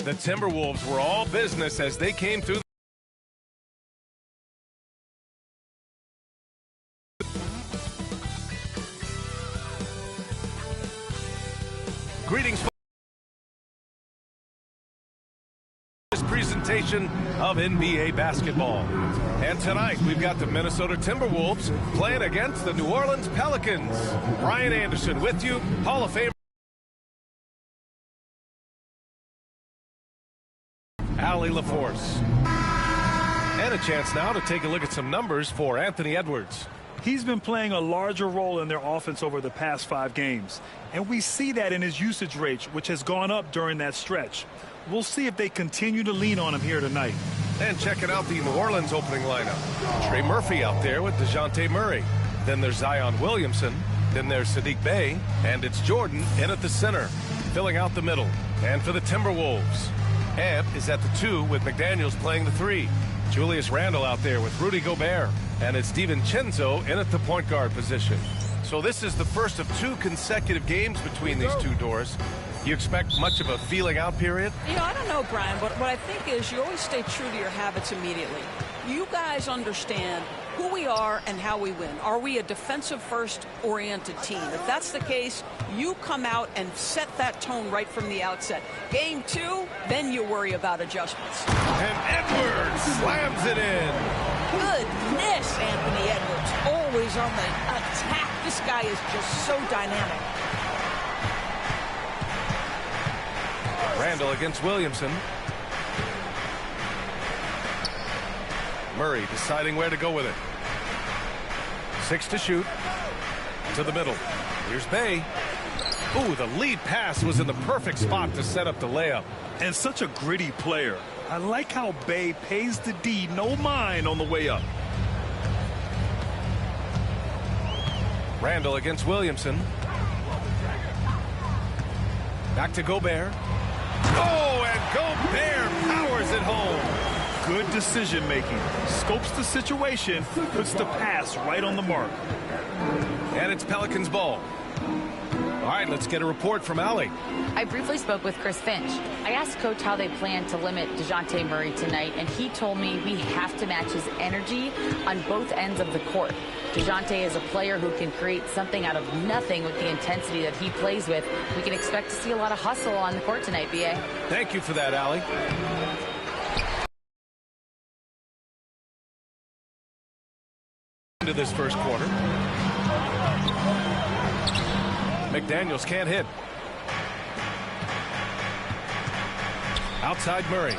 The Timberwolves were all business as they came through. Greetings. This presentation of NBA basketball. And tonight we've got the Minnesota Timberwolves playing against the New Orleans Pelicans. Brian Anderson with you, Hall of Famer Allie LaForce. And a chance now to take a look at some numbers for Anthony Edwards. He's been playing a larger role in their offense over the past 5 games. And we see that in his usage rate, which has gone up during that stretch. We'll see if they continue to lean on him here tonight. And checking out the New Orleans opening lineup. Trey Murphy out there with DeJounte Murray. Then there's Zion Williamson. Then there's Saddiq Bey. And it's Jordan in at the center, filling out the middle. And for the Timberwolves, Amp is at the 2 with McDaniels playing the 3. Julius Randle out there with Rudy Gobert. And it's DiVincenzo in at the point guard position. So this is the first of 2 consecutive games between these two doors. You expect much of a feeling out period? You know, I don't know, Brian, but what I think is you always stay true to your habits immediately. You guys understand who we are and how we win. Are we a defensive-first oriented team? If that's the case, you come out and set that tone right from the outset. Game 2, then you worry about adjustments. And Edwards slams it in. Goodness, Anthony Edwards, always on the attack. This guy is just so dynamic. Randle against Williamson. Murray deciding where to go with it. 6 to shoot. To the middle. Here's Bey. Ooh, the lead pass was in the perfect spot to set up the layup. And such a gritty player. I like how Bey pays the D, no mind on the way up. Randle against Williamson. Back to Gobert. Oh, and Gobert powers it home. Good decision making. Scopes the situation, puts the pass right on the mark. And it's Pelicans ball. All right, let's get a report from Allie. I briefly spoke with Chris Finch. I asked Coach how they plan to limit DeJounte Murray tonight, and he told me we have to match his energy on both ends of the court. DeJounte is a player who can create something out of nothing with the intensity that he plays with. We can expect to see a lot of hustle on the court tonight, B.A. Thank you for that, Allie. Into this first quarter. McDaniels can't hit. Outside Murray.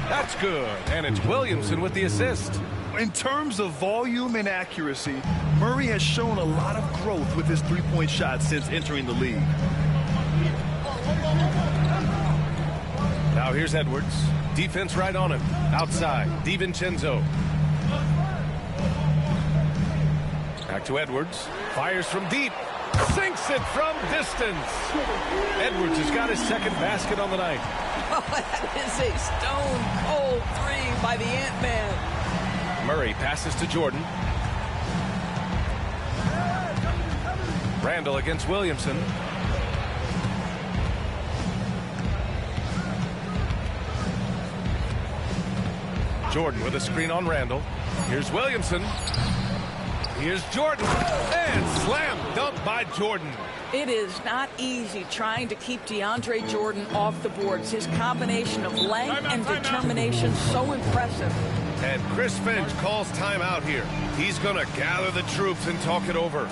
That's good. And it's Williamson with the assist. In terms of volume and accuracy, Murray has shown a lot of growth with his three-point shot since entering the league. Now here's Edwards. Defense right on him. Outside. DiVincenzo. Back to Edwards. Fires from deep. Sinks it from distance. Edwards has got his second basket on the night. Oh, that is a stone-cold 3 by the Ant-Man. Murray passes to Jordan. Randle against Williamson. Jordan with a screen on Randle. Here's Williamson. Here's Jordan. And slam dunk by Jordan. It is not easy trying to keep DeAndre Jordan off the boards. His combination of length and determination so impressive. And Chris Finch calls timeout here. He's going to gather the troops and talk it over.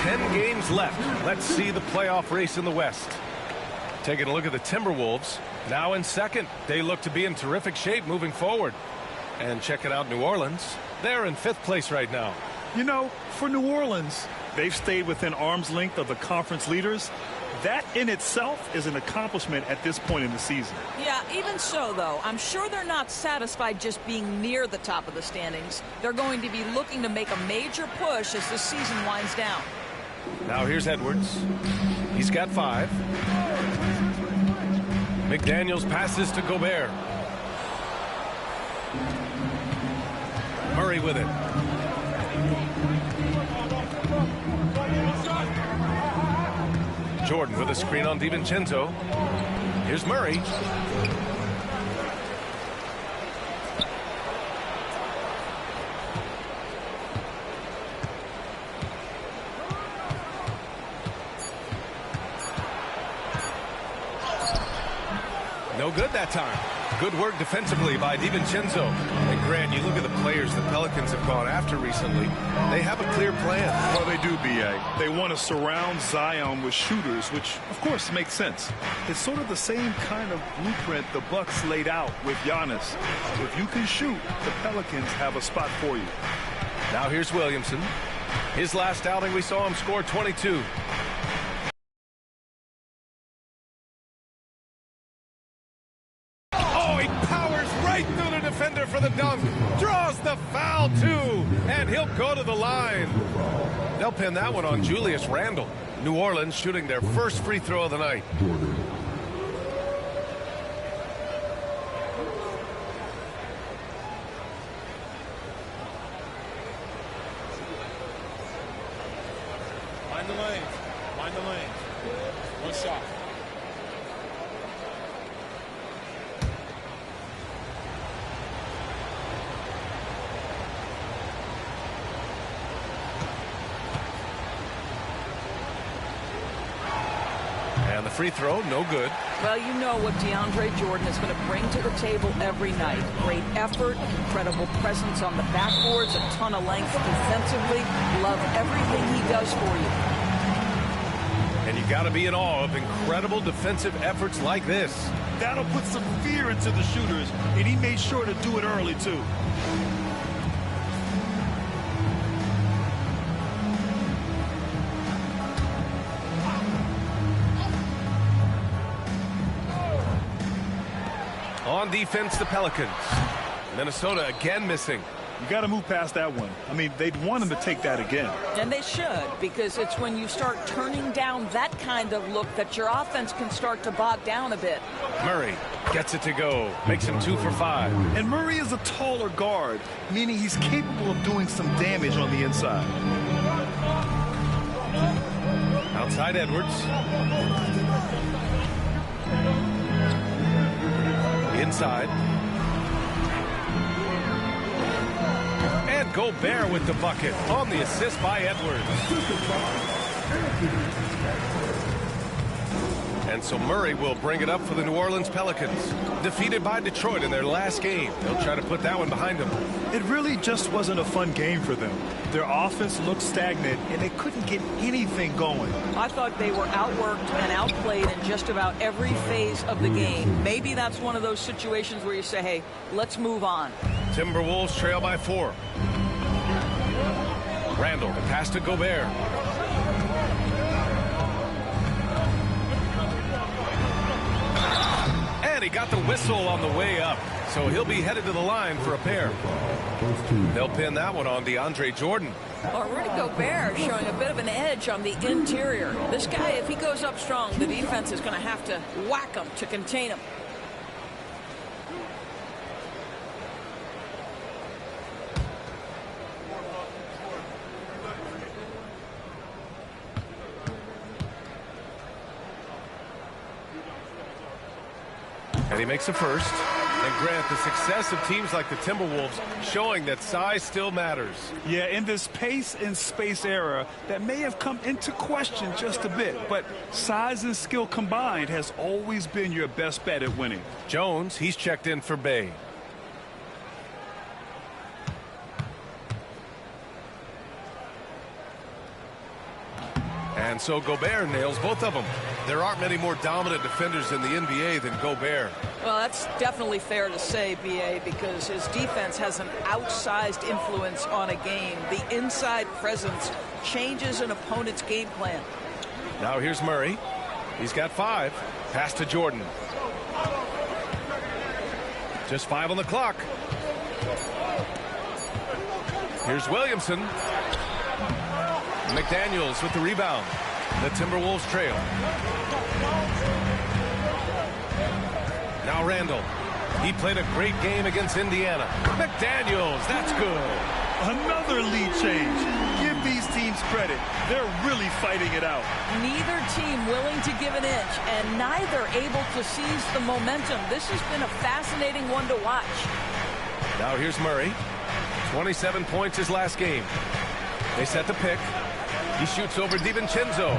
10 games left. Let's see the playoff race in the West. Taking a look at the Timberwolves. Now in second. They look to be in terrific shape moving forward. And checking out New Orleans. They're in 5th place right now. You know, for New Orleans, they've stayed within arm's length of the conference leaders. That in itself is an accomplishment at this point in the season. Yeah, even so, though, I'm sure they're not satisfied just being near the top of the standings. They're going to be looking to make a major push as the season winds down. Now here's Edwards. He's got 5. McDaniels passes to Gobert. Murray with it. Jordan with a screen on DiVincenzo. Here's Murray. No good that time. Good work defensively by DiVincenzo. And Grant, you look at the players the Pelicans have gone after recently. They have a clear plan. Well, they do, B.A. They want to surround Zion with shooters, which, of course, makes sense. It's sort of the same kind of blueprint the Bucks laid out with Giannis. If you can shoot, the Pelicans have a spot for you. Now here's Williamson. His last outing, we saw him score 22. Defender for the dunk, draws the foul too, and he'll go to the line. They'll pin that one on Julius Randle. New Orleans shooting their first free throw of the night. Mind the lane. Mind the lane. One shot. And the free throw, no good. Well, you know what DeAndre Jordan is going to bring to the table every night. Great effort, incredible presence on the backboards, a ton of length defensively. Love everything he does for you. And you got to be in awe of incredible defensive efforts like this. That'll put some fear into the shooters, and he made sure to do it early, too. On defense, the Pelicans. Minnesota again missing. You got to move past that one. I mean, they'd want him to take that again. And they should, because it's when you start turning down that kind of look that your offense can start to bog down a bit. Murray gets it to go. Makes him 2 for 5. And Murray is a taller guard, meaning he's capable of doing some damage on the inside. Outside Edwards. Inside. And Gobert with the bucket on the assist by Edwards. And so Murray will bring it up for the New Orleans Pelicans. Defeated by Detroit in their last game. They'll try to put that one behind them. It really just wasn't a fun game for them. Their offense looked stagnant, and they couldn't get anything going. I thought they were outworked and outplayed in just about every phase of the game. Maybe that's one of those situations where you say, hey, let's move on. Timberwolves trail by 4. Randle, the pass to Gobert. And he got the whistle on the way up. So he'll be headed to the line for a pair. They'll pin that one on DeAndre Jordan. Well, Rudy Gobert showing a bit of an edge on the interior. This guy, if he goes up strong, the defense is going to have to whack him to contain him. And he makes a first. And Grant, the success of teams like the Timberwolves showing that size still matters. Yeah, in this pace and space era, that may have come into question just a bit, but size and skill combined has always been your best bet at winning. Jones, he's checked in for Bay. And so Gobert nails both of them. There aren't many more dominant defenders in the NBA than Gobert. Well, that's definitely fair to say, B.A., because his defense has an outsized influence on a game. The inside presence changes an opponent's game plan. Now here's Murray. He's got 5. Pass to Jordan. Just 5 on the clock. Here's Williamson. McDaniels with the rebound. The Timberwolves trail. Now Randall. He played a great game against Indiana. McDaniels, that's good. Another lead change. Give these teams credit. They're really fighting it out. Neither team willing to give an inch, and neither able to seize the momentum. This has been a fascinating one to watch. Now here's Murray. 27 points his last game. They set the pick. He shoots over DiVincenzo.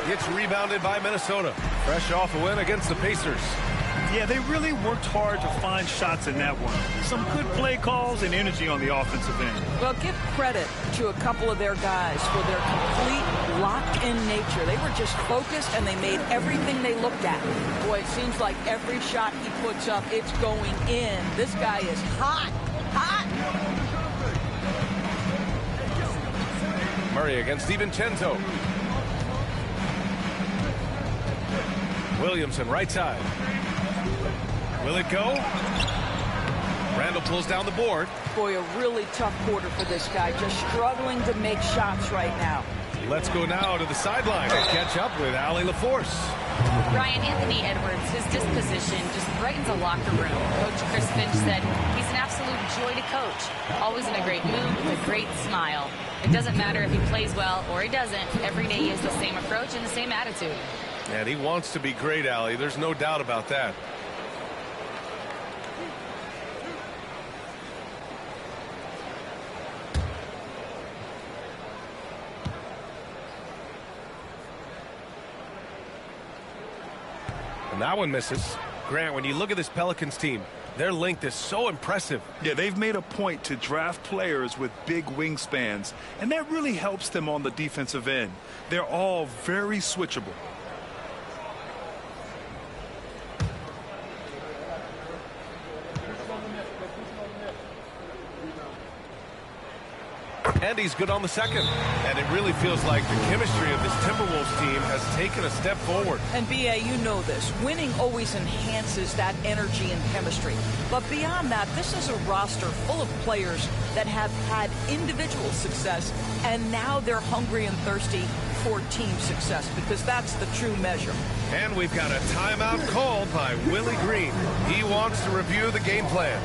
Gets rebounded by Minnesota. Fresh off a win against the Pacers. Yeah, they really worked hard to find shots in that one. Some good play calls and energy on the offensive end. Well, give credit to a couple of their guys for their complete locked-in nature. They were just focused, and they made everything they looked at. Boy, it seems like every shot he puts up, it's going in. This guy is hot, hot. Murray against DiVincenzo. Williamson, right side. Will it go? Randall pulls down the board. Boy, a really tough quarter for this guy. Just struggling to make shots right now. Let's go now to the sideline and catch up with Allie LaForce. Ryan, Anthony Edwards, his disposition just brightens a locker room. Coach Chris Finch said he's an absolute joy to coach. Always in a great mood with a great smile. It doesn't matter if he plays well or he doesn't. Every day he has the same approach and the same attitude. And he wants to be great, Allie. There's no doubt about that. And that one misses. Grant, when you look at this Pelicans team, their length is so impressive. Yeah, they've made a point to draft players with big wingspans, and that really helps them on the defensive end. They're all very switchable. And he's good on the second. And it really feels like the chemistry of this Timberwolves team has taken a step forward. And, B.A., you know this. Winning always enhances that energy and chemistry. But beyond that, this is a roster full of players that have had individual success, and now they're hungry and thirsty for team success, because that's the true measure. And we've got a timeout called by Willie Green. He wants to review the game plan.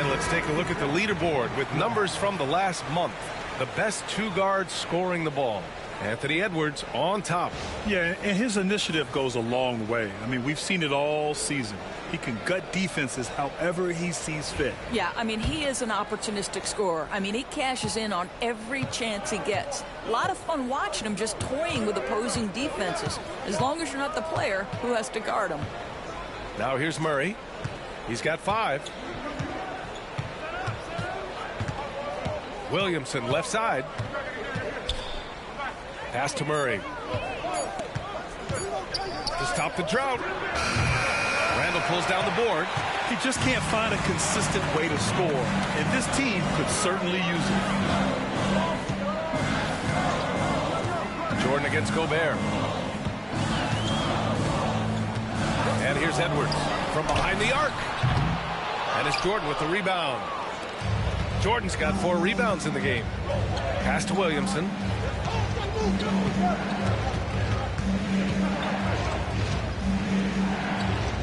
Let's take a look at the leaderboard with numbers from the last month. The best two guards scoring the ball. Anthony Edwards on top. Yeah, and his initiative goes a long way. I mean, we've seen it all season. He can gut defenses however he sees fit. Yeah, I mean, he is an opportunistic scorer. I mean, he cashes in on every chance he gets. A lot of fun watching him just toying with opposing defenses, as long as you're not the player who has to guard him. Now here's Murray. He's got 5. Williamson left side. Pass to Murray. To to stop the drought. Randall pulls down the board. He just can't find a consistent way to score, and this team could certainly use it. Jordan against Gobert. And here's Edwards from behind the arc. And it's Jordan with the rebound. Jordan's got 4 rebounds in the game. Pass to Williamson.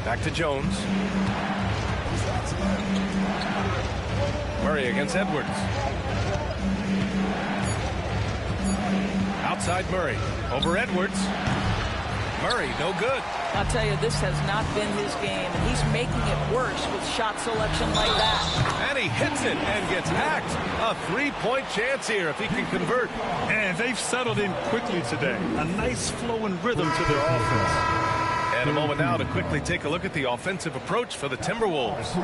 Back to Jones. Murray against Edwards. Outside Murray. Over Edwards. Murray, no good. I'll tell you, this has not been his game, and he's making it worse with shot selection like that. And he hits it and gets hacked. A 3-point chance here if he can convert. And they've settled in quickly today. A nice flowing rhythm to their offense. And a moment now to quickly take a look at the offensive approach for the Timberwolves.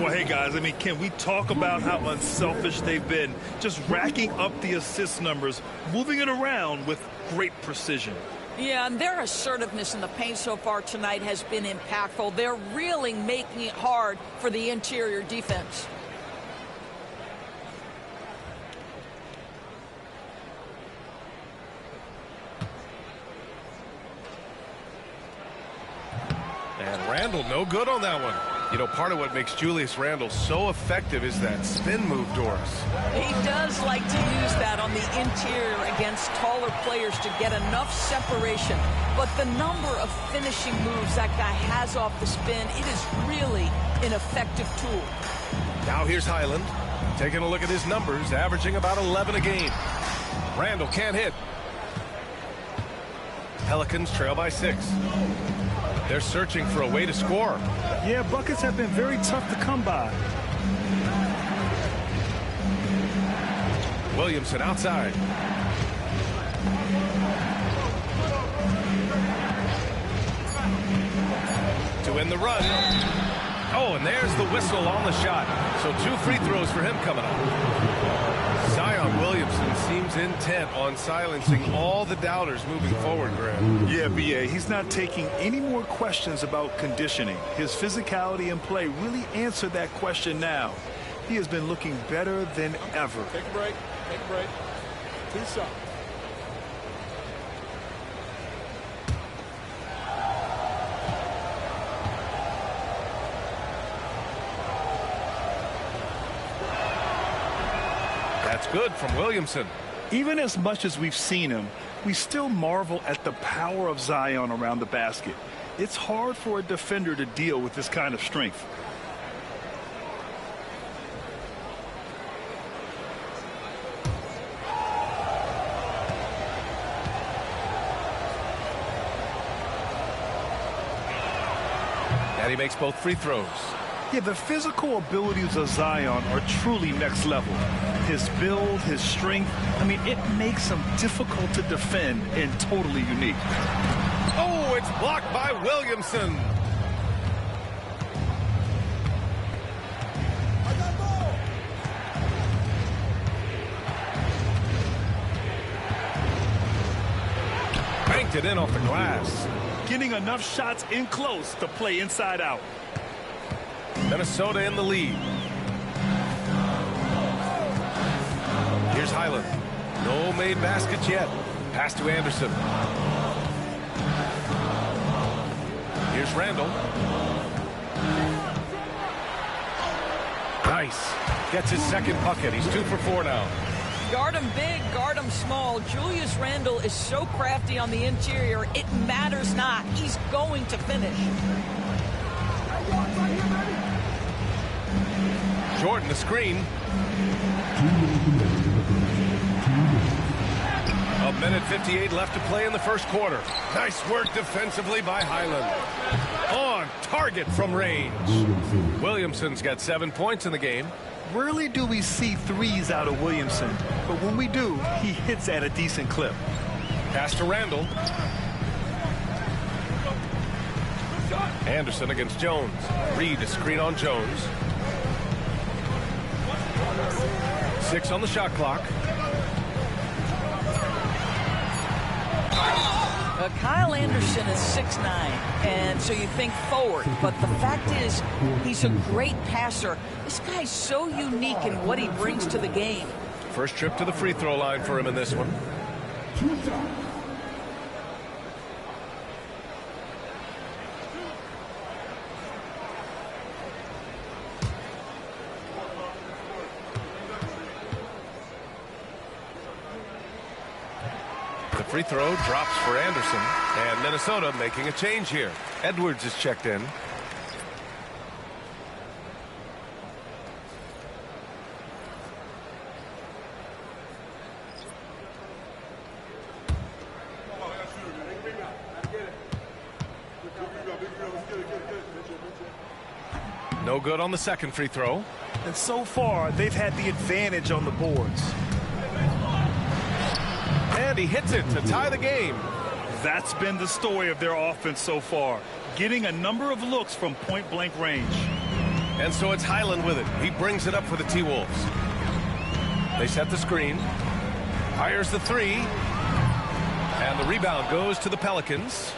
Well, hey, guys, I mean, can we talk about how unselfish they've been? Just racking up the assist numbers, moving it around with great precision. Yeah, and their assertiveness in the paint so far tonight has been impactful. They're really making it hard for the interior defense. And Randall, no good on that one. You know, part of what makes Julius Randall so effective is that spin move, Doris. He does like to use that on the interior against taller players to get enough separation. But the number of finishing moves that guy has off the spin, it is really an effective tool. Now here's Highland. Taking a look at his numbers, averaging about 11 a game. Randall can't hit. Pelicans trail by 6. They're searching for a way to score. Yeah, buckets have been very tough to come by. Williamson outside. To end the run. Oh, and there's the whistle on the shot. So 2 free throws for him coming up. Zion Williamson seems intent on silencing all the doubters moving forward, Graham. Yeah, B.A., he's not taking any more questions about conditioning. His physicality and play really answered that question now. He has been looking better than ever. Take a break. Take a break. 2 shots. That's good from Williamson. Even as much as we've seen him, we still marvel at the power of Zion around the basket. It's hard for a defender to deal with this kind of strength. And he makes both free throws. Yeah, the physical abilities of Zion are truly next level. His build, his strength, I mean, it makes him difficult to defend and totally unique. Oh, it's blocked by Williamson. Banked it in off the glass. Getting enough shots in close to play inside out. Minnesota in the lead. Here's Highland. No made baskets yet. Pass to Anderson. Here's Randall. Nice. Gets his second bucket. He's 2 for 4 now. Guard him big, guard him small. Julius Randall is so crafty on the interior, it matters not. He's going to finish. Jordan, the screen. A minute 58 left to play in the first quarter. Nice work defensively by Highland. On target from range. Williamson's got 7 points in the game. Rarely do we see threes out of Williamson, but when we do, he hits at a decent clip. Pass to Randall. Anderson against Jones. Reed a screen on Jones. 6 on the shot clock. Kyle Anderson is 6'9", and so you think forward. But the fact is, he's a great passer. This guy's so unique in what he brings to the game. First trip to the free throw line for him in this one. The free throw drops for Anderson, and Minnesota making a change here. Edwards is checked in. No good on the second free throw. And so far, they've had the advantage on the boards. And he hits it to tie the game. That's been the story of their offense so far, getting a number of looks from point-blank range. And so it's Highland with it. He brings it up for the T-Wolves. They set the screen. Fires the three. And the rebound goes to the Pelicans.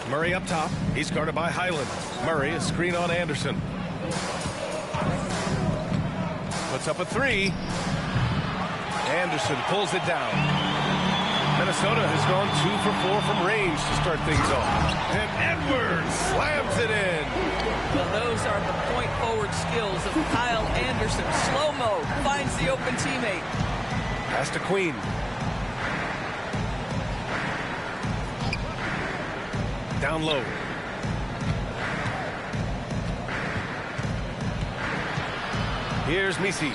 Murray up top. He's guarded by Highland. Murray, a screen on Anderson. Puts up a three. Anderson pulls it down. Minnesota has gone 2 for 4 from range to start things off. And Edwards slams it in. Well, those are the point forward skills of Kyle Anderson. Slow-mo, finds the open teammate. Pass to Queen. Down low. Here's Misi.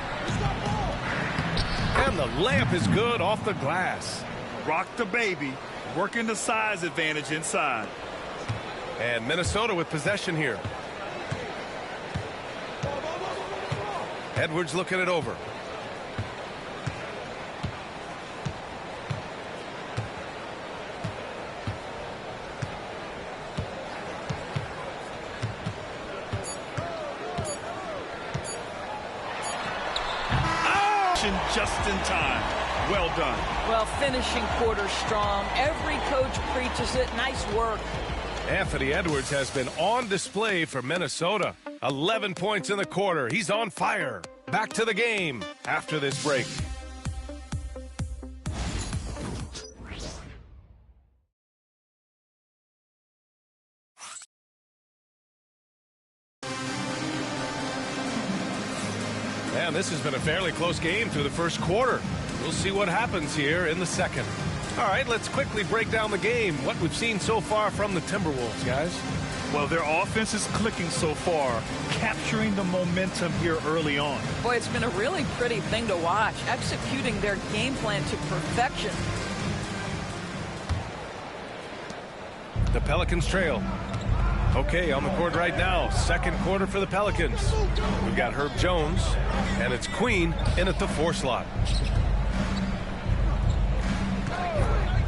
And the layup is good off the glass. Rock the baby, working the size advantage inside. And Minnesota with possession here. Edwards looking it over. Just in time. Well done. Well, finishing quarter strong. Every coach preaches it. Nice work. Anthony Edwards has been on display for Minnesota. 11 points in the quarter. He's on fire. Back to the game after this break. And this has been a fairly close game through the first quarter. We'll see what happens here in the second. All right, let's quickly break down the game. What we've seen so far from the Timberwolves, guys. Well, their offense is clicking so far, capturing the momentum here early on. Boy, it's been a really pretty thing to watch, executing their game plan to perfection. The Pelicans trail. Okay, on the court right now, second quarter for the Pelicans. We've got Herb Jones, and it's Queen in at the 4 slot.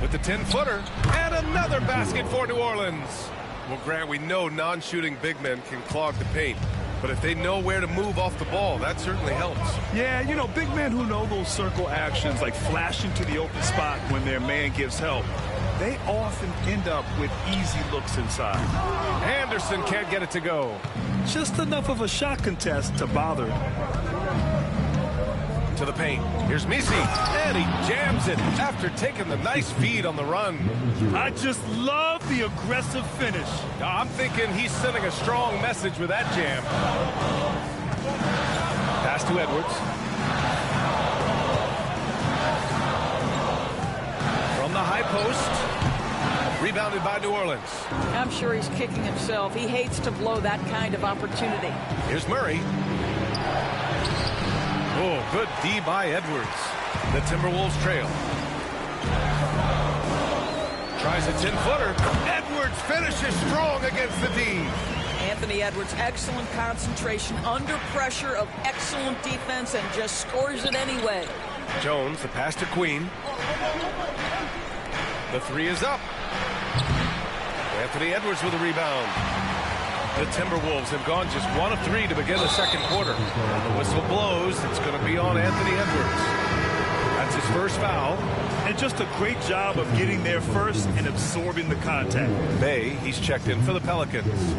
With the 10-footer, and another basket for New Orleans. Well, Grant, we know non-shooting big men can clog the paint, but if they know where to move off the ball, that certainly helps. Yeah, you know, big men who know those circle actions, like flashing to the open spot when their man gives help, they often end up with easy looks inside. Anderson can't get it to go. Just enough of a shot contest to bother. To the paint. Here's Misi, and he jams it after taking the nice feed on the run. I just love the aggressive finish. I'm thinking he's sending a strong message with that jam. Pass to Edwards. From the high post. Rebounded by New Orleans. I'm sure he's kicking himself. He hates to blow that kind of opportunity. Here's Murray. Oh, good D by Edwards. The Timberwolves trail. Tries a 10-footer. Edwards finishes strong against the D. Anthony Edwards, excellent concentration, under pressure of excellent defense, and just scores it anyway. Jones, the pass to Queen. The three is up. Anthony Edwards with a rebound. The Timberwolves have gone just 1 of 3 to begin the second quarter. When the whistle blows, it's going to be on Anthony Edwards. That's his first foul. And just a great job of getting there first and absorbing the contact. Bay, he's checked in for the Pelicans.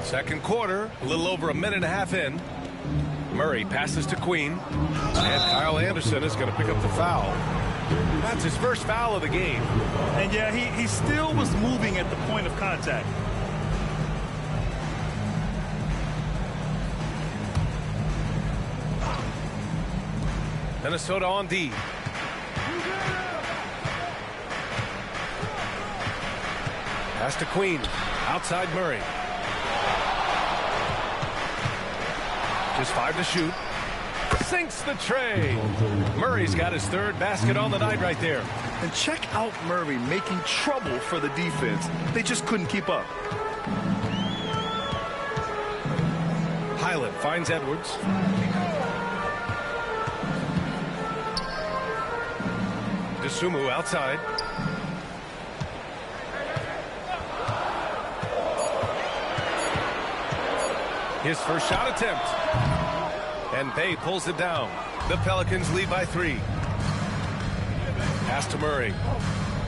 Second quarter, a little over a minute and a half in. Murray passes to Queen. And Kyle Anderson is going to pick up the foul. That's his first foul of the game. And yeah, he still was moving at the point of contact. Minnesota on D. Pass to Queen. Outside Murray. Just 5 to shoot. Sinks the tray. Murray's got his third basket on the night right there. And check out Murray making trouble for the defense. They just couldn't keep up. Highland finds Edwards. DeSumo outside. His first shot attempt. And Bay pulls it down. The Pelicans lead by 3. Pass to Murray.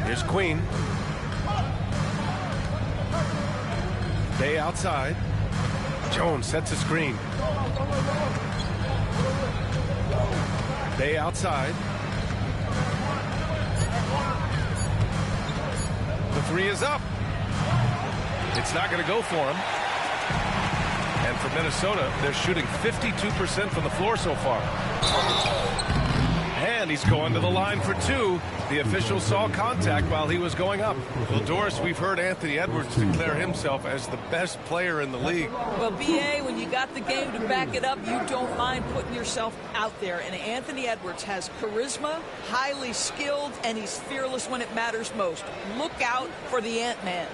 Here's Queen. Bay outside. Jones sets a screen. Bay outside. The 3 is up. It's not going to go for him. And for Minnesota, they're shooting 52% from the floor so far. And he's going to the line for 2. The official saw contact while he was going up. Well, Doris, we've heard Anthony Edwards declare himself as the best player in the league. Well, B.A., when you got the game to back it up, you don't mind putting yourself out there. And Anthony Edwards has charisma, highly skilled, and he's fearless when it matters most. Look out for the Ant-Man.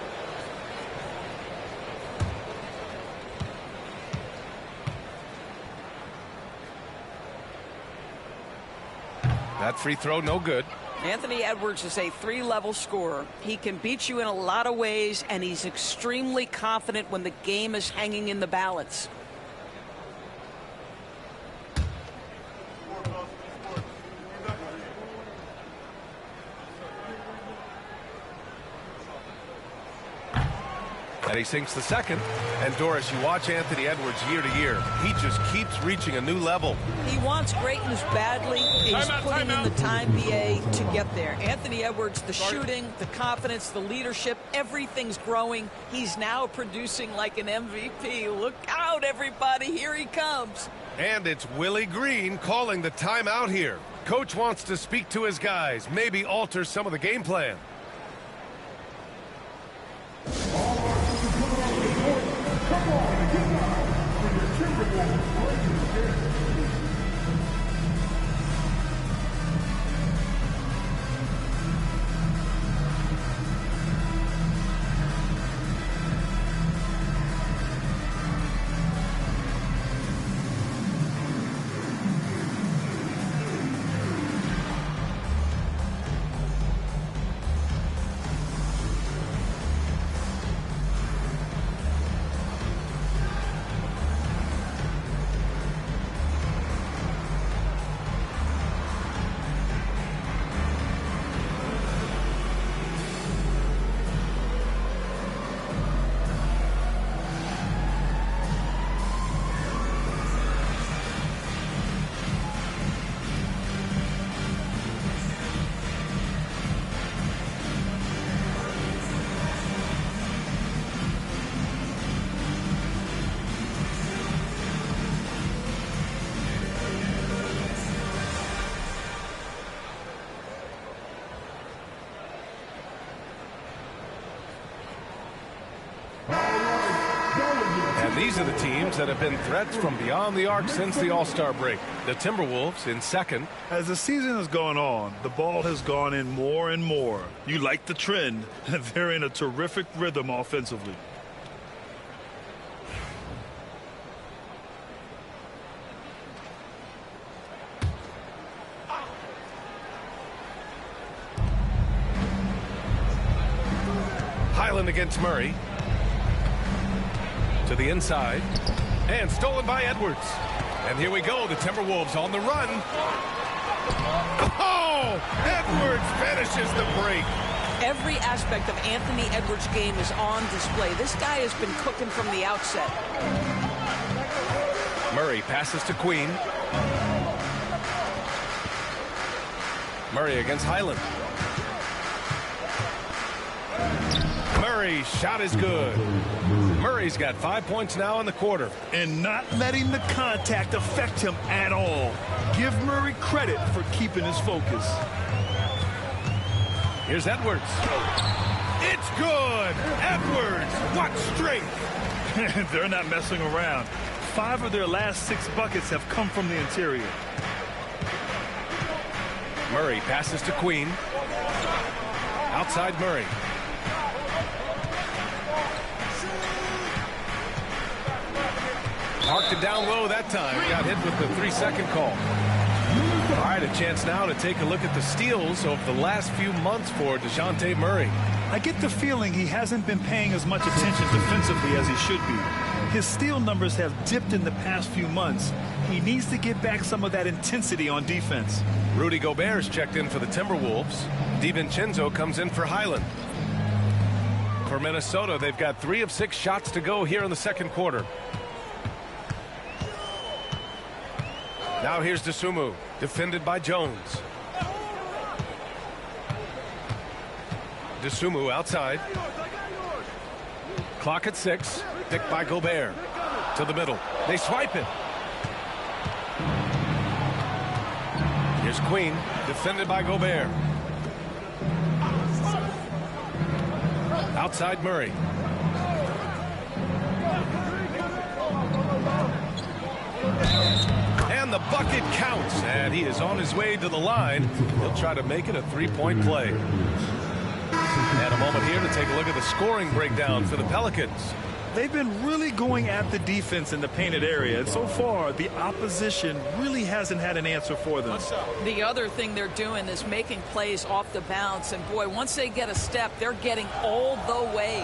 That free throw, no good. Anthony Edwards is a 3-level scorer. He can beat you in a lot of ways, and he's extremely confident when the game is hanging in the balance. And he sinks the second. And Doris, you watch Anthony Edwards year to year. He just keeps reaching a new level. He wants greatness badly. He's putting in the time, BA, to get there. Anthony Edwards, the shooting, the confidence, the leadership, everything's growing. He's now producing like an MVP. Look out, everybody. Here he comes. And it's Willie Green calling the timeout here. Coach wants to speak to his guys, maybe alter some of the game plan. These are the teams that have been threats from beyond the arc since the All-Star break. The Timberwolves in second. As the season has gone on, the ball has gone in more and more. You like the trend. They're in a terrific rhythm offensively. Highland against Murray. To the inside. And stolen by Edwards. And here we go, the Timberwolves on the run. Oh, Edwards finishes the break. Every aspect of Anthony Edwards' game is on display. This guy has been cooking from the outset. Murray passes to Queen. Murray against Highland. Murray's shot is good. Murray's got 5 points now in the quarter. And not letting the contact affect him at all. Give Murray credit for keeping his focus. Here's Edwards. It's good. Edwards, what strength. They're not messing around. 5 of their last 6 buckets have come from the interior. Murray passes to Queen. Outside Murray. Parked it down low that time. Got hit with the 3-second call. All right, a chance now to take a look at the steals over the last few months for DeJounte Murray. I get the feeling he hasn't been paying as much attention defensively as he should be. His steal numbers have dipped in the past few months. He needs to get back some of that intensity on defense. Rudy Gobert's checked in for the Timberwolves. DiVincenzo comes in for Highland. For Minnesota, they've got 3 of 6 shots to go here in the second quarter. Now here's DeSumo, defended by Jones. DeSumo outside. Clock at 6. Picked by Gobert. To the middle. They swipe it. Here's Queen, defended by Gobert. Outside Murray. And the bucket counts, and he is on his way to the line. He'll try to make it a 3-point play. And a moment here to take a look at the scoring breakdown for the Pelicans. They've been really going at the defense in the painted area, and so far the opposition really hasn't had an answer for them. The other thing they're doing is making plays off the bounce, and boy, once they get a step, they're getting all the way.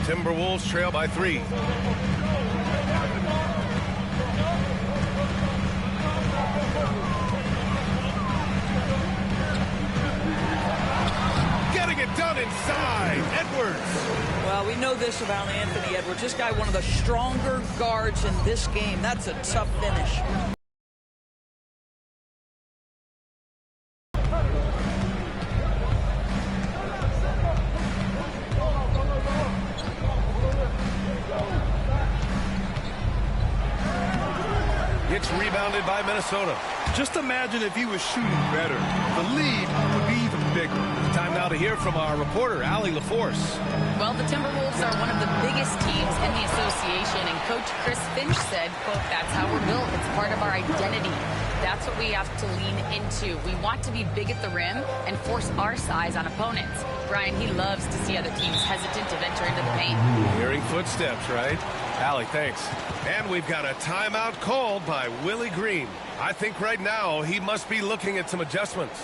Timberwolves trail by 3. Getting it done inside. Edwards. Well, we know this about Anthony Edwards. This guy, one of the stronger guards in this game. That's a tough finish. It's rebounded by Minnesota. Just imagine if he was shooting better. The lead would be even bigger. Time now to hear from our reporter, Allie LaForce. Well, the Timberwolves are one of the biggest teams in the association, and Coach Chris Finch said, quote, "That's how we're built. It's part of our identity. That's what we have to lean into. We want to be big at the rim and force our size on opponents." Brian, he loves to see other teams hesitant to venture into the paint. Hearing footsteps, right? Allie, thanks. And we've got a timeout called by Willie Green. I think right now he must be looking at some adjustments.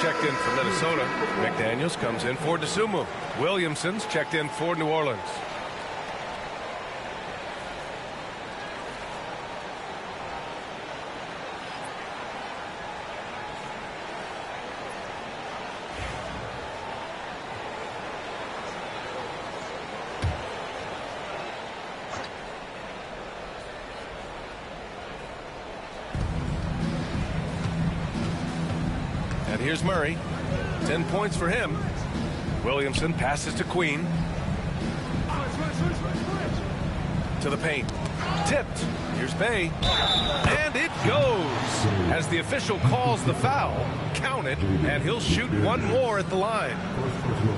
checked in for Minnesota. McDaniels comes in for DeSumo. Williamson's checked in for New Orleans. And here's Murray. 10 points for him. Williamson passes to Queen. To the paint. Tipped. Here's Bay. And it goes. As the official calls the foul, count it, and he'll shoot one more at the line.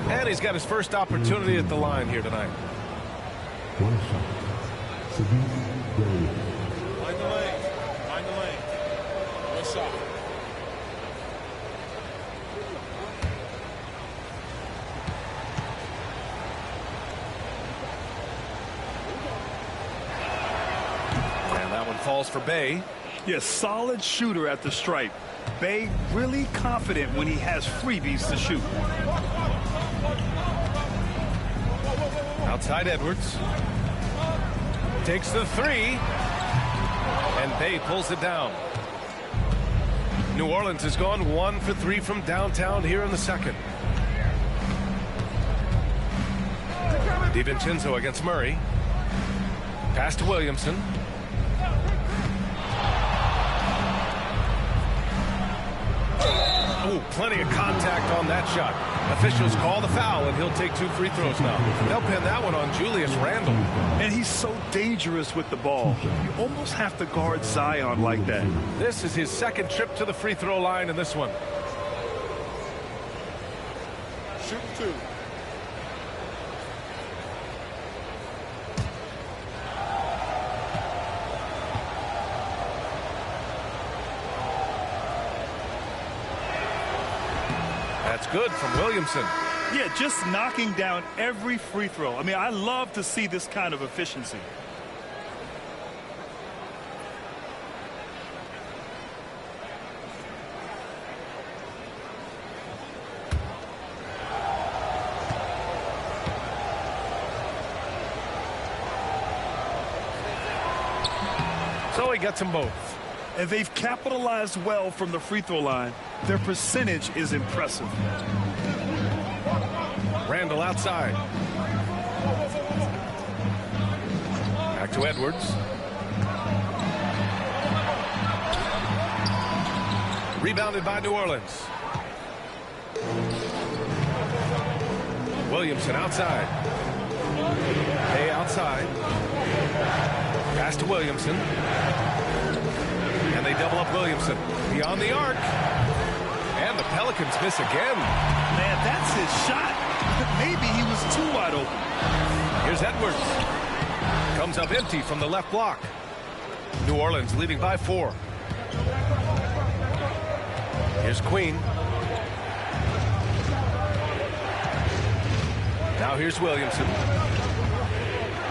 And he's got his first opportunity at the line here tonight. One shot. Find the lane. Find the lane. One shot. Falls for Bay. Yes, solid shooter at the stripe. Bay really confident when he has freebies to shoot. Outside Edwards. Takes the three. And Bay pulls it down. New Orleans has gone 1 for 3 from downtown here in the second. DiVincenzo against Murray. Pass to Williamson. Oh, plenty of contact on that shot. Officials call the foul, and he'll take 2 free throws now. They'll pin that one on Julius Randle. And he's so dangerous with the ball. You almost have to guard Zion like that. This is his second trip to the free throw line in this one. Shoot 2. That's good from Williamson. Yeah, just knocking down every free throw. I mean, I love to see this kind of efficiency. So he gets them both. And they've capitalized well from the free throw line. Their percentage is impressive. Randle outside. Back to Edwards. Rebounded by New Orleans. Williamson outside. Hay outside. Pass to Williamson. And they double up Williamson. Beyond the arc. And the Pelicans miss again. Man, that's his shot. Maybe he was too wide open. Here's Edwards. Comes up empty from the left block. New Orleans leading by 4. Here's Queen. Now here's Williamson.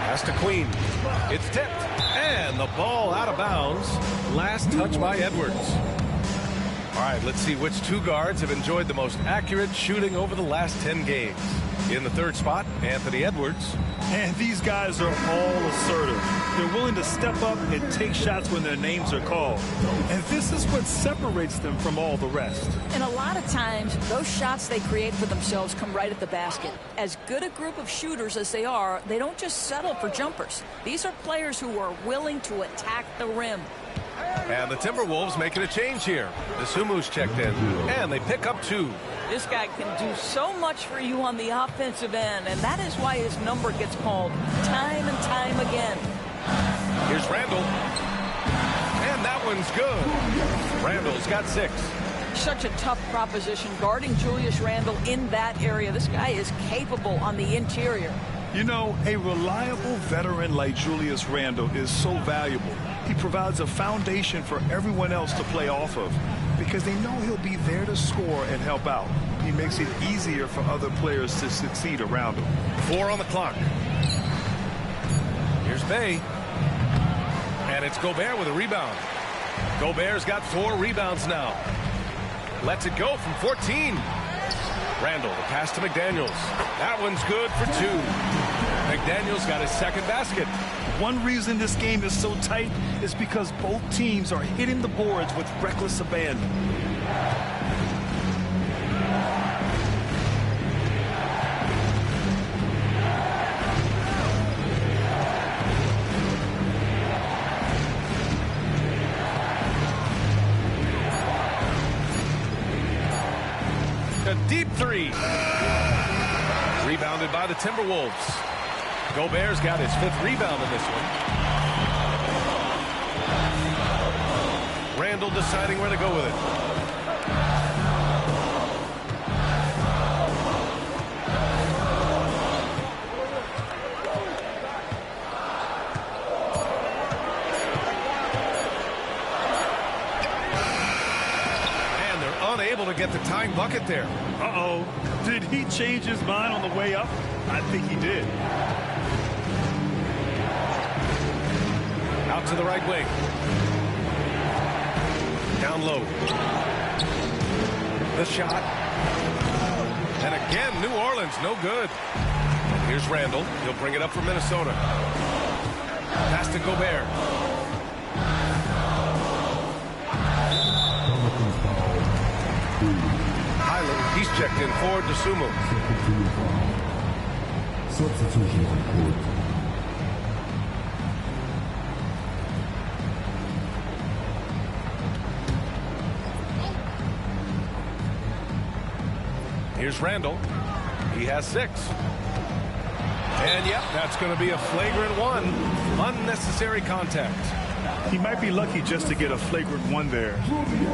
Pass to Queen. It's tipped. And the ball out of bounds. Last touch by Edwards. All right, let's see which 2 guards have enjoyed the most accurate shooting over the last 10 games. In the 3rd spot, Anthony Edwards. And these guys are all assertive. They're willing to step up and take shots when their names are called. And this is what separates them from all the rest. And a lot of times, those shots they create for themselves come right at the basket. As good a group of shooters as they are, they don't just settle for jumpers. These are players who are willing to attack the rim. And the Timberwolves making a change here. The Sumu's checked in, and they pick up 2. This guy can do so much for you on the offensive end, and that is why his number gets called time and time again. Here's Randle. And that one's good. Randle's got 6. Such a tough proposition guarding Julius Randle in that area. This guy is capable on the interior. You know, a reliable veteran like Julius Randle is so valuable. He provides a foundation for everyone else to play off of because they know he'll be there to score and help out. He makes it easier for other players to succeed around him. 4 on the clock. Here's Bay. And it's Gobert with a rebound. Gobert's got 4 rebounds now. Lets it go from 14. Randall, the pass to McDaniels. That one's good for 2. McDaniels got his second basket. One reason this game is so tight is because both teams are hitting the boards with reckless abandon. A deep 3. Rebounded by the Timberwolves. Gobert's got his 5th rebound in this one. Randall deciding where to go with it. And they're unable to get the tying bucket there. Uh-oh. Did he change his mind on the way up? I think he did. Out to the right wing. Down low. The shot. And again, New Orleans, no good. Here's Randall. He'll bring it up for Minnesota. Pass to Gobert. Highland, he's checked in for DeSumo. Substitution on court. Here's Randall. He has 6. And yep, that's going to be a flagrant 1. Unnecessary contact. He might be lucky just to get a flagrant 1 there.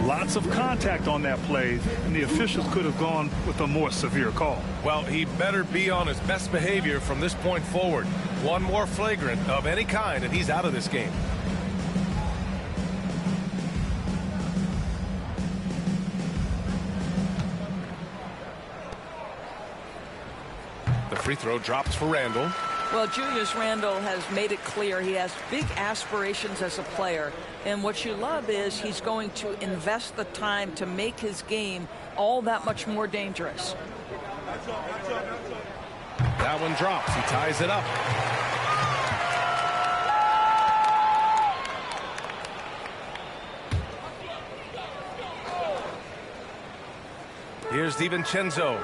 Lots of contact on that play, and the officials could have gone with a more severe call. Well, he better be on his best behavior from this point forward. One more flagrant of any kind, and he's out of this game. The free throw drops for Randall. Well, Julius Randle has made it clear he has big aspirations as a player. And what you love is he's going to invest the time to make his game all that much more dangerous. That one drops. He ties it up. Here's DiVincenzo,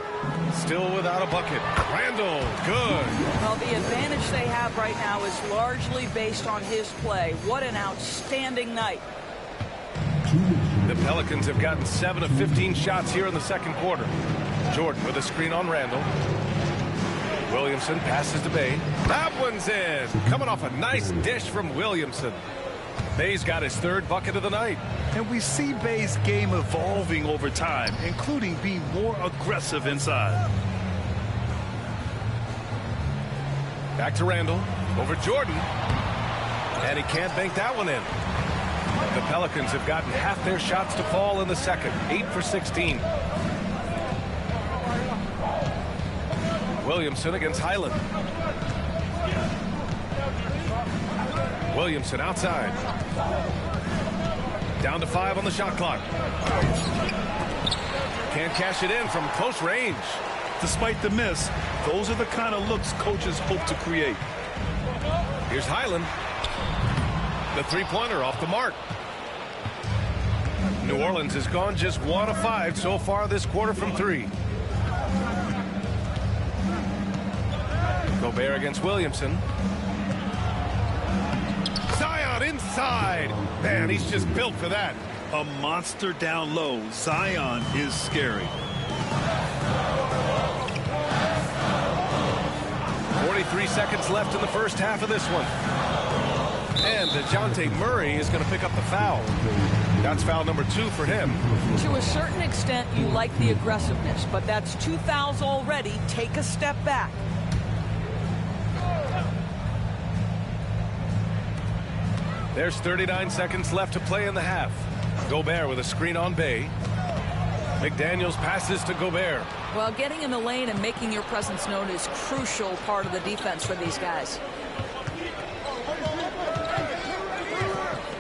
still without a bucket. Randall, good. Well, the advantage they have right now is largely based on his play. What an outstanding night. The Pelicans have gotten 7 of 15 shots here in the second quarter. Jordan with a screen on Randall. Williamson passes to Bay. That one's in. Coming off a nice dish from Williamson. Bay's got his 3rd bucket of the night. And we see Bay's game evolving over time, including being more aggressive inside. Back to Randall. Over Jordan. And he can't bank that one in. The Pelicans have gotten half their shots to fall in the second. 8 for 16. Williamson against Highland. Williamson outside. Down to 5 on the shot clock. Can't cash it in from close range. Despite the miss, those are the kind of looks coaches hope to create. Here's Highland. The three-pointer off the mark. New Orleans has gone just 1 of 5 so far this quarter from 3. Gobert against Williamson. Zion inside. Man, he's just built for that. A monster down low. Zion is scary. 43 seconds left in the first half of this one. And DeJounte Murray is going to pick up the foul. That's foul number 2 for him. To a certain extent, you like the aggressiveness, but that's 2 fouls already. Take a step back. There's 39 seconds left to play in the half. Gobert with a screen on Bay. McDaniels passes to Gobert. Well, getting in the lane and making your presence known is crucial part of the defense for these guys.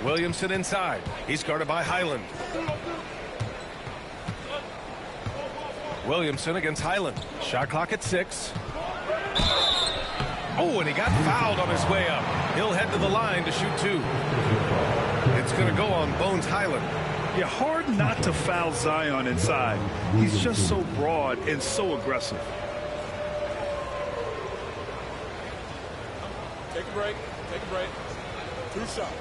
Williamson inside. He's guarded by Highland. Williamson against Highland. Shot clock at 6. Oh, and he got fouled on his way up. He'll head to the line to shoot 2. It's going to go on Bones Highland. Yeah, hard not to foul Zion inside. He's just so broad and so aggressive. Take a break. Take a break. 2 shots.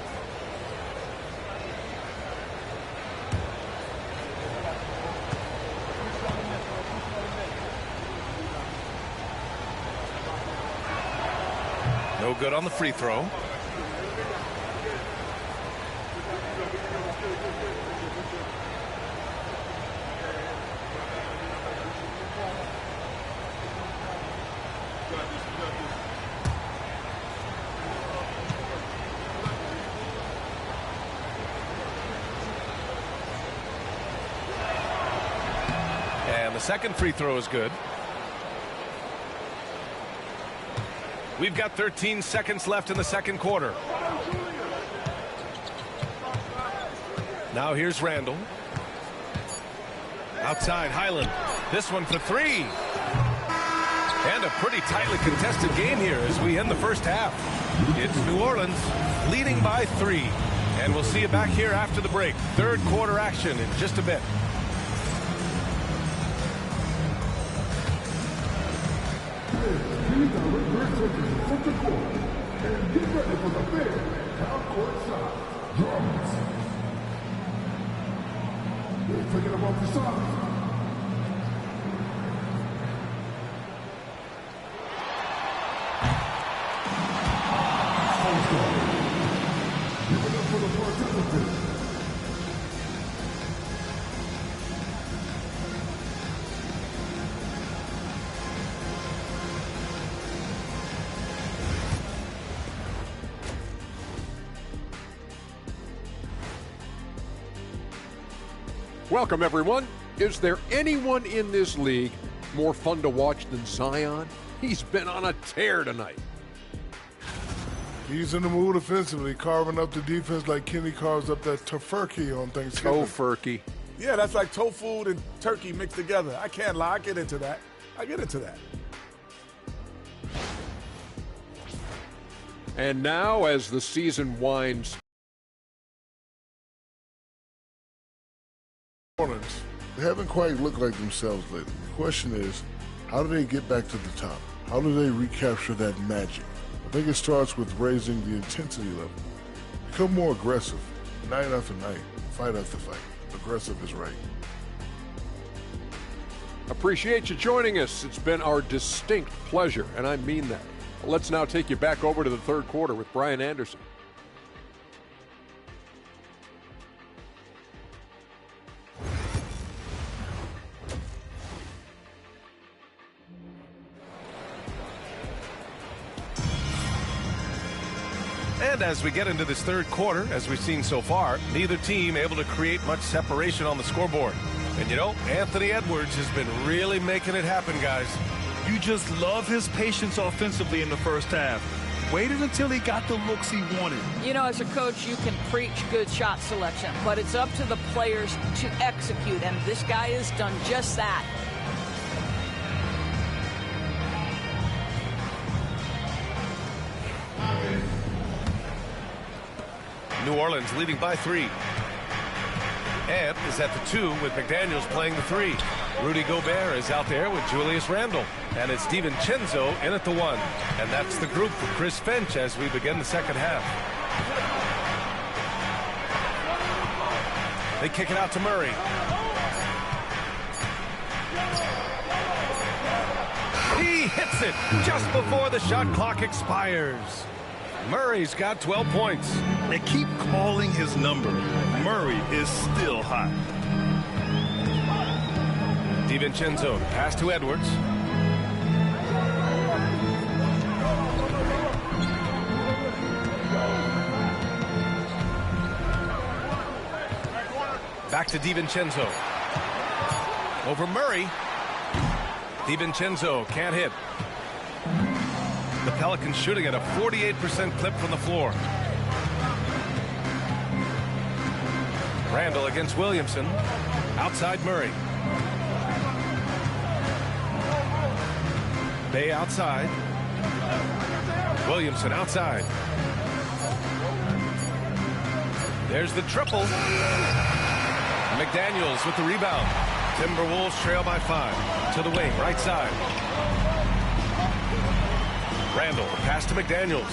No good on the free throw. And the second free throw is good. We've got 13 seconds left in the second quarter. Now here's Randall. Outside Highland. This one for 3. And a pretty tightly contested game here as we end the first half. It's New Orleans leading by 3. And we'll see you back here after the break. Third quarter action in just a bit. And get ready for the big half-court shot. Drums. They're taking them off the side. Give it up for the participants. Welcome, everyone. Is there anyone in this league more fun to watch than Zion? He's been on a tear tonight. He's in the mood offensively, carving up the defense like Kenny carves up that tofurkey on Thanksgiving. Tofurkey. Yeah, that's like tofu and turkey mixed together. I can't lie. I get into that. And now, as the season winds, Orleans, they haven't quite looked like themselves lately. The question is, how do they get back to the top? How do they recapture that magic? I think it starts with raising the intensity level. Become more aggressive, night after night, fight after fight. Aggressive is right. appreciate you joining us. It's been our distinct pleasure, and I mean that. Let's now take you back over to the third quarter with Brian Anderson. And as we get into this third quarter, as we've seen so far, neither team able to create much separation on the scoreboard. And you know, Anthony Edwards has been really making it happen, guys. You just love his patience offensively in the first half. Waited until he got the looks he wanted. You know, as a coach, you can preach good shot selection, but it's up to the players to execute, and this guy has done just that. New Orleans leading by 3. Ed is at the 2 with McDaniels playing the 3. Rudy Gobert is out there with Julius Randle. And it's DiVincenzo in at the 1. And that's the group for Chris Finch as we begin the second half. They kick it out to Murray. He hits it just before the shot clock expires. Murray's got 12 points. They keep calling his number. Murray is still hot. DiVincenzo pass to Edwards. Back to DiVincenzo. Over Murray. DiVincenzo can't hit. The Pelicans shooting at a 48% clip from the floor. Randall against Williamson. Outside Murray. Bay outside. Williamson outside. There's the triple. McDaniels with the rebound. Timberwolves trail by 5. To the wing, right side. Randall, pass to McDaniels.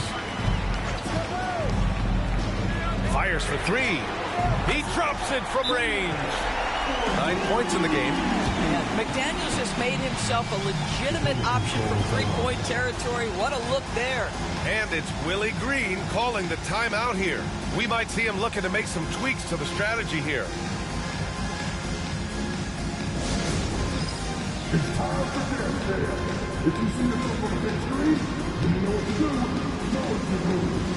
Fires for 3. He drops it from range. 9 points in the game. Yeah, McDaniels has made himself a legitimate option from three-point territory. What a look there. And it's Willie Green calling the timeout here. We might see him looking to make some tweaks to the strategy here. It's time for Jackask. If you see yourself on a big screen, then you know what to do. You know what to do.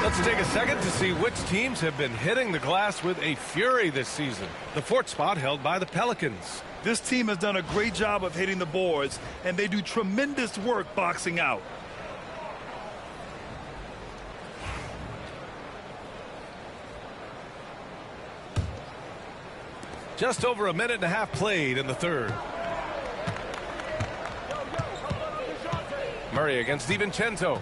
Let's take a second to see which teams have been hitting the glass with a fury this season. The 4th spot held by the Pelicans. This team has done a great job of hitting the boards, and they do tremendous work boxing out. Just over a minute and a half played in the 3rd. Murray against DiVincenzo.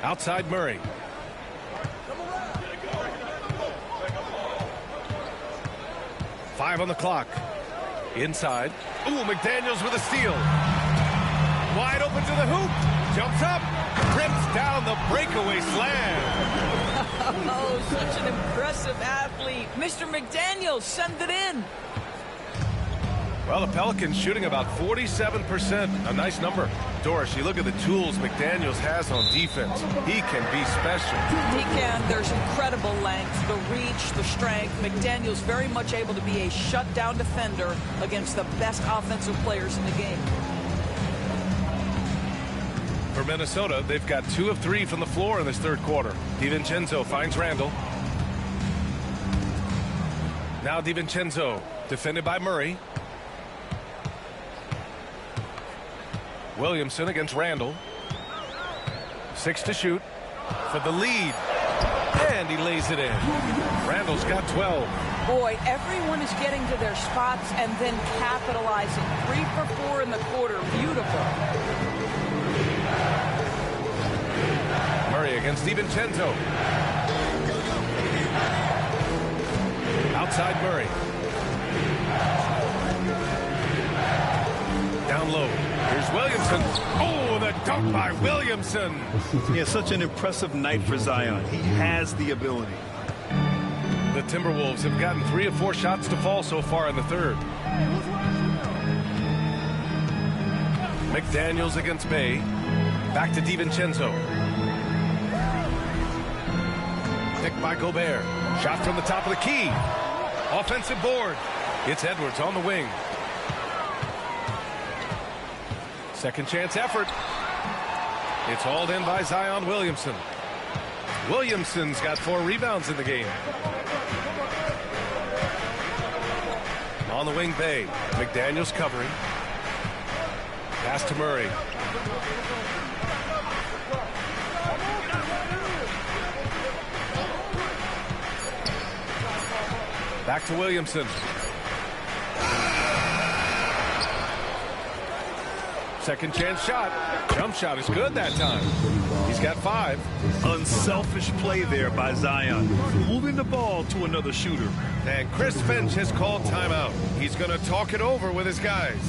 Outside Murray. Five on the clock. Inside. Ooh, McDaniels with a steal. Wide open to the hoop. Jumps up. Rips down the breakaway slam. Oh, such an impressive athlete. Mr. McDaniels, send it in. Well, the Pelicans shooting about 47%. A nice number. Doris, you look at the tools McDaniels has on defense. He can be special. He can. There's incredible length, the reach, the strength. McDaniels very much able to be a shutdown defender against the best offensive players in the game. For Minnesota, they've got 2 of 3 from the floor in this 3rd quarter. DiVincenzo finds Randall. Now DiVincenzo, defended by Murray. Williamson against Randall. 6 to shoot for the lead. And he lays it in. Randall's got 12. Boy, everyone is getting to their spots and then capitalizing. 3 for 4 in the quarter. Beautiful. Murray against DiVincenzo. Outside Murray. Down low. Here's Williamson. Oh, the dunk by Williamson. Yeah, such an impressive night for Zion. He has the ability. The Timberwolves have gotten 3 of 4 shots to fall so far in the 3rd. McDaniels against Bay. Back to DiVincenzo. Picked by Gobert. Shot from the top of the key. Offensive board. It's Edwards on the wing. Second chance effort. It's hauled in by Zion Williamson. Williamson's got 4 rebounds in the game. On the wing, Bay. McDaniels covering. Pass to Murray. Back to Williamson. Second chance shot. Jump shot is good that time. He's got 5. Unselfish play there by Zion, moving the ball to another shooter. And Chris Finch has called timeout. He's going to talk it over with his guys.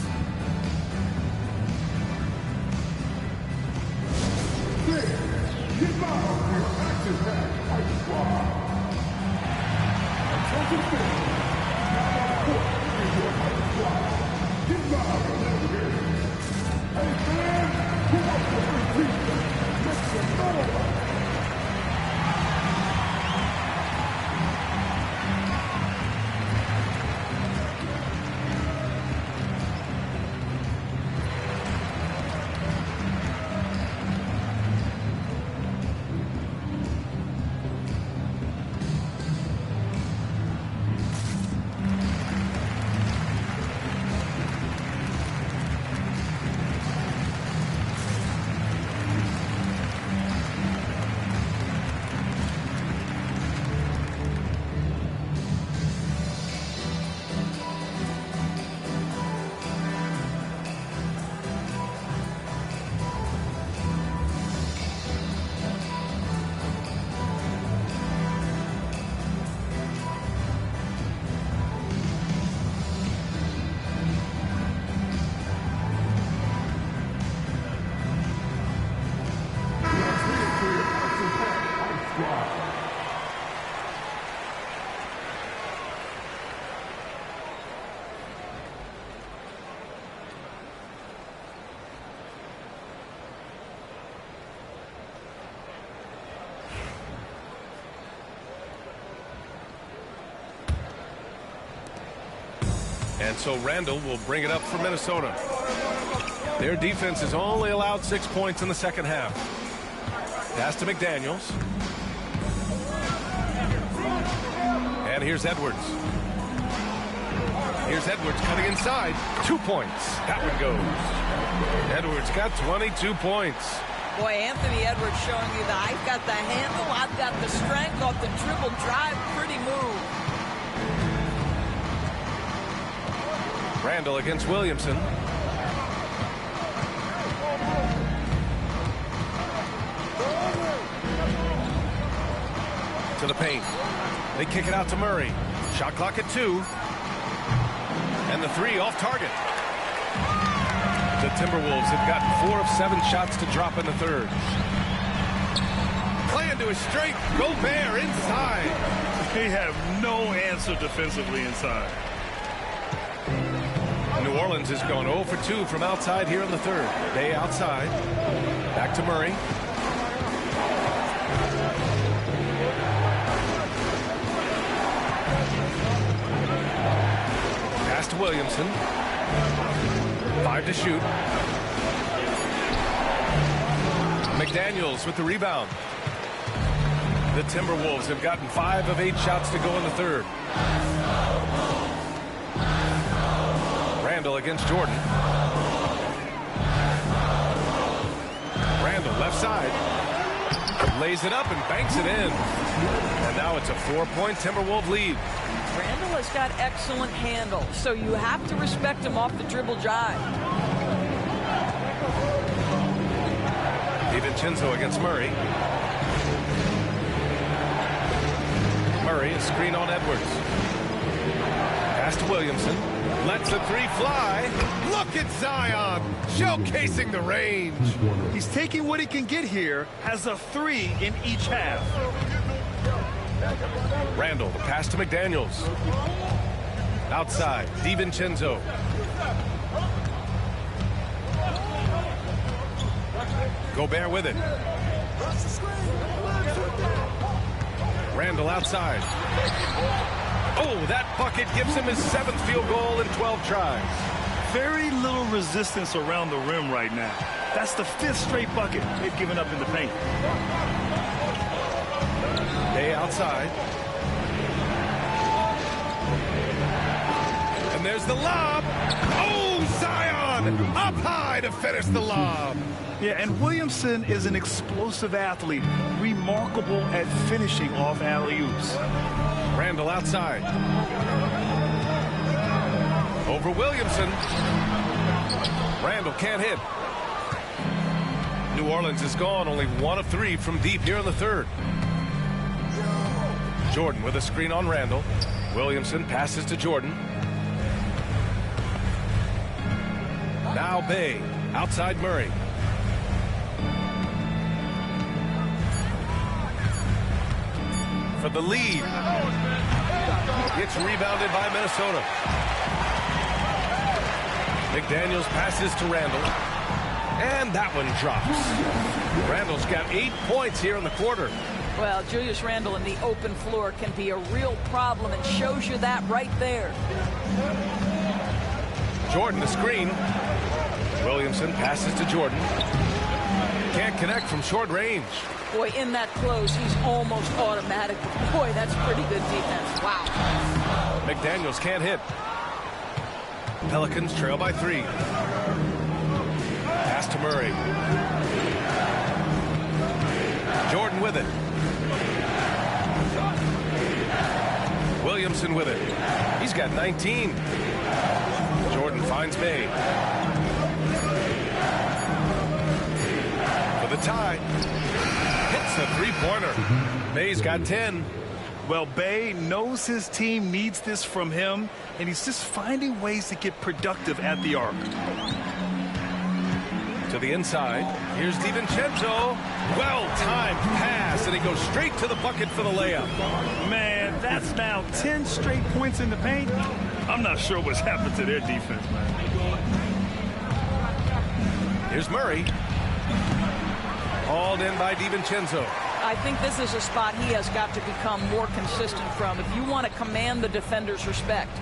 And so Randall will bring it up for Minnesota. Their defense has only allowed 6 points in the second half. Pass to McDaniels. And here's Edwards. Here's Edwards cutting inside. 2 points. That one goes. Edwards got 22 points. Boy, Anthony Edwards showing you that I've got the handle, I've got the strength off the dribble drive. Pretty move. Randall against Williamson. To the paint. They kick it out to Murray. Shot clock at 2. And the 3 off target. The Timberwolves have gotten 4 of 7 shots to drop in the third. Playing to his strength. Gobert inside. They have no answer defensively inside. New Orleans has gone 0 for 2 from outside here in the third. Bay outside. Back to Murray. Pass to Williamson. 5 to shoot. McDaniels with the rebound. The Timberwolves have gotten 5 of 8 shots to go in the third. Randall against Jordan. Randall left side. Lays it up and banks it in. And now it's a 4-point Timberwolves lead. Randall has got excellent handle, so you have to respect him off the dribble drive. DiVincenzo against Murray. Murray, a screen on Edwards. Pass to Williamson. Lets the 3 fly. Look at Zion showcasing the range. He's taking what he can get here, has a 3 in each half. Randall, the pass to McDaniels. Outside, DiVincenzo. Gobert with it. Randall outside. Oh, that bucket gives him his 7th field goal in 12 tries. Very little resistance around the rim right now. That's the 5th straight bucket they've given up in the paint. Day outside. And there's the lob. Oh, Zion up high to finish the lob. Yeah, and Williamson is an explosive athlete, remarkable at finishing off alley-oops. Randall outside. Over Williamson. Randall can't hit. New Orleans is gone, only 1 of 3 from deep here in the third. Jordan with a screen on Randall. Williamson passes to Jordan. Now Bay, outside Murray. For the lead. It's rebounded by Minnesota. McDaniels passes to Randall. And that one drops. Randall's got 8 points here in the quarter. Well, Julius Randle in the open floor can be a real problem and shows you that right there. Jordan the screen. Williamson passes to Jordan. Can't connect from short range. Boy, in that close, he's almost automatic. Boy, that's pretty good defense. Wow. McDaniels can't hit. Pelicans trail by 3. Pass to Murray. Jordan with it. Williamson with it. He's got 19. Jordan finds Bay. For the tie. Hits the three-pointer. Bay's got 10. Well, Bay knows his team needs this from him, and he's just finding ways to get productive at the arc. To the inside. Here's DiVincenzo. Well-timed pass, and he goes straight to the bucket for the layup. Man, that's now 10 straight points in the paint. I'm not sure what's happened to their defense, man. Here's Murray. Hauled in by DiVincenzo. I think this is a spot he has got to become more consistent from if you want to command the defender's respect.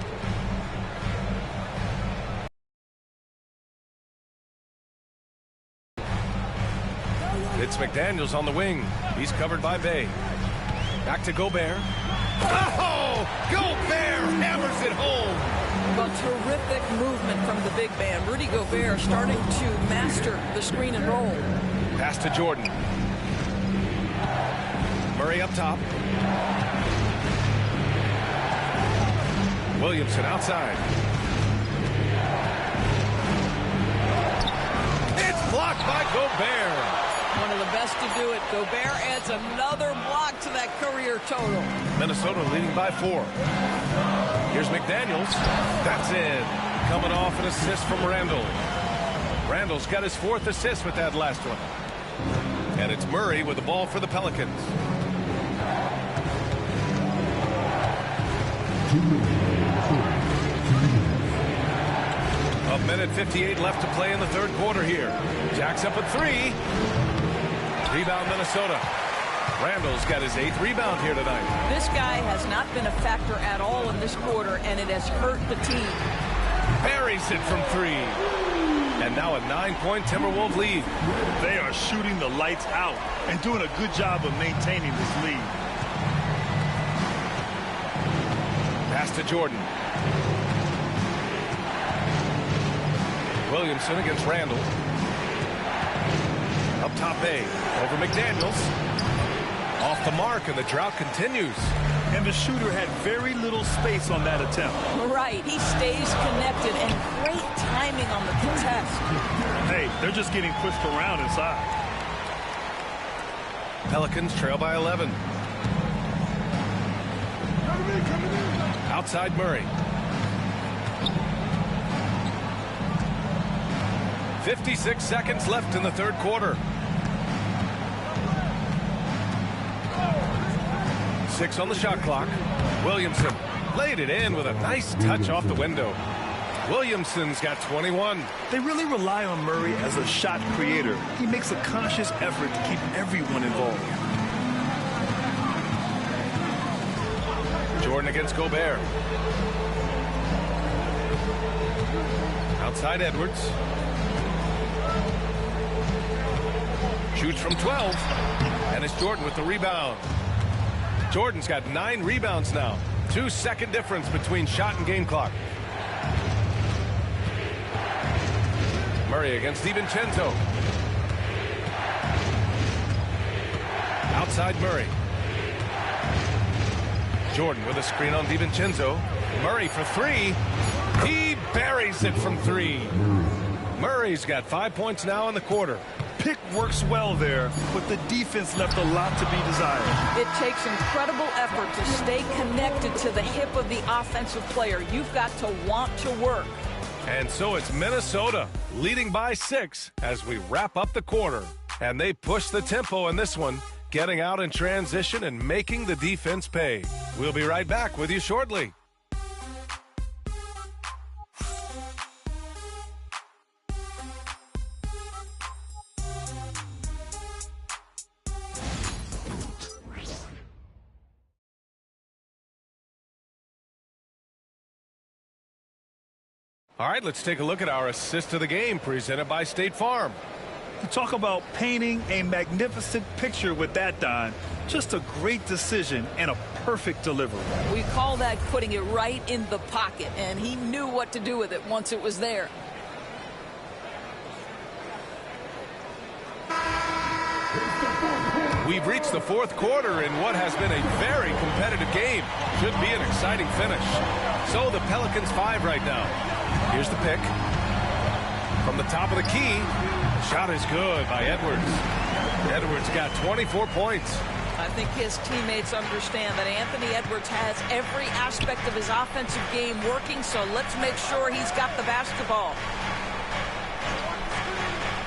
It's McDaniels on the wing. He's covered by Bay. Back to Gobert. Oh! Gobert hammers it home! Well, terrific movement from the big man. Rudy Gobert starting to master the screen and roll. Pass to Jordan. Murray up top. Williamson outside. It's blocked by Gobert. One of the best to do it. Gobert adds another block to that career total. Minnesota leading by 4. Here's McDaniels. That's it. Coming off an assist from Randall. Randall's got his 4th assist with that last one. And it's Murray with the ball for the Pelicans. 1:58 left to play in the third quarter here. Jack's up at 3. Rebound Minnesota. Randall's got his 8th rebound here tonight. This guy has not been a factor at all in this quarter, and it has hurt the team. Buries it from 3. And now a 9-point Timberwolves lead. They are shooting the lights out and doing a good job of maintaining this lead. Pass to Jordan. Williamson against Randall. Up top Bay. Over McDaniels. Off the mark, and the drought continues. And the shooter had very little space on that attempt. Right. He stays connected, and great timing on the contest. Hey, they're just getting pushed around inside. Pelicans trail by 11. Outside Murray. 56 seconds left in the third quarter. 6 on the shot clock. Williamson laid it in with a nice touch off the window. Williamson's got 21. They really rely on Murray as a shot creator. He makes a conscious effort to keep everyone involved. Jordan against Gobert. Outside Edwards. Shoots from 12. And it's Jordan with the rebound. Jordan's got 9 rebounds now. 2-second difference between shot and game clock. Murray against DiVincenzo. Outside Murray. Jordan with a screen on DiVincenzo. Murray for 3. He buries it from 3. Murray's got 5 points now in the quarter. pick works well there, but the defense left a lot to be desired. It takes incredible effort to stay connected to the hip of the offensive player. You've got to want to work. And so it's Minnesota leading by 6 as we wrap up the quarter. And they push the tempo in this one, getting out in transition and making the defense pay. We'll be right back with you shortly. All right, let's take a look at our assist of the game presented by State Farm. You talk about painting a magnificent picture with that, Don. Just a great decision and a perfect delivery. We call that putting it right in the pocket, and he knew what to do with it once it was there. We've reached the fourth quarter in what has been a very competitive game. Should be an exciting finish. So the Pelicans 5 right now. Here's the pick. From the top of the key, the shot is good by Edwards. Edwards got 24 points. I think his teammates understand that Anthony Edwards has every aspect of his offensive game working, so let's make sure he's got the basketball.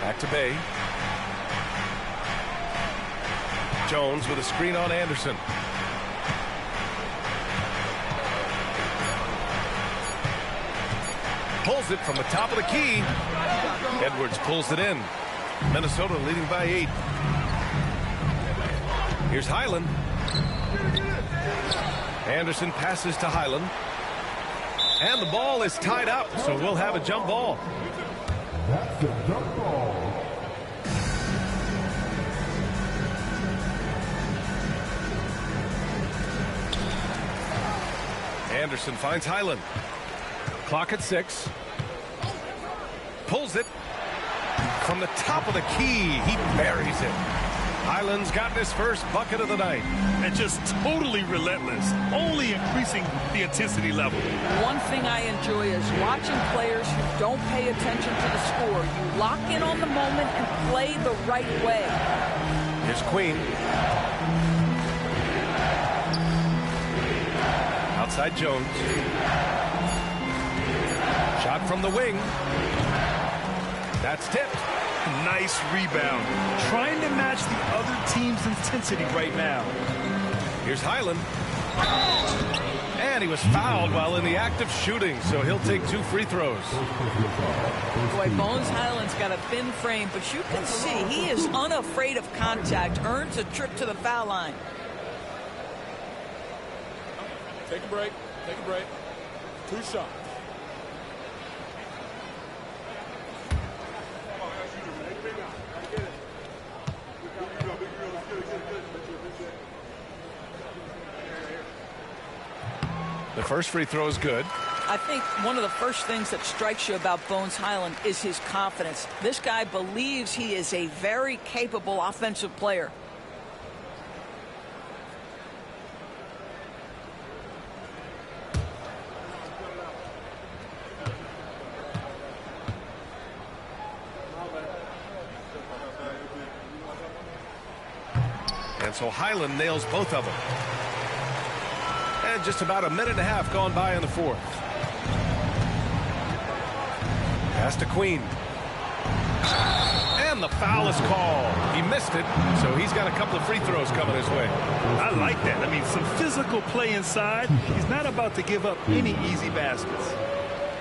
Back to Bay. Jones with a screen on Anderson. Pulls it from the top of the key. Edwards pulls it in. Minnesota leading by 8. Here's Highland. Anderson passes to Highland. And the ball is tied up, so we'll have a jump ball. That's a jump ball. Anderson finds Highland. Clock at 6. Pulls it from the top of the key. He buries it. Highland's gotten his first bucket of the night. And just totally relentless, only increasing the intensity level. One thing I enjoy is watching players who don't pay attention to the score. You lock in on the moment and play the right way. Here's Queen. Outside Jones. Shot from the wing. That's tipped. Nice rebound. Trying to match the other team's intensity right now. Here's Highland. And he was fouled while in the act of shooting, so he'll take 2 free throws. Boy, Bones Highland's got a thin frame, but you can see he is unafraid of contact, earns a trip to the foul line. Take a break. Take a break. 2 shots. The first free throw is good. I think one of the first things that strikes you about Bones Highland is his confidence. This guy believes he is a very capable offensive player. And so Highland nails both of them. And just about a minute and a half gone by in the fourth. Pass to Queen. And the foul is called. He missed it, so he's got a couple of free throws coming his way. I like that. I mean, some physical play inside. He's not about to give up any easy baskets.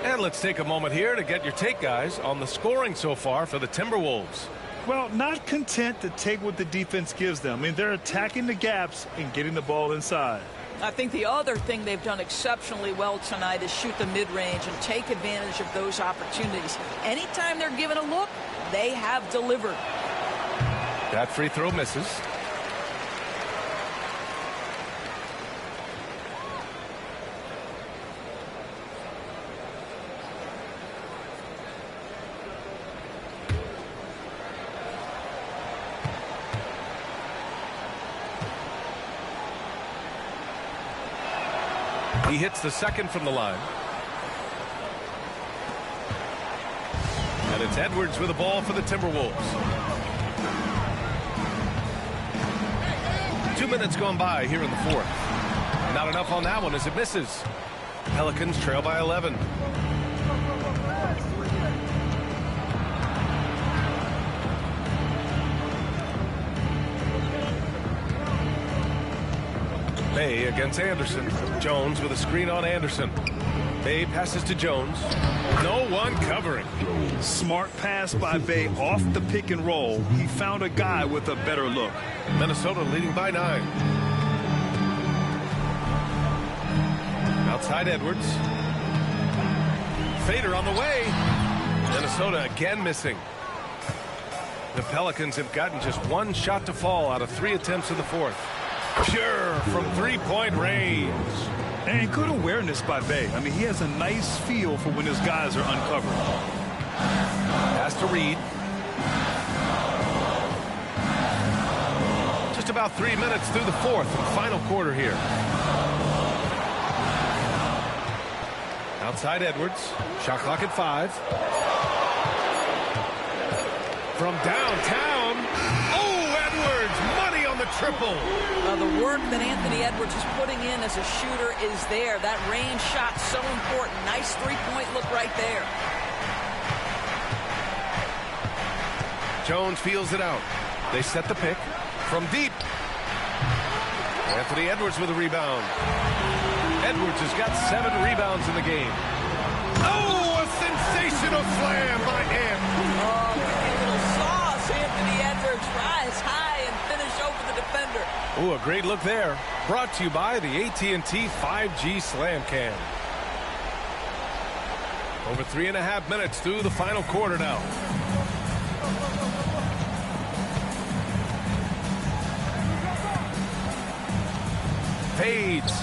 And let's take a moment here to get your take, guys, on the scoring so far for the Timberwolves. Well, not content to take what the defense gives them. I mean, they're attacking the gaps and getting the ball inside. I think the other thing they've done exceptionally well tonight is shoot the mid-range and take advantage of those opportunities. Anytime they're given a look, they have delivered. That free throw misses. He hits the second from the line. And it's Edwards with the ball for the Timberwolves. 2 minutes gone by here in the fourth. Not enough on that one as it misses. Pelicans trail by 11. Bay against Anderson. Jones with a screen on Anderson. Bay passes to Jones. No one covering. Smart pass by Bay off the pick and roll. He found a guy with a better look. Minnesota leading by 9. Outside Edwards. Fader on the way. Minnesota again missing. The Pelicans have gotten just one shot to fall out of 3 attempts in the fourth. Pure from 3-point range. And good awareness by Bay. I mean, he has a nice feel for when his guys are uncovered. Pass to Reed. Just about 3 minutes through the fourth and final quarter here. Outside Edwards. Shot clock at 5. From downtown. Oh, Edwards! Money on the triple. The work that Anthony Edwards is putting in as a shooter is there. That range shot so important. Nice three-point look right there. Jones feels it out. They set the pick from deep. Anthony Edwards with a rebound. Edwards has got 7 rebounds in the game. Oh, a sensational slam by Ant. Oh, a little sauce. Anthony Edwards rise high and finish over the defender. Oh, a great look there. Brought to you by the AT&T 5G Slam Cam. Over 3.5 minutes through the final quarter now. Fades.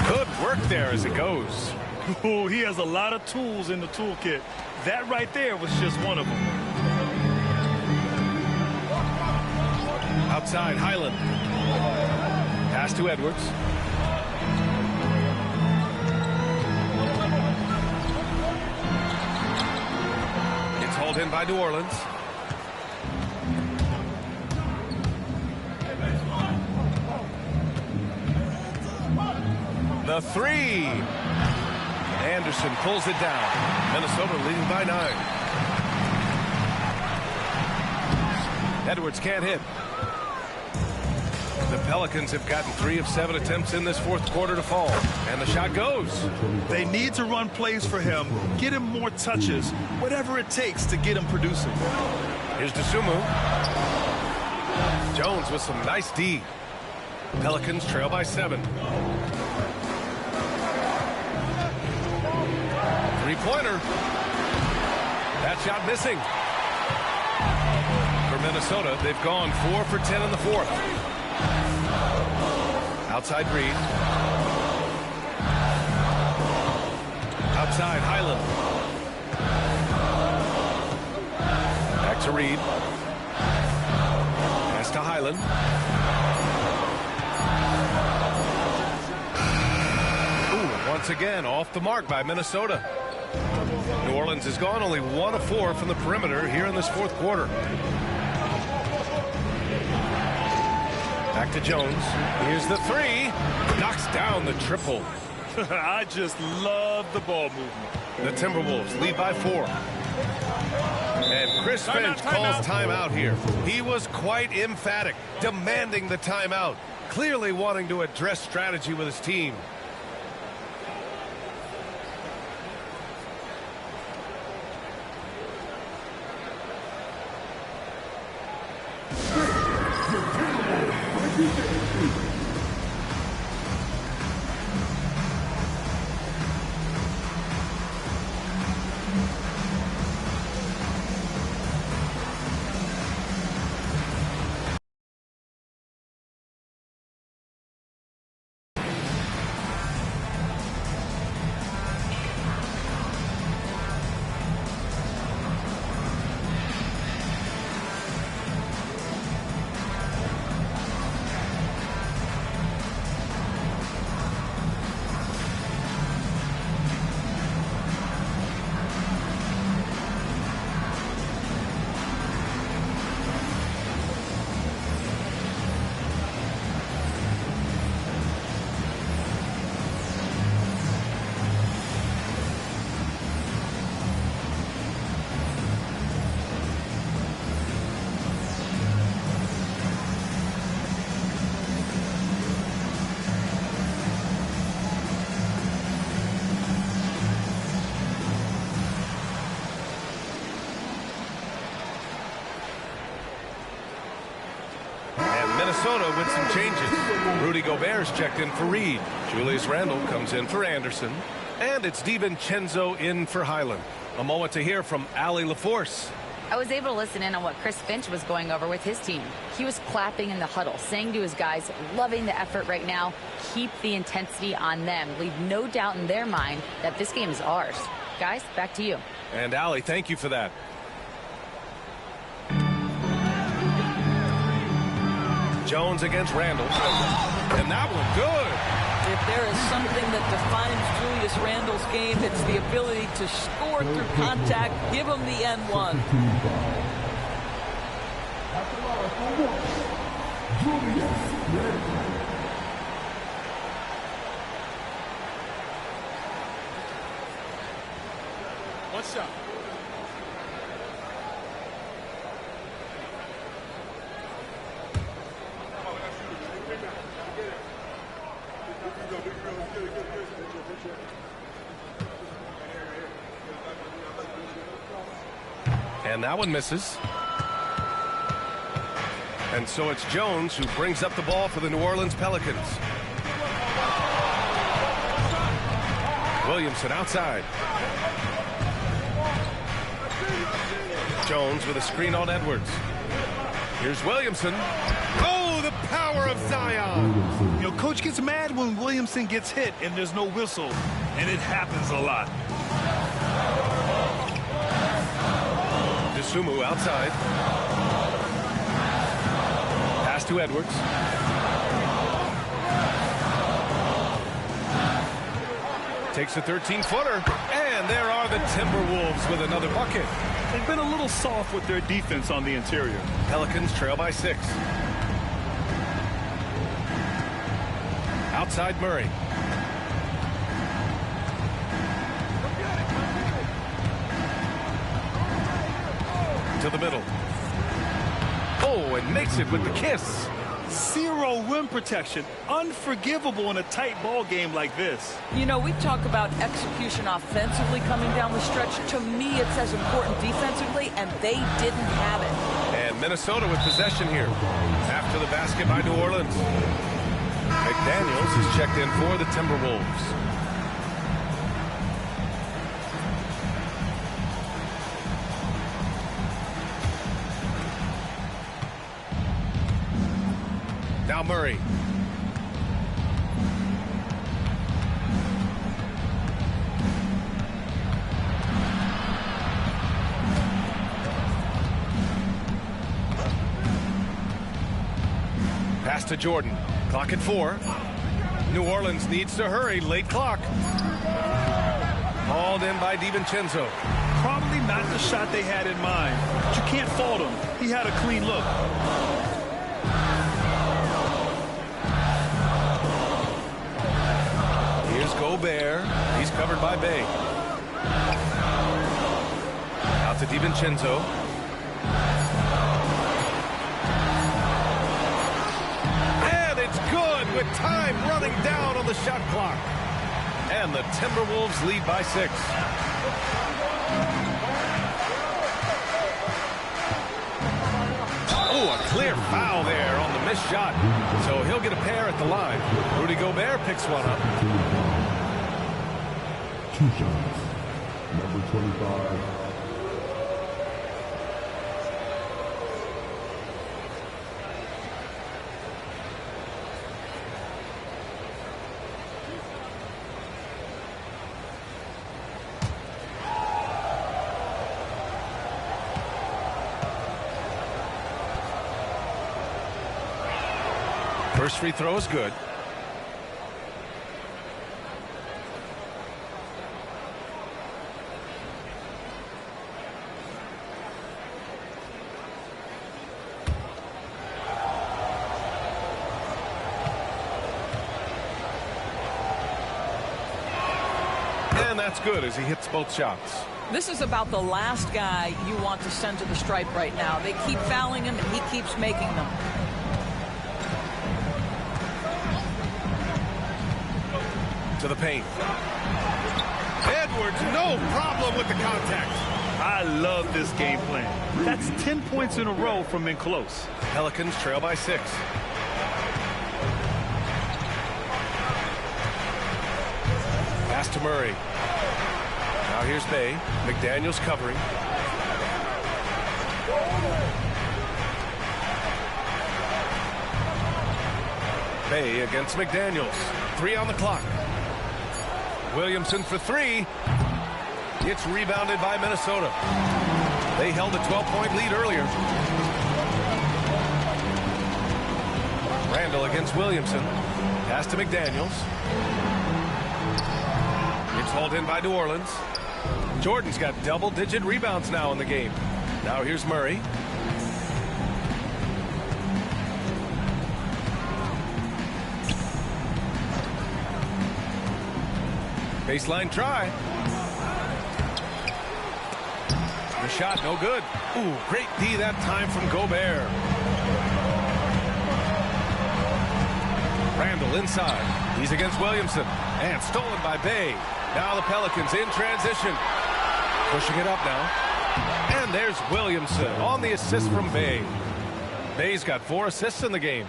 Good work there as it goes. Oh, he has a lot of tools in the toolkit. That right there was just one of them. Outside, Highland. Pass to Edwards. It's hauled in by New Orleans. The three. Anderson pulls it down. Minnesota leading by 9. Edwards can't hit. The Pelicans have gotten 3 of 7 attempts in this fourth quarter to fall. And the shot goes. They need to run plays for him, get him more touches, whatever it takes to get him producing. Here's Dosunmu. Jones with some nice D. Pelicans trail by 7. Three-pointer. That shot missing. For Minnesota, they've gone 4 for 10 in the fourth. Outside Reed. Outside Highland. Back to Reed. Pass to Highland. Ooh, once again off the mark by Minnesota. New Orleans has gone only 1 of 4 from the perimeter here in this fourth quarter. Back to Jones. Here's the three. Knocks down the triple. I just love the ball movement. The Timberwolves lead by 4. And Chris Finch calls timeout here. He was quite emphatic, demanding the timeout, clearly wanting to address strategy with his team. Minnesota with some changes. Rudy Gobert's checked in for Reed. Julius Randle comes in for Anderson. And it's DiVincenzo in for Highland. A moment to hear from Allie LaForce. I was able to listen in on what Chris Finch was going over with his team. He was clapping in the huddle, saying to his guys, loving the effort right now, keep the intensity on them. Leave no doubt in their mind that this game is ours. Guys, back to you. And Allie, thank you for that. Jones against Randle. And that one good. If there is something that defines Julius Randle's game, it's the ability to score through contact. Give him the N1. What's up? And that one misses. And so it's Jones who brings up the ball for the New Orleans Pelicans. Williamson outside. Jones with a screen on Edwards. Here's Williamson. Oh, the power of Zion. You know, coach gets mad when Williamson gets hit and there's no whistle, and it happens a lot. Sumu outside. Pass to Edwards. Takes a 13-footer. And there are the Timberwolves with another bucket. They've been a little soft with their defense on the interior. Pelicans trail by 6. Outside Murray. To the middle. Oh, and makes it with the kiss. Zero rim protection. Unforgivable in a tight ball game like this. You know, we talk about execution offensively coming down the stretch. To me, it's as important defensively, and they didn't have it. And Minnesota with possession here. After the basket by New Orleans. McDaniels is checked in for the Timberwolves. Now Murray. Pass to Jordan. Clock at 4. New Orleans needs to hurry. Late clock. Hauled in by DiVincenzo. Probably not the shot they had in mind, but you can't fault him. He had a clean look. Here's Gobert. He's covered by Bay. Out to DiVincenzo. And it's good with time running down on the shot clock. And the Timberwolves lead by 6. Oh, a clear foul there on the missed shot. So he'll get a pair at the line. Rudy Gobert picks one up. 2 shots. Number 25. First free throw is good. And that's good as he hits both shots. This is about the last guy you want to send to the stripe right now. They keep fouling him, and he keeps making them. To the paint. Edwards, no problem with the contact. I love this game plan. That's 10 points in a row from in close. Pelicans trail by 6. to Murray. Now here's Bay. McDaniels covering. Bay against McDaniels. 3 on the clock. Williamson for 3. It's rebounded by Minnesota. They held a 12-point lead earlier. Randall against Williamson. Pass to McDaniels. It's hauled in by New Orleans. Jordan's got double-digit rebounds now in the game. Now here's Murray. Baseline try. The shot no good. Ooh, great D that time from Gobert. Randall inside. He's against Williamson. And stolen by Bay. Now the Pelicans in transition. Pushing it up now. And there's Williamson on the assist from Bay. Bay's got 4 assists in the game.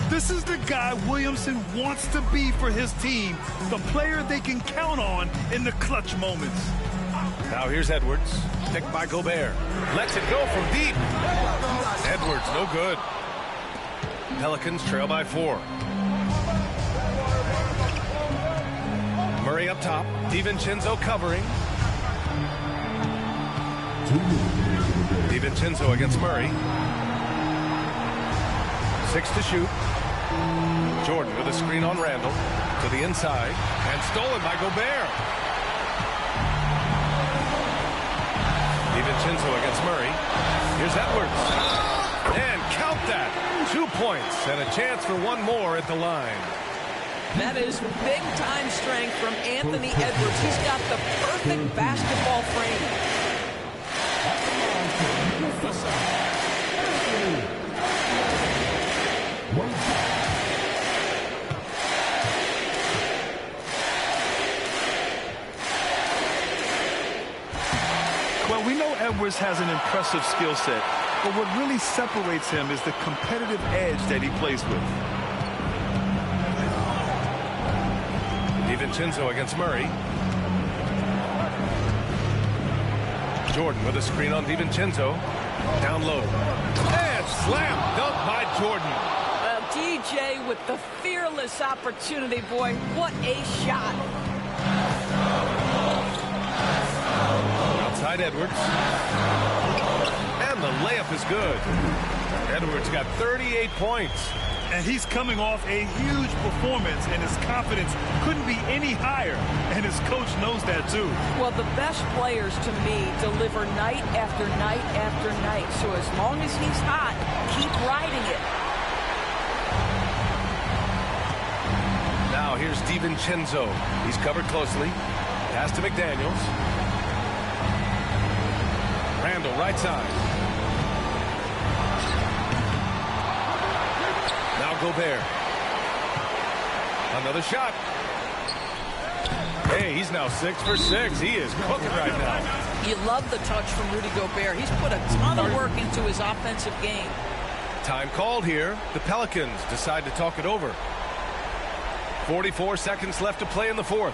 This is the guy Williamson wants to be for his team, the player they can count on in the clutch moments. Now here's Edwards, picked by Gobert. Lets it go from deep. Edwards, no good. Pelicans trail by 4. Murray up top. DiVincenzo covering. DiVincenzo against Murray. 6 to shoot. Jordan with a screen on Randall to the inside and stolen by Gobert. DiVincenzo against Murray. Here's Edwards. And count that. 2 points and a chance for 1 more at the line. That is big-time strength from Anthony Edwards. He's got the perfect basketball frame. Well, we know Edwards has an impressive skill set, but what really separates him is the competitive edge that he plays with. DiVincenzo against Murray. Jordan with a screen on DiVincenzo. Down low. And slam dunk by Jordan. DJ with the fearless opportunity, boy. What a shot. Outside Edwards. And the layup is good. Edwards got 38 points. And he's coming off a huge performance, and his confidence couldn't be any higher. And his coach knows that, too. Well, the best players, to me, deliver night after night after night. So as long as he's hot, keep riding it. Now here's DiVincenzo. He's covered closely. Pass to McDaniels. Randall, right side. Now Gobert. Another shot. Hey, he's now 6 for 6. He is cooking right now. You love the touch from Rudy Gobert. He's put a ton of work into his offensive game. Time called here. The Pelicans decide to talk it over. 44 seconds left to play in the 4th.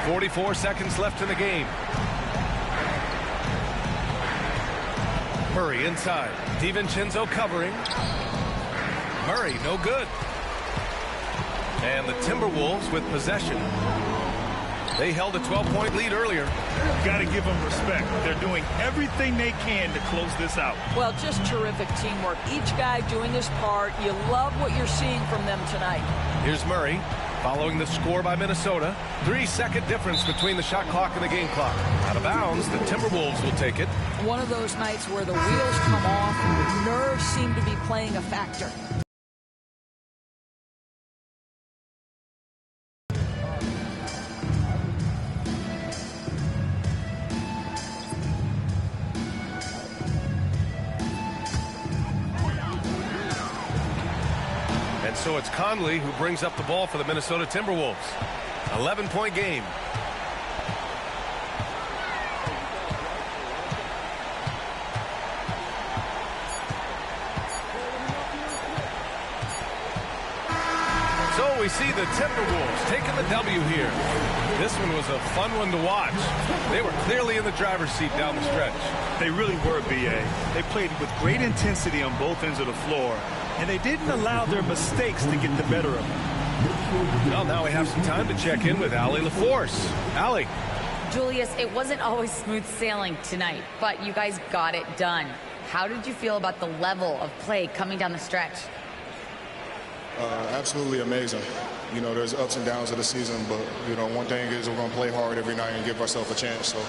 44 seconds left in the game. Murray inside. DiVincenzo covering. Murray, no good. And the Timberwolves with possession. They held a 12-point lead earlier. Got to give them respect. They're doing everything they can to close this out. Well, just terrific teamwork. Each guy doing his part. You love what you're seeing from them tonight. Here's Murray following the score by Minnesota. 3-second difference between the shot clock and the game clock. Out of bounds, the Timberwolves will take it. One of those nights where the wheels come off, nerves seem to be playing a factor. And so it's Conley who brings up the ball for the Minnesota Timberwolves. 11-point game. So we see the Timberwolves taking the W here. This one was a fun one to watch. They were clearly in the driver's seat down the stretch. They really were, B.A. They played with great intensity on both ends of the floor, and they didn't allow their mistakes to get the better of them. Well, now we have some time to check in with Allie LaForce. Allie. Julius, it wasn't always smooth sailing tonight, but you guys got it done. How did you feel about the level of play coming down the stretch? Absolutely amazing. You know, there's ups and downs of the season, but, you know, one thing is we're going to play hard every night and give ourselves a chance. So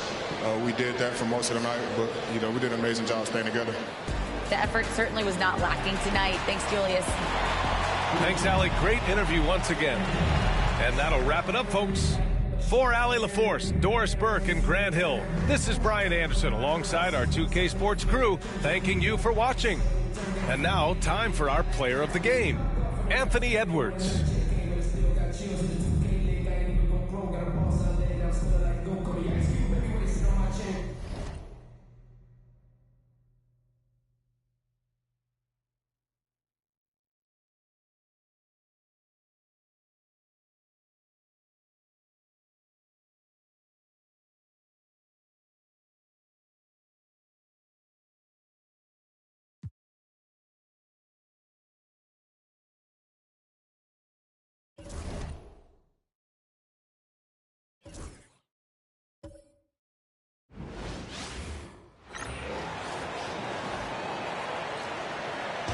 we did that for most of the night, but, you know, we did an amazing job staying together. The effort certainly was not lacking tonight. Thanks, Julius. Thanks, Allie. Great interview once again. And that'll wrap it up, folks. For Allie LaForce, Doris Burke, and Grant Hill, this is Brian Anderson alongside our 2K Sports crew, thanking you for watching. And now, time for our player of the game, Anthony Edwards.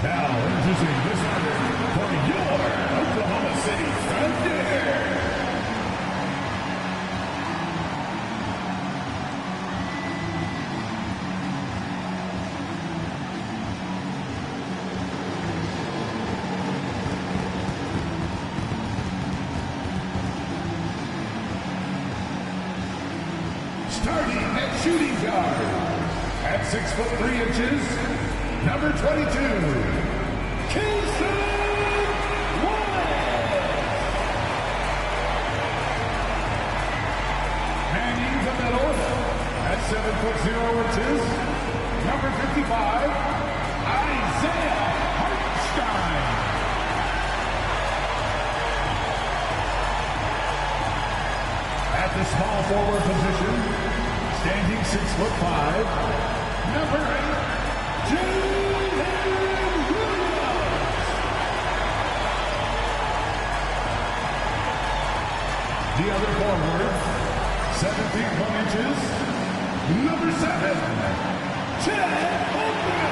Now introducing the starter for your Oklahoma City Thunder. Starting at shooting guard at 6'3", number 22. Hanging the middle at 7'0", number 55, Isaiah Hartenstein. At the small forward position, standing 6'5", number 8, Julian Williams. The other forward, 7 feet 1 inches, number 7, Chad Oldman.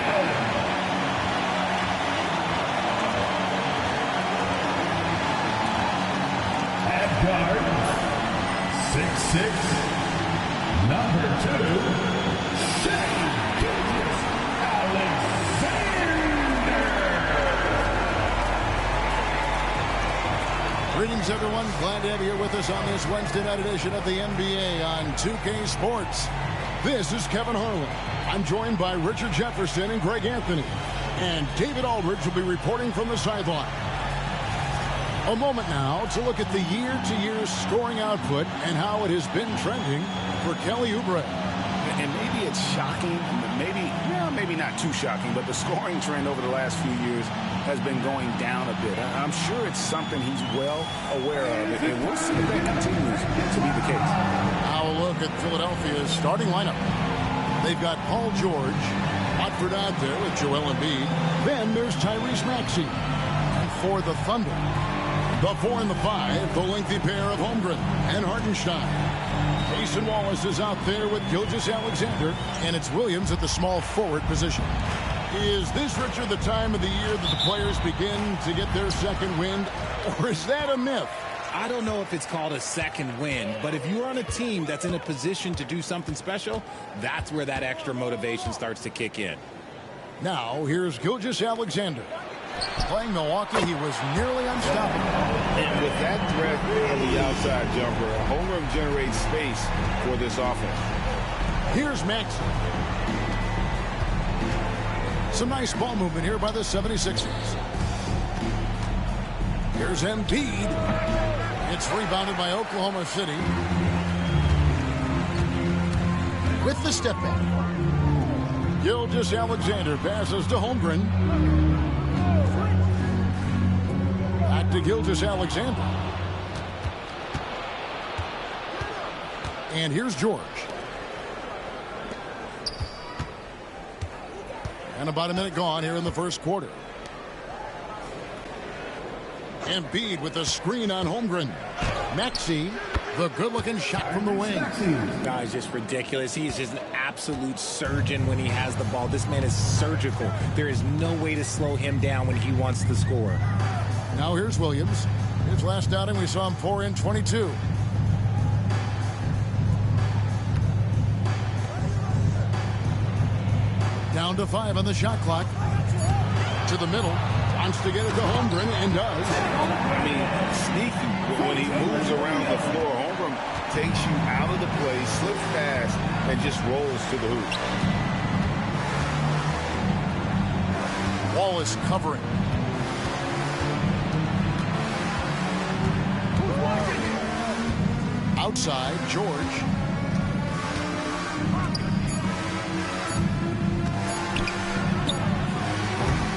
At guard, 6'6", number 2, Shea Alexander. Greetings, everyone. Glad to have you here with us on this Wednesday night edition of the NBA on 2K Sports. This is Kevin Harlan. I'm joined by Richard Jefferson and Greg Anthony. And David Aldridge will be reporting from the sideline. A moment now to look at the year-to-year scoring output and how it has been trending for Kelly Oubre. And maybe it's shocking, maybe not too shocking, but the scoring trend over the last few years has been going down a bit. I'm sure it's something he's well aware of, and we'll see if that continues to be the case. Now a look at Philadelphia's starting lineup. They've got Paul George, Watford out there with Joel Embiid. Then there's Tyrese Maxey. And for the Thunder, the 4 and the 5, the lengthy pair of Holmgren and Hartenstein. Jason Wallace is out there with Gilgeous-Alexander, and it's Williams at the small forward position. Is this, Richard, the time of the year that the players begin to get their second wind, or is that a myth? I don't know if it's called a second wind, but if you're on a team that's in a position to do something special, that's where that extra motivation starts to kick in. Now, here's Gilgeous-Alexander. Playing Milwaukee, he was nearly unstoppable. And with that threat on the outside jumper, Holmgren generates space for this offense. Here's Maxey. Some nice ball movement here by the 76ers. Here's Embiid. It's rebounded by Oklahoma City. With the step back. Gilgeous-Alexander passes to Holmgren. Back to Gilgeous-Alexander. And here's George. And about a minute gone here in the first quarter. Embiid with the screen on Holmgren. Maxey, the good-looking shot from the wing. No, he's just ridiculous. He's just an absolute surgeon when he has the ball. This man is surgical. There is no way to slow him down when he wants to score. Now here's Williams. His last outing, we saw him pour in 22. Down to 5 on the shot clock. To the middle. Wants to get it to Holmgren and does. I mean, sneaky. When he moves around the floor, Holmgren takes you out of the play, slips past, and just rolls to the hoop. Wallace covering. Outside, George.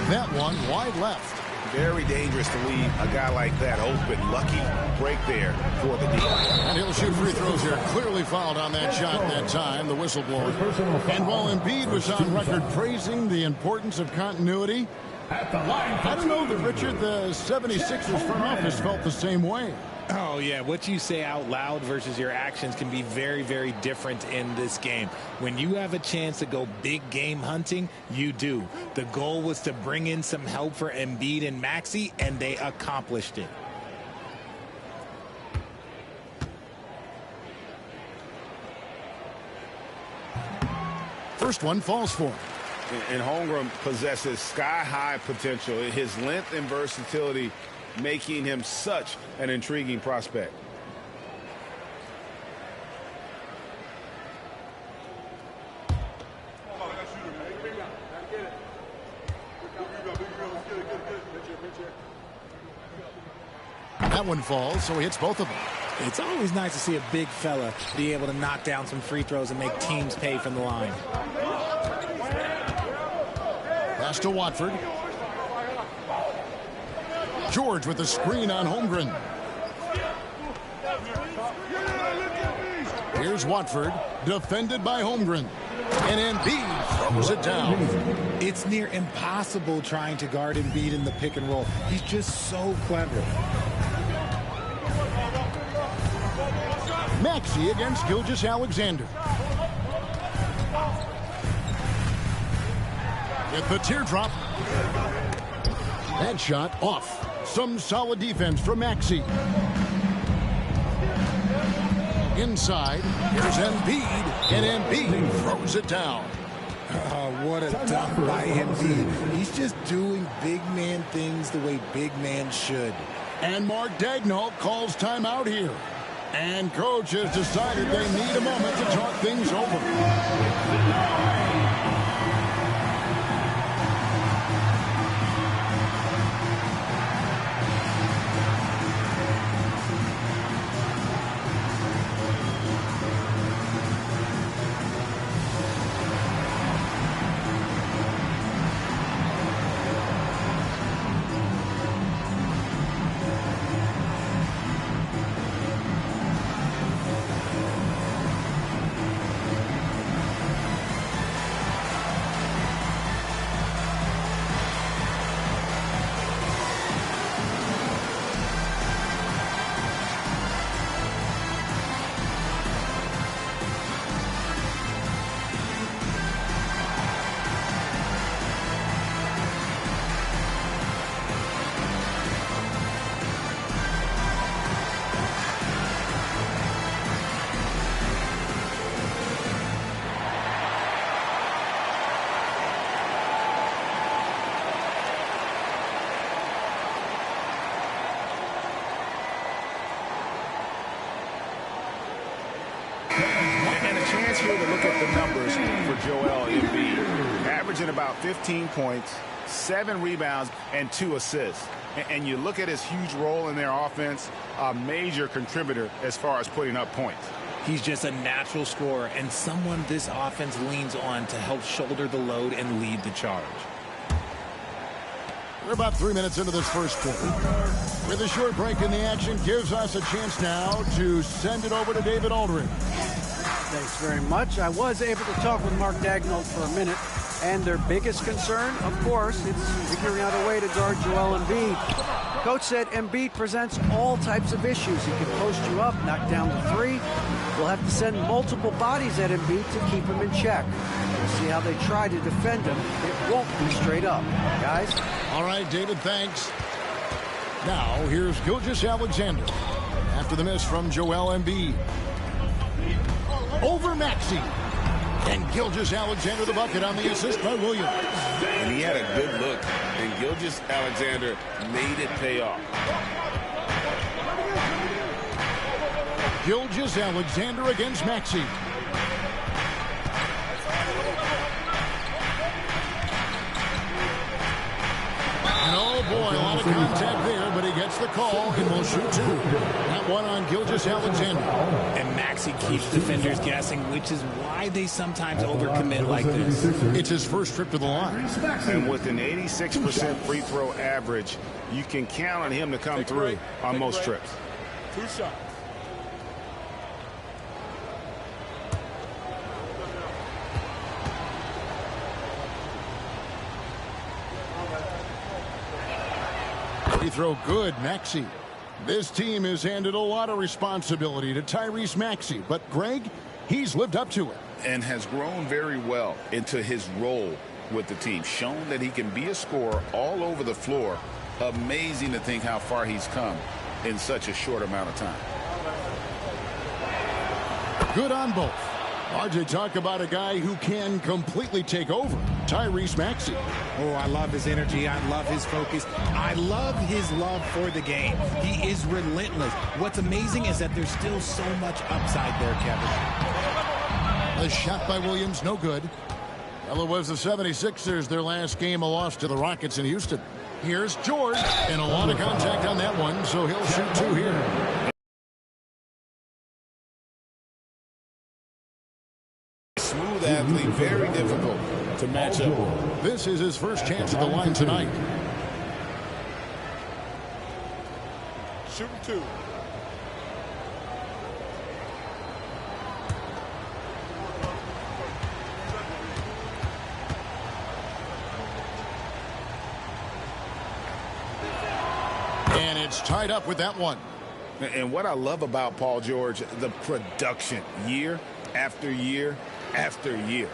That one wide left. Very dangerous to leave a guy like that open. Lucky break there for the D. And he'll shoot free throws here. Clearly fouled on that shot that time, the whistleblower. And while Embiid was on record praising the importance of continuity, I don't know that, Richard, the 76ers front office felt the same way. Oh, yeah. What you say out loud versus your actions can be very, very different in this game. When you have a chance to go big game hunting, you do. The goal was to bring in some help for Embiid and Maxey, and they accomplished it. First one falls for him. And Holmgren possesses sky-high potential. His length and versatility making him such an intriguing prospect. That one falls, so he hits both of them. It's always nice to see a big fella be able to knock down some free throws and make teams pay from the line. Pass to Watford. George with the screen on Holmgren. Here's Watford, defended by Holmgren. And Embiid throws it down. It's near impossible trying to guard Embiid in the pick and roll. He's just so clever. Maxey against Gilgeous-Alexander. With the teardrop. That shot off. Some solid defense from Maxey. Inside, here's Embiid, and Embiid throws it down. Oh, what a dunk by Embiid. He's just doing big man things the way big man should. And Mark Daigneault calls timeout here. And coach has decided they need a moment to talk things over. way to look at the numbers for Joel Embiid. Averaging about 15 points, 7 rebounds, and 2 assists. And you look at his huge role in their offense, a major contributor as far as putting up points. He's just a natural scorer and someone this offense leans on to help shoulder the load and lead the charge. We're about 3 minutes into this first quarter. With a short break in the action, gives us a chance now to send it over to David Aldridge. Thanks very much. I was able to talk with Mark Daigneault for a minute, and their biggest concern, of course, it's figuring out a way to guard Joel Embiid. Coach said Embiid presents all types of issues. He can post you up, knock down the three. We'll have to send multiple bodies at Embiid to keep him in check. We'll see how they try to defend him. It won't be straight up. Guys? All right, David, thanks. Now, here's Gilgeous-Alexander. After the miss from Joel Embiid. Over Maxey. And Gilgeous-Alexander the bucket on the assist by Williams. And he had a good look, and Gilgeous-Alexander made it pay off. Gilgeous-Alexander against Maxey. And oh boy, a lot of contact there, but he gets the call and will shoot 2. That one on Gilgeous-Alexander. And Maxey keeps defenders guessing, which is why they sometimes overcommit like this. It's his first trip to the line. And with an 86% free throw average, you can count on him to come through on most trips. 2 shots. Free throw good, Maxey. This team has handed a lot of responsibility to Tyrese Maxey, but Greg, he's lived up to it. And has grown very well into his role with the team. Shown that he can be a scorer all over the floor. Amazing to think how far he's come in such a short amount of time. Good on both. RJ, talk about a guy who can completely take over. Tyrese Maxey. Oh, I love his energy. I love his focus. I love his love for the game. He is relentless. What's amazing is that there's still so much upside there, Kevin. A shot by Williams, no good. Well, it was the 76ers, their last game, a loss to the Rockets in Houston. Here's George, and a lot of contact on that one, so he'll shoot 2 here. Smooth athlete, very difficult to match up with. This is his first chance at the line tonight. Shooting 2. And it's tied up with that one. And what I love about Paul George, the production, year after year after year.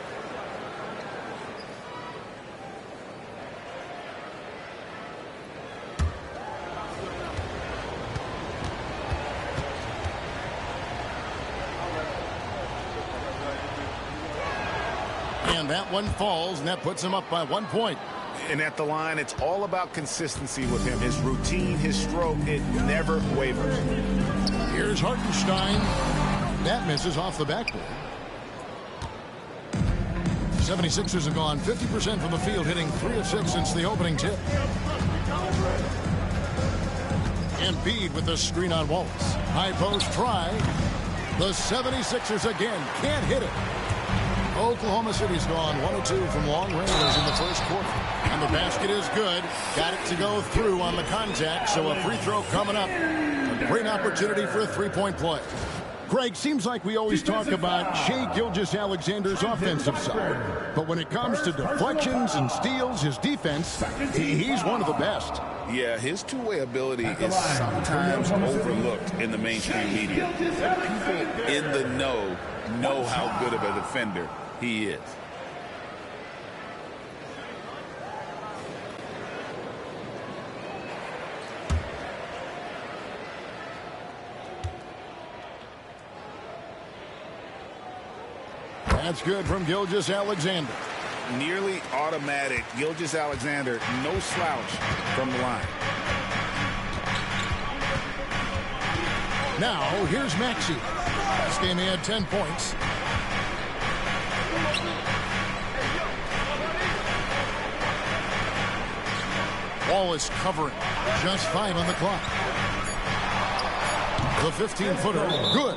And that one falls, and that puts him up by 1 point. And at the line, it's all about consistency with him. His routine, his stroke, it never wavers. Here's Hartenstein. That misses off the backboard. 76ers have gone 50% from the field, hitting 3 of 6 since the opening tip. Embiid with the screen on Wallace. High post try. The 76ers again can't hit it. Oklahoma City's gone 1 of 2 from long range in the first quarter. And the basket is good. Got it to go through on the contact, so a free throw coming up. A great opportunity for a three-point play. Greg, seems like we always talk about Shai Gilgeous-Alexander's offensive side. But when it comes to deflections and steals, his defense, he's one of the best. Yeah, his two-way ability is sometimes overlooked in the mainstream media. People in the know how good of a defender he is. That's good from Gilgeous-Alexander. Nearly automatic. Gilgeous-Alexander, no slouch from the line. Now, here's Maxey. Last game he had 10 points. Ball is covering. Just 5 on the clock. The 15-footer, good.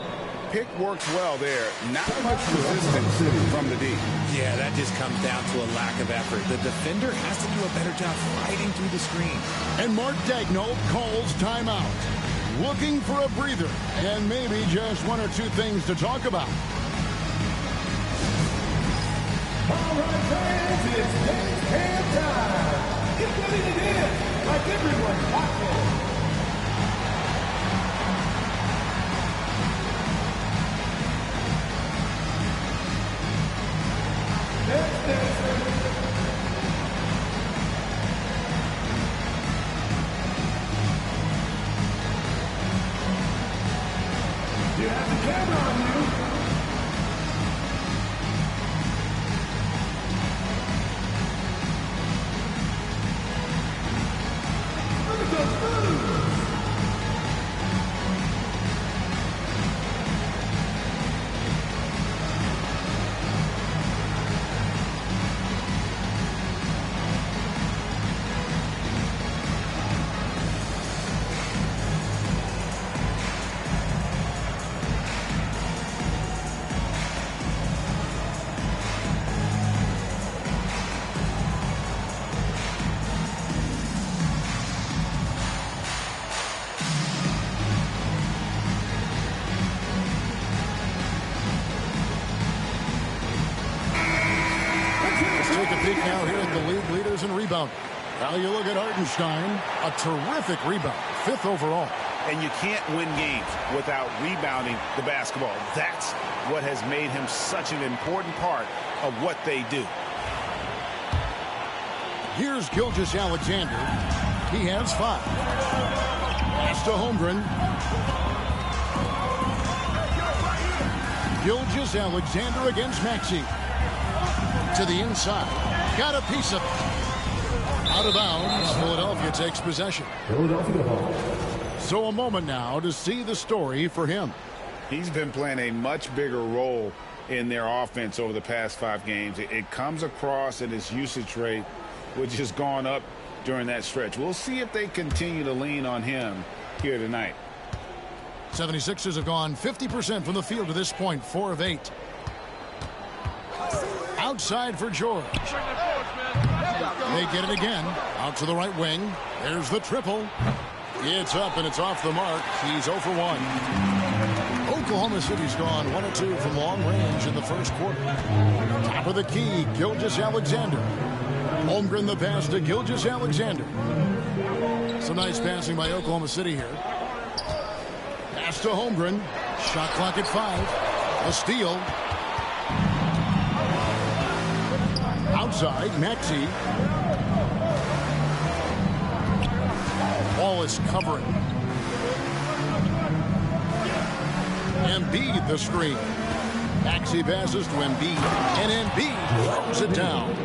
Pick works well there. Not much resistance from the D. Yeah, that just comes down to a lack of effort. The defender has to do a better job fighting through the screen. And Mark Daigneault calls timeout. Looking for a breather and maybe just 1 or 2 things to talk about. All right, fans, it's game time. Get ready to dance like everyone's watching. Next dancer. You have the camera on you. Now here at the league leaders in rebound. Now you look at Hartenstein, a terrific rebound, 5th overall. And you can't win games without rebounding the basketball. That's what has made him such an important part of what they do. Here's Gilgeous-Alexander. He has 5. Pass to Holmgren. Gilgeous-Alexander against Maxey. To the inside. Got a piece of it. Out of bounds. Philadelphia takes possession. Philadelphia ball. So a moment now to see the story for him. He's been playing a much bigger role in their offense over the past 5 games. It comes across in his usage rate, which has gone up during that stretch. We'll see if they continue to lean on him here tonight. 76ers have gone 50% from the field to this point, 4 of 8. Outside for George. They get it again. Out to the right wing. There's the triple. It's up and it's off the mark. He's 0 for 1. Oklahoma City's gone 1 of 2 from long range in the first quarter. Top of the key, Gilgeous-Alexander. Holmgren the pass to Gilgeous-Alexander. Some nice passing by Oklahoma City here. Pass to Holmgren. Shot clock at 5. A steal. Outside, Maxey. Ball is covering. Embiid the screen. Maxey passes to Embiid, and Embiid throws it down.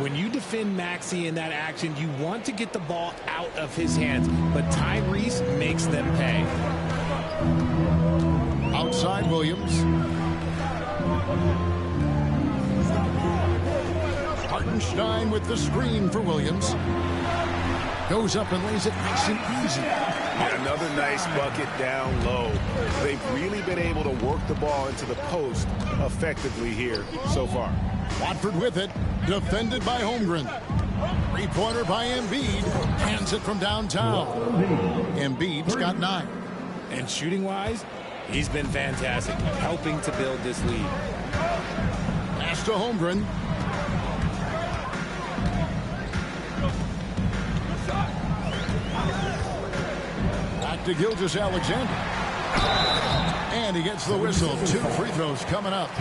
When you defend Maxey in that action, you want to get the ball out of his hands, but Tyrese makes them pay. Outside, Williams. Hartenstein with the screen for Williams. Goes up and lays it nice and easy. And another nice bucket down low. They've really been able to work the ball into the post effectively here so far. Watford with it. Defended by Holmgren. 3-pointer by Embiid. Hands it from downtown. Embiid's got 9. And shooting-wise, he's been fantastic, helping to build this lead. Pass to Holmgren. Back to Gilgeous-Alexander. And he gets the whistle. 2 free throws coming up.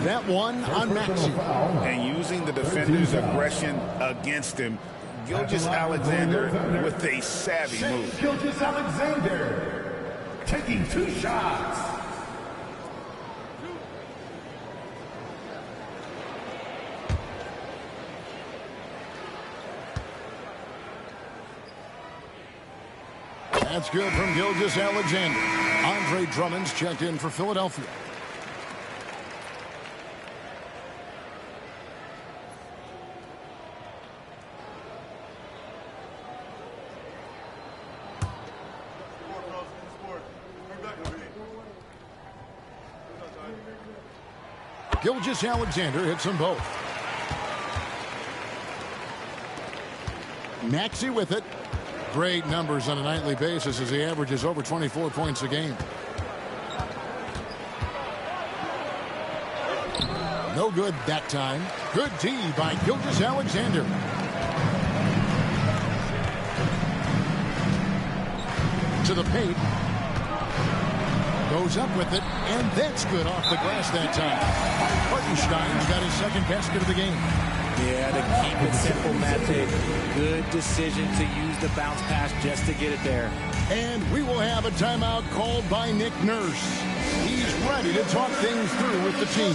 That one on Maxey. And using the defender's aggression against him, Gilgeous-Alexander with a savvy move. Gilgeous-Alexander taking 2 shots. That's good from Gilgeous-Alexander. Andre Drummond's checked in for Philadelphia. Gilgeous-Alexander hits them both. Maxey with it. Great numbers on a nightly basis as he averages over 24 points a game. No good that time. Good D by Gilgeous-Alexander. To the paint. Goes up with it, and that's good off the glass that time. Hartenstein's got his second basket of the game. Yeah, to keep it simple, Matthew. Good decision to use the bounce pass just to get it there. And we will have a timeout called by Nick Nurse. He's ready to talk things through with the team.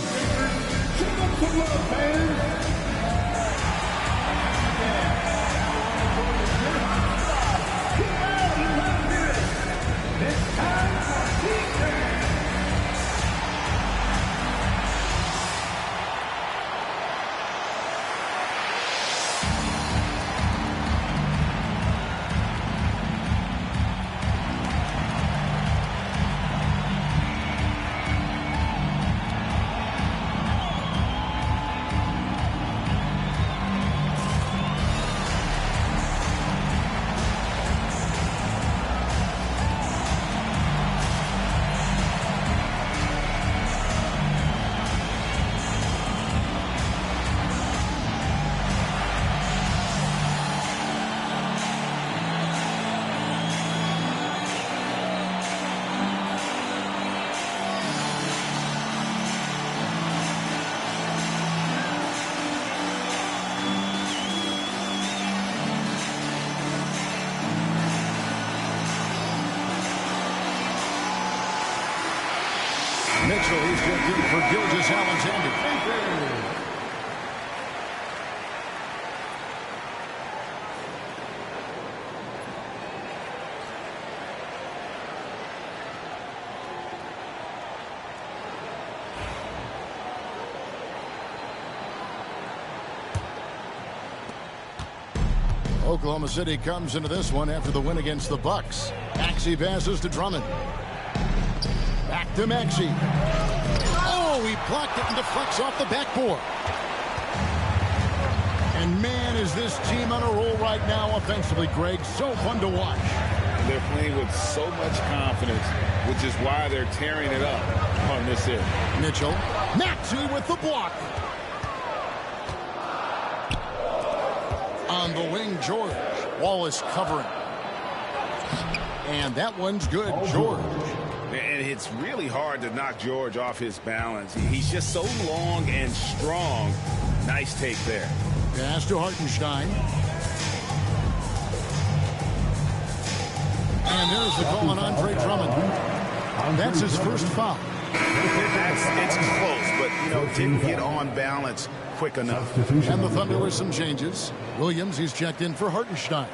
Mitchell, he's checked in for Gilgeous-Alexander. Oklahoma City comes into this one after the win against the Bucks. Maxey passes to Drummond. Back to Maxey. Oh, he blocked it and deflects off the backboard. And man, is this team on a roll right now offensively, Greg. So fun to watch. They're playing with so much confidence, which is why they're tearing it up on this hit. Mitchell. Maxey with the block. On the wing, George. Wallace covering. And that one's good, George. And it's really hard to knock George off his balance. He's just so long and strong. Nice take there. Pass to Hartenstein. And there's the call on Andre Drummond. That's his first foul. It's close, but, you know, didn't get on balance quick enough. And the Thunder with some changes. Williams, he's checked in for Hartenstein.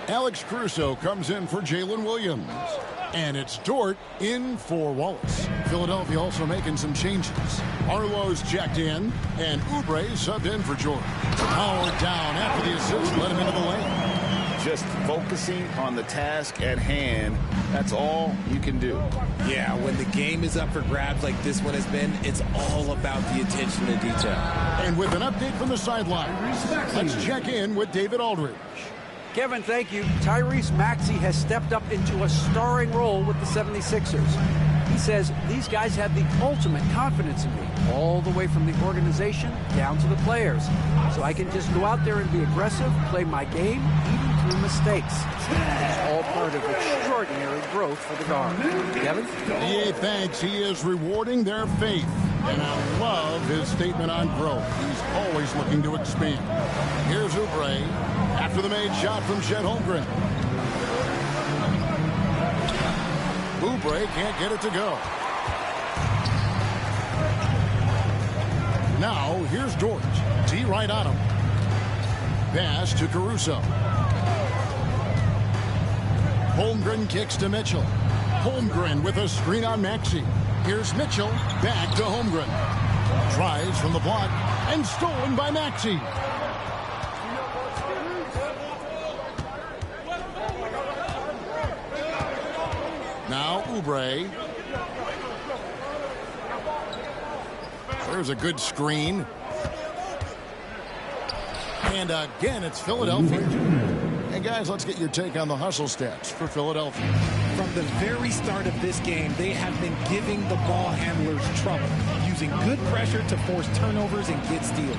Alex Caruso comes in for Jalen Williams. And it's Dort in for Wallace. Philadelphia also making some changes. Arlo's checked in, and Oubre subbed in for Jordan. Howard down after the assist, let him into the lane. Just focusing on the task at hand, that's all you can do. Yeah, when the game is up for grabs like this one has been, it's all about the attention to detail. And with an update from the sideline, let's check in with David Aldridge. Kevin, thank you. Tyrese Maxey has stepped up into a starring role with the 76ers. He says, these guys have the ultimate confidence in me, all the way from the organization down to the players. So I can just go out there and be aggressive, play my game, even through mistakes. It's all part of extraordinary growth for the guard. Kevin? Yeah, thanks. He is rewarding their faith. And I love his statement on growth. He's always looking to expand. Here's Oubre after the made shot from Chet Holmgren. Oubre can't get it to go. Now, here's Dort. D right on him. Pass to Caruso. Holmgren kicks to Mitchell. Holmgren with a screen on Maxey. Here's Mitchell. Back to Holmgren. Tries from the block and stolen by Maxey. Now Oubre. There's a good screen. And again, it's Philadelphia. And guys, let's get your take on the hustle stats for Philadelphia. From the very start of this game, they have been giving the ball handlers trouble, using good pressure to force turnovers and get steals.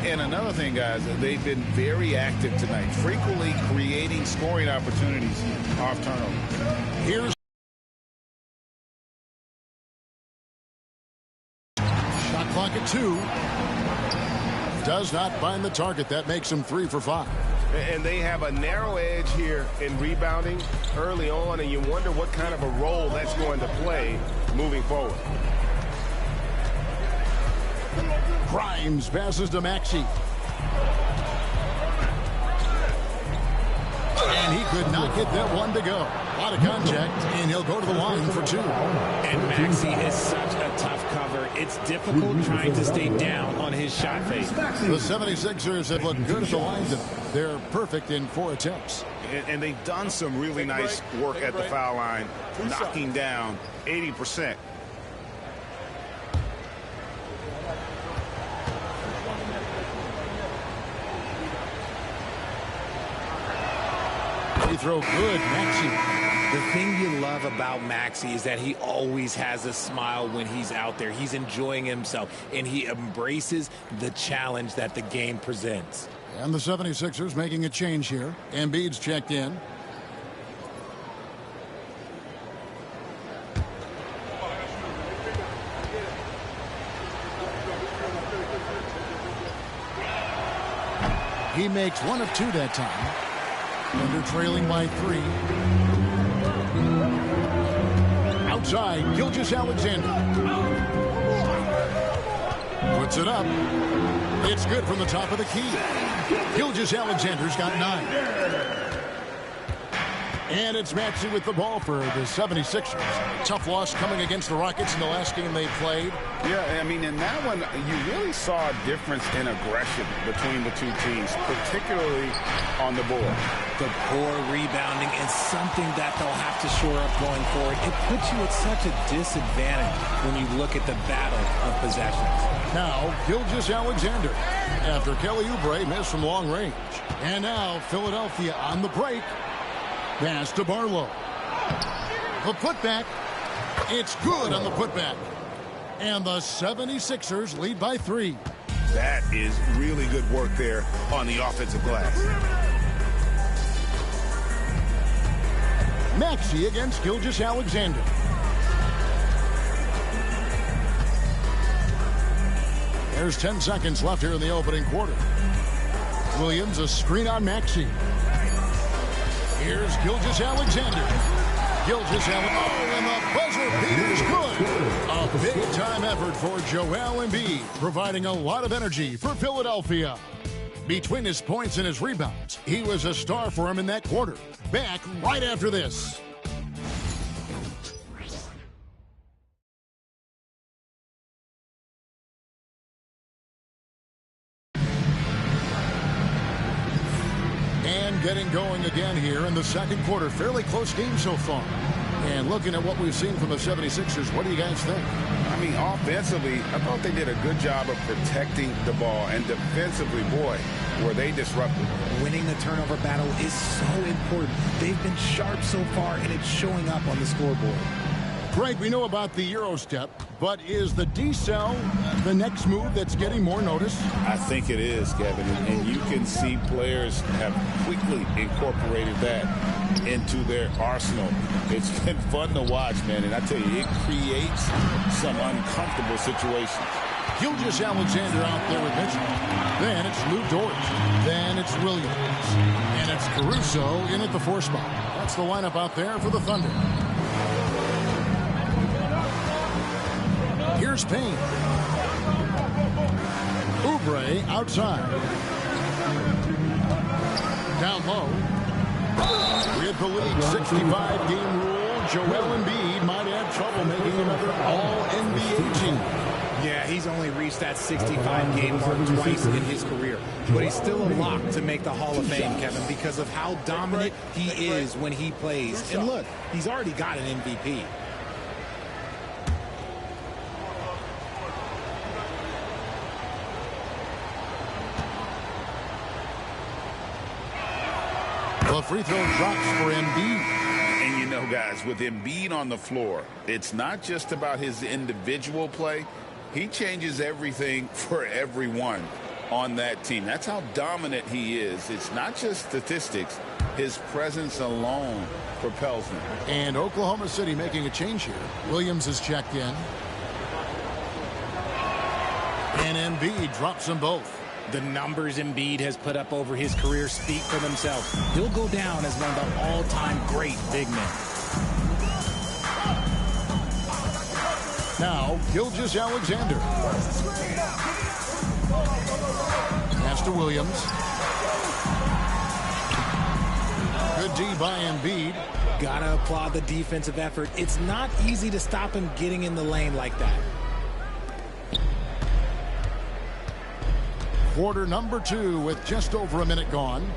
And another thing, guys, they've been very active tonight, frequently creating scoring opportunities off turnover. Here's shot clock at 2. Does not find the target. That makes him 3 for 5. And they have a narrow edge here in rebounding early on, and you wonder what kind of a role that's going to play moving forward. Grimes passes to Maxey. And he could not get that one to go. A lot of contact, and he'll go to the line for 2. And Maxey is such a tough cover. It's difficult trying to stay down on his shot fake. The 76ers have looked good at the line. They're perfect in 4 attempts. And they've done some really nice work at the foul line, knocking down 80%. Free throw good, Maxey. The thing you love about Maxey is that he always has a smile when he's out there. He's enjoying himself, and he embraces the challenge that the game presents. And the 76ers making a change here. Embiid's checked in. He makes 1 of 2 that time. And they're trailing by 3. Outside, Gilgeous-Alexander. Puts it up. It's good from the top of the key. Gilgeous-Alexander's got 9. And it's Maxey with the ball for the 76ers. Tough loss coming against the Rockets in the last game they played. Yeah, I mean, in that one, you really saw a difference in aggression between the two teams, particularly on the board. The poor rebounding is something that they'll have to shore up going forward. It puts you at such a disadvantage when you look at the battle of possessions. Now, Gilgeous-Alexander after Kelly Oubre missed from long range. And now, Philadelphia on the break. Pass to Barlow. The putback. It's good on the putback. And the 76ers lead by 3. That is really good work there on the offensive glass. Maxey against Gilgeous-Alexander. There's 10 seconds left here in the opening quarter. Williams, a screen on Maxey. Here's Gilgeous-Alexander. Gilgeous-Alexander. Oh, and the buzzer beater is good. A big-time effort for Joel Embiid, providing a lot of energy for Philadelphia. Between his points and his rebounds, he was a star for him in that quarter. Back right after this. And getting going again here in the second quarter. Fairly close game so far. And looking at what we've seen from the 76ers, what do you guys think? I mean, offensively, I thought they did a good job of protecting the ball. And defensively, boy, were they disruptive. Winning the turnover battle is so important. They've been sharp so far, and it's showing up on the scoreboard. Greg, we know about the Euro step, but is the decel the next move that's getting more notice? I think it is, Kevin, and you can see players have quickly incorporated that into their arsenal. It's been fun to watch, man, and I tell you, it creates some uncomfortable situations. Gilgeous-Alexander out there with Mitchell. Then it's Lou Dort. Then it's Williams. And it's Caruso in at the 4 spot. That's the lineup out there for the Thunder. Here's Payne. Oubre outside. Down low. With the league 65-game rule, Joel Embiid might have trouble making another All-NBA team. Yeah, he's only reached that 65-game mark twice in his career. But he's still a lock to make the Hall of Fame, Kevin, because of how dominant he is when he plays. And look, he's already got an MVP. The free throw drops for Embiid. And you know, guys, with Embiid on the floor, it's not just about his individual play. He changes everything for everyone on that team. That's how dominant he is. It's not just statistics. His presence alone propels them. And Oklahoma City making a change here. Williams has checked in. And Embiid drops them both. The numbers Embiid has put up over his career speak for themselves. He'll go down as one of the all-time great big men. Now, Gilgeous-Alexander. Pass to Williams. Good D by Embiid. Gotta applaud the defensive effort. It's not easy to stop him getting in the lane like that. Quarter number 2 with just over a minute gone.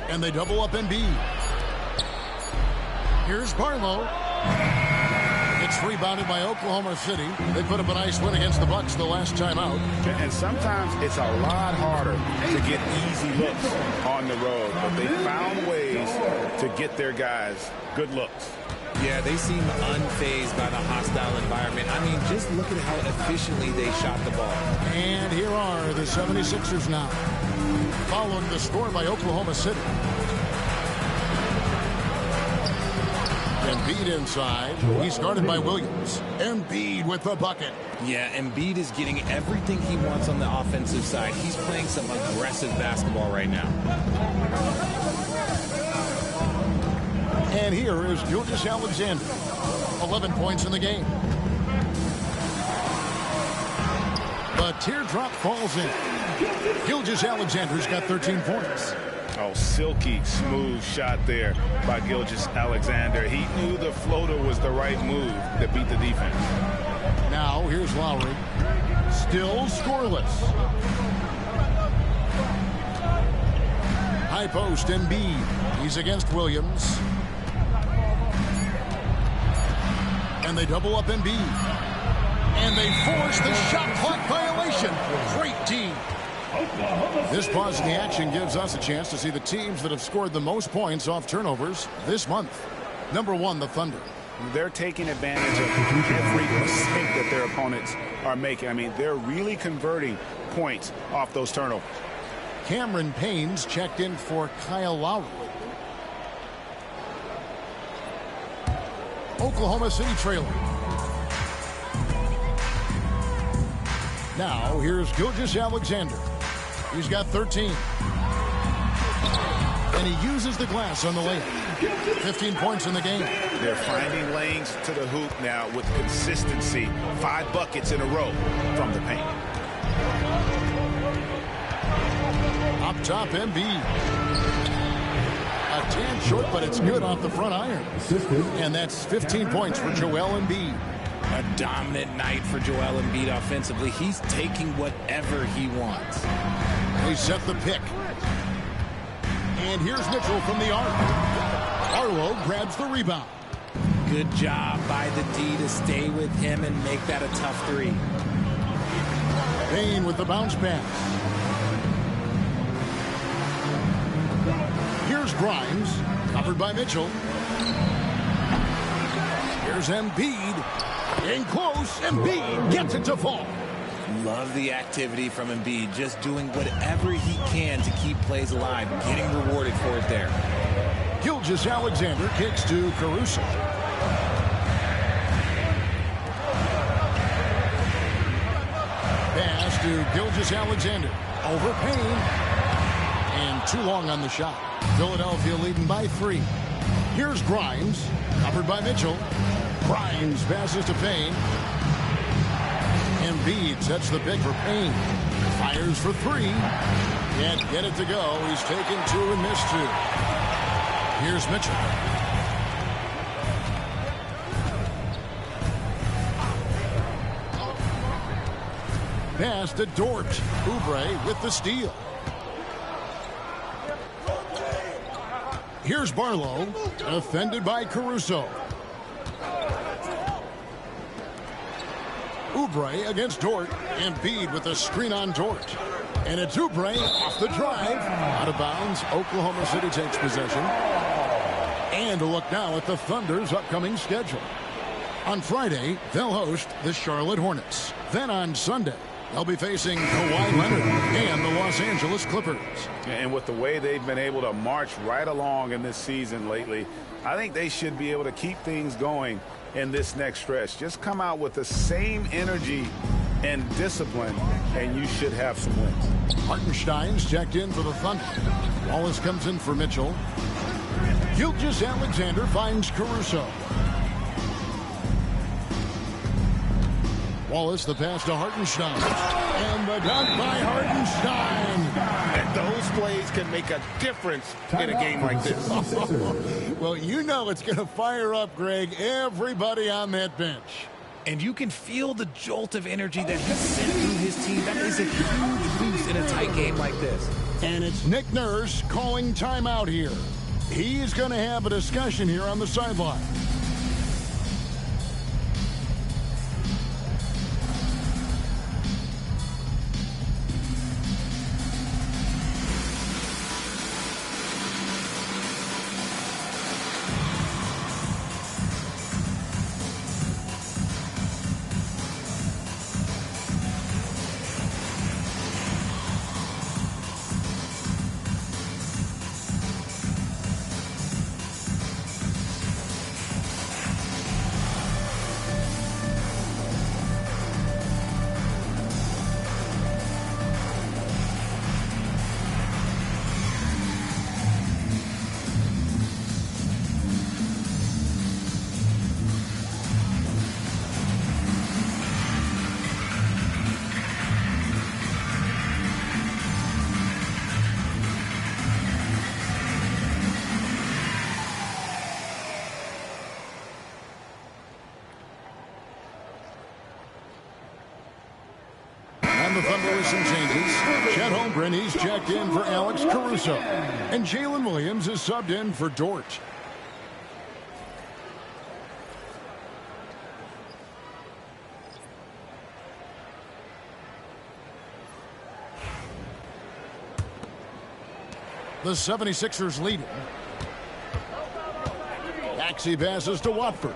And they double up Embiid. Here's Barlow. It's rebounded by Oklahoma City. They put up a nice win against the Bucks the last time out. And sometimes it's a lot harder to get easy looks on the road. But they found ways to get their guys good looks. Yeah, they seem unfazed by the hostile environment. I mean, just look at how efficiently they shot the ball. And here are the 76ers now, following the score by Oklahoma City. Embiid inside. He's guarded by Williams. Embiid with the bucket. Yeah, Embiid is getting everything he wants on the offensive side. He's playing some aggressive basketball right now. And here is Gilgeous-Alexander. 11 points in the game. The teardrop falls in. Gilgeous-Alexander's got 13 points. Oh, silky smooth shot there by Gilgeous-Alexander. He knew the floater was the right move to beat the defense. Now here's Lowry. Still scoreless. High post Embiid. He's against Williams. And they double up Embiid. And they force the shot clock violation. Great D. This pause in the action gives us a chance to see the teams that have scored the most points off turnovers this month. Number 1, the Thunder. They're taking advantage of every mistake that their opponents are making. I mean, they're really converting points off those turnovers. Cameron Payne's checked in for Kyle Lowry. Oklahoma City trailing. Now here's Gilgeous-Alexander. He's got 13. And he uses the glass on the layup. 15 points in the game. They're finding lanes to the hoop now with consistency. 5 buckets in a row from the paint. Up top, Embiid. A tan short, but it's good off the front iron. And that's 15 points for Joel Embiid. A dominant night for Joel Embiid offensively. He's taking whatever he wants. They set the pick. And here's Mitchell from the arc. Arlo grabs the rebound. Good job by the D to stay with him and make that a tough 3. Payne with the bounce pass. Here's Grimes, covered by Mitchell. Here's Embiid. In close, Embiid gets it to fall. Love the activity from Embiid, just doing whatever he can to keep plays alive, getting rewarded for it there. Gilgeous-Alexander kicks to Caruso. Pass to Gilgeous-Alexander. Over Payne. And too long on the shot. Philadelphia leading by 3. Here's Grimes, covered by Mitchell. Grimes passes to Payne. Embiid sets the pick for Payne. Fires for 3. Can't get it to go. He's taken 2 and missed 2. Here's Mitchell. Pass to Dort. Oubre with the steal. Here's Barlow, defended by Caruso. Oubre against Dort. Embiid with a screen on Dort. And it's Oubre off the drive. Out of bounds. Oklahoma City takes possession. And a look now at the Thunder's upcoming schedule. On Friday, they'll host the Charlotte Hornets. Then on Sunday, they'll be facing Kawhi Leonard and the Los Angeles Clippers. And with the way they've been able to march right along in this season lately, I think they should be able to keep things going in this next stretch. Just come out with the same energy and discipline, and you should have some wins. Hartenstein's checked in for the Thunder. Wallace comes in for Mitchell. Gilgeous-Alexander finds Caruso. Wallace, the pass to Hartenstein. And the dunk by Hartenstein. And those plays can make a difference in a game like this. Well, you know it's going to fire up, Greg, everybody on that bench. And you can feel the jolt of energy that he sent through his team. That is a huge boost in a tight game like this. And it's Nick Nurse calling timeout here. He's going to have a discussion here on the sideline. The Thunder with some changes. Chet Holmgren, he's checked in for Alex Caruso. And Jalen Williams is subbed in for Dort. The 76ers lead. Maxey passes to Watford.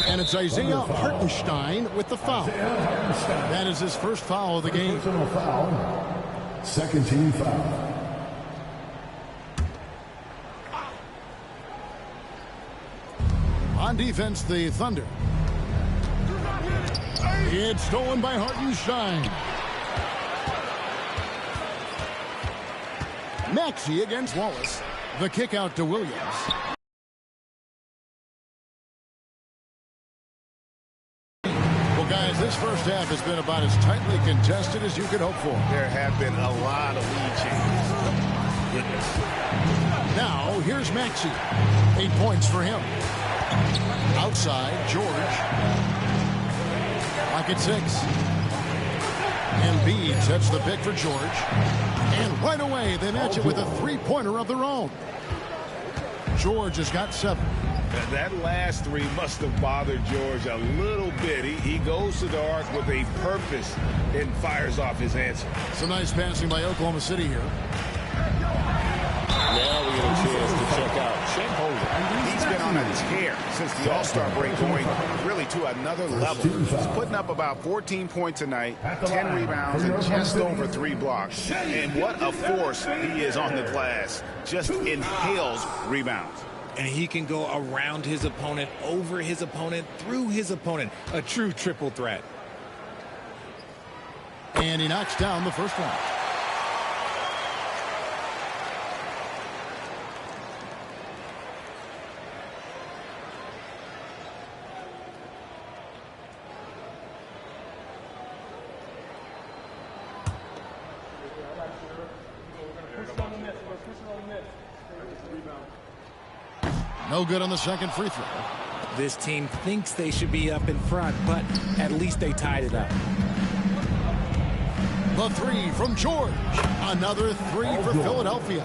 And it's Isaiah Hartenstein with the foul. That is his first foul of the game. Second team foul. On defense, the Thunder. It's stolen by Hartenstein. Maxey against Wallace. The kick out to Williams. Guys, this first half has been about as tightly contested as you could hope for. There have been a lot of lead changes. Goodness. Now, here's Maxey. 8 points for him. Outside, George. Back at 6. Embiid sets the pick for George. And right away, they match it with a three-pointer of their own. George has got 7. That last three must have bothered George a little bit. He goes to the arc with a purpose and fires off his answer. Some nice passing by Oklahoma City here. Now we get a chance to check out Chet Holmgren. He's been on a tear since the All-Star break, going really to another level. He's putting up about 14 points a night, 10 rebounds, and just over 3 blocks. And what a force he is on the glass. Just inhales rebounds. And he can go around his opponent, over his opponent, through his opponent. A true triple threat. And he knocks down the first one. No good on the second free throw. This team thinks they should be up in front, but at least they tied it up. The three from George. Another three for Philadelphia.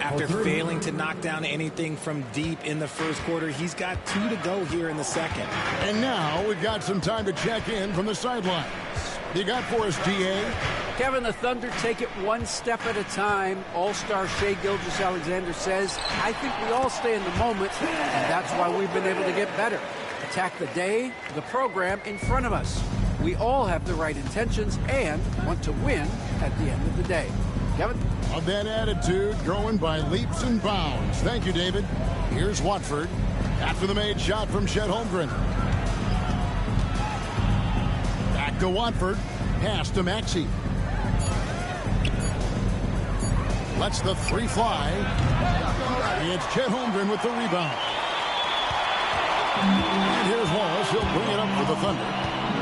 After failing to knock down anything from deep in the first quarter, he's got 2 to go here in the second. And now we've got some time to check in from the sidelines. You got for us, DA? Kevin, the Thunder take it one step at a time. All-star Shai Gilgeous-Alexander says, I think we all stay in the moment, and that's why we've been able to get better. Attack the day, the program in front of us. We all have the right intentions and want to win at the end of the day. Kevin? Of that attitude, growing by leaps and bounds. Thank you, David. Here's Watford. After the made shot from Chet Holmgren. Back to Watford. Pass to Maxey. Lets the 3 fly. It's Chet Holmgren with the rebound. And here's Wallace. He'll bring it up for the Thunder.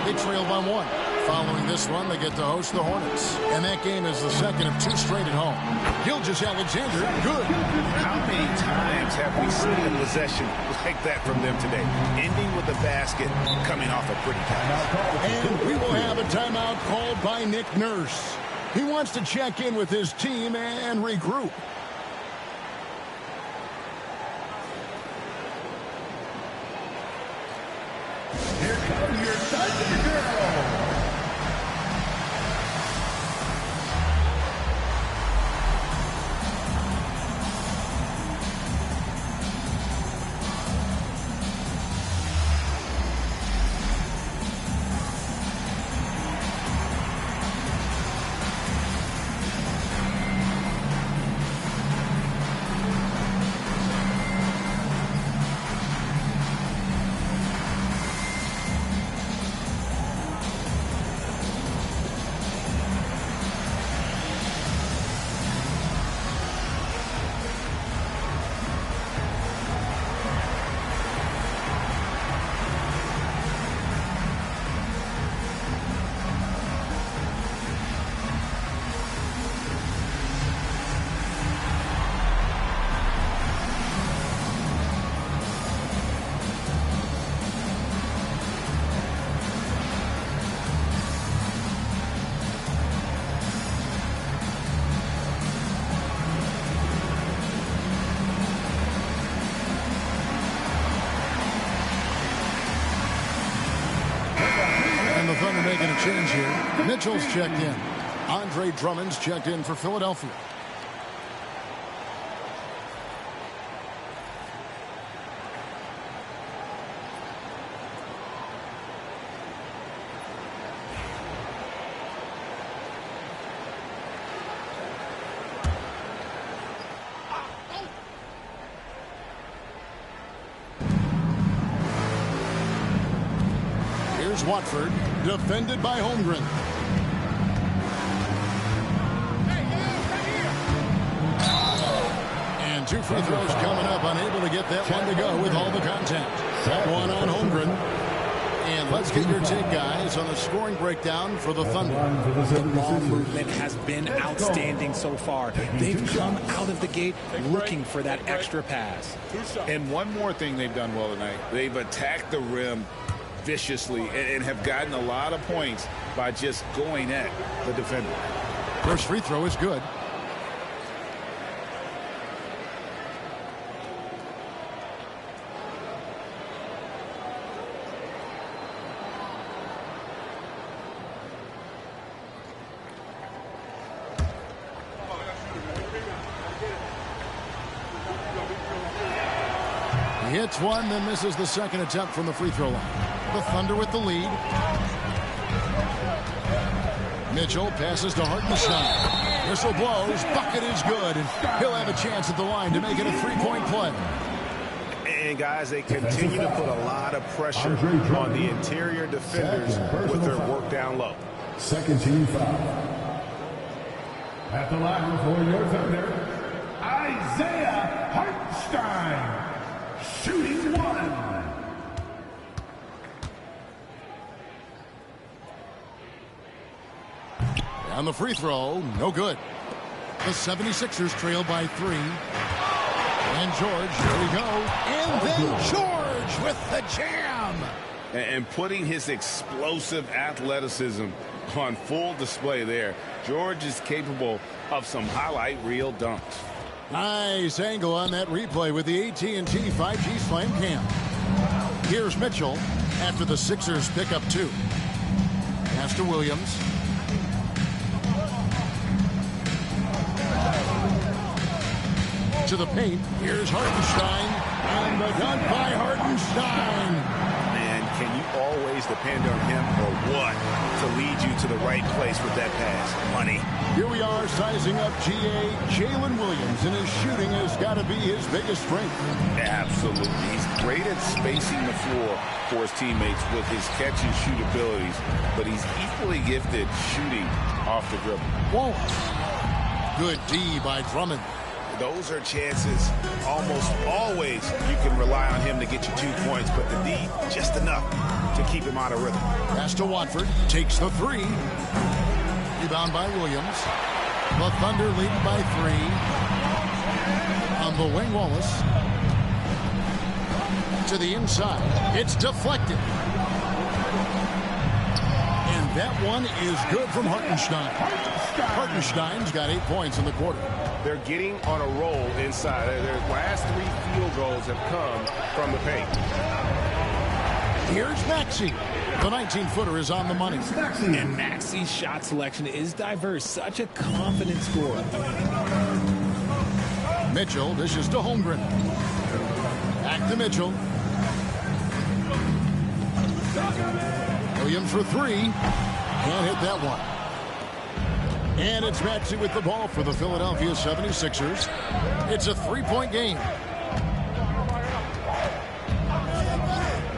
They trail by 1. Following this one, they get to host the Hornets. And that game is the second of 2 straight at home. Gilgeous-Alexander, good. How many times have we seen a possession like that from them today? Ending with a basket, coming off a pretty pass. And we will have a timeout called by Nick Nurse. He wants to check in with his team and regroup. Here comes your Thunder Girl. Thunder making a change here. Mitchell's checked in. Andre Drummond's checked in for Philadelphia. Watford, defended by Holmgren. And 2 free throws coming up, unable to get that one to go with all the contact. That one on Holmgren. And let's get your take, guys, on the scoring breakdown for the Thunder. The ball movement has been outstanding so far. They've come out of the gate looking for that extra pass. And one more thing they've done well tonight. They've attacked the rim viciously and have gotten a lot of points by just going at the defender. First free throw is good. He hits one, then misses the second attempt from the free throw line. The Thunder with the lead. Mitchell passes to Hartenstein. Whistle blows. Bucket is good. And he'll have a chance at the line to make it a 3-point play. And, guys, they continue to put a lot of pressure on the interior defenders with their work down low. Second team foul. At the line for your Thunder, Isaiah Hartenstein. Shooting one. On the free throw, no good. The 76ers trail by 3. And George, here we go. And then George with the jam. And putting his explosive athleticism on full display there. George is capable of some highlight reel dunks. Nice angle on that replay with the AT&T 5G Slam Cam. Here's Mitchell after the Sixers pick up 2. Pass to Williams. To the paint. Here's Hartenstein. And the dunk by Hartenstein. Man, can you always depend on him or what to lead you to the right place with that pass? Money. Here we are sizing up GA Jalen Williams, and his shooting has got to be his biggest strength. Absolutely. He's great at spacing the floor for his teammates with his catch and shoot abilities, but he's equally gifted shooting off the dribble. Wallace. Good D by Drummond. Those are chances almost always you can rely on him to get you 2 points, but the D just enough to keep him out of rhythm. Pass to Watford. Takes the 3. Rebound by Williams. The Thunder leading by 3. On the wing, Wallace. To the inside. It's deflected. And that one is good from Hartenstein. Hartenstein's got 8 points in the quarter. They're getting on a roll inside. Their last 3 field goals have come from the paint. Here's Maxey. The 19-footer is on the money. And Maxey's shot selection is diverse. Such a confident scorer. Mitchell dishes to Holmgren. Back to Mitchell. Williams for 3. Can't hit that one. And it's Maxey with the ball for the Philadelphia 76ers. It's a 3-point game.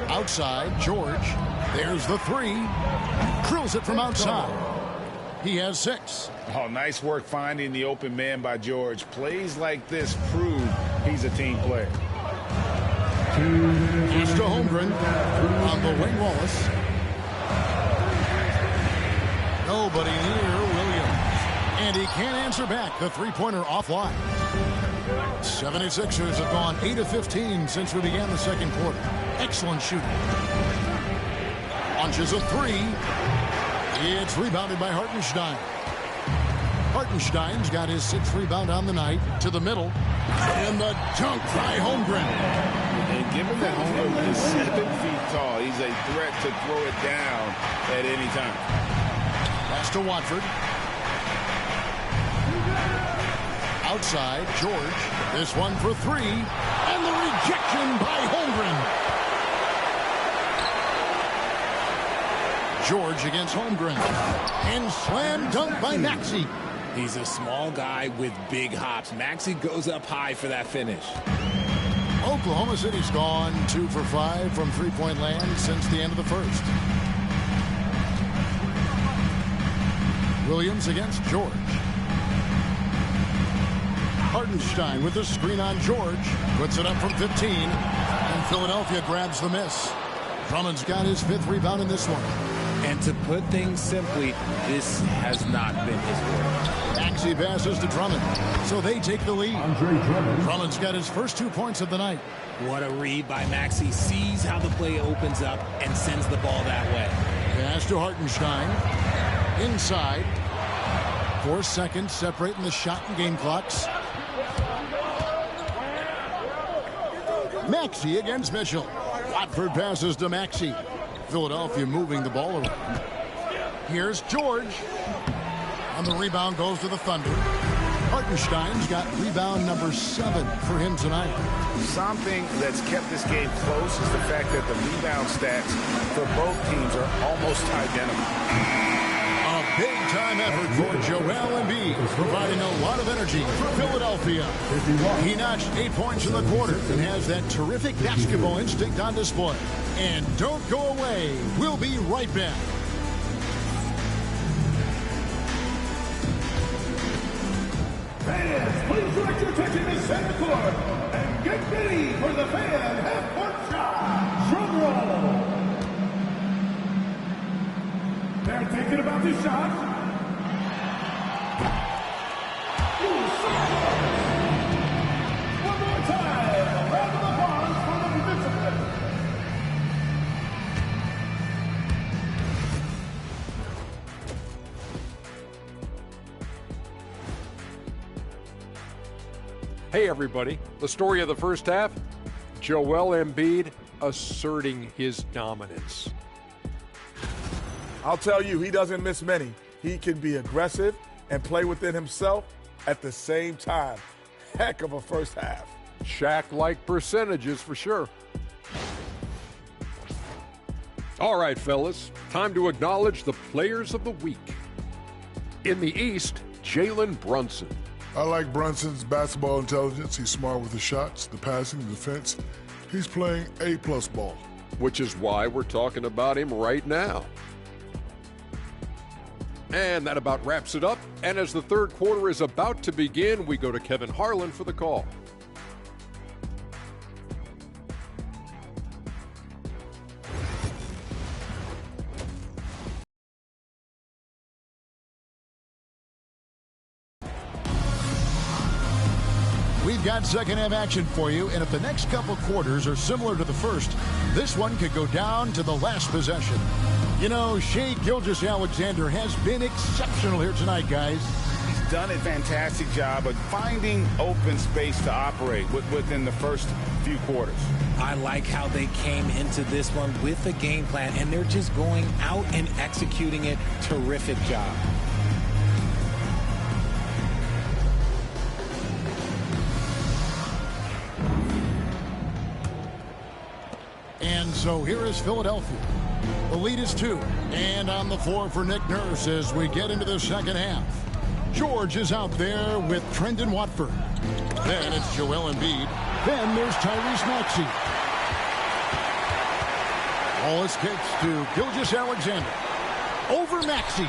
Outside, George. There's the 3. Drills it from outside. He has 6. Oh, nice work finding the open man by George. Plays like this prove he's a team player. Pass to Holmgren. On the wing, Wallace. Nobody near Williams. And he can't answer back. The 3-pointer offline. 76ers have gone 8 of 15 since we began the second quarter. Excellent shooting. Launches a 3. It's rebounded by Hartenstein. Hartenstein's got his 6th rebound on the night. To the middle. And the dunk by Holmgren. And given that Holmgren is 7 feet tall, he's a threat to throw it down at any time. Pass to Watford. Outside, George. This one for 3. And the rejection by Holmgren. George against Holmgren. And slam dunk by Maxey. He's a small guy with big hops. Maxey goes up high for that finish. Oklahoma City's gone 2 for 5 from three-point land since the end of the first. Williams against George. Hartenstein with the screen on George. Puts it up from 15. And Philadelphia grabs the miss. Drummond's got his 5th rebound in this one. And to put things simply, this has not been his work. Maxey passes to Drummond. So they take the lead. Drummond's got his first 2 points of the night. What a read by Maxey. Sees how the play opens up and sends the ball that way. Pass to Hartenstein. Inside. 4 seconds separating the shot and game clocks. Maxey against Mitchell. Watford passes to Maxey. Philadelphia moving the ball around. Here's George. On the rebound goes to the Thunder. Hartenstein's got rebound number 7 for him tonight. Something that's kept this game close is the fact that the rebound stats for both teams are almost identical. A big-time effort for Joel Embiid, providing a lot of energy for Philadelphia. He notched 8 points in the quarter and has that terrific basketball instinct on display. And don't go away. We'll be right back. Fans, please direct your attention to center court and get ready for the fan half-court shot. Drum roll. They're thinking about the shot. One more time. A round of applause for the participants. Hey, everybody. The story of the first half, Joel Embiid asserting his dominance. I'll tell you, he doesn't miss many. He can be aggressive and play within himself at the same time. Heck of a first half. Shaq-like percentages for sure. All right, fellas, time to acknowledge the players of the week. In the East, Jalen Brunson. I like Brunson's basketball intelligence. He's smart with the shots, the passing, the defense. He's playing A-plus ball. Which is why we're talking about him right now. And that about wraps it up. And as the third quarter is about to begin, we go to Kevin Harlan for the call. We've got second half action for you, and if the next couple quarters are similar to the first, this one could go down to the last possession. You know, Shai Gilgeous-Alexander has been exceptional here tonight, guys. He's done a fantastic job of finding open space to operate within the first few quarters. I like how they came into this one with a game plan, and they're just going out and executing it. Terrific job. And so here is Philadelphia. The lead is 2. And on the floor for Nick Nurse as we get into the second half. George is out there with Trendon Watford. Then it's Joel Embiid. Then there's Tyrese Maxey. Ball escapes to Gilgeous-Alexander. Over Maxey.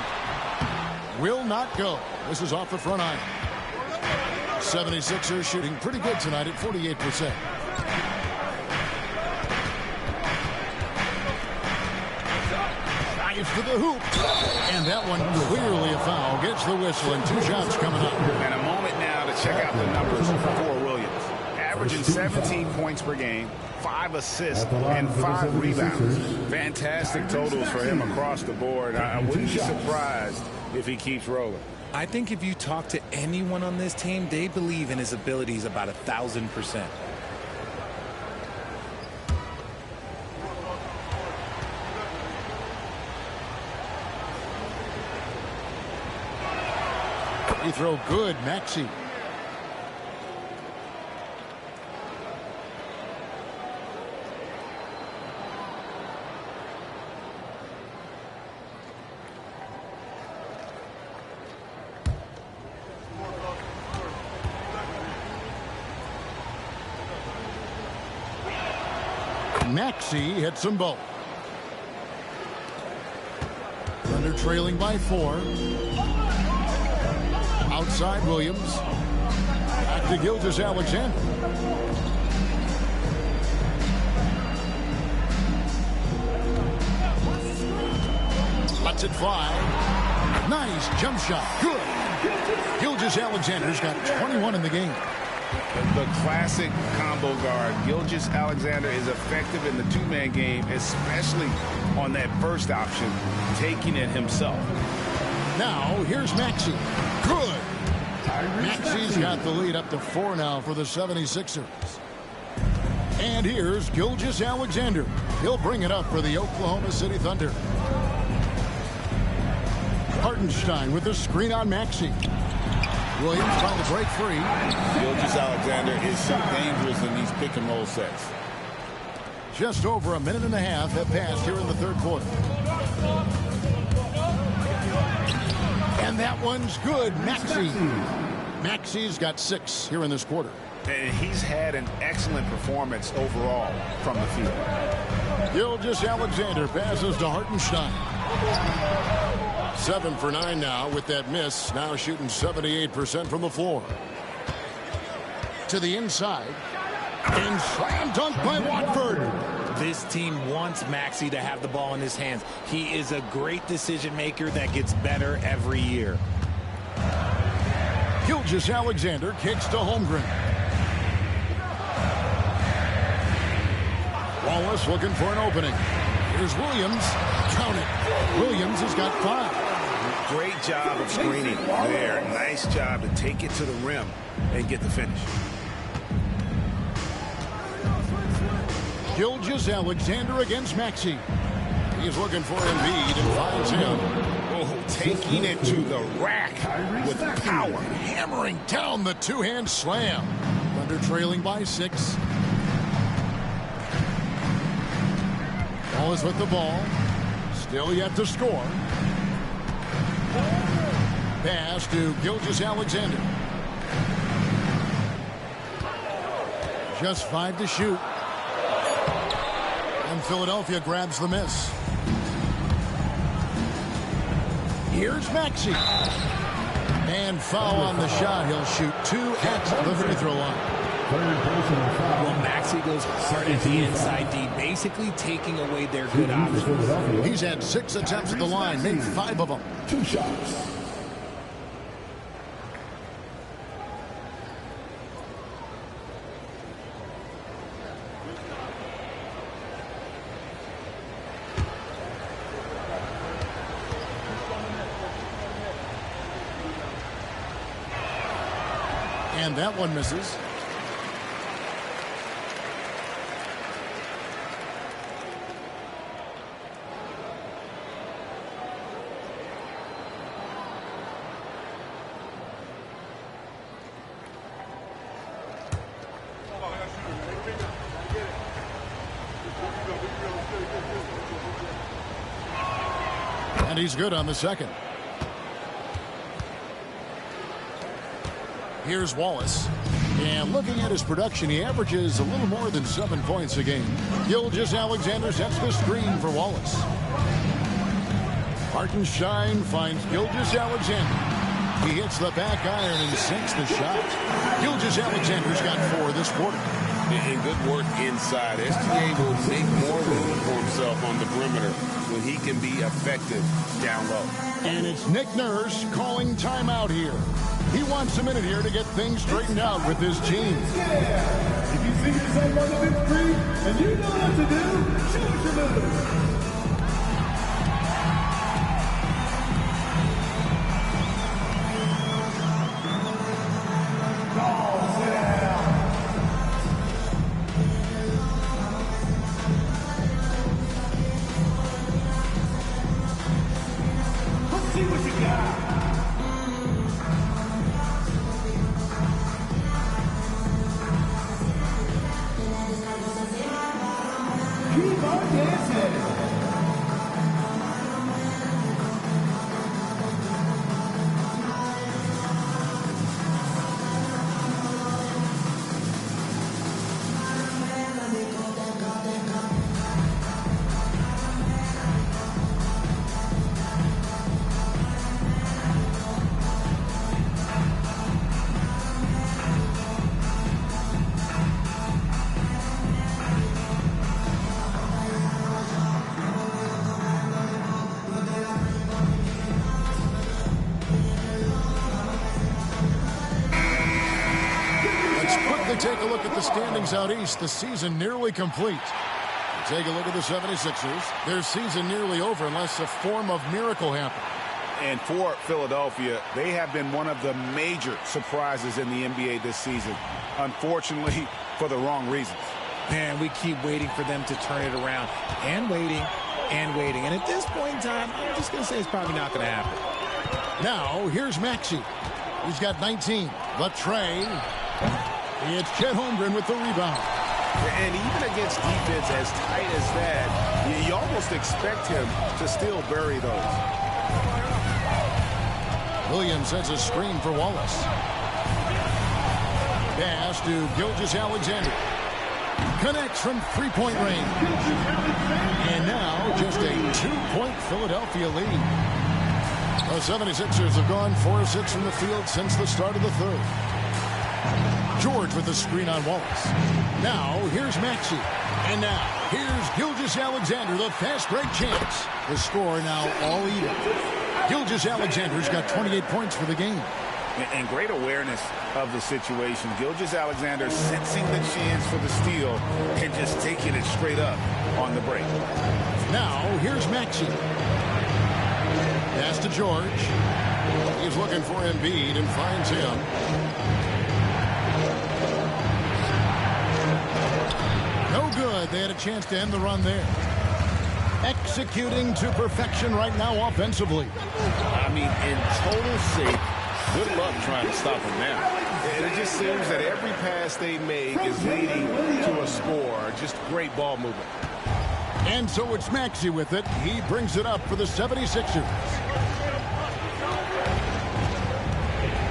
Will not go. This is off the front iron. 76ers shooting pretty good tonight at 48%. To the hoop, and that one clearly a foul. Gets the whistle, and 2 shots coming up. And a moment now to check out the numbers for Williams. Averaging 17 points per game, 5 assists, and 5 rebounds. Fantastic totals for him across the board. I wouldn't be surprised if he keeps rolling. I think if you talk to anyone on this team, they believe in his abilities about 1,000%. Free throw good, Maxey. Maxey hits them both. Thunder trailing by 4. Outside Williams. Back to Gilgeous-Alexander. Lets it fly. Nice jump shot. Good. Gilgeous-Alexander's got 21 in the game. The classic combo guard. Gilgeous-Alexander is effective in the two-man game, especially on that first option, taking it himself. Now, here's Maxey. Good. Maxey's got the lead up to 4 now for the 76ers. And here's Gilgeous-Alexander. He'll bring it up for the Oklahoma City Thunder. Hartenstein with the screen on Maxey. Williams trying to break free. Gilgeous-Alexander is so dangerous in these pick-and-roll sets. Just over a minute and a half have passed here in the third quarter. And that one's good. Maxey. Maxey's got 6 here in this quarter. And he's had an excellent performance overall from the field. Gilgeous-Alexander passes to Hartenstein. 7 for 9 now with that miss. Now shooting 78% from the floor. To the inside. And slam dunk by Watford. This team wants Maxey to have the ball in his hands. He is a great decision maker that gets better every year. Gilgeous-Alexander kicks to Holmgren. Wallace looking for an opening. Here's Williams. Count it. Williams has got 5. Great job of screening there. Nice job to take it to the rim and get the finish. Gilgeous-Alexander against Maxey. He's looking for Embiid and finds him. Oh, taking it to the rack with power. Hammering down the two-hand slam. Thunder trailing by 6. Wallace with the ball. Still yet to score. Pass to Gilgeous-Alexander. Just 5 to shoot. And Philadelphia grabs the miss. Here's Maxey. And foul on the shot. He'll shoot 2 at the free throw line. Well, Maxey goes hard at the inside D, basically taking away their good options. He's had 6 attempts at the line, made 5 of them. 2 shots. And that one misses. And he's good on the second. Here's Wallace. And looking at his production, he averages a little more than 7 points a game. Gilgeous-Alexander sets the screen for Wallace. Hartenstein finds Gilgeous-Alexander. He hits the back iron and sinks the shot. Gilgeous-Alexander's got 4 this quarter. And good work inside. SGA will make more room for himself on the perimeter when he can be effective down low. And it's Nick Nurse calling timeout here. He wants a minute here to get things straightened out with his team. Yeah. If you see yourself on the big screen and you know what to do, show us your move. Take a look at the standings out east. The season nearly complete. Take a look at the 76ers. Their season nearly over unless a form of miracle happens. And for Philadelphia, they have been one of the major surprises in the NBA this season. Unfortunately, for the wrong reasons. Man, we keep waiting for them to turn it around. And waiting, and waiting. And at this point in time, I'm just going to say it's probably not going to happen. Now, here's Maxey. He's got 19. The tray. It's Chet Holmgren with the rebound. And even against defense as tight as that, you almost expect him to still bury those. Williams sets a screen for Wallace. Pass to Gilgeous-Alexander. Connects from three-point range. And now just a 2-point Philadelphia lead. The 76ers have gone 4 of 6 from the field since the start of the third. George with the screen on Wallace. Now, here's Maxey. And now, here's Gilgeous-Alexander, the fast break chance. The score now all even. Gilgeous-Alexander's got 28 points for the game. And great awareness of the situation. Gilgeous-Alexander sensing the chance for the steal and just taking it straight up on the break. Now, here's Maxey. Pass to George. He's looking for Embiid and finds him. No good. they had a chance to end the run there. Executing to perfection right now offensively. I mean, in total shape. Good luck trying to stop them now. And it just seems that every pass they make is leading to a score. Just great ball movement. And so it's Maxey with it. He brings it up for the 76ers.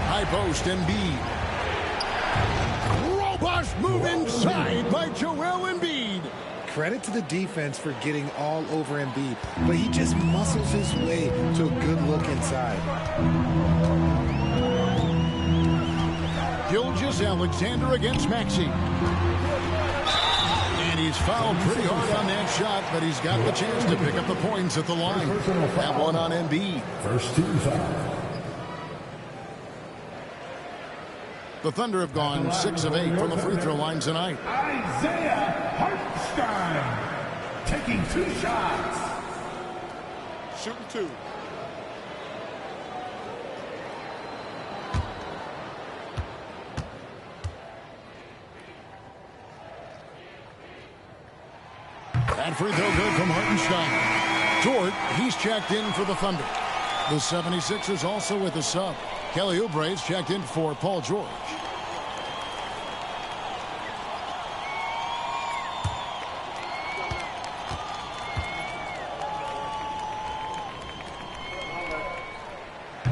High post, Embiid. Robust move inside by Joel Embiid. Credit to the defense for getting all over Embiid, but he just muscles his way to a good look inside. Gilgeous-Alexander against Maxey. And he's fouled pretty hard on that shot, but he's got the chance to pick up the points at the line. That one on Embiid. First team foul. The Thunder have gone 6 of 8 from the free throw line tonight. Isaiah Hartenstein taking 2 shots. Shooting 2. That free throw good from Hartenstein. Dort, he's checked in for the Thunder. The 76ers also with a sub. Kelly Oubre's checked in for Paul George.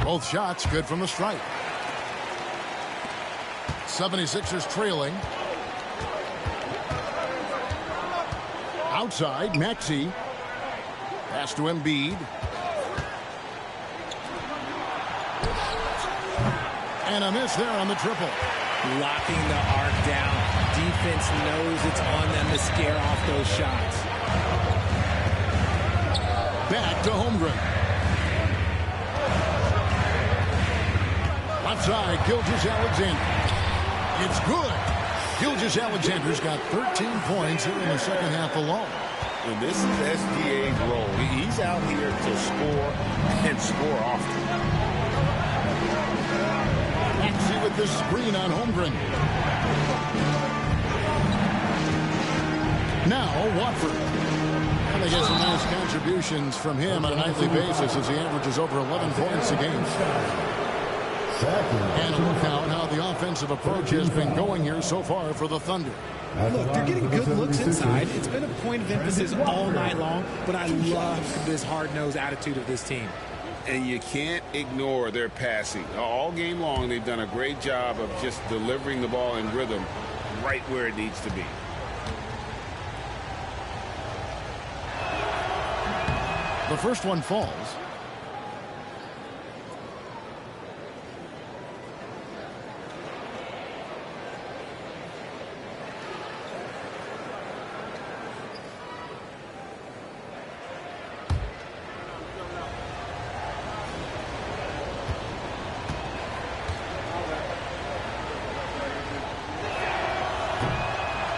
Both shots good from the stripe. 76ers trailing. Outside, Maxey. Pass to Embiid. And a miss there on the triple. Locking the arc down. Defense knows it's on them to scare off those shots. Back to Holmgren. Outside, Gilgeous-Alexander. It's good. Gilgeous-Alexander's got 13 points here in the second half alone. And this is SGA's role. He's out here to score and score often. Maxey with the screen on Holmgren. Now Watford. And they get some nice contributions from him on a nightly basis as he averages over 11 points a game. And a look out how the offensive approach has been going here so far for the Thunder. Look, they're getting good looks inside. It's been a point of emphasis all night long, but I love this hard-nosed attitude of this team. And you can't ignore their passing. All game long, they've done a great job of just delivering the ball in rhythm right where it needs to be. The first one falls.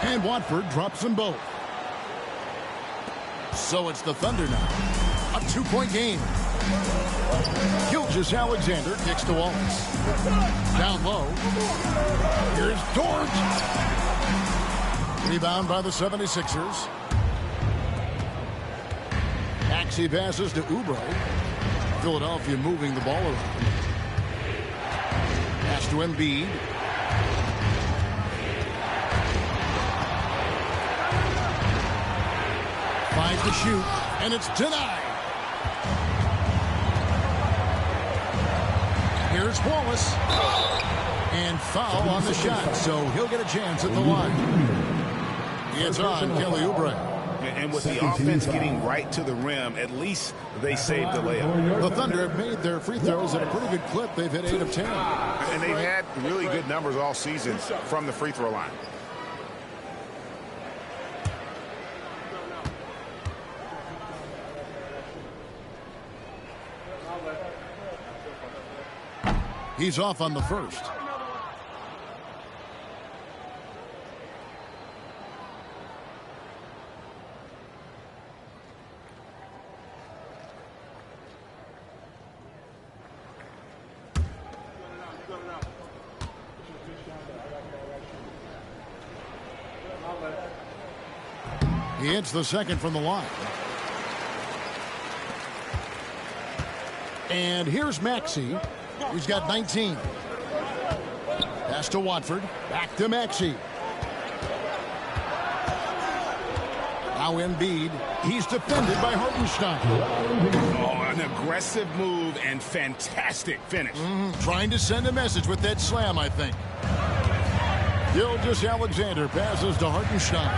And Watford drops them both. So it's the Thunder now. A 2-point game. Gilgeous-Alexander kicks to Wallace. Down low. Here's Dort. Rebound by the 76ers. Maxey passes to Oubre. Philadelphia moving the ball around. Pass to Embiid. To shoot, and it's denied. Here's Wallace. And foul on the shot, so he'll get a chance at the line. It's on Kelly Oubre. And with the offense getting right to the rim, at least they saved the layup. The Thunder have made their free throws at a pretty good clip. They've hit 8 of 10. And they've had really good numbers all season from the free throw line. He's off on the first. He hits the second from the line. And here's Maxey. He's got 19. Pass to Watford. Back to Maxey. Now Embiid. He's defended by Hartenstein. Oh, an aggressive move and fantastic finish. Trying to send a message with that slam, I think. Gilgeous-Alexander passes to Hartenstein.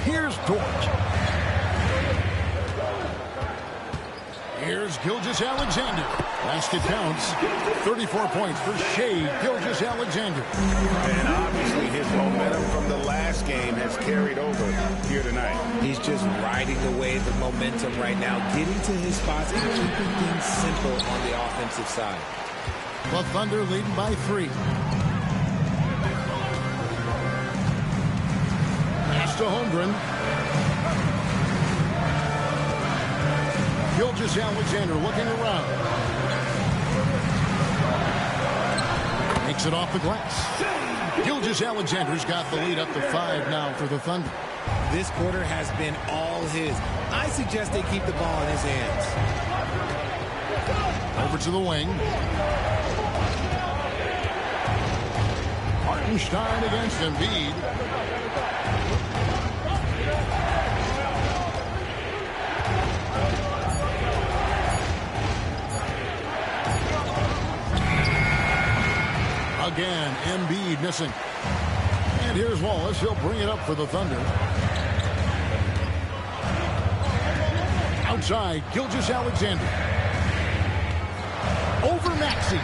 Here's Dort. Here's Gilgeous-Alexander. Basket counts. 34 points for Shea Gilgeous-Alexander. And obviously his momentum from the last game has carried over here tonight. He's just riding the wave of momentum right now, getting to his spots and keeping things simple on the offensive side. The Thunder leading by 3. Pass to Holmgren. Gilgeous-Alexander looking around. Makes it off the glass. Gilgeous-Alexander's got the lead up to 5 now for the Thunder. This quarter has been all his. I suggest they keep the ball in his hands. Over to the wing. Hartenstein against Embiid. Again, Embiid missing. And here's Wallace. He'll bring it up for the Thunder. Outside, Gilgeous-Alexander. Over Maxey.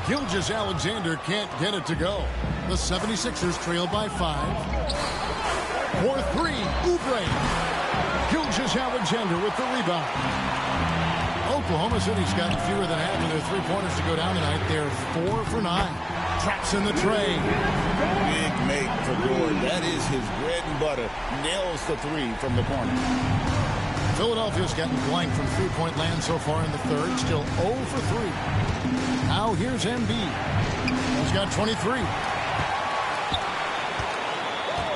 Gilgeous-Alexander can't get it to go. The 76ers trail by 5. For 3, Oubre. Gilgeous-Alexander with the rebound. Oklahoma City's gotten fewer than half of their three-pointers to go down tonight. They're 4 for 9. Traps in the tray. Big make for Dort. That is his bread and butter. Nails the 3 from the corner. Philadelphia's gotten blank from three-point land so far in the third. Still 0 for 3. Now here's Embiid. He's got 23.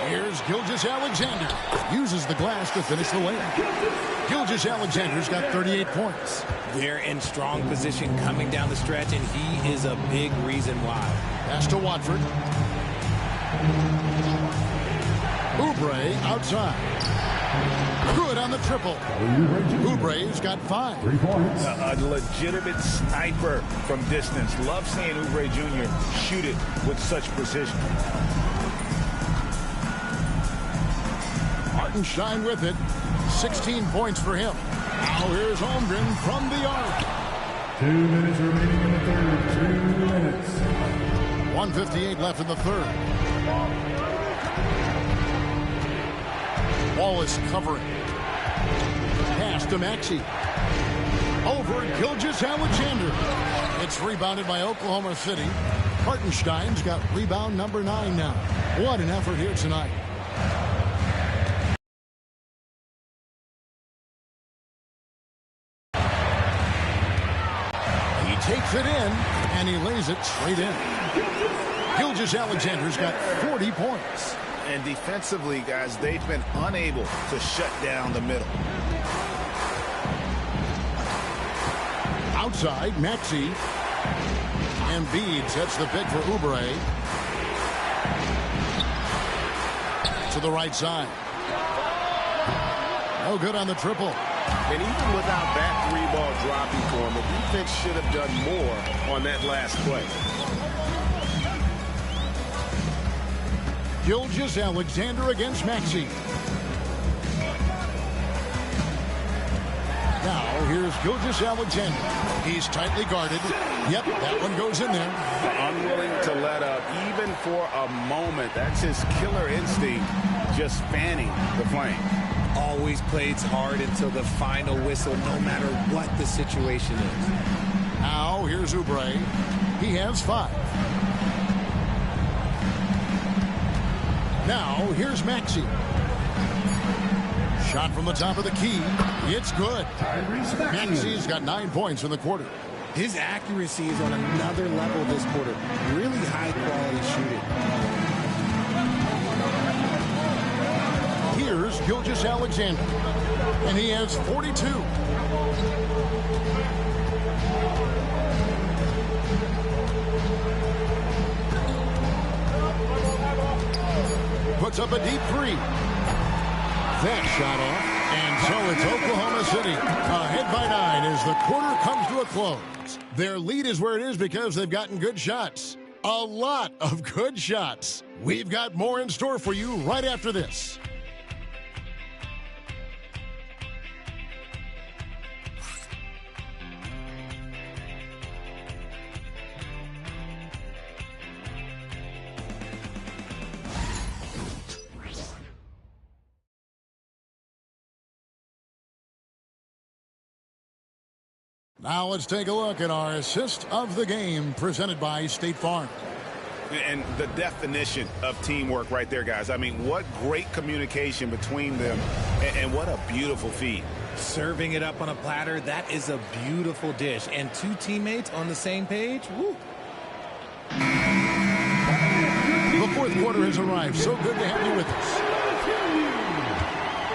Here's Gilgeous-Alexander. Uses the glass to finish the layup. Gilgeous-Alexander's got 38 points. They're in strong position coming down the stretch, and he is a big reason why. Pass to Watford. Oubre outside. Good on the triple. Oubre's got 5. 3 points. A legitimate sniper from distance. Love seeing Oubre Jr. shoot it with such precision. Hartenstein with it. 16 points for him. Now here's Holmgren from the arc. 2 minutes remaining in the third. 2 minutes. 1:58 left in the third. Wallace covering. Pass to Maxey. Over Gilgeous-Alexander. It's rebounded by Oklahoma City. Hartenstein's got rebound number 9 now. What an effort here tonight. He takes it in, and he lays it straight in. Gilgeous-Alexander's got 40 points. And defensively, guys, they've been unable to shut down the middle. Outside, Maxey. Embiid sets the pick for Oubre. To the right side. No good on the triple. And even without that 3-ball dropping for him, the defense should have done more on that last play. Gilgeous-Alexander against Maxey. Now, here's Gilgeous-Alexander. He's tightly guarded. Yep, that one goes in there. Unwilling to let up, even for a moment. That's his killer instinct, just fanning the flame. Always plays hard until the final whistle, no matter what the situation is. Now, here's Oubre. He has 5. Now, here's Maxey. Shot from the top of the key. It's good. Maxey's got 9 points in the quarter. His accuracy is on another level this quarter. Really high-quality shooting. Here's Gilgeous-Alexander, and he has 42. Puts up a deep three. That shot off. And so it's Oklahoma City ahead by 9 as the quarter comes to a close. Their lead is where it is because they've gotten good shots. A lot of good shots. We've got more in store for you right after this. Now let's take a look at our assist of the game presented by State Farm. And the definition of teamwork right there, guys. I mean, what great communication between them, and what a beautiful feed. Serving it up on a platter, that is a beautiful dish. And two teammates on the same page, woo. The fourth quarter has arrived. So good to have you with us.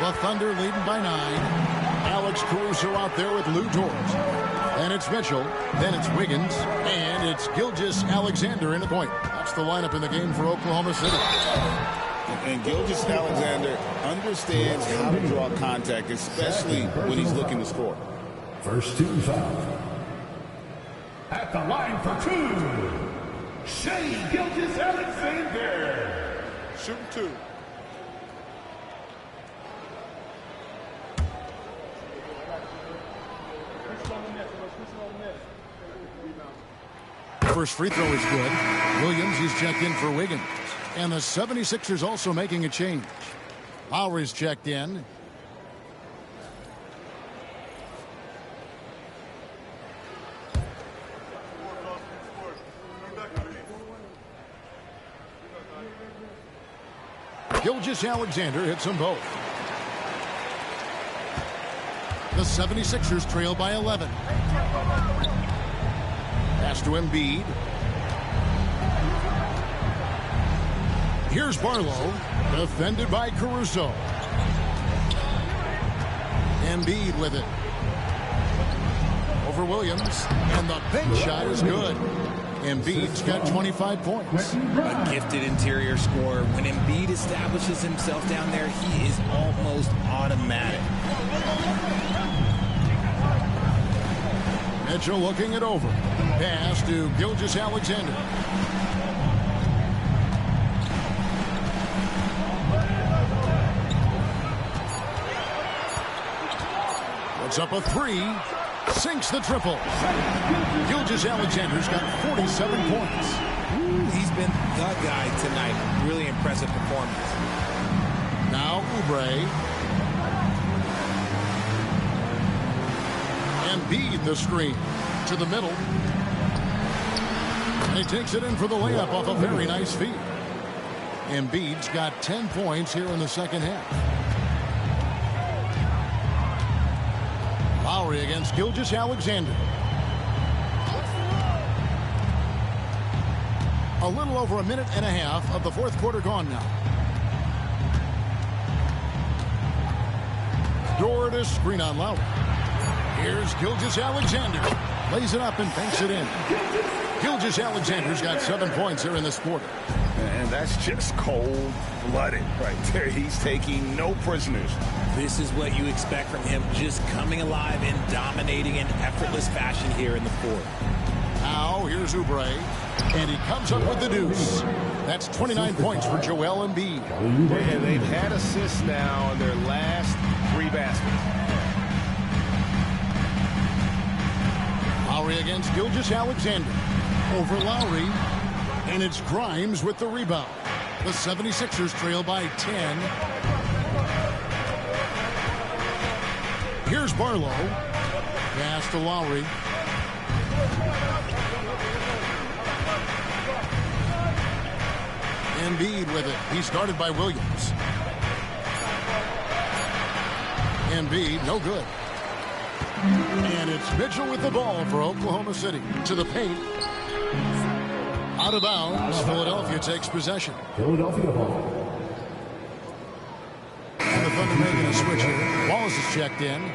The Thunder leading by 9. Alex Caruso out there with Lou George. And it's Mitchell, then it's Wiggins, and it's Gilgeous-Alexander in the point. That's the lineup in the game for Oklahoma City. And Gilgeous-Alexander understands how to draw contact, especially when he's looking to score. First team foul. At the line for 2, Shai Gilgeous-Alexander. Shooting 2. First free throw is good. Williams, he's checked in for Wiggins. And the 76ers also making a change. Lowry's checked in. Gilgeous-Alexander hits them both. The 76ers trail by 11. Pass to Embiid. Here's Barlow, defended by Caruso. Embiid with it. Over Williams, and the big shot is good. Embiid's got 25 points. A gifted interior scorer. When Embiid establishes himself down there, he is almost automatic. Mitchell looking it over. Pass to Gilgeous-Alexander. Puts up a three. Sinks the triple. Gilgeous-Alexander's got 47 points. Ooh, he's been the guy tonight. Really impressive performance. Now Oubre. Embiid the screen to the middle. And he takes it in for the layup off a very nice feed. Embiid's got 10 points here in the second half. Lowry against Gilgeous-Alexander. A little over a minute and a half of the fourth quarter gone now. Dort screen on Lowry. Here's Gilgeous-Alexander. Lays it up and banks it in. Gilgeous-Alexander's got 7 points here in this quarter. And that's just cold-blooded right there. He's taking no prisoners. This is what you expect from him, just coming alive and dominating in effortless fashion here in the fourth. Now here's Oubre, and he comes up with the deuce. That's 29 points for Joel Embiid. And they've had assists now in their last 3 baskets. Lowry against Gilgeous-Alexander. Over Lowry, and it's Grimes with the rebound. The 76ers trail by 10. Here's Barlow. Pass to Lowry. Embiid with it. He's guarded by Williams. Embiid, no good. And it's Mitchell with the ball for Oklahoma City. To the paint. Out of bounds. Philadelphia takes possession. Philadelphia ball. And the Thunder making a switch here. Wallace is checked in.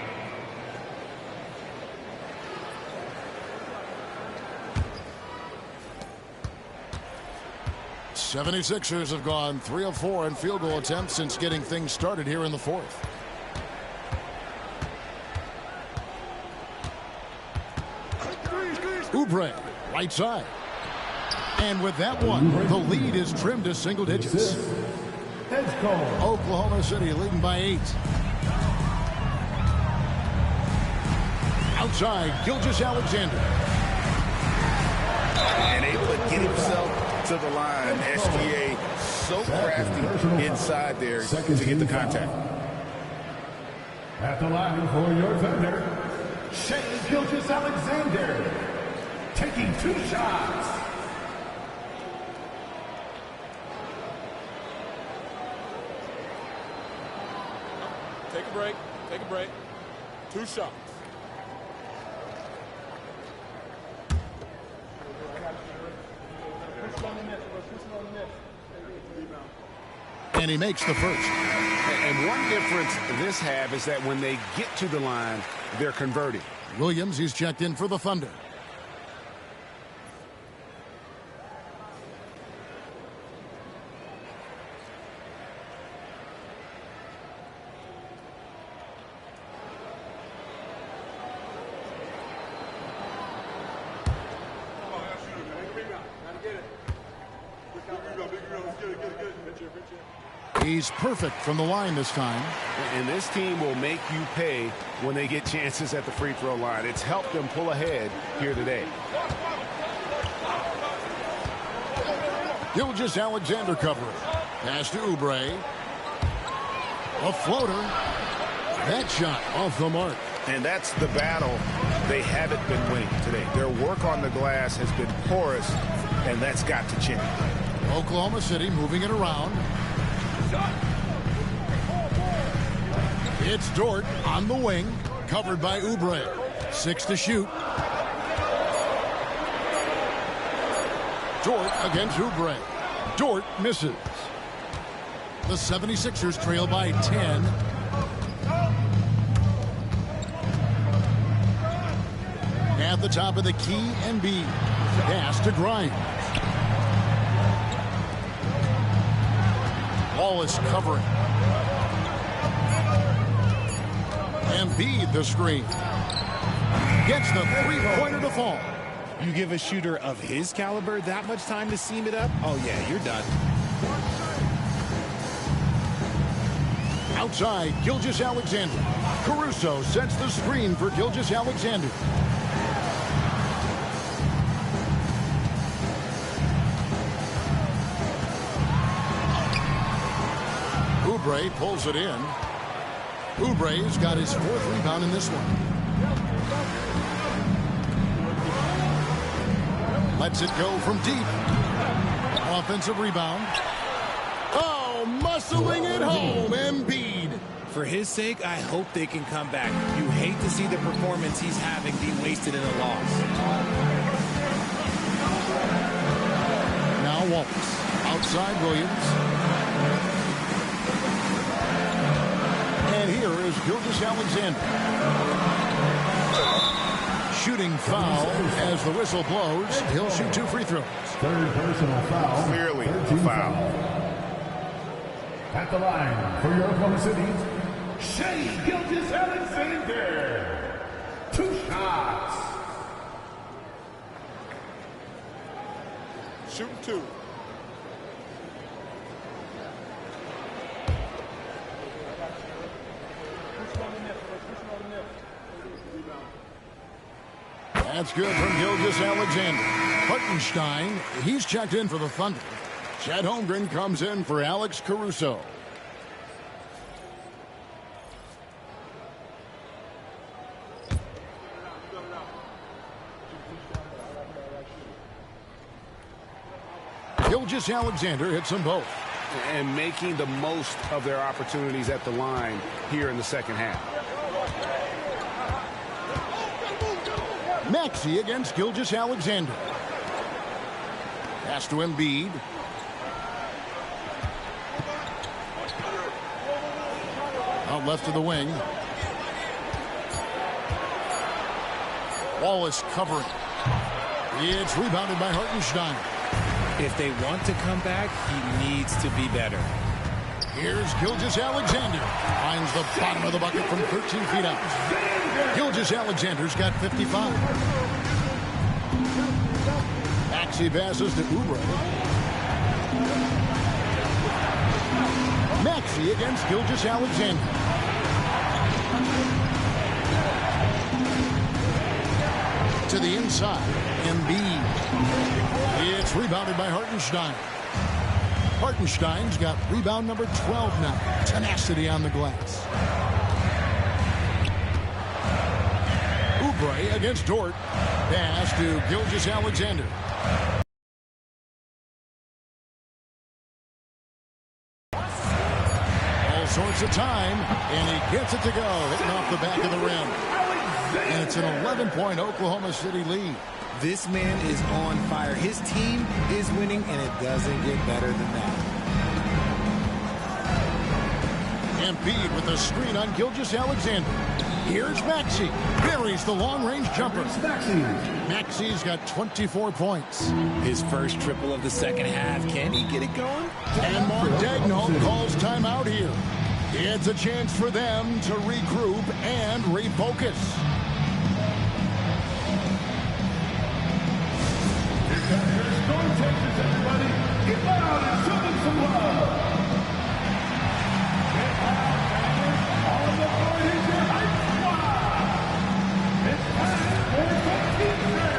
The 76ers have gone 3 of 4 in field goal attempts since getting things started here in the fourth. Oubre, right side. And with that one, the lead is trimmed to single digits. Oklahoma City leading by 8. Outside, Gilgeous-Alexander. And able to get himself to the line. SGA so crafty inside there to get the contact. At the line for your Thunder, Shai Gilgeous-Alexander, taking 2 shots. Take a break. Take a break. 2 shots. And he makes the first. And one difference this half is that when they get to the line, they're converting. Williams, he's checked in for the Thunder. He's perfect from the line this time. And this team will make you pay when they get chances at the free throw line. It's helped them pull ahead here today. Gilgeous-Alexander covering. Pass to Oubre. A floater. That shot off the mark. And that's the battle they haven't been winning today. Their work on the glass has been porous, and that's got to change. Oklahoma City moving it around. It's Dort on the wing, covered by Oubre. 6 to shoot. Dort against Oubre. Dort misses. The 76ers trail by 10. At the top of the key, Embiid. Pass to Grimes. Wallace covering. Embiid the screen. Gets the three-pointer to fall. You give a shooter of his caliber that much time to seam it up? Oh, yeah, you're done. Outside, Gilgeous-Alexander. Caruso sets the screen for Gilgeous-Alexander. Oubre pulls it in. Oubre's got his 4th rebound in this one. Lets it go from deep. Offensive rebound. Oh, muscling it home, Embiid. For his sake, I hope they can come back. You hate to see the performance he's having be wasted in a loss. Now Wallace. Outside Williams. And here is Gilgeous-Alexander. Shooting foul as the whistle blows. He'll shoot 2 free throws. 3rd personal foul. Clearly a foul. At the line for your Oklahoma City, Shai Gilgeous-Alexander. 2 shots. Shooting 2. That's good from Gilgeous-Alexander. Hartenstein, he's checked in for the Thunder. Chet Holmgren comes in for Alex Caruso. Gilgeous-Alexander hits them both. And making the most of their opportunities at the line here in the second half. Maxey against Gilgeous-Alexander. Pass to Embiid. Out left to the wing. Wallace covering. It's rebounded by Hartenstein. If they want to come back, he needs to be better. Here's Gilgeous-Alexander. Finds the bottom of the bucket from 13 feet out. Gilgeous-Alexander's got 55. Maxey passes to Oubre. Maxey against Gilgeous-Alexander. To the inside. Embiid. It's rebounded by Hartenstein. Hartenstein's got rebound number 12 now. Tenacity on the glass. Oubre against Dort. Pass to Gilgeous-Alexander. All sorts of time, and he gets it to go, hitting off the back of the rim. And it's an 11-point Oklahoma City lead. This man is on fire. His team is winning, and it doesn't get better than that. Embiid with a screen on Gilgeous-Alexander. Here's Maxey. Buries the long-range jumper. Maxey's got 24 points. His first triple of the second half. Can he get it going? And Mark Daigneault calls timeout here. It's a chance for them to regroup and refocus. Storm chasers, everybody. Get loud and show them some love. Get loud, bangers. On the board is your hype squad. It's time for some teamwork.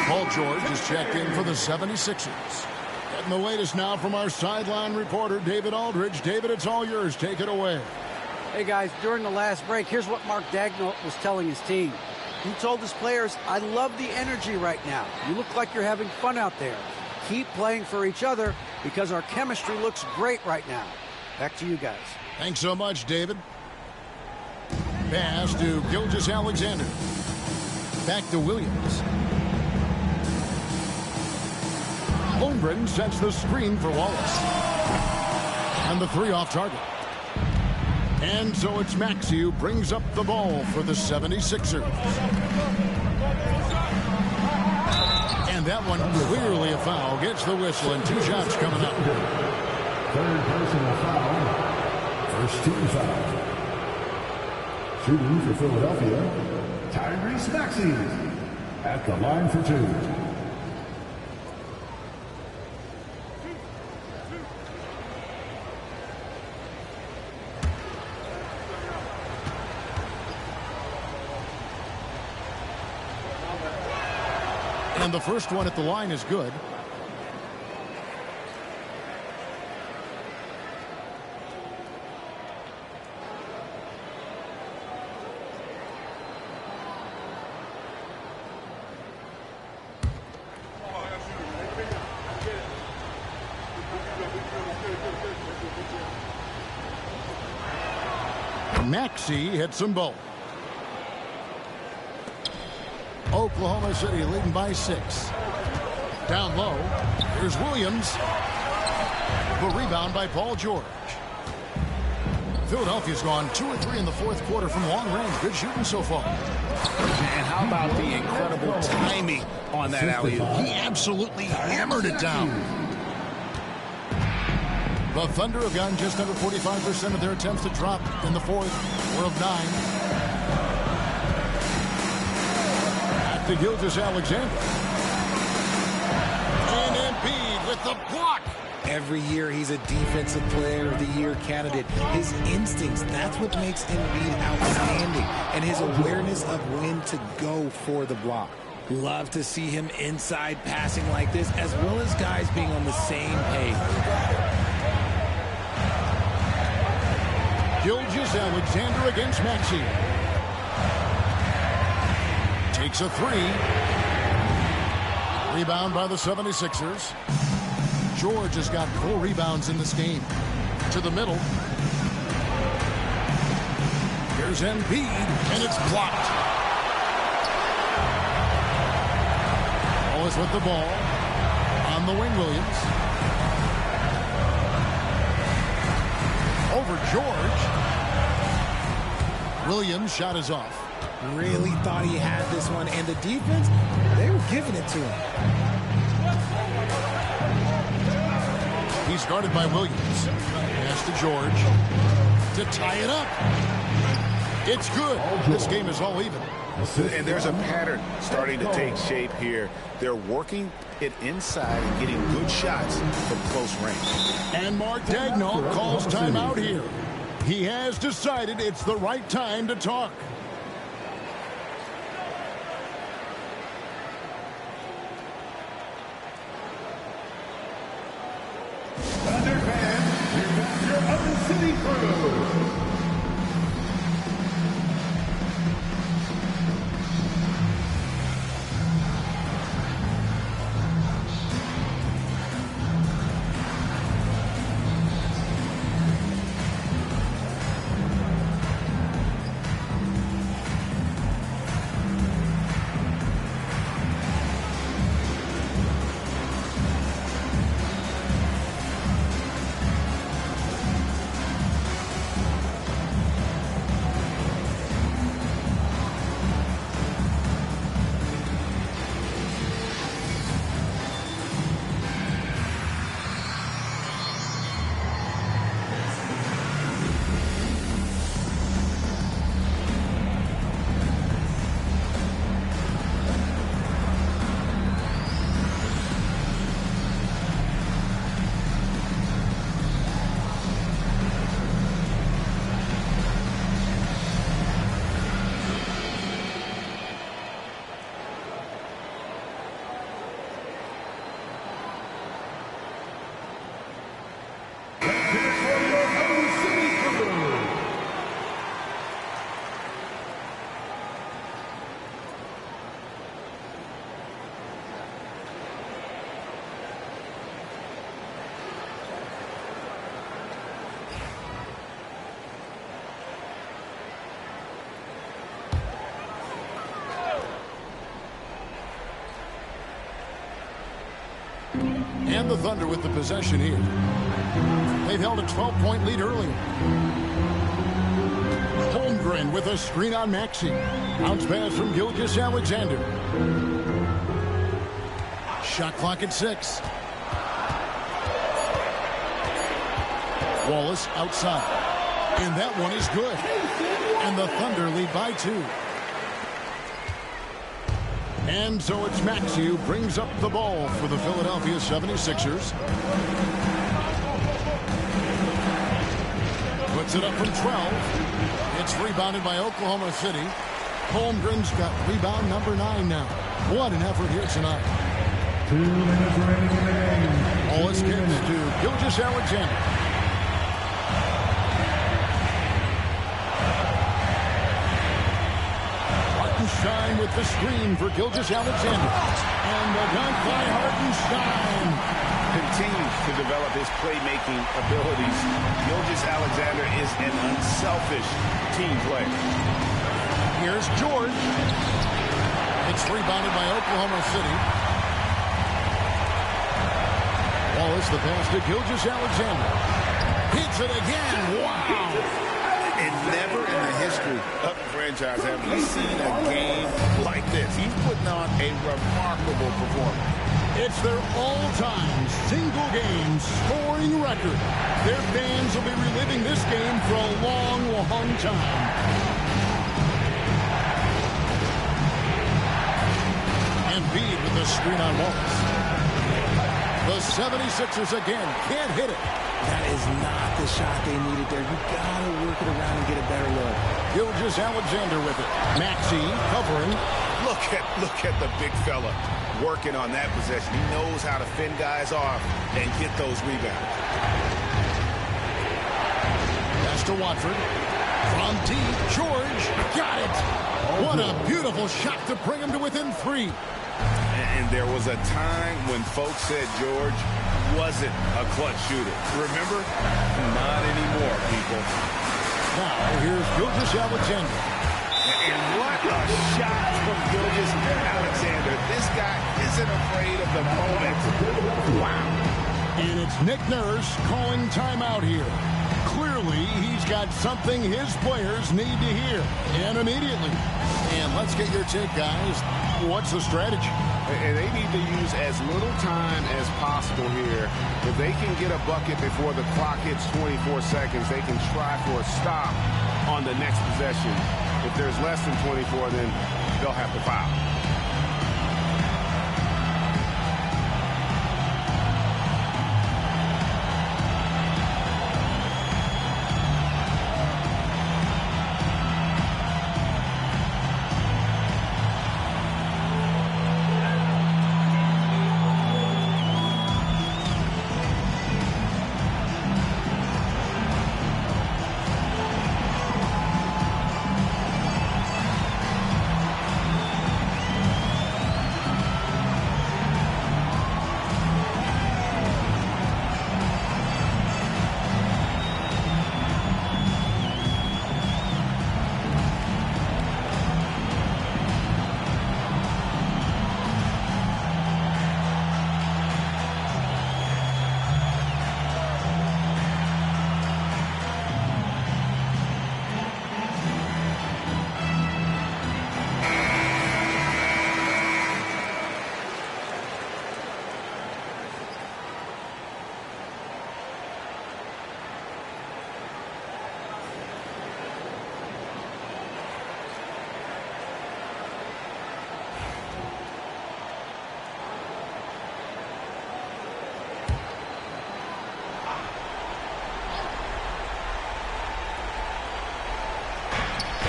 Paul George is checked in for the 76ers. Getting the latest now from our sideline reporter, David Aldridge. David, it's all yours. Take it away. Hey, guys, during the last break, here's what Mark Daigneault was telling his team. He told his players, I love the energy right now. You look like you're having fun out there. Keep playing for each other because our chemistry looks great right now. Back to you guys. Thanks so much, David. Pass to Gilgeous-Alexander. Back to Williams. Holmgren sets the screen for Wallace. And the three off target. And so it's Maxey who brings up the ball for the 76ers. And that one clearly a foul. Gets the whistle and two shots coming up. Third personal foul. First team foul. Shooting for Philadelphia, Tyrese Maxey at the line for two. And the first one at the line is good. Maxey hits them both. Oklahoma City leading by 6. Down low. Here's Williams. The rebound by Paul George. Philadelphia's gone 2 or 3 in the fourth quarter from long range. Good shooting so far. And how about the incredible timing on that alley-oop? He absolutely hammered it down. The Thunder have gotten just under 45% of their attempts to drop in the fourth. 4 of 9. Back to Gilgeous-Alexander. And Embiid with the block. Every year he's a Defensive Player of the Year candidate. His instincts, that's what makes Embiid outstanding. And his awareness of when to go for the block. Love to see him inside passing like this, as well as guys being on the same page. Gilgeous-Alexander against Maxey. Takes a 3. Rebound by the 76ers. George has got 4 rebounds in this game. To the middle. Here's Embiid, and it's blocked. Wallace with the ball. On the wing, Williams. Over George. Williams' shot is off. Really thought he had this one, and the defense, they were giving it to him. He's guarded by Williams. Pass to George to tie it up. It's good. This game is all even. And there's a pattern starting to take shape here. They're working it inside and getting good shots from close range. And Mark Daigneault calls timeout here. He has decided it's the right time to talk. Thunder fans, here comes your Oven City crew. And the Thunder with the possession here. They've held a 12-point lead earlier. Holmgren with a screen on Maxey. Bounce pass from Gilgeous-Alexander. Shot clock at 6. Wallace outside. And that one is good. And the Thunder lead by 2. And so it's Maxey who brings up the ball for the Philadelphia 76ers. Puts it up from 12. It's rebounded by Oklahoma City. Holmgren's got rebound number 9 now. What an effort here tonight. 2 minutes remaining in the game. Wallace gives to Gilgeous-Alexander. Hartenstein with the screen for Gilgeous-Alexander. And the dunk by Hartenstein. Continues to develop his playmaking abilities. Gilgeous-Alexander is an unselfish team player. Here's George. It's rebounded by Oklahoma City. Wallace the pass to Gilgeous-Alexander. Hits it again. Wow. And never in the history of the franchise have we seen a game like this. He's putting on a remarkable performance. It's their all-time single-game scoring record. Their fans will be reliving this game for a long, long time. Embiid with the screen on Wallace. The 76ers again can't hit it. That is not the shot they needed there. You got to work it around and get a better look. Gilgeous-Alexander with it. Maxey covering. Look at the big fella working on that possession. He knows how to fend guys off and get those rebounds. Pass to Watford. From deep, George got it. What a beautiful shot to bring him to within 3. And there was a time when folks said George wasn't a clutch shooter. Remember? Not anymore, people. Now, here's Gilgeous-Alexander. And what a shot from Gilgeous-Alexander. This guy isn't afraid of the moment. Wow. And it's Nick Nurse calling timeout here. Clearly, he's got something his players need to hear. And immediately. And let's get your take, guys. What's the strategy? And they need to use as little time as possible here. If they can get a bucket before the clock hits 24 seconds, they can try for a stop on the next possession. If there's less than 24, then they'll have to foul.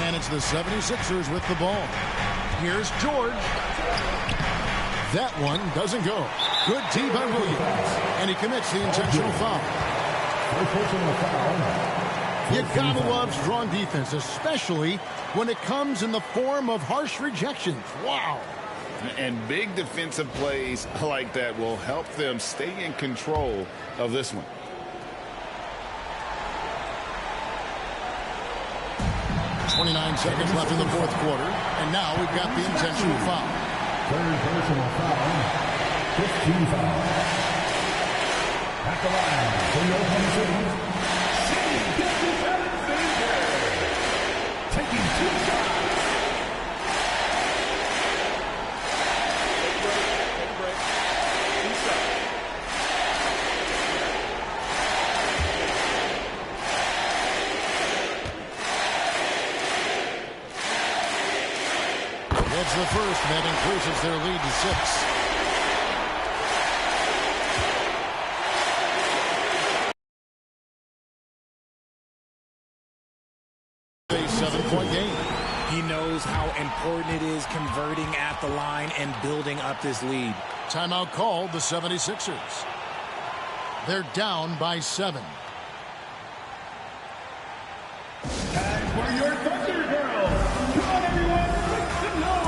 And it's the 76ers with the ball. Here's George. That one doesn't go. Good D by Williams. And he commits the intentional foul. You gotta love strong defense, especially when it comes in the form of harsh rejections. Wow. And big defensive plays like that will help them stay in control of this one. 29 seconds left in the fourth quarter. And now we've got the intentional foul. Third personal foul. 15 foul. At the line for the Oklahoma City. Taking 2 shots. It's the first that increases their lead to 6. A 7-point game. He knows how important it is converting at the line and building up this lead. Timeout called the 76ers. They're down by 7. Time for your Thunder Girls. Come on, everyone. Make some noise.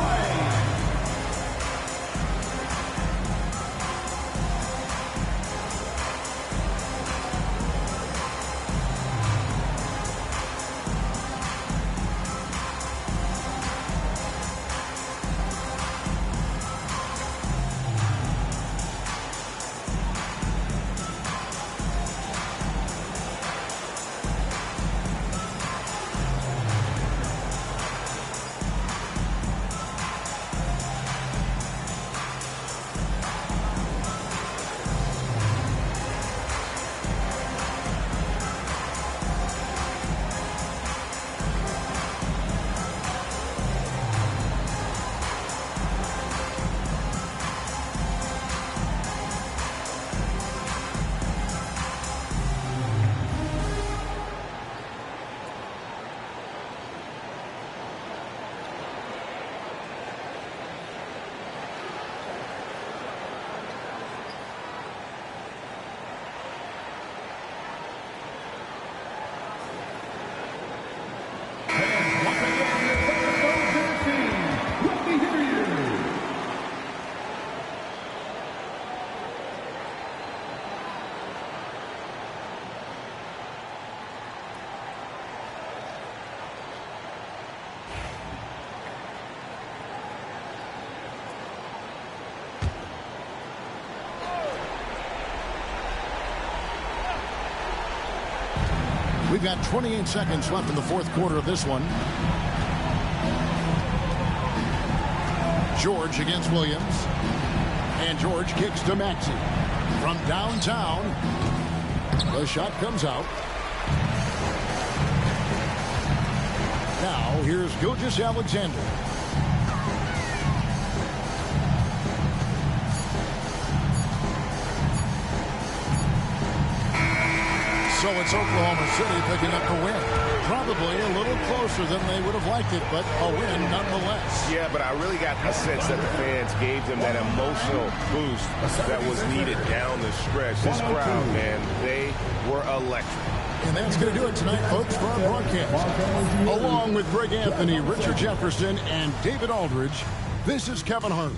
We've got 28 seconds left in the fourth quarter of this one. George against Williams. And George kicks to Maxey. From downtown, the shot comes out. Now, here's Gilgeous-Alexander. So it's Oklahoma City picking up the win. Probably a little closer than they would have liked it, but a win nonetheless. Yeah, but I really got the sense that the fans gave them that emotional boost that was needed down the stretch. This crowd, man, they were electric. And that's going to do it tonight, folks, for our broadcast. Along with Greg Anthony, Richard Jefferson, and David Aldridge, this is Kevin Harlan.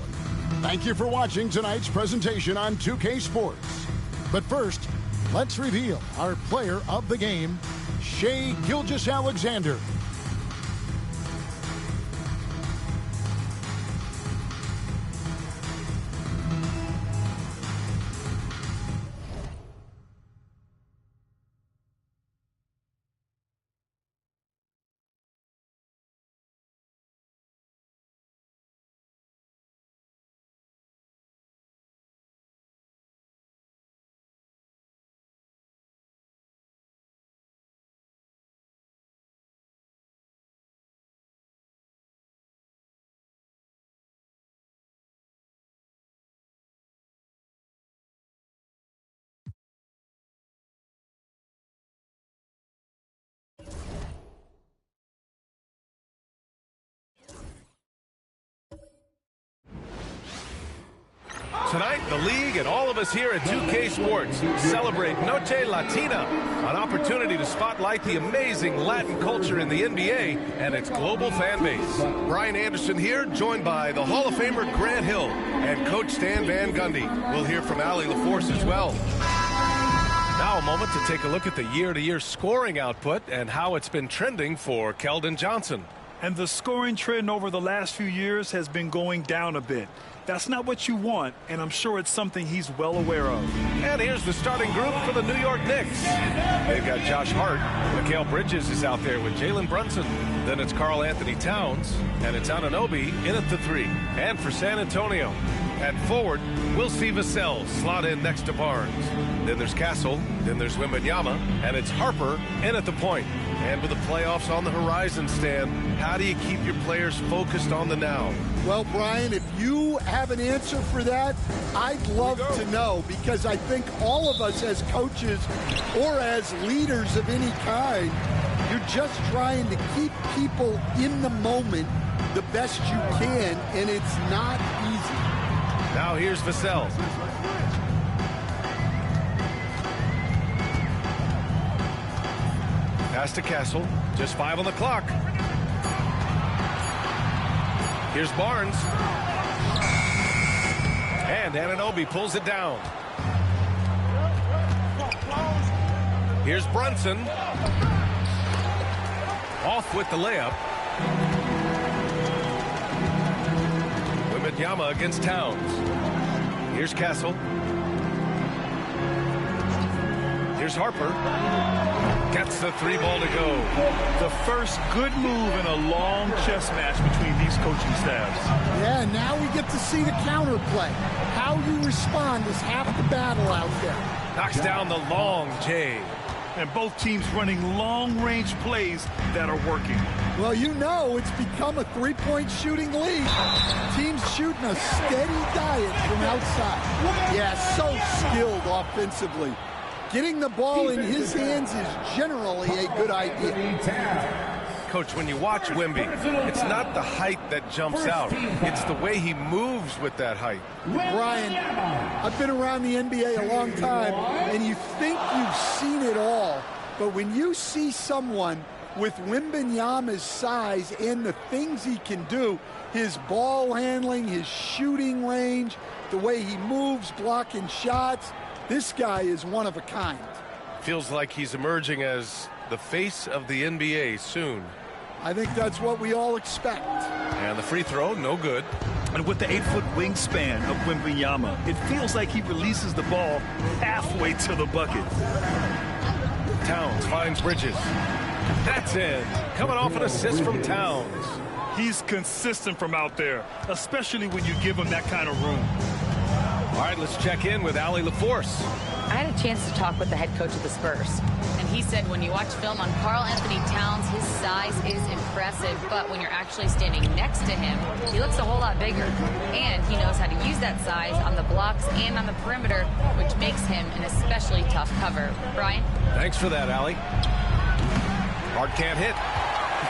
Thank you for watching tonight's presentation on 2K Sports. But first, let's reveal our player of the game, Shai Gilgeous-Alexander. Tonight, the league and all of us here at 2K Sports celebrate Noche Latina, an opportunity to spotlight the amazing Latin culture in the NBA and its global fan base. Brian Anderson here, joined by the Hall of Famer Grant Hill and Coach Stan Van Gundy. We'll hear from Allie LaForce as well. Now a moment to take a look at the year-to-year scoring output and how it's been trending for Keldon Johnson. And the scoring trend over the last few years has been going down a bit. That's not what you want, and I'm sure it's something he's well aware of. And here's the starting group for the New York Knicks. They've got Josh Hart. Mikal Bridges is out there with Jalen Brunson. Then it's Karl Anthony Towns, and it's Anunoby in at the 3. And for San Antonio, at forward, we'll see Vassell slot in next to Barnes. Then there's Castle, then there's Wembanyama, and it's Harper in at the point. And with the playoffs on the horizon, Stan, how do you keep your players focused on the now? Well, Brian, if you have an answer for that, I'd love to know, because I think all of us as coaches or as leaders of any kind, you're just trying to keep people in the moment the best you can, and it's not easy. Now here's Vassell. Pass to Castle. Just 5 on the clock. Here's Barnes. And Anunoby pulls it down. Here's Brunson. Off with the layup. Wembanyama against Towns. Here's Castle. Here's Harper. Gets the 3 ball to go. The first good move in a long chess match between these coaching staffs. Yeah, now we get to see the counterplay. How you respond is half the battle out there. Knocks down the long J. And both teams running long-range plays that are working. Well, you know it's become a three-point shooting league. Teams shooting a steady diet from outside. Yeah, so skilled offensively. Getting the ball in his hands is generally a good idea. Coach, when you watch Wemby, it's not the height that jumps out. It's the way he moves with that height. Brian, I've been around the NBA a long time, and you think you've seen it all. But when you see someone with Wembanyama's size and the things he can do, his ball handling, his shooting range, the way he moves, blocking shots, this guy is one of a kind. Feels like he's emerging as the face of the NBA soon. I think that's what we all expect. And the free throw, no good. And with the 8-foot wingspan of Wembanyama, it feels like he releases the ball halfway to the bucket. Towns finds Bridges. That's in. Coming off an assist from Towns. He's consistent from out there, especially when you give him that kind of room. All right, let's check in with Allie LaForce. I had a chance to talk with the head coach of the Spurs, and he said when you watch film on Karl Anthony Towns, his size is impressive, but when you're actually standing next to him, he looks a whole lot bigger. And he knows how to use that size on the blocks and on the perimeter, which makes him an especially tough cover. Brian? Thanks for that, Allie. Hart can't hit.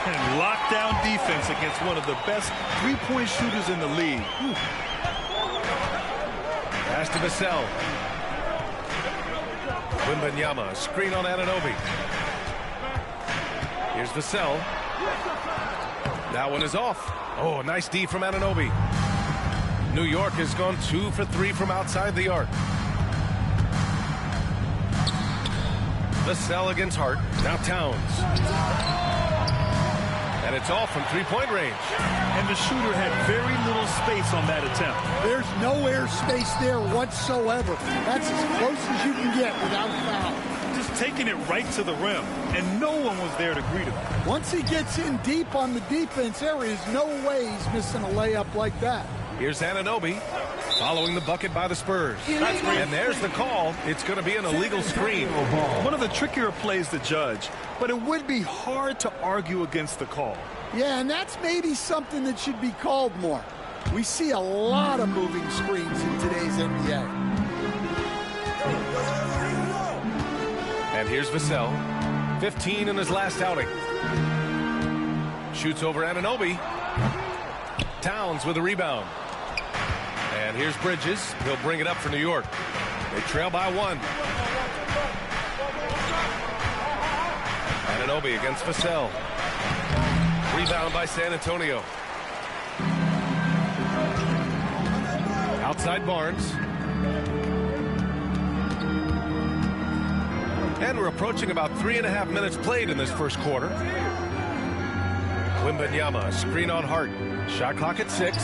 And lockdown defense against one of the best three-point shooters in the league. Whew. Pass to Vassell. Wembanyama, screen on Anunoby. Here's Vassell. That one is off. Oh, nice D from Anunoby. New York has gone 2 for 3 from outside the arc. Vassell against Hart. Now Towns. And it's off from three-point range. And the shooter had very little space on that attempt. There's no air space there whatsoever. That's as close as you can get without foul. Just taking it right to the rim, and no one was there to greet him. Once he gets in deep on the defense, there is no way he's missing a layup like that. Here's Anunoby following the bucket by the Spurs. And there's the call. It's going to be an illegal screen. One of the trickier plays to judge, but it would be hard to argue against the call. Yeah, and that's maybe something that should be called more. We see a lot of moving screens in today's NBA. And here's Vassell, 15 in his last outing. Shoots over Anunoby. Towns with a rebound. And here's Bridges. He'll bring it up for New York. They trail by 1. Anunoby against Vassell. Rebound by San Antonio. Outside Barnes. And we're approaching about 3.5 minutes played in this first quarter. Wembanyama, screen on Hart. Shot clock at 6.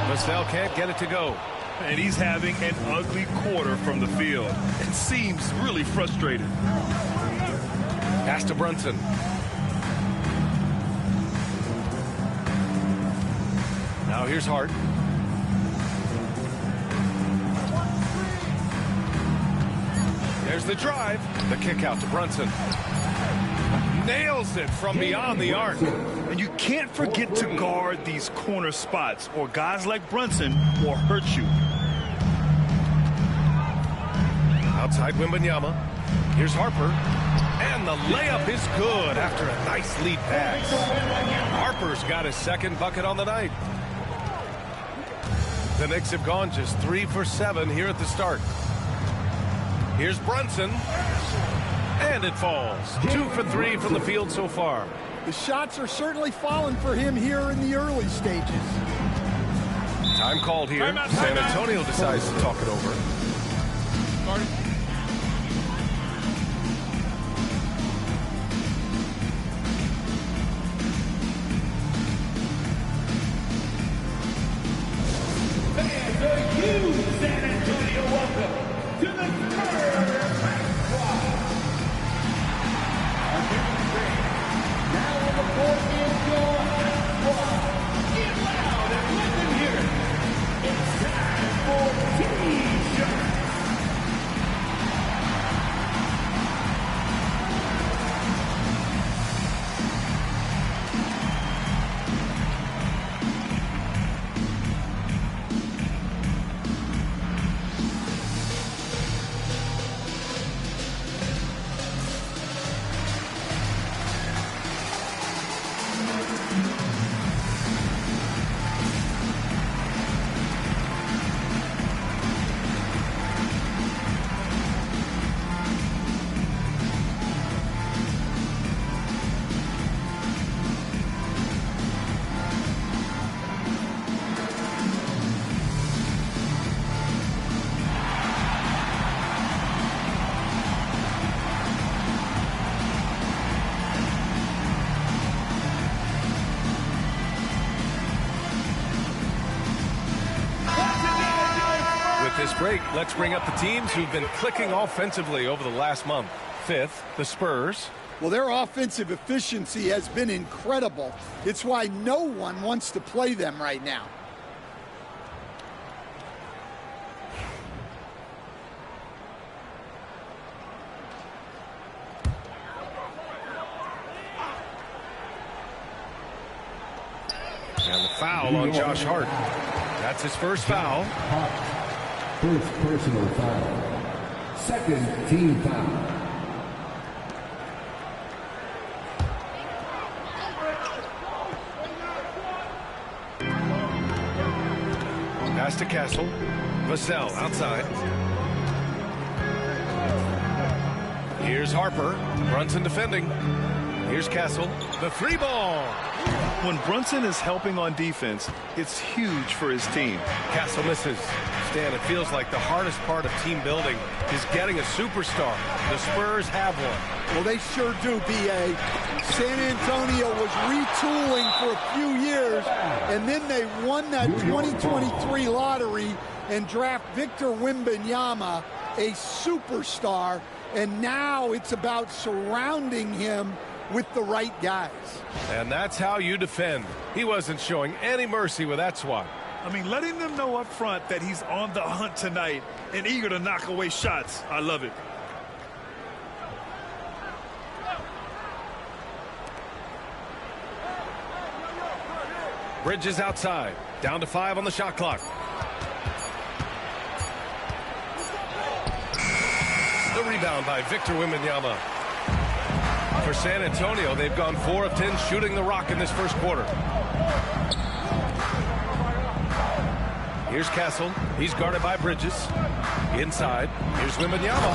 Vassell can't get it to go. And he's having an ugly quarter from the field. It seems really frustrated. Pass to Brunson. Now here's Hart. There's the drive. The kick out to Brunson. Nails it from beyond the arc. And you can't forget to guard these corner spots, or guys like Brunson will hurt you. Outside Wembanyama. Here's Harper. And the layup is good after a nice lead pass. Harper's got his second bucket on the night. The Knicks have gone just 3 for 7 here at the start. Here's Brunson. And it falls. 2 for 3 from the field so far. The shots are certainly falling for him here in the early stages. Time called here. San Antonio decides to talk it over. Fans of you, San Antonio, welcome to the Spurs Squad. Now on the court is your squad. Get loud and let them hear it. It's time for T-shirts. This break, let's bring up the teams who've been clicking offensively over the last month. Fifth, the Spurs. Well, their offensive efficiency has been incredible. It's why no one wants to play them right now. And the foul on Josh Hart. That's his first foul. First personal foul. Second team foul. Pass to Castle. Vassell outside. Here's Harper. Brunson defending. Here's Castle. The three ball. When Brunson is helping on defense, it's huge for his team. Castle misses. Stan, it feels like the hardest part of team building is getting a superstar. The Spurs have one. Well, they sure do, B.A. San Antonio was retooling for a few years, and then they won that 2023 lottery and draft Victor Wembanyama, a superstar, and now it's about surrounding him with the right guys. And that's how you defend. He wasn't showing any mercy with that swat. I mean, letting them know up front that he's on the hunt tonight and eager to knock away shots. I love it. Bridges outside. Down to 5 on the shot clock. The rebound by Victor Wembanyama. For San Antonio, they've gone 4 of 10 shooting the rock in this first quarter. Here's Castle. He's guarded by Bridges. Inside. Here's Wembanyama.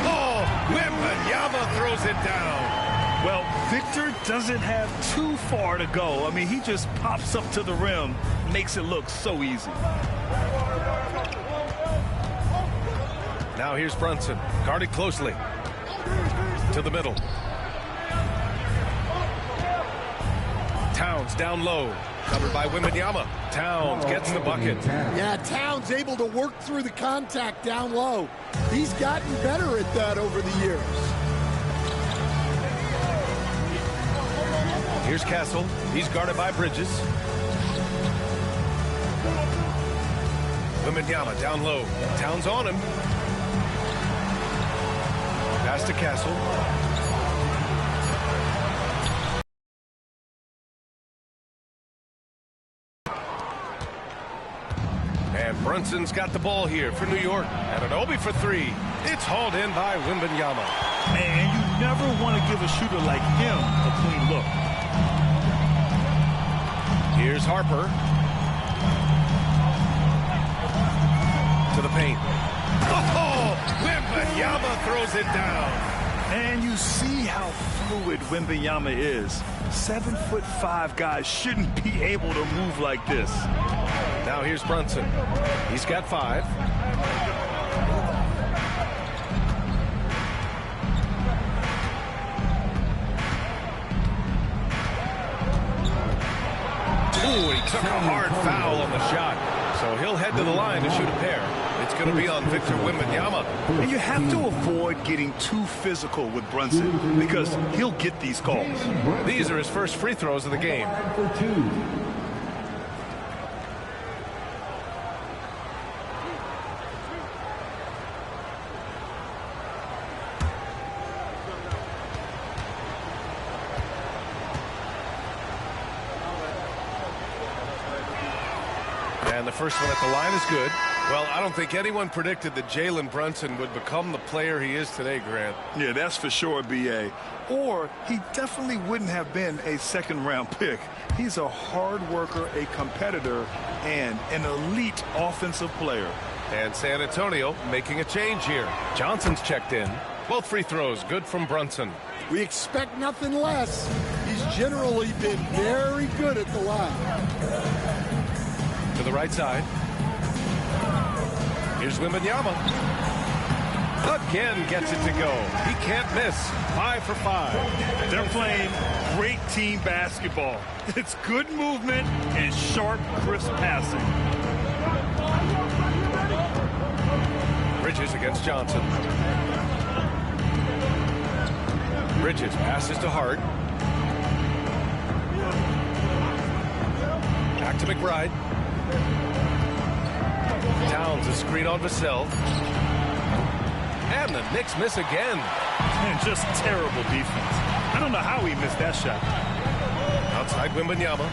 Oh! Wembanyama throws it down. Well, Victor doesn't have too far to go. I mean, he just pops up to the rim, makes it look so easy. Now here's Brunson. Guarded closely. To the middle. Towns down low. Covered by Wembanyama. Towns gets the bucket. Yeah, Towns able to work through the contact down low. He's gotten better at that over the years. Here's Castle. He's guarded by Bridges. Wembanyama down low. Towns on him. Pass to Castle. And Brunson's got the ball here for New York. And an Obi for 3. It's hauled in by Wembanyama. And you never want to give a shooter like him a clean look. Here's Harper. To the paint. Oh! Wembanyama throws it down. And you see how fluid Wembanyama is. 7'5" guys shouldn't be able to move like this. Now here's Brunson. He's got 5. Ooh, he took a hard foul on the shot. So he'll head to the line to shoot a pair. It's going to be on Victor Wembanyama. And you have to avoid getting too physical with Brunson because he'll get these calls. These are his first free throws of the game. And the first one at the line is good. Well, I don't think anyone predicted that Jalen Brunson would become the player he is today, Grant. Yeah, that's for sure, B.A. Or he definitely wouldn't have been a second-round pick. He's a hard worker, a competitor, and an elite offensive player. And San Antonio making a change here. Johnson's checked in. Both free throws good from Brunson. We expect nothing less. He's generally been very good at the line. To the right side. Here's Wembanyama. Again gets it to go. He can't miss. 5 for 5. They're playing great team basketball. It's good movement and sharp, crisp passing. Bridges against Johnson. Bridges passes to Hart. Back to McBride. Towns a screen on Vassell. And the Knicks miss again. Man, just terrible defense. I don't know how he missed that shot. Outside Wembanyama.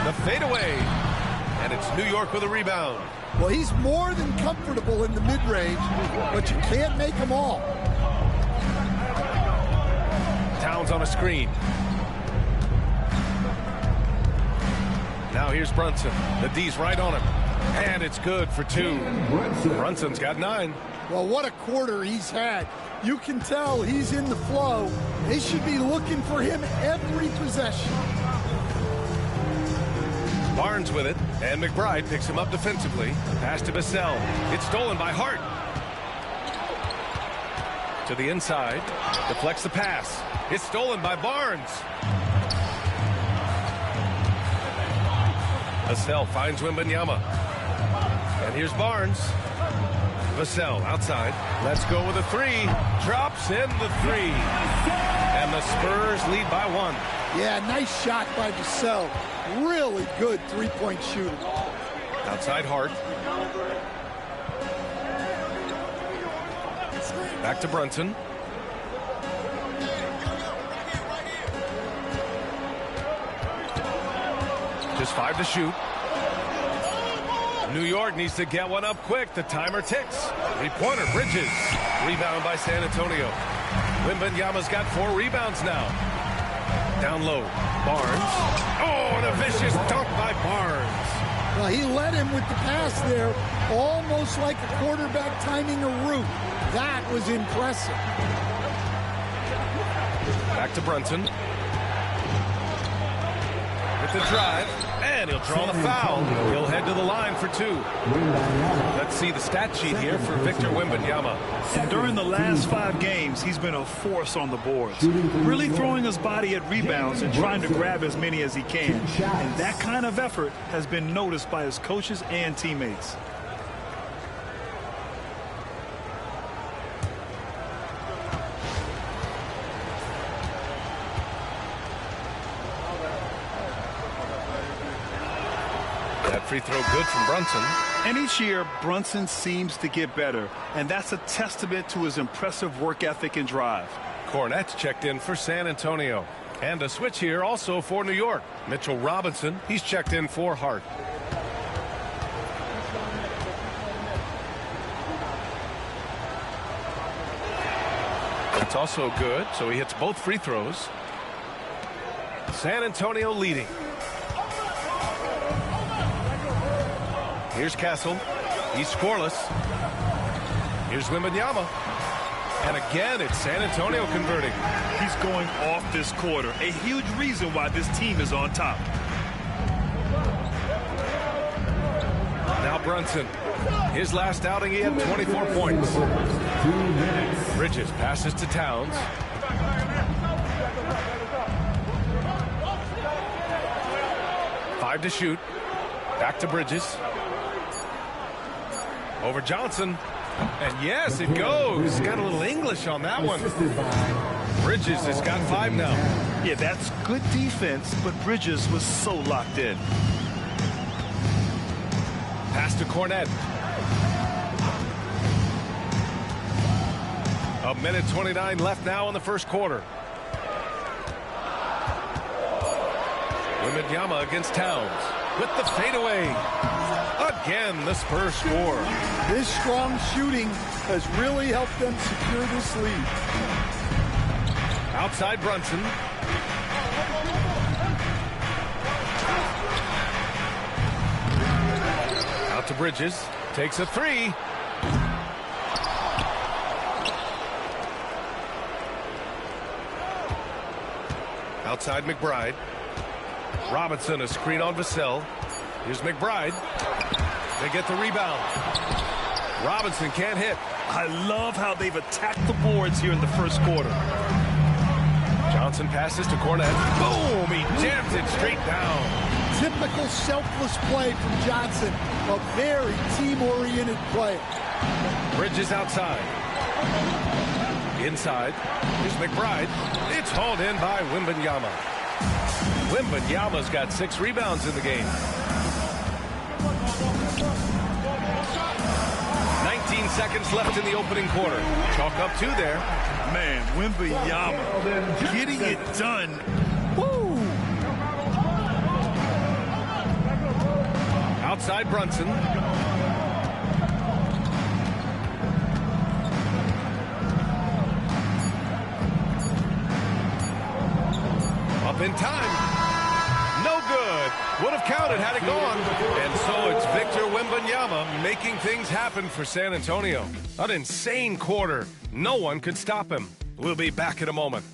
The fadeaway. And it's New York with a rebound. Well, he's more than comfortable in the mid-range, but you can't make them all. Towns on a screen. Now here's Brunson. The D's right on him. And it's good for 2. Brunson's got 9. Well, what a quarter he's had. You can tell he's in the flow. They should be looking for him every possession. Barnes with it, and McBride picks him up defensively. Pass to Vassell. It's stolen by Hart. To the inside. Deflects the pass. It's stolen by Barnes. Vassell finds Wembanyama. And here's Barnes. Vassell outside. Let's go with a 3. Drops in the 3. And the Spurs lead by 1. Yeah, nice shot by Vassell. Really good three-point shooter. Outside Hart. Back to Brunson. Just 5 to shoot. New York needs to get one up quick. The timer ticks. 3-pointer, Bridges. Rebound by San Antonio. Wembanyama's got 4 rebounds now. Down low. Barnes. Oh, and a vicious dunk by Barnes. Well, he led him with the pass there, almost like a quarterback timing a route. That was impressive. Back to Brunson. With the drive, and he'll draw the foul. He'll head to the line for 2. Let's see the stat sheet here for Victor Wembanyama. And during the last 5 games, he's been a force on the boards. Really throwing his body at rebounds and trying to grab as many as he can. And that kind of effort has been noticed by his coaches and teammates. Free throw good from Brunson. And each year, Brunson seems to get better, and that's a testament to his impressive work ethic and drive. Cornett's checked in for San Antonio. And a switch here also for New York. Mitchell Robinson, he's checked in for Hart. It's also good, so he hits both free throws. San Antonio leading. Here's Castle. He's scoreless. Here's Wembanyama. And again, it's San Antonio converting. He's going off this quarter. A huge reason why this team is on top. Now Brunson. His last outing, he had 24 points. Bridges passes to Towns. Five to shoot. Back to Bridges. Over Johnson. And yes, it goes. Got a little English on that one. Bridges has got 5 now. Yeah, that's good defense, but Bridges was so locked in. Pass to Cornette. A minute 29 left now in the first quarter. Wembanyama against Towns. With the fadeaway. Again, the Spurs score. This strong shooting has really helped them secure this lead. Outside Brunson. Out to Bridges. Takes a 3. Outside McBride. Robinson, a screen on Vassell. Here's McBride. They get the rebound. Robinson can't hit. I love how they've attacked the boards here in the first quarter. Johnson passes to Cornette. Boom! He jams it straight down. Typical selfless play from Johnson. A very team-oriented play. Bridges outside. Inside, here's McBride. It's hauled in by Wembanyama. Wembanyama's got 6 rebounds in the game. 19 seconds left in the opening quarter. Chalk up 2 there. Man, Wembanyama getting it done. Woo! Outside Brunson. Up in time. No good. Would have counted had it gone. And so it's Victor Wembanyama making things happen for San Antonio. An insane quarter. No one could stop him. We'll be back in a moment.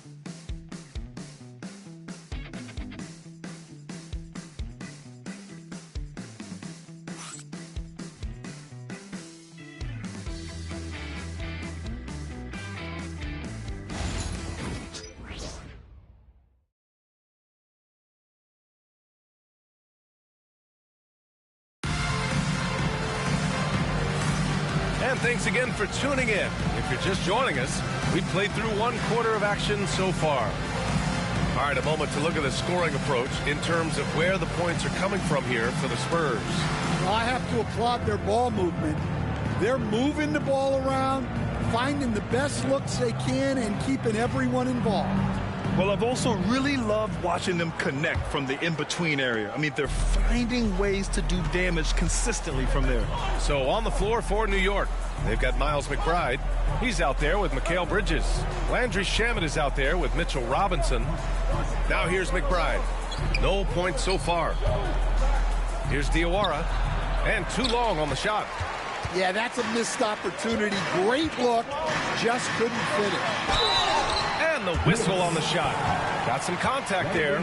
And thanks again for tuning in. If you're just joining us, we've played through 1 quarter of action so far. All right, a moment to look at the scoring approach in terms of where the points are coming from here for the Spurs. Well, I have to applaud their ball movement. They're moving the ball around, finding the best looks they can, and keeping everyone involved. Well, I've also really loved watching them connect from the in-between area. I mean, they're finding ways to do damage consistently from there. So on the floor for New York, they've got Miles McBride. He's out there with Mikal Bridges. Landry Shamet is out there with Mitchell Robinson. Now here's McBride. No points so far. Here's Diawara. And too long on the shot. Yeah, that's a missed opportunity. Great look, just couldn't fit it. And the whistle on the shot. Got some contact there.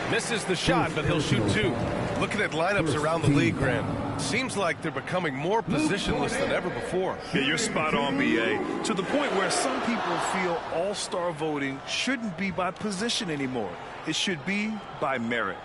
Misses the shot, but he'll shoot 2. Looking at lineups around the league, Grant. Seems like they're becoming more positionless than ever before. Yeah, you're spot on, B.A. To the point where some people feel all-star voting shouldn't be by position anymore. It should be by merit.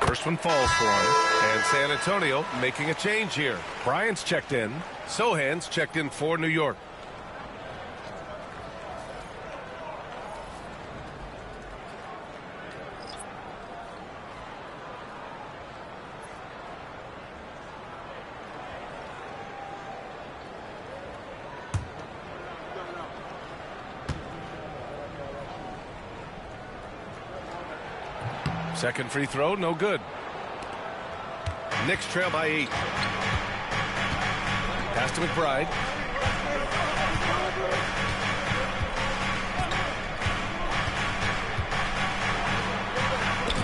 First one falls for him. And San Antonio making a change here. Bryant's checked in. Sohan's checked in for New York. Second free throw, no good. Knicks trail by 8. Pass to McBride.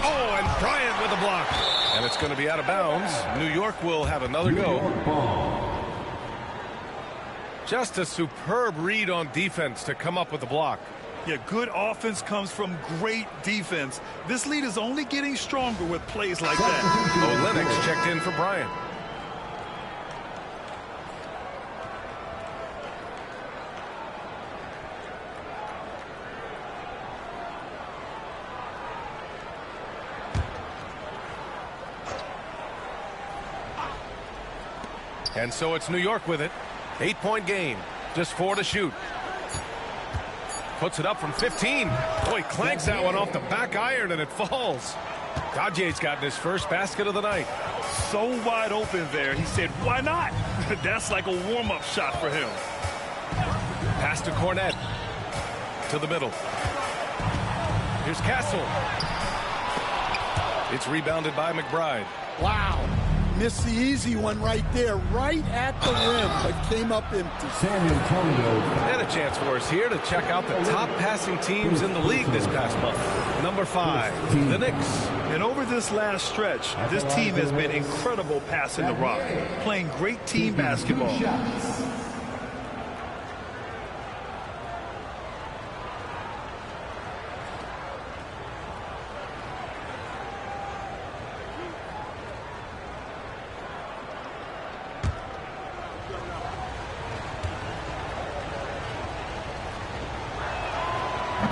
Oh, and Bryant with a block. And it's going to be out of bounds. New York will have another go. Just a superb read on defense to come up with the block. Yeah, good offense comes from great defense. This lead is only getting stronger with plays like that. Lennox checked in for Bryant. And so it's New York with it. 8-point game. Just 4 to shoot. Puts it up from 15. Oh, he clanks that one off the back iron and it falls. Dodje's gotten his first basket of the night. So wide open there. He said, why not? That's like a warm-up shot for him. Pass to Cornette. To the middle. Here's Castle. It's rebounded by McBride. Wow. Missed the easy one right there, right at the rim, but came up empty. San Antonio. And a chance for us here to check out the top passing teams in the league this past month. Number 5, the Knicks. And over this last stretch, this team has been incredible passing the rock, playing great team basketball.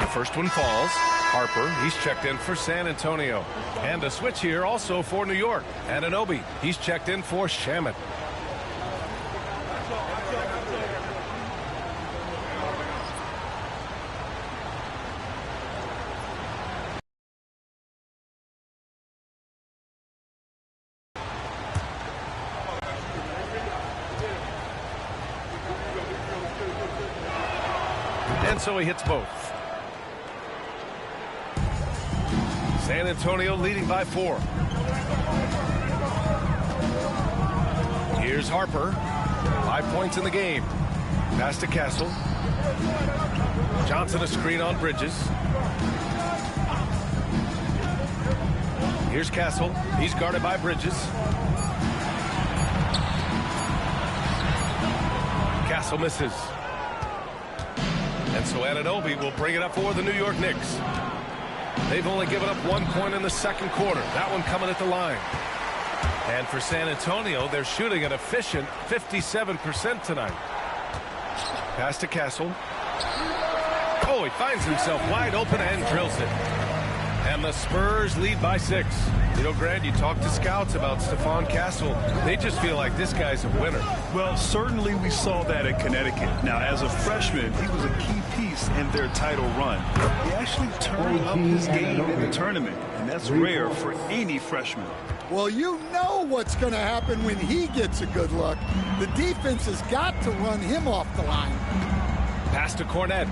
first one falls. Harper, he's checked in for San Antonio. And a switch here also for New York. Anunoby, he's checked in for Shamet. And so he hits both. San Antonio leading by 4. Here's Harper. 5 points in the game. Pass to Castle. Johnson a screen on Bridges. Here's Castle. He's guarded by Bridges. Castle misses. And so Anunoby will bring it up for the New York Knicks. They've only given up 1 point in the second quarter. That one coming at the line. And for San Antonio, they're shooting an efficient 57% tonight. Pass to Castle. Oh, he finds himself wide open and drills it. And the Spurs lead by 6. You know, Grant, you talk to scouts about Stephon Castle. They just feel like this guy's a winner. Well, certainly we saw that at Connecticut. Now, as a freshman, he was a key piece in their title run. He actually turned up his game in the tournament, and that's rare for any freshman. Well, you know what's going to happen when he gets a good look. The defense has got to run him off the line. Pass to Cornette.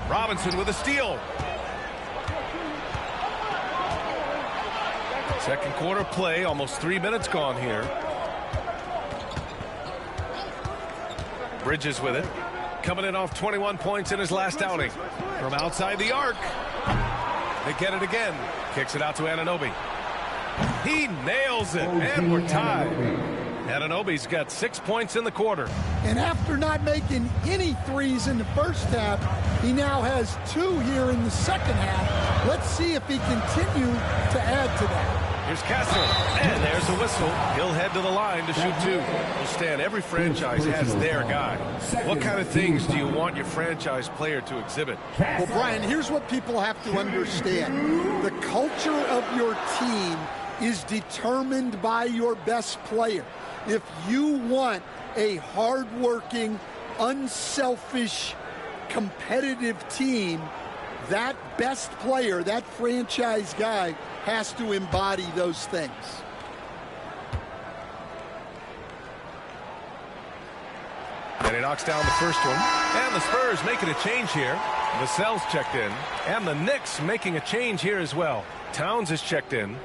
Robinson with a steal. Second quarter play, almost 3 minutes gone here. Bridges with it. Coming in off 21 points in his last outing. From outside the arc. They get it again. Kicks it out to Anunoby. He nails it, and we're tied. Anunoby's got 6 points in the quarter. And after not making any threes in the first half, he now has 2 here in the second half. Let's see if he continue to add to that. Here's Castle, and there's a whistle. He'll head to the line to shoot 2. Well, Stan, every franchise has their guy. What kind of things do you want your franchise player to exhibit? Well, Brian, here's what people have to understand. The culture of your team is determined by your best player. If you want a hardworking, unselfish, competitive team, that best player, that franchise guy, has to embody those things. And he knocks down the first one. And the Spurs making a change here. Vassell's checked in. And the Knicks making a change here as well. Towns is checked in.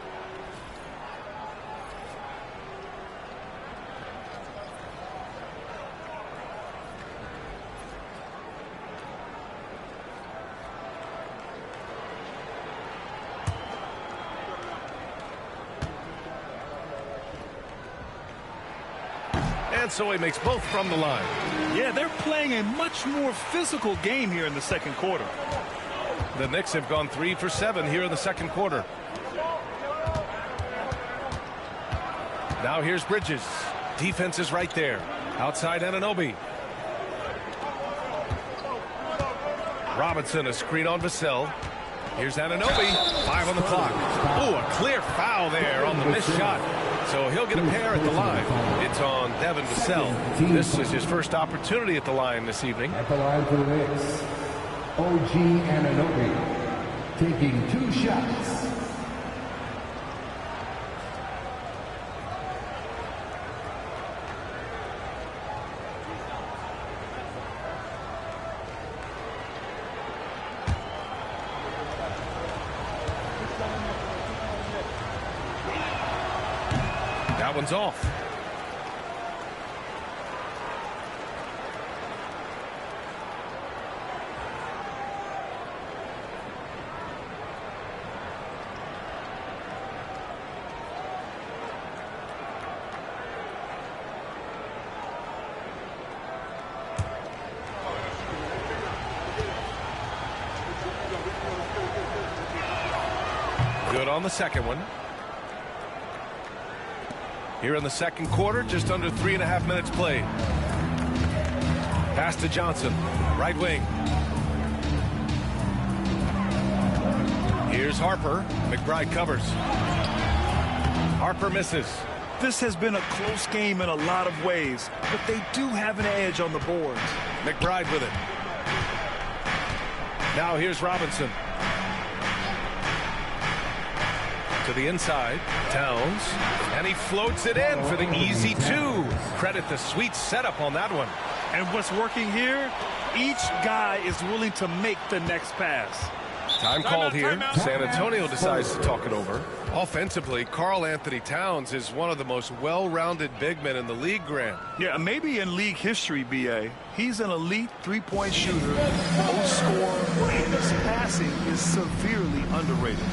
And so he makes both from the line. Yeah, they're playing a much more physical game here in the second quarter. The Knicks have gone 3 for 7 here in the second quarter. Now here's Bridges. Defense is right there. Outside Anunoby. Robinson, a screen on Vassell. Here's Anunoby. 5 on the clock. Oh, a clear foul there on the missed shot. So he'll get a pair at the line. It's on Devin Vassell. This is his first opportunity at the line this evening. At the line for the Knicks, OG Anunoby taking 2 shots. That one's off. Good on the second one. Here in the second quarter, just under 3.5 minutes played. Pass to Johnson, right wing. Here's Harper. McBride covers. Harper misses. This has been a close game in a lot of ways, but they do have an edge on the boards. McBride with it. Now here's Robinson. To the inside, Towns, and he floats it in for the easy 2. Credit the sweet setup on that one. And what's working here, each guy is willing to make the next pass. Time called here. San Antonio decides to talk it over. Offensively, Karl Anthony Towns is one of the most well-rounded big men in the league, Grant. Yeah, maybe in league history, B.A. He's an elite three-point shooter, post scorer, and his passing is severely underrated.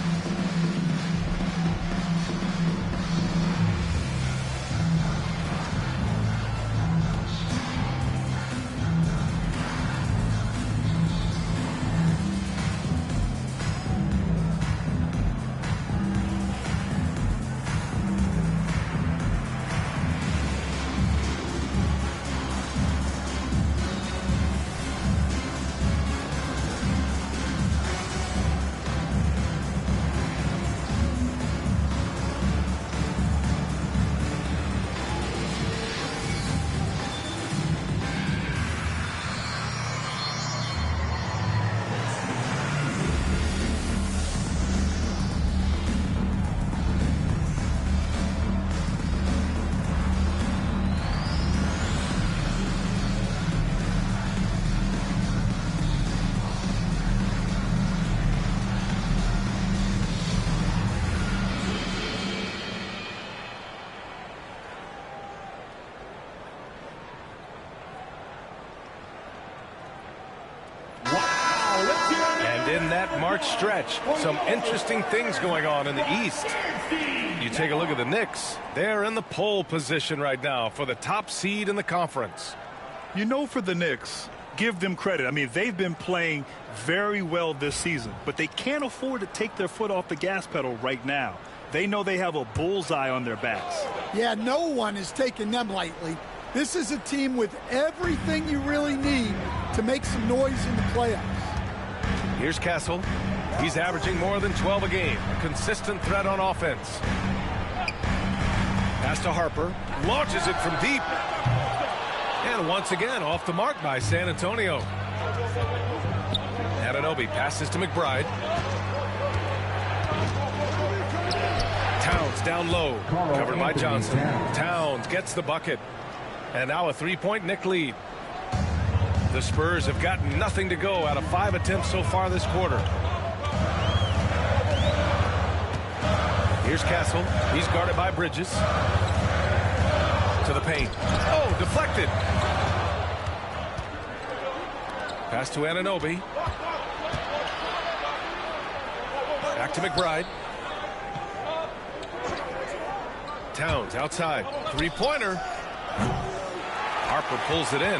In that March stretch, some interesting things going on in the East. You take a look at the Knicks. They're in the pole position right now for the top seed in the conference. You know, for the Knicks, give them credit. I mean, they've been playing very well this season, but they can't afford to take their foot off the gas pedal right now. They know they have a bullseye on their backs. Yeah, no one is taking them lightly. This is a team with everything you really need to make some noise in the playoffs. Here's Castle. He's averaging more than 12 a game. A consistent threat on offense. Pass to Harper. Launches it from deep. And once again, off the mark by San Antonio. Anunoby passes to McBride. Towns down low. Covered by Johnson. Towns gets the bucket. And now a three-point Knick lead. The Spurs have gotten nothing to go out of 5 attempts so far this quarter. Here's Castle. He's guarded by Bridges. To the paint. Oh, deflected. Pass to Anunoby. Back to McBride. Towns outside. Three-pointer. Harper pulls it in.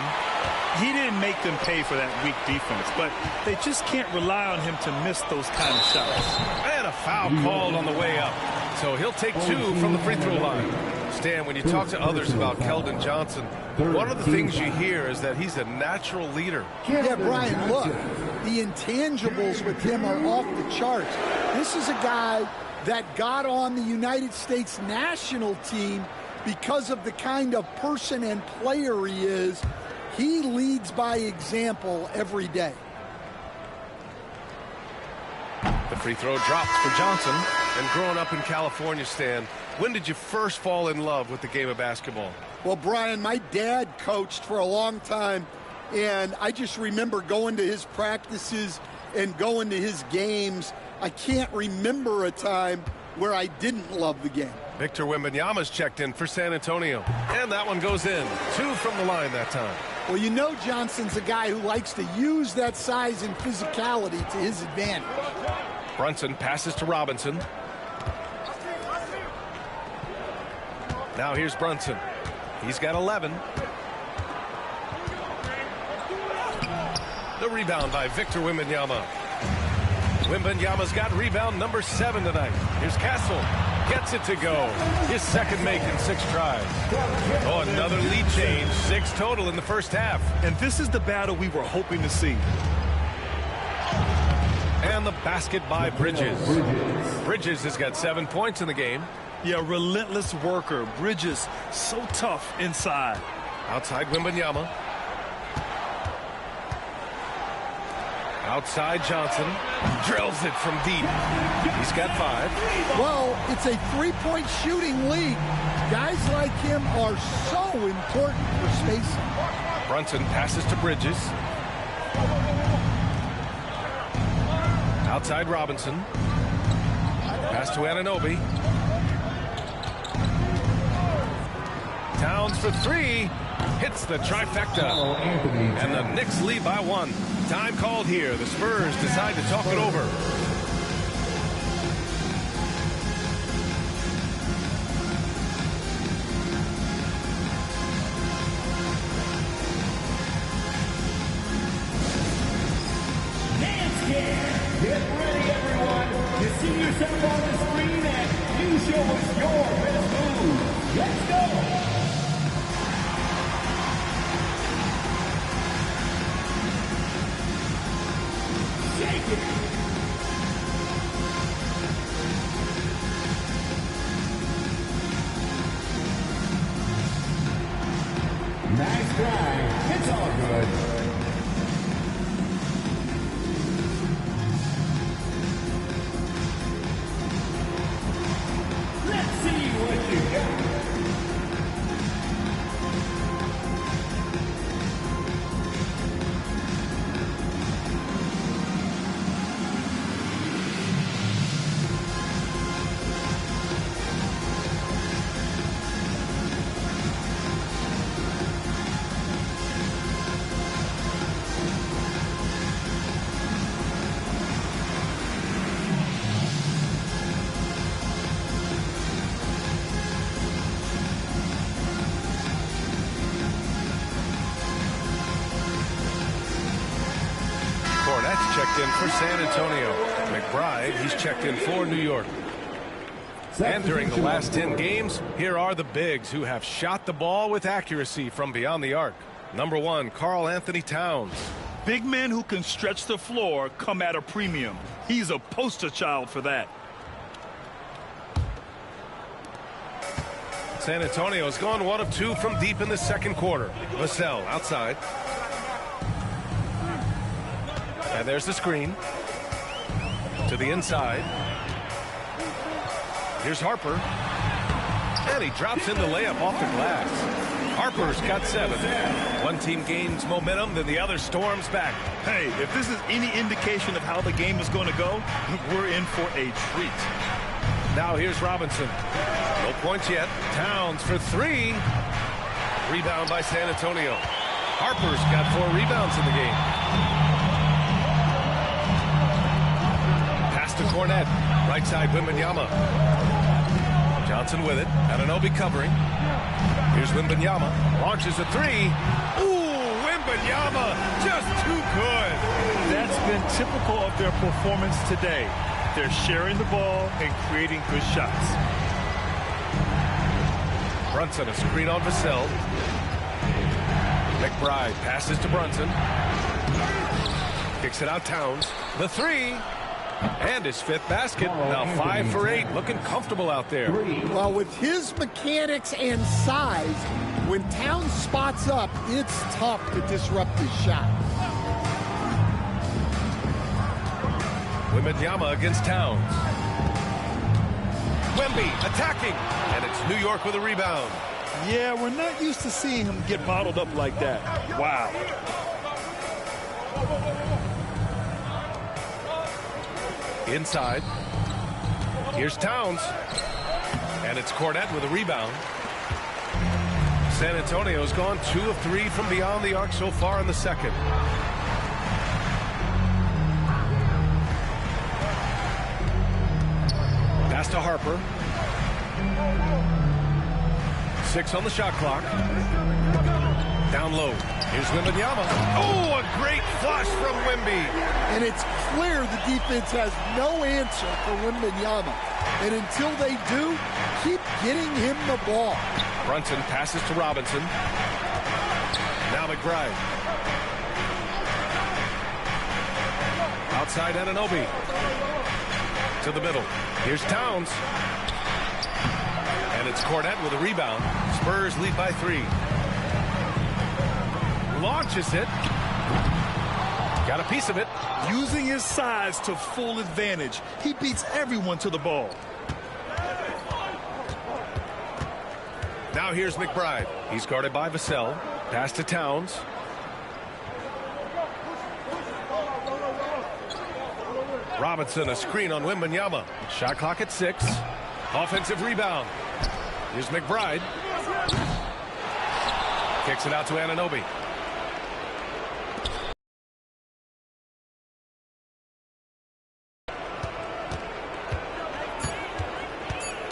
He didn't make them pay for that weak defense, but they just can't rely on him to miss those kind of shots. And a foul called on the way up. So he'll take 2 from the free throw line. Stan, when you talk to others about Keldon Johnson, one of the things you hear is that he's a natural leader. Yeah, Brian, look, the intangibles with him are off the charts. This is a guy that got on the United States national team because of the kind of person and player he is. He leads by example every day. The free throw drops for Johnson. And growing up in California, Stan, when did you first fall in love with the game of basketball? Well, Brian, my dad coached for a long time, and I just remember going to his practices and going to his games. I can't remember a time where I didn't love the game. Victor Wembanyama's checked in for San Antonio. And that one goes in. 2 from the line that time. Well, you know Johnson's a guy who likes to use that size and physicality to his advantage. Brunson passes to Robinson. Now here's Brunson. He's got 11. The rebound by Victor Wembanyama. Wembanyama's got rebound number 7 tonight. Here's Castle. Gets it to go. His second make in 6 tries. Oh, another lead change. 6 total in the first half. And this is the battle we were hoping to see. And the basket by Bridges. Bridges has got 7 points in the game. Yeah, relentless worker. Bridges, so tough inside. Outside Wembanyama. Outside Johnson. Drills it from deep. He's got 5. Well, it's a three-point shooting league. Guys like him are so important for spacing. Brunson passes to Bridges. Outside Robinson. Pass to Anunoby. Towns for 3. Hits the trifecta. And the Knicks lead by 1. Time called here. The Spurs decide to talk it over. Get ready, everyone, to see yourself on the screen and you show us your best move. Let's go. Shake it. Nice try. It's all good. Checked in for San Antonio. McBride, he's checked in for New York. And during the last 10 games, here are the bigs who have shot the ball with accuracy from beyond the arc. Number 1, Karl Anthony Towns. Big men who can stretch the floor come at a premium. He's a poster child for that. San Antonio's gone 1 of 2 from deep in the second quarter. Vassell outside. And there's the screen. To the inside. Here's Harper. And he drops in the layup off the glass. Harper's got 7. One team gains momentum, then the other storms back. Hey, if this is any indication of how the game is going to go, we're in for a treat. Now here's Robinson. No points yet. Towns for 3. Rebound by San Antonio. Harper's got 4 rebounds in the game. To Cornette, right side Wembanyama. Johnson with it. Anunoby covering. Here's Wembanyama. Launches a 3. Ooh, Wembanyama just too good. That's been typical of their performance today. They're sharing the ball and creating good shots. Brunson, a screen on Vassell. McBride passes to Brunson. Kicks it out Towns. The 3. And his 5th basket. Now 5 for 8. Looking comfortable out there. Well, with his mechanics and size, when Towns spots up, it's tough to disrupt his shot. Wembanyama against Towns. Wemby attacking. And it's New York with a rebound. Yeah, we're not used to seeing him get bottled up like that. Wow. Inside. Here's Towns. And it's Cornette with a rebound. San Antonio's gone 2 of 3 from beyond the arc so far in the second. Pass to Harper. 6 on the shot clock. Down low. Here's Wembanyama. Oh, a great flush from Wemby. And it's clear the defense has no answer for Wembanyama. And until they do, keep getting him the ball. Brunson passes to Robinson. Now McBride. Outside Anunoby. To the middle. Here's Towns. And it's Cornette with a rebound. Spurs lead by 3. Launches it. Got a piece of it. Using his size to full advantage. He beats everyone to the ball. Now here's McBride. He's guarded by Vassell. Pass to Towns. Robinson, a screen on Wembanyama. Shot clock at 6. Offensive rebound. Here's McBride. Kicks it out to Anunoby.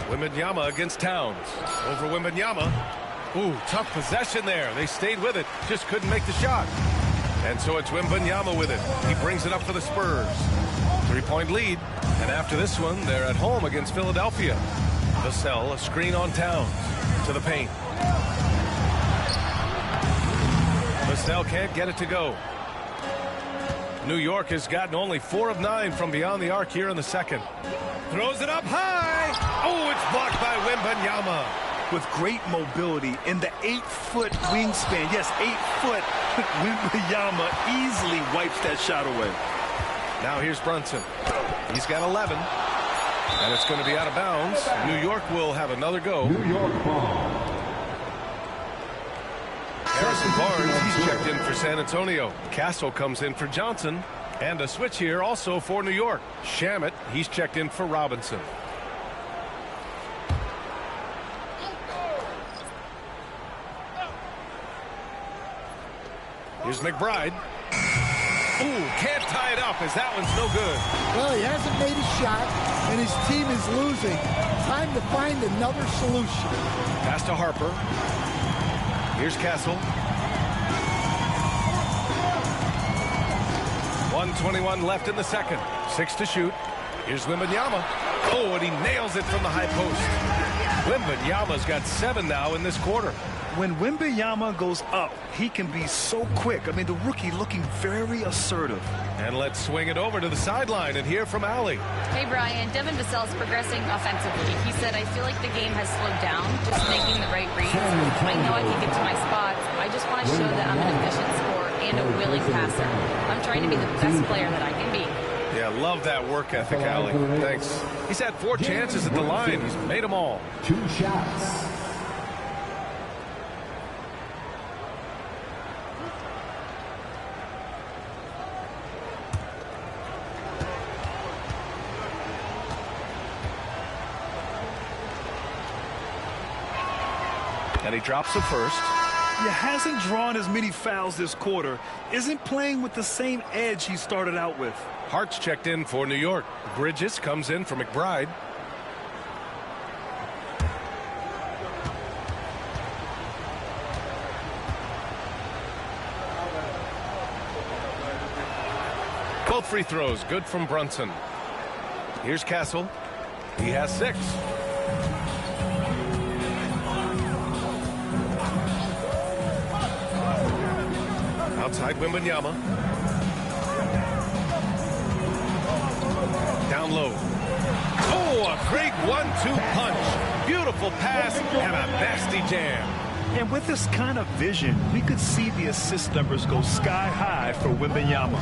Wembanyama against Towns. Over Wembanyama. Ooh, tough possession there. They stayed with it. Just couldn't make the shot. And so it's Wembanyama with it. He brings it up for the Spurs. 3-point lead. And after this one, they're at home against Philadelphia. Vassell, a screen on Towns. To the paint. Vassell can't get it to go. New York has gotten only 4 of 9 from beyond the arc here in the second. Throws it up high. Oh, it's blocked by Wembanyama. With great mobility in the 8-foot wingspan. Yes, 8 foot. Wembanyama easily wipes that shot away. Now here's Brunson. He's got 11. And it's going to be out of bounds. New York will have another go. New York ball. Harrison Barnes, he's checked in for San Antonio. Castle comes in for Johnson. And a switch here also for New York. Shamet, he's checked in for Robinson. Here's McBride. Ooh, can't tie it up as that one's no good. Well, he hasn't made a shot, and his team is losing. Time to find another solution. Pass to Harper. Here's Castle. 1:21 left in the second. 6 to shoot. Here's Wembanyama. Oh, and he nails it from the high post. Wembanyama's got 7 now in this quarter. When Wembanyama goes up, he can be so quick. I mean, the rookie looking very assertive. And let's swing it over to the sideline and hear from Allie. Hey, Brian. Devin Vassell's progressing offensively. He said, I feel like the game has slowed down, just making the right reads. I know I can get to my spots. I just want to show that I'm an efficient scorer and a willing passer. I'm trying to be the best player that I can be. Yeah, love that work ethic, Allie. Thanks. He's had 4 chances at the line. He's made them all. 2 shots. And he drops the first. He hasn't drawn as many fouls this quarter. Isn't playing with the same edge he started out with. Hart's checked in for New York. Bridges comes in for McBride. Both free throws good from Brunson. Here's Castle. He has 6. Outside Wembanyama. Down low. Oh, a great 1-2 punch. Beautiful pass and a nasty jam. And with this kind of vision, we could see the assist numbers go sky high for Wembanyama.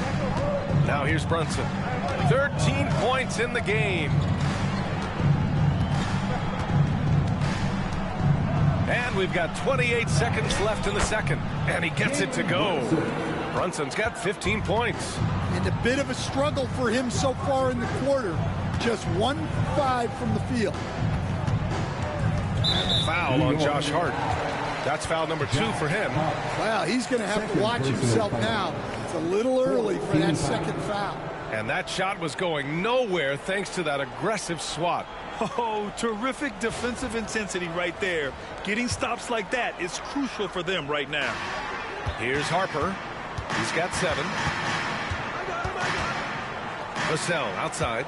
Now here's Brunson. 13 points in the game. And we've got 28 seconds left in the second. And he gets it to go. Brunson's got 15 points. And a bit of a struggle for him so far in the quarter. Just 1-5 from the field. Foul on Josh Hart. That's foul number 2 for him. Wow, he's going to have to watch himself now. It's a little early for that second foul. And that shot was going nowhere thanks to that aggressive swat. Oh, terrific defensive intensity right there. Getting stops like that is crucial for them right now. Here's Harper. He's got 7. Vassell outside.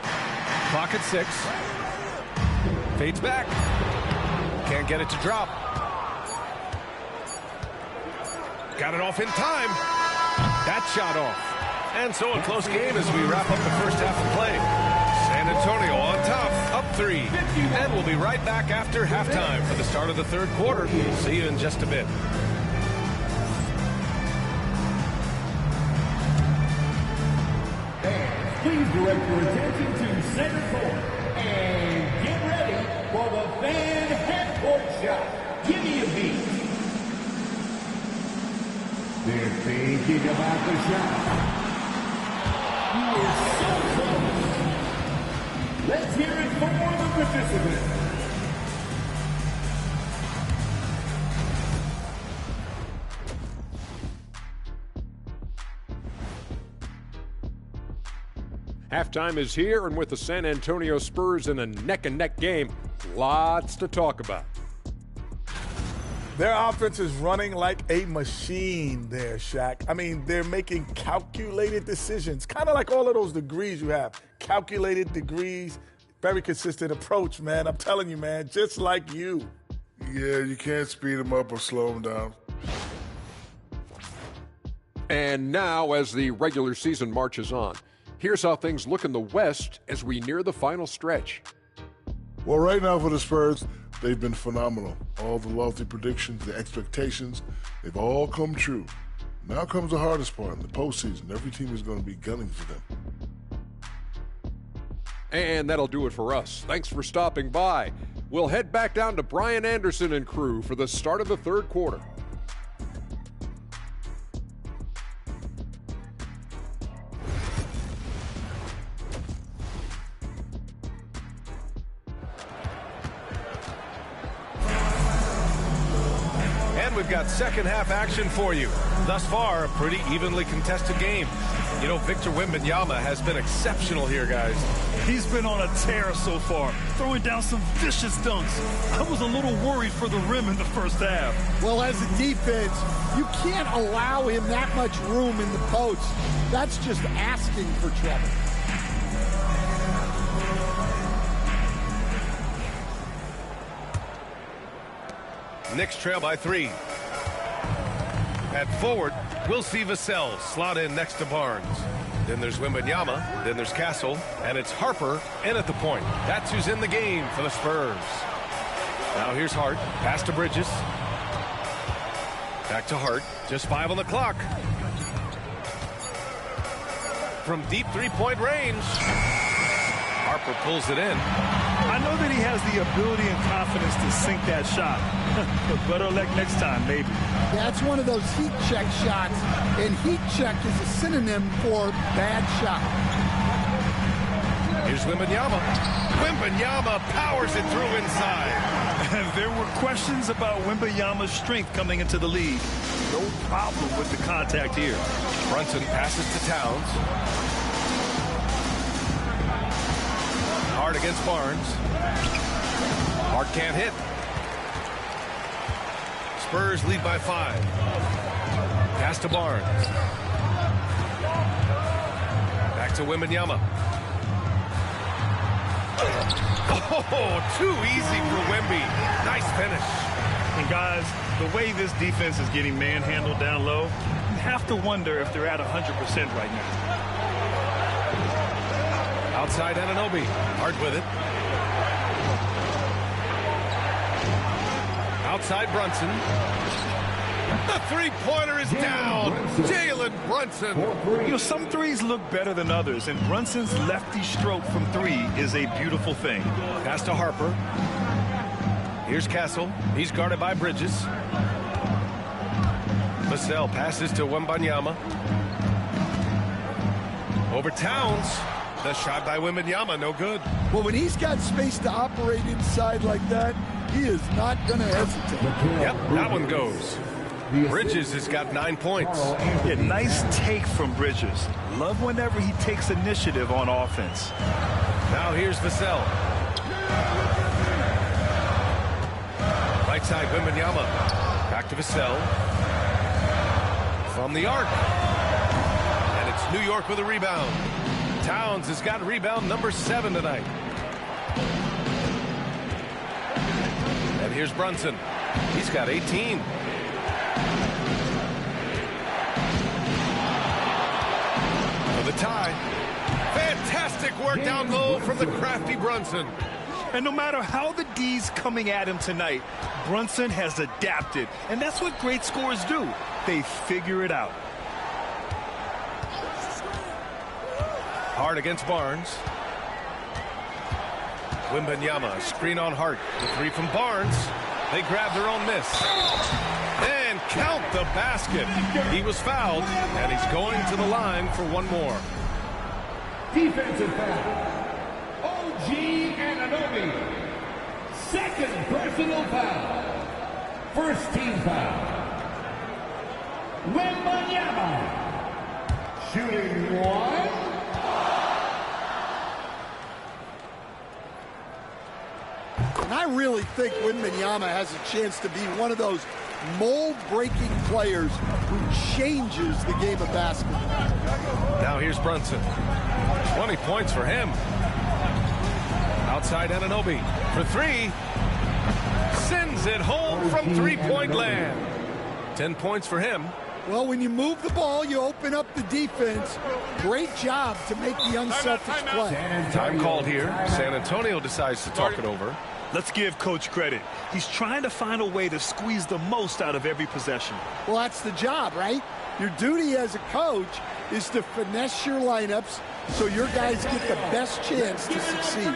Clock at 6. Fades back. Can't get it to drop. Got it off in time. That shot off. And so a close game as we wrap up the first half of play. San Antonio on top, up 3. And we'll be right back after halftime for the start of the third quarter. See you in just a bit. Please direct your attention to center court and get ready for the fan half-court shot. Give me a beat. They're thinking about the shot. He is so close. Let's hear it for the participants. Halftime is here, and with the San Antonio Spurs in a neck-and-neck game, lots to talk about. Their offense is running like a machine there, Shaq. I mean, they're making calculated decisions, kind of like all of those degrees you have. Calculated degrees, very consistent approach, man. I'm telling you, man, just like you. Yeah, you can't speed them up or slow them down. And now, as the regular season marches on, here's how things look in the West as we near the final stretch. Well, right now for the Spurs, they've been phenomenal. All the lofty predictions, the expectations, they've all come true. Now comes the hardest part, in the postseason. Every team is going to be gunning for them. And that'll do it for us. Thanks for stopping by. We'll head back down to Brian Anderson and crew for the start of the third quarter. We've got second half action for you. Thus far, a pretty evenly contested game. You know, Victor Wembanyama has been exceptional here, guys. He's been on a tear so far, throwing down some vicious dunks. I was a little worried for the rim in the first half. Well, as a defense, you can't allow him that much room in the post. That's just asking for trouble. Knicks trail by 3. At forward, we'll see Vassell slot in next to Barnes. Then there's Wembanyama, then there's Castle, and it's Harper in at the point. That's who's in the game for the Spurs. Now here's Hart, pass to Bridges. Back to Hart, just 5 on the clock. From deep three-point range, Harper pulls it in. I know that he has the ability and confidence to sink that shot. But better luck next time, maybe. That's one of those heat check shots, and heat check is a synonym for bad shot. Here's Wembanyama. Wembanyama powers it through inside. There were questions about Wembanyama's strength coming into the league. No problem with the contact here. Brunson passes to Towns. Hart against Barnes. Hart can't hit. Spurs lead by 5. Pass to Barnes. Back to Wembanyama. Oh, too easy for Wemby. Nice finish. And guys, the way this defense is getting manhandled down low, you have to wonder if they're at 100% right now. Outside Anunoby. Hart with it. Outside Brunson. The three-pointer is down. Jalen Brunson. You know, some threes look better than others, and Brunson's lefty stroke from 3 is a beautiful thing. Pass to Harper. Here's Castle. He's guarded by Bridges. Vassell passes to Wembanyama. Over Towns. The shot by Wembanyama, no good. Well, when he's got space to operate inside like that, he is not going to hesitate. Yep, that one goes. Bridges has got 9 points. Yeah, nice take from Bridges. Love whenever he takes initiative on offense. Now here's Vassell. Right side, Wembanyama. Back to Vassell. from the arc. And it's New York with a rebound. Towns has got rebound number 7 tonight. And here's Brunson. He's got 18. For the tie. Fantastic work down low from the crafty Brunson. And no matter how the D's coming at him tonight, Brunson has adapted. And that's what great scorers do. They figure it out. Hart against Barnes. Wembanyama, screen on Hart. The 3 from Barnes. They grab their own miss. And count the basket. He was fouled, and he's going to the line for one more. Defensive foul. OG Anunoby. Second personal foul. First team foul. Wembanyama. Shooting 1. And I really think Wembanyama has a chance to be one of those mold-breaking players who changes the game of basketball. Now here's Brunson. 20 points for him. Outside Anunoby for 3. Sends it home from three-point land. 10 points for him. Well, when you move the ball, you open up the defense. Great job to make the young Celtics play. Time called here. San Antonio decides to talk it over. Let's give Coach credit. He's trying to find a way to squeeze the most out of every possession. Well, that's the job, right? Your duty as a coach is to finesse your lineups so your guys get the best chance to succeed.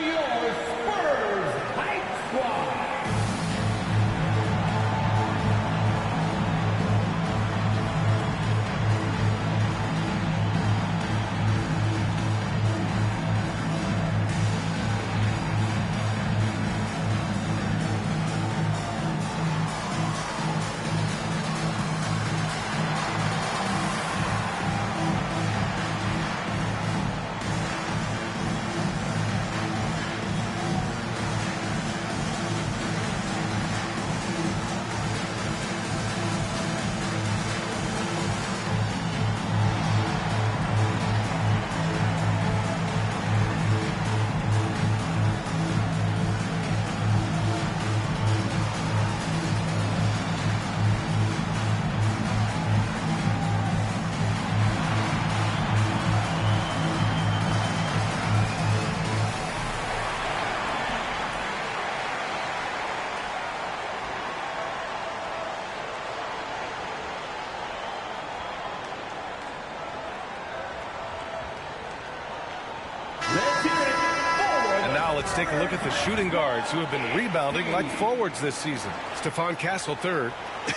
Let's take a look at the shooting guards who have been rebounding like forwards this season. Stephon Castle, 3rd.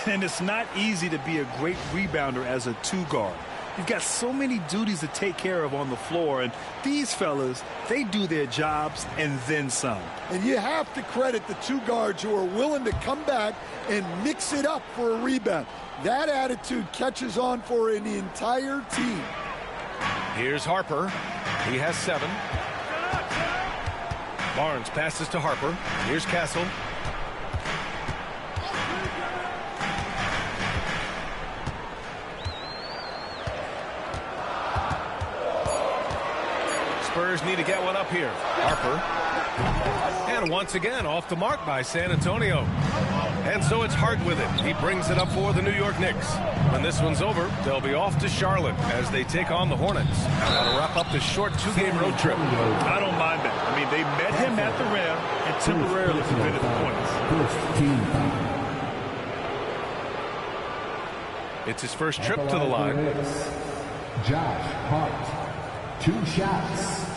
And it's not easy to be a great rebounder as a 2-guard. You've got so many duties to take care of on the floor, and these fellas, they do their jobs and then some. And you have to credit the 2 guards who are willing to come back and mix it up for a rebound. That attitude catches on for an entire team. Here's Harper. He has 7. Barnes passes to Harper. Here's Castle. Spurs need to get one up here. Harper. And once again, off the mark by San Antonio. And so it's Hart with it. He brings it up for the New York Knicks. When this one's over, they'll be off to Charlotte as they take on the Hornets. That'll wrap up this short 2-game road trip. I don't mind that. I mean, they met him at the rim and temporarily prevented the points. It's his first trip to the line. Josh Hart, 2 shots.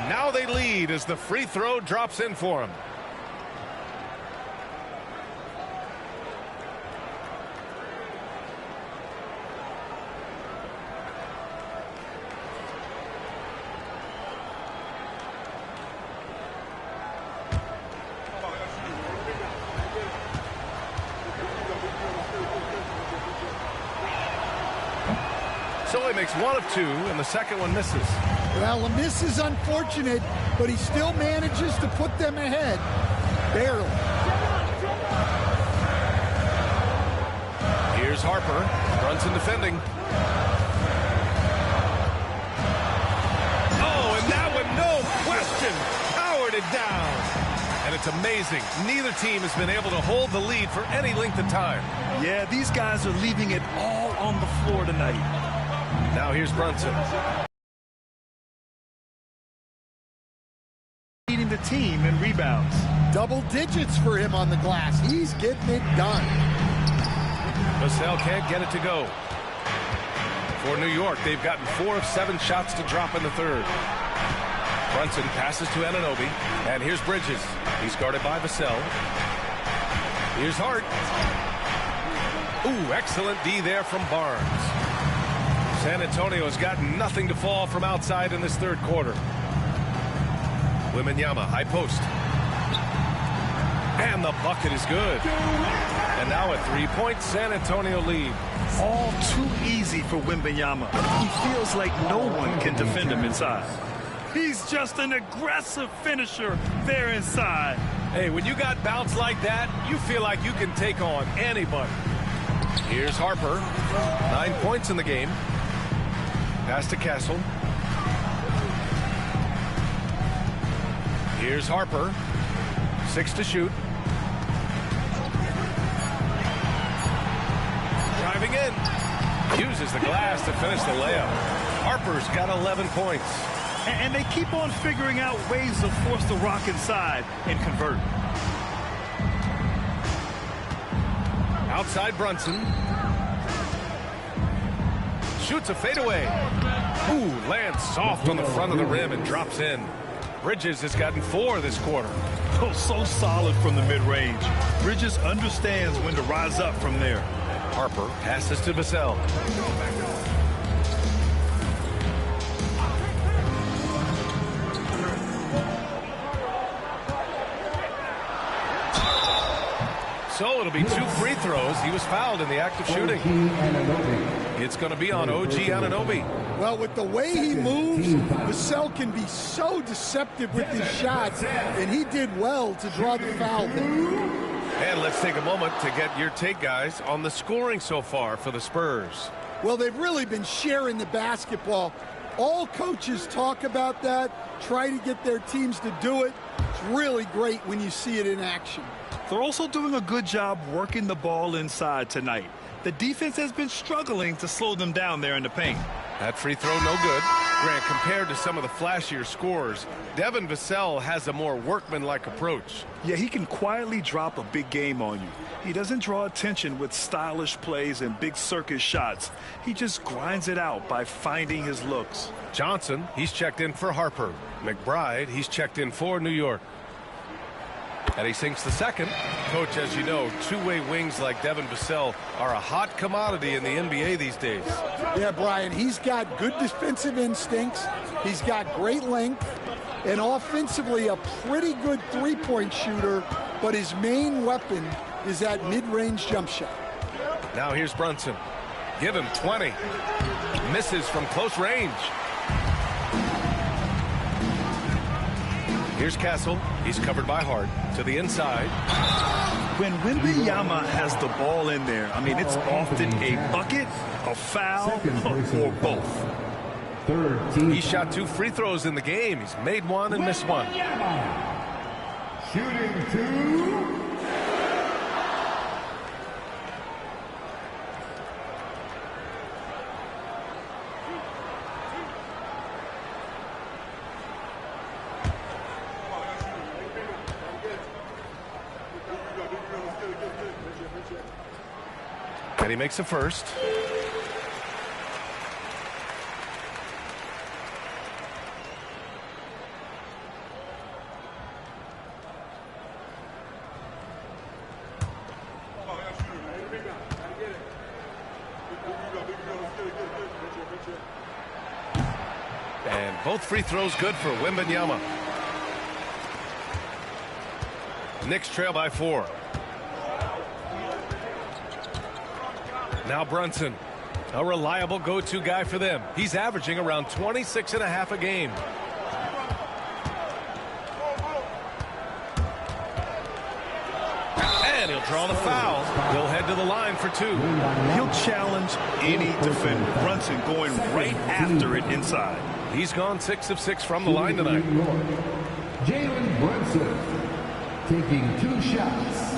Now they lead as the free throw drops in for him. So he makes one of two, and the second one misses. Well, the miss is unfortunate, but he still manages to put them ahead. Barely. Here's Harper. Brunson defending. Oh, and that one, no question, powered it down. And it's amazing. Neither team has been able to hold the lead for any length of time. Yeah, these guys are leaving it all on the floor tonight. Now here's Brunson. Leading the team in rebounds. Double digits for him on the glass. He's getting it done. Vassell can't get it to go. For New York, they've gotten 4 of 7 shots to drop in the third. Brunson passes to Anunoby, and here's Bridges. He's guarded by Vassell. Here's Hart. Ooh, excellent D there from Barnes. San Antonio has got nothing to fall from outside in this third quarter. Wembanyama, high post. And the bucket is good. And now a 3-point San Antonio lead. All too easy for Wembanyama. He feels like no one can defend him inside. He's just an aggressive finisher there inside. Hey, when you got bounce like that, you feel like you can take on anybody. Here's Harper. 9 points in the game. Pass to Castle. Here's Harper. 6 to shoot. Driving in. Uses the glass to finish the layup. Harper's got 11 points. And they keep on figuring out ways to force the rock inside and convert. Outside Brunson. Shoots a fadeaway. Ooh, lands soft on the front of the rim and drops in. Bridges has gotten 4 this quarter. Oh, so solid from the mid-range. Bridges understands when to rise up from there. Harper passes to Vassell. So it'll be 2 free throws. He was fouled in the act of shooting. It's going to be on OG Anunoby. Well, with the way he moves, Vassell can be so deceptive with his shots, and he did well to draw the foul. And let's take a moment to get your take, guys, on the scoring so far for the Spurs. Well, they've really been sharing the basketball. All coaches talk about that, try to get their teams to do it. It's really great when you see it in action. They're also doing a good job working the ball inside tonight. The defense has been struggling to slow them down there in the paint. That free throw no good. Grant, compared to some of the flashier scorers, Devin Vassell has a more workmanlike approach. Yeah, he can quietly drop a big game on you. He doesn't draw attention with stylish plays and big circus shots. He just grinds it out by finding his looks. Johnson, he's checked in for Harper. McBride, he's checked in for New York. And he sinks the second. Coach, as you know, two-way wings like Devin Vassell are a hot commodity in the NBA these days. Yeah, Brian, he's got good defensive instincts. He's got great length. And offensively, a pretty good three-point shooter. But his main weapon is that mid-range jump shot. Now here's Brunson. Give him 20. Misses from close range. Here's Castle. He's covered by Hart. To the inside. When Wembanyama has the ball in there, I mean, it's often a bucket, a foul, or both. He shot 2 free throws in the game. He's made 1 and missed 1. Shooting 2. And he makes the first. And both free throws good for Wembanyama. Knicks trail by 4. Now Brunson. A reliable go-to guy for them. He's averaging around 26.5 a game. And he'll draw the foul. He'll head to the line for 2. He'll challenge any defender. Brunson going right after it inside. He's gone 6 of 6 from the line tonight. Jalen Brunson taking 2 shots.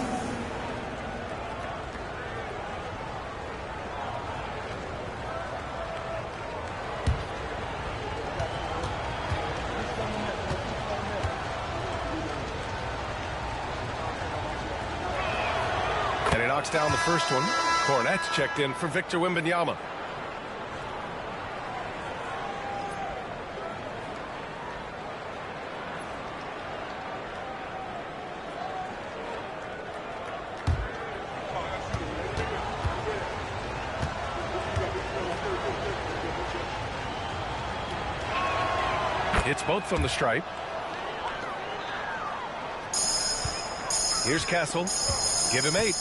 And he knocks down the first one. Cornette's checked in for Victor Wembanyama. Hits both from the stripe. Here's Castle. Give him 8.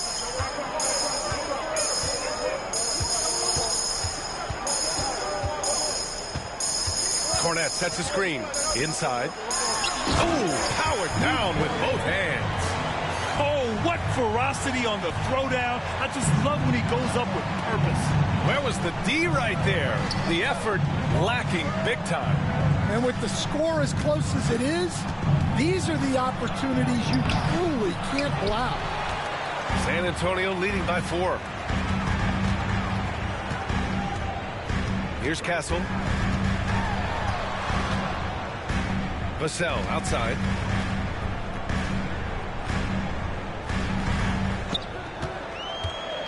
Cornette sets a screen. Inside. Oh, powered down with both hands. Oh, what ferocity on the throwdown. I just love when he goes up with purpose. Where was the D right there? The effort lacking big time. And with the score as close as it is, these are the opportunities you truly can't allow. San Antonio leading by 4. Here's Castle. Vassell outside.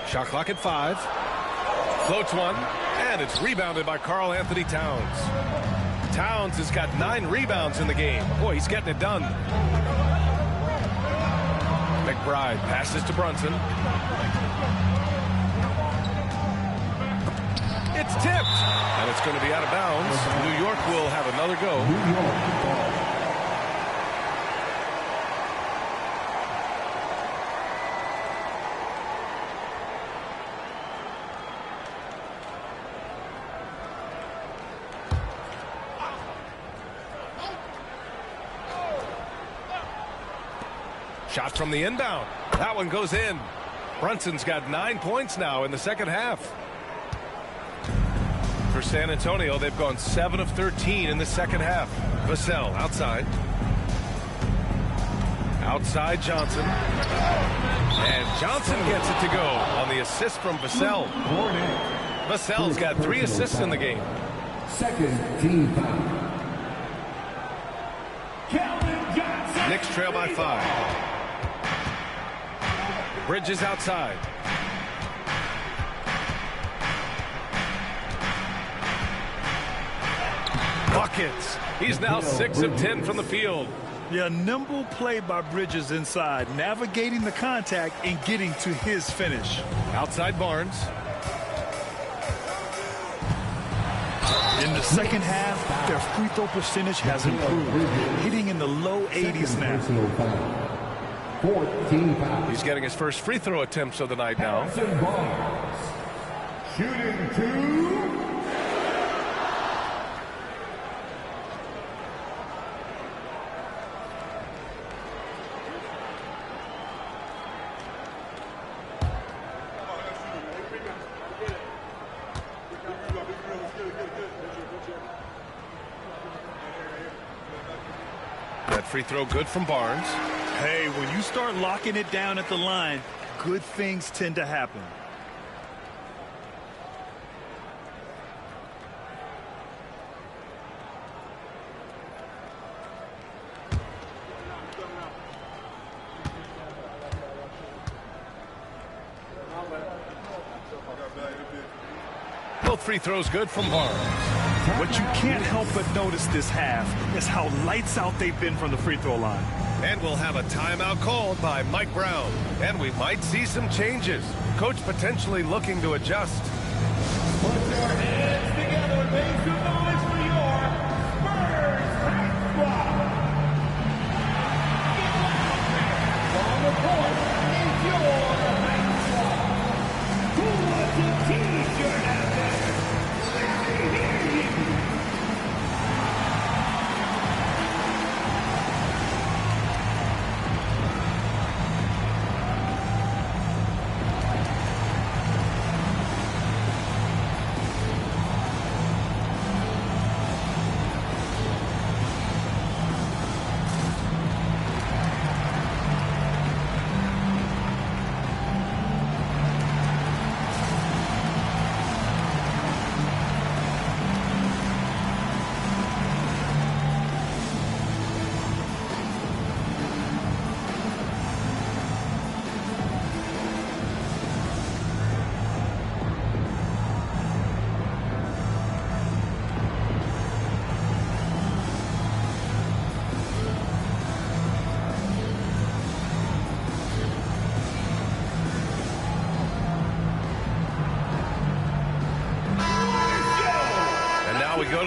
Shot clock at 5. Floats one, and it's rebounded by Karl Anthony Towns. Towns has got 9 rebounds in the game. Boy, he's getting it done. McBride passes to Brunson. It's tipped, and it's going to be out of bounds. New York will have another go. Shot from the inbound. That one goes in. Brunson's got 9 points now in the second half. For San Antonio, they've gone 7 of 13 in the second half. Vassell outside. Outside Johnson. And Johnson gets it to go on the assist from Vassell. Vassell's got 3 assists in the game. Second team foul. Knicks trail by 5. Bridges outside. Buckets. He's now 6 of 10 from the field. Yeah, nimble play by Bridges inside, navigating the contact and getting to his finish. Outside Barnes. In the second half, their free throw percentage has improved, hitting in the low 80s now. 14 fouls. He's getting his first free throw attempts of the night now. Shooting 2. That free throw good from Barnes. Hey, when you start locking it down at the line, good things tend to happen. Both free throws good from Barnes. What you can't help but notice this half is how lights out they've been from the free throw line. And we'll have a timeout called by Mike Brown. And we might see some changes. Coach potentially looking to adjust. Put your hands together and make some noise for your Spurs High Squad. On the court is your High Squad. Who wants a t-shirt out there?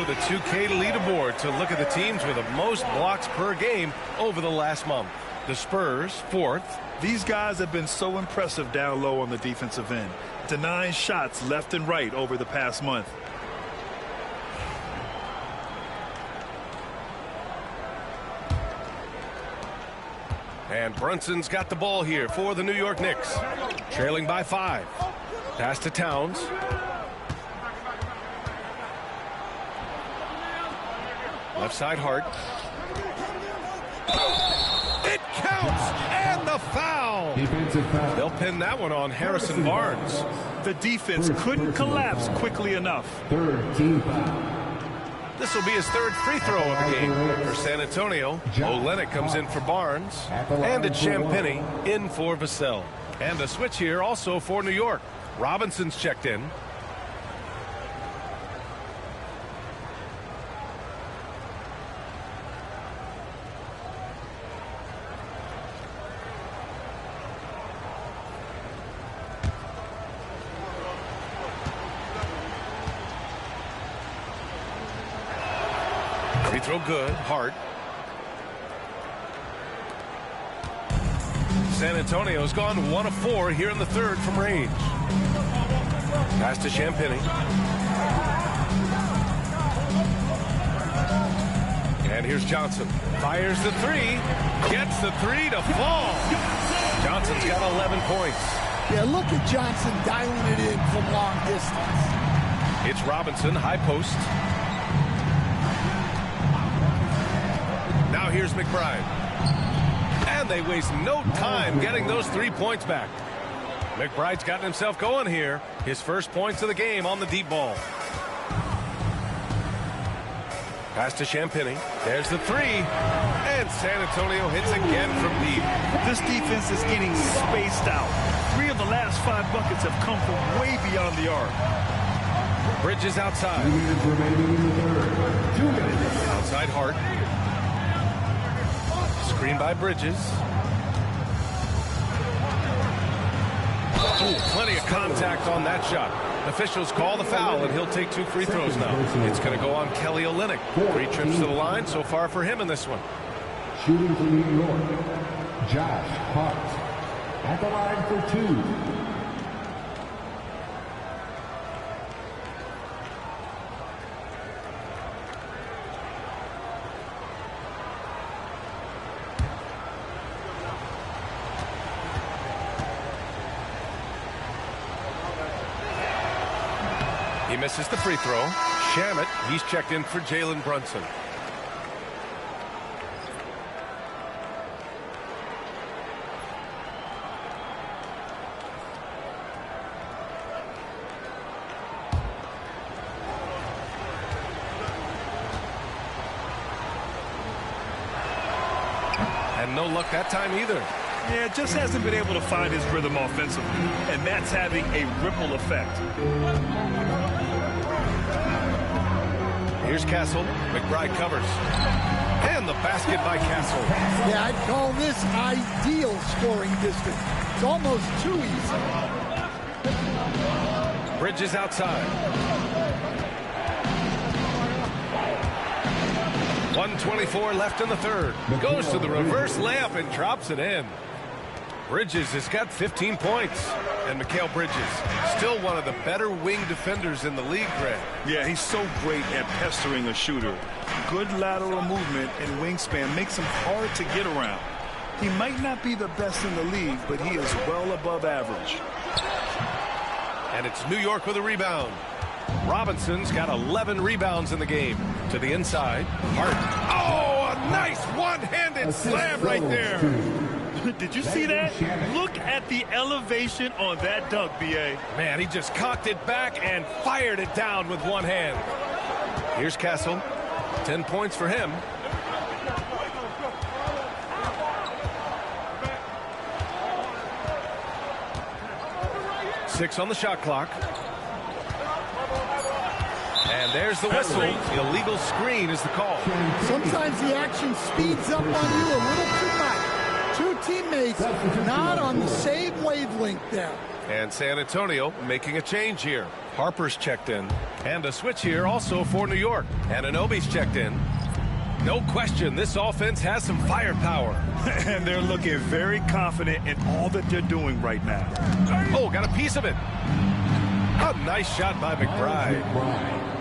the 2K leaderboard to look at the teams with the most blocks per game over the last month. The Spurs, 4th. These guys have been so impressive down low on the defensive end, denying shots left and right over the past month. And Brunson's got the ball here for the New York Knicks. Trailing by 5. Pass to Towns. Left side, Hart. It counts, and the foul. Defensive foul. They'll pin that one on Harrison Barnes. The defense couldn't collapse quickly enough. Third team foul. This will be his 3rd free throw of the game for San Antonio. Olenek comes in for Barnes, and it's Champagnie in for Vassell. And a switch here also for New York. Robinson's checked in. Free throw good. Hart. San Antonio's gone 1 of 4 here in the 3rd from range. Pass to Champagnie. And here's Johnson. Fires the 3. Gets the 3 to fall. Johnson's got 11 points. Yeah, look at Johnson dialing it in from long distance. It's Robinson, high post. Now here's McBride. And they waste no time getting those 3 points back. McBride's gotten himself going here. His first points of the game on the deep ball. Pass to Champagnie. There's the 3. And San Antonio hits again from deep. This defense is getting spaced out. 3 of the last 5 buckets have come from way beyond the arc. Bridges outside. 2 minutes remaining in the 3rd. 2 minutes. Outside Hart. Screen by Bridges. Ooh, plenty of contact on that shot. Officials call the foul, and he'll take 2 free throws now. It's going to go on Kelly Olynyk. 3 trips to the line so far for him in this one. Shooting for New York, Josh Hart. At the line for 2. He misses the free throw. Shamet, he's checked in for Jalen Brunson. And no luck that time either. Yeah, just hasn't been able to find his rhythm offensively, and that's having a ripple effect. Here's Castle. McBride covers. And the basket by Castle. Yeah, I'd call this ideal scoring distance. It's almost too easy. Bridges outside. 1:24 left in the 3rd. Goes to the reverse layup and drops it in. Bridges has got 15 points. And Mikal Bridges, still one of the better wing defenders in the league, Greg. Yeah, he's so great at pestering a shooter. Good lateral movement and wingspan makes him hard to get around. He might not be the best in the league, but he is well above average. And it's New York with a rebound. Robinson's got 11 rebounds in the game. To the inside. Hart. Oh, a nice one-handed slam right there. Did you see that? Look at the elevation on that dunk, B.A. Man, he just cocked it back and fired it down with one hand. Here's Castle. 10 points for him. Six on the shot clock. And there's the whistle. Illegal screen is the call. Sometimes the action speeds up on you a little too much. Two teammates not on the same wavelength there. And San Antonio making a change here. Harper's checked in. And a switch here also for New York. Anunoby's checked in. No question, this offense has some firepower. And they're looking very confident in all that they're doing right now. Oh, got a piece of it. A nice shot by McBride.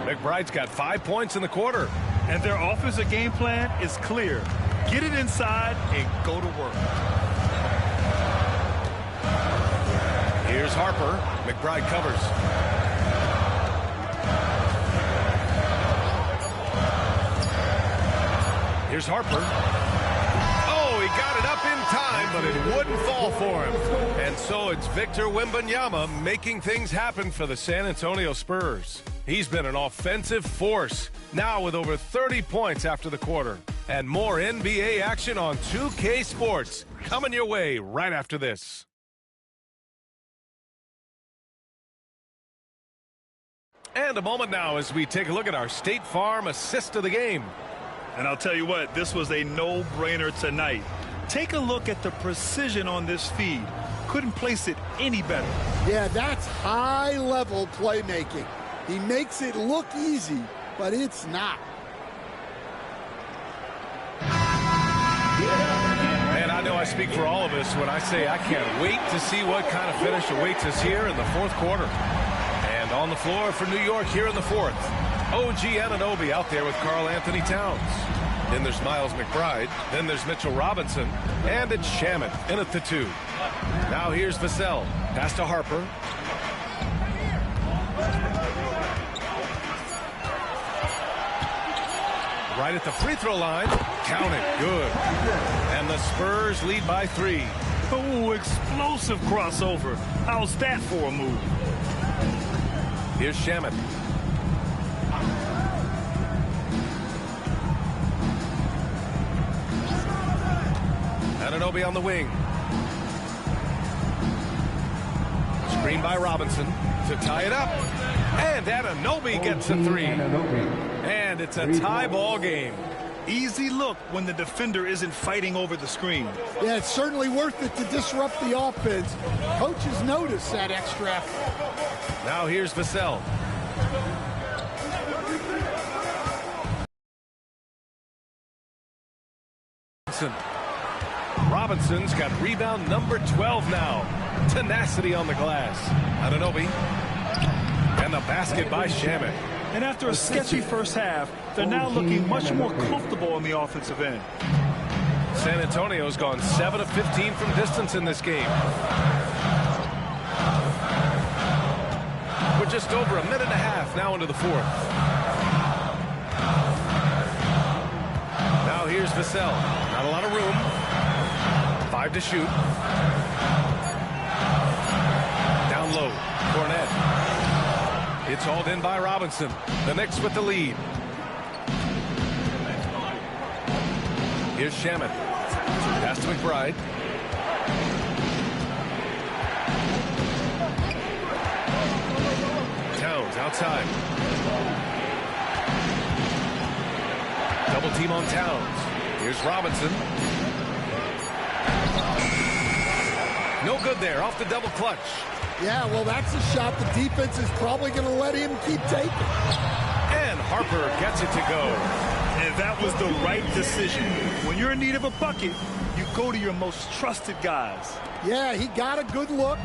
McBride's got 5 points in the quarter. And their offensive game plan is clear. Get it inside and go to work. Here's Harper. McBride covers. Here's Harper. Oh, he got it up in time, but it wouldn't fall for him. And so it's Victor Wembanyama making things happen for the San Antonio Spurs. He's been an offensive force, now with over 30 points after the quarter. And more NBA action on 2K Sports coming your way right after this. And a moment now as we take a look at our State Farm assist of the game. And I'll tell you what, this was a no-brainer tonight. Take a look at the precision on this feed. Couldn't place it any better. Yeah, that's high-level playmaking. He makes it look easy, but it's not. Man, I know I speak for all of us when I say I can't wait to see what kind of finish awaits us here in the fourth quarter. And on the floor for New York here in the fourth, OG Anunoby out there with Karl Anthony Towns. Then there's Miles McBride. Then there's Mitchell Robinson. And it's Shamet in at the 2. Now here's Vassell. Pass to Harper. Right at the free throw line. Count it. Good. And the Spurs lead by 3. Oh, explosive crossover. How's that for a move? Here's Shamet. Anunoby on the wing. Screen by Robinson to tie it up. And Anunoby gets a 3. And it's a tie ball game. Easy look when the defender isn't fighting over the screen. Yeah, it's certainly worth it to disrupt the offense. Coaches notice that extra effort. Now here's Vassell. Robinson's got rebound number 12 now. Tenacity on the glass. Anunoby. And the basket by Shamet. And after a sketchy first half, they're now looking much more comfortable on the offensive end. San Antonio's gone 7 of 15 from distance in this game. We're just over a minute and a half now into the fourth. Now here's Vassell. Not a lot of room. 5 to shoot. Down low. Cornette. It's hauled in by Robinson. The Knicks with the lead. Here's Shamet. Pass to McBride. Towns outside. Double team on Towns. Here's Robinson. No good there. Off the double clutch. Yeah, well, that's a shot the defense is probably going to let him keep taking. And Harper gets it to go. And that was the right decision. When you're in need of a bucket, you go to your most trusted guys. Yeah, he got a good look,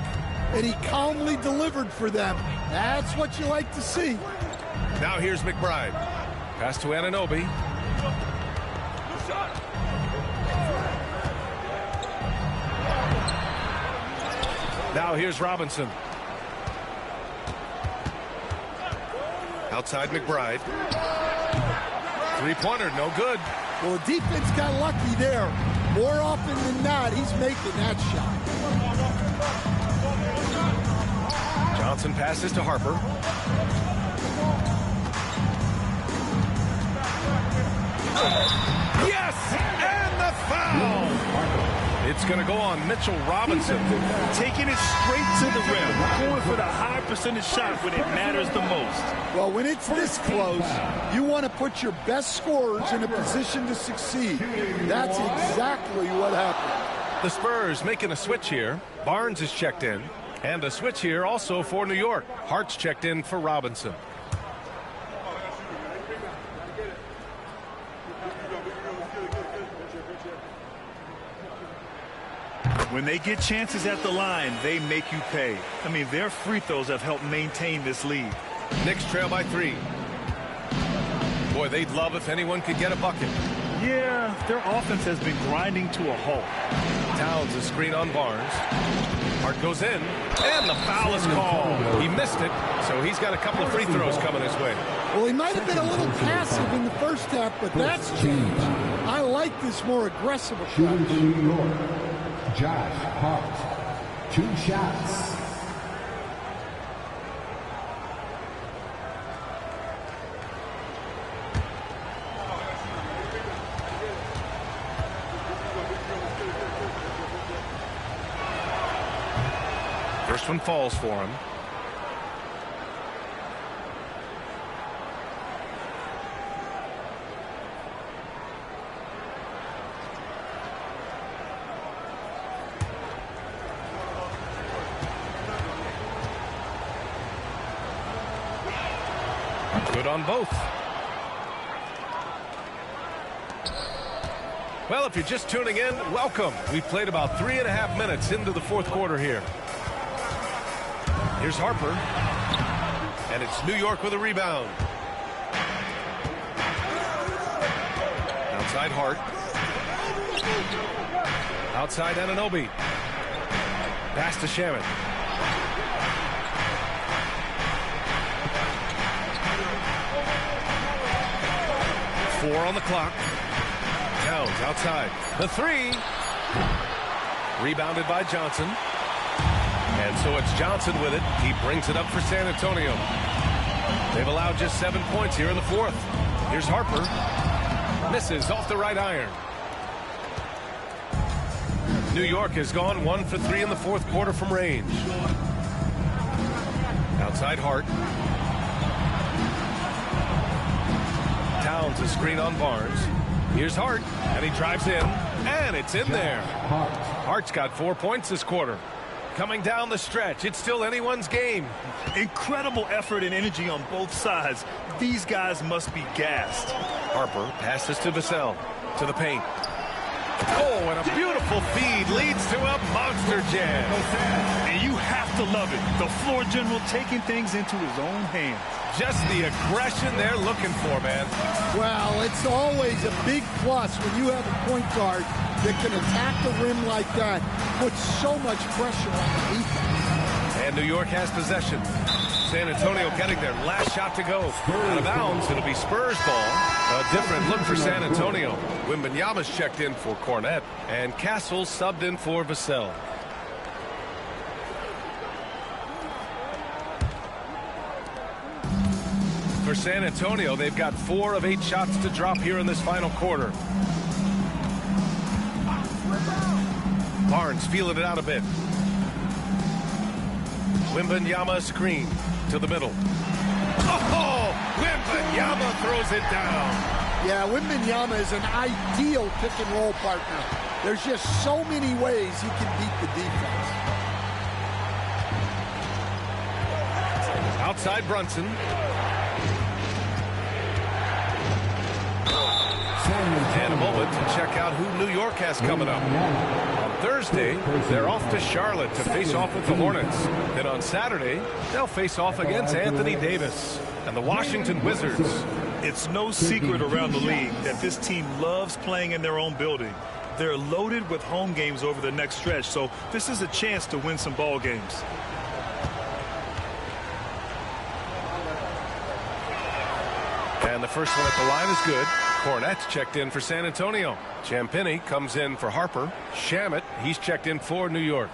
and he calmly delivered for them. That's what you like to see. Now here's McBride. Pass to Anunoby. Now here's Robinson. Outside McBride. Three-pointer, no good. Well, the defense got lucky there. More often than not, he's making that shot. Johnson passes to Harper. Yes! And the foul! It's going to go on Mitchell Robinson. Taking it straight to the rim. Going for the high percentage shot when it matters the most. Well, when it's this close, you want to put your best scorers in a position to succeed. That's exactly what happened. The Spurs making a switch here. Barnes is checked in. And a switch here also for New York. Hart's checked in for Robinson. When they get chances at the line, they make you pay. I mean, their free throws have helped maintain this lead. Knicks trail by 3. Boy, they'd love if anyone could get a bucket. Yeah, their offense has been grinding to a halt. Towns a screen on Barnes. Hart goes in, and the foul is called. He missed it, so he's got a couple of free throws coming his way. Well, he might have been a little passive in the first half, but that's changed. I like this more aggressive approach. New York, Josh Hart, 2 shots. First one falls for him. Good on both. Well, if you're just tuning in, welcome. We've played about 3.5 minutes into the fourth quarter here. Here's Harper. And it's New York with a rebound. Outside Hart. Outside Anunoby. Pass to Shaman. Four on the clock. Towns outside. The 3. Rebounded by Johnson. And so it's Johnson with it. He brings it up for San Antonio. They've allowed just 7 points here in the fourth. Here's Harper. Misses off the right iron. New York has gone 1 for 3 in the fourth quarter from range. Outside Hart. Towns a screen on Barnes. Here's Hart, and he drives in, and it's in there. Hart's got 4 points this quarter. Coming down the stretch, it's still anyone's game. Incredible effort and energy on both sides. These guys must be gassed. Harper passes to Vassell, to the paint. Oh, and a beautiful feed leads to a monster jam. And you have to love it. The floor general taking things into his own hands. Just the aggression they're looking for, man. Well, it's always a big plus when you have a point guard that can attack the rim like that, puts so much pressure on the defense. And New York has possession. San Antonio getting their last shot to go. Out of bounds, it'll be Spurs ball. A different look for San Antonio. Wembanyama's checked in for Cornette, and Castle subbed in for Vassell. For San Antonio, they've got 4 of 8 shots to drop here in this final quarter. Barnes feeling it out a bit. Wembanyama screen to the middle. Oh, Wembanyama throws it down. Yeah, Wembanyama is an ideal pick and roll partner. There's just so many ways he can beat the defense. Outside Brunson. And a moment to check out who New York has coming up. On Thursday, they're off to Charlotte to face off with the Hornets. Then on Saturday, they'll face off against Anthony Davis and the Washington Wizards. It's no secret around the league that this team loves playing in their own building. They're loaded with home games over the next stretch, so this is a chance to win some ball games. And the first one at the line is good. Cornette checked in for San Antonio. Champagnie comes in for Harper. Shamet, he's checked in for New York.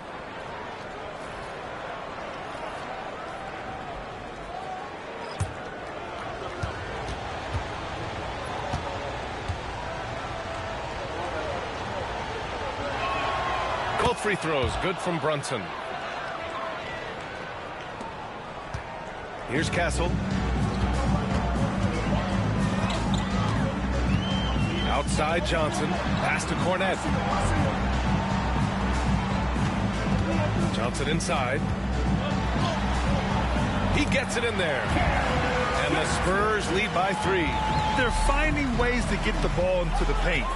Both free throws good from Brunson. Here's Castle. Outside Johnson. Pass to Cornette. Johnson inside. He gets it in there. And the Spurs lead by 3. They're finding ways to get the ball into the paint.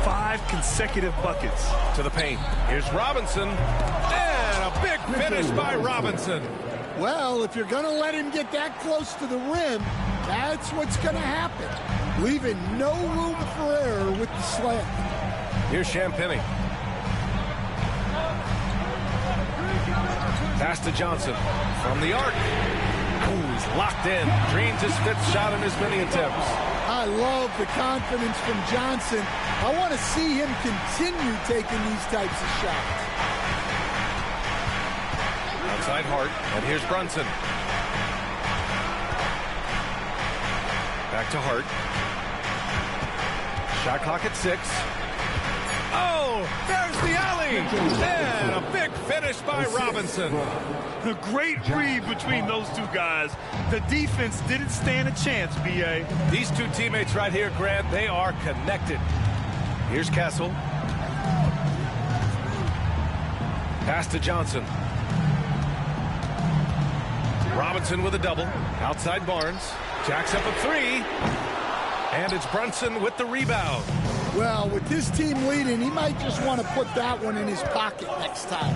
5 consecutive buckets. To the paint. Here's Robinson. And a big finish by Robinson. Well, if you're going to let him get that close to the rim, that's what's going to happen. Leaving no room for error with the slam. Here's Champagny. Pass to Johnson from the arc. Ooh, he's locked in. Drains his 5th shot in as many attempts. I love the confidence from Johnson. I want to see him continue taking these types of shots. Outside Hart, and here's Brunson. Back to Hart. Shot clock at 6. Oh, there's the alley. And a big finish by Robinson. A great read between those 2 guys. The defense didn't stand a chance, B.A. These 2 teammates right here, Grant, they are connected. Here's Castle. Pass to Johnson. Robinson with a double. Outside Barnes. Jacks up a 3. And it's Brunson with the rebound. Well, with this team leading, he might just want to put that one in his pocket next time.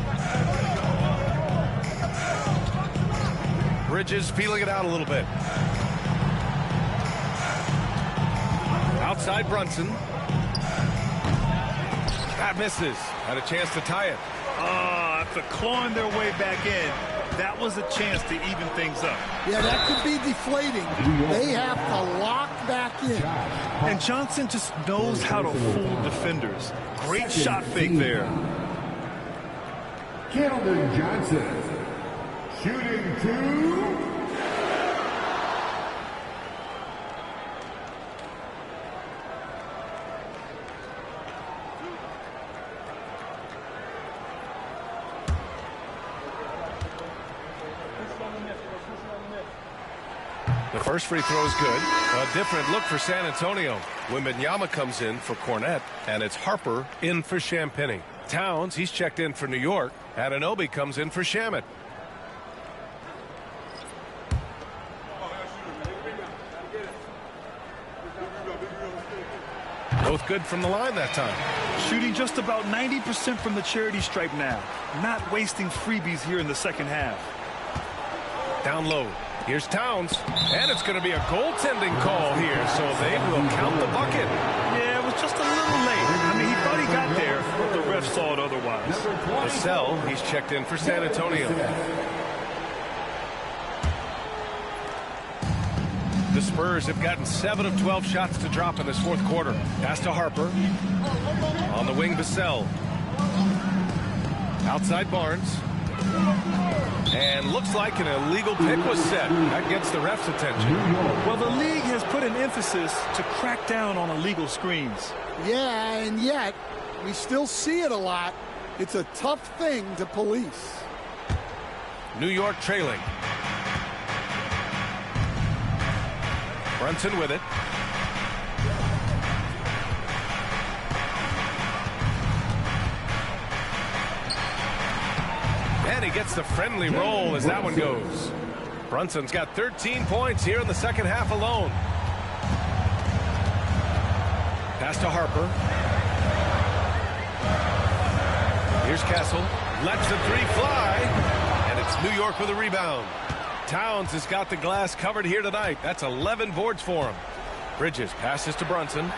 Bridges feeling it out a little bit. Outside Brunson. That misses. Had a chance to tie it. After clawing their way back in, that was a chance to even things up. Yeah, that could be deflating. They have to lock back in. And Johnson just knows how to fool defenders. Great shot fake there. Keldon Johnson, shooting 2. The first free throw is good. A different look for San Antonio. Wembanyama comes in for Cornette, and it's Harper in for Champagny. Towns, he's checked in for New York. Anunoby comes in for Shamet. Both good from the line that time. Shooting just about 90% from the charity stripe now. Not wasting freebies here in the second half. Down low. Here's Towns, and it's going to be a goaltending call here, so they will count the bucket. Yeah, it was just a little late. I mean, he thought he got there, but the ref saw it otherwise. Vassell, he's checked in for San Antonio. The Spurs have gotten 7 of 12 shots to drop in this 4th quarter. Pass to Harper. On the wing, Vassell. Outside Barnes. And looks like an illegal pick was set. That gets the ref's attention. Well, the league has put an emphasis to crack down on illegal screens. Yeah, and yet we still see it a lot. It's a tough thing to police. New York trailing. Brunson with it. And he gets the friendly roll as that one goes. Brunson's got 13 points here in the second half alone. Pass to Harper. Here's Castle. Lets the 3 fly. And it's New York with a rebound. Towns has got the glass covered here tonight. That's 11 boards for him. Bridges passes to Brunson.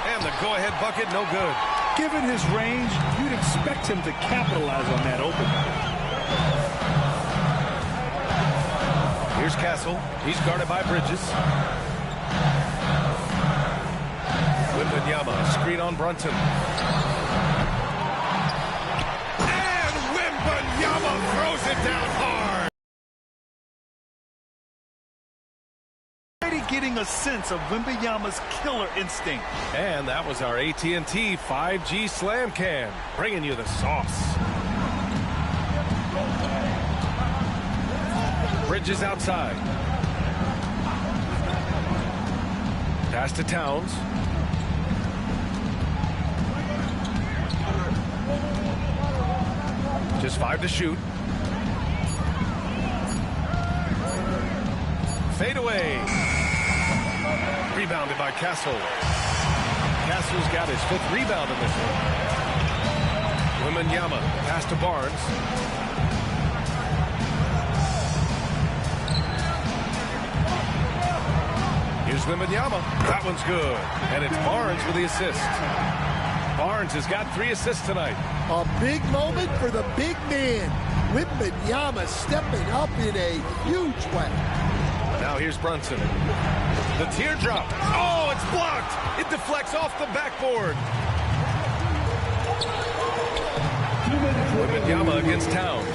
And the go-ahead bucket, no good. Given his range, you'd expect him to capitalize on that open. Here's Castle. He's guarded by Bridges. Wembanyama, screen on Brunson. And Wembanyama throws it down hard. Already getting a sense of Wembanyama's killer instinct. And that was our AT&T 5G Slam Cam, bringing you the sauce. Bridges outside. Pass to Towns. Just 5 to shoot. fadeaway. Rebounded by Castle. Castle's got his 5th rebound in this one. Wembanyama pass to Barnes. Here's Wembanyama. That one's good. And it's Barnes with the assist. Barnes has got 3 assists tonight. A big moment for the big man. Wembanyama stepping up in a huge way. Now here's Brunson. The teardrop. Oh, it's blocked. It deflects off the backboard. Wembanyama against Towns.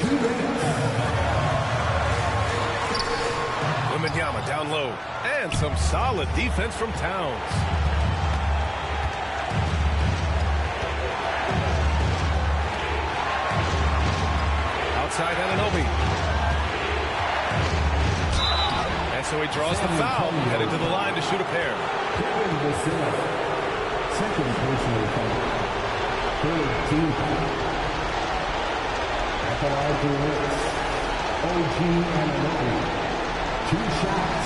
Wembanyama down low. And some solid defense from Towns. Outside Anunoby. And so he draws the foul, headed to the line to shoot a pair. Second personal foul. 3rd team foul. At the line to Wicks, OG Anunoby. 2 shots.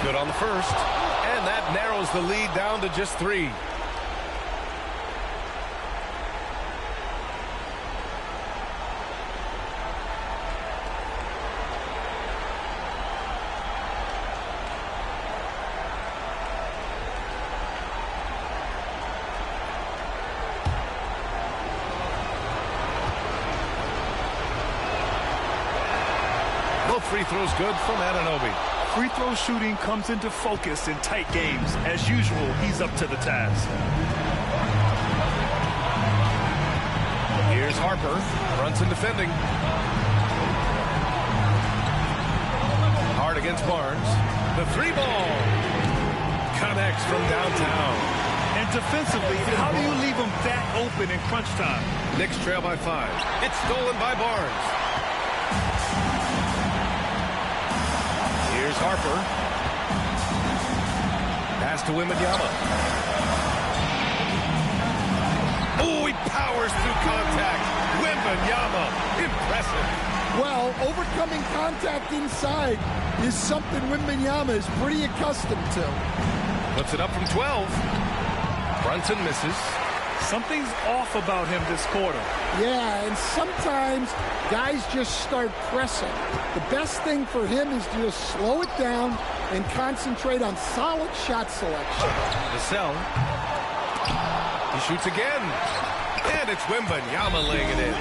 Good on the first, and that narrows the lead down to just 3. Both free throws good from Anunoby. Free throw shooting comes into focus in tight games. As usual, he's up to the task. Here's Harper. Brunson defending. Hard against Barnes. The 3-ball. Connects from downtown. And defensively, how do you leave him that open in crunch time? Knicks trail by 5. It's stolen by Barnes. Here's Harper. Pass to Wembanyama. Oh, he powers through contact. Wembanyama, impressive. Well, overcoming contact inside is something Wembanyama is pretty accustomed to. Puts it up from 12. Brunson misses. Something's off about him this quarter. Yeah, and sometimes guys just start pressing. The best thing for him is to just slow it down and concentrate on solid shot selection. Vassell. He shoots again. And it's Wembanyama laying it in.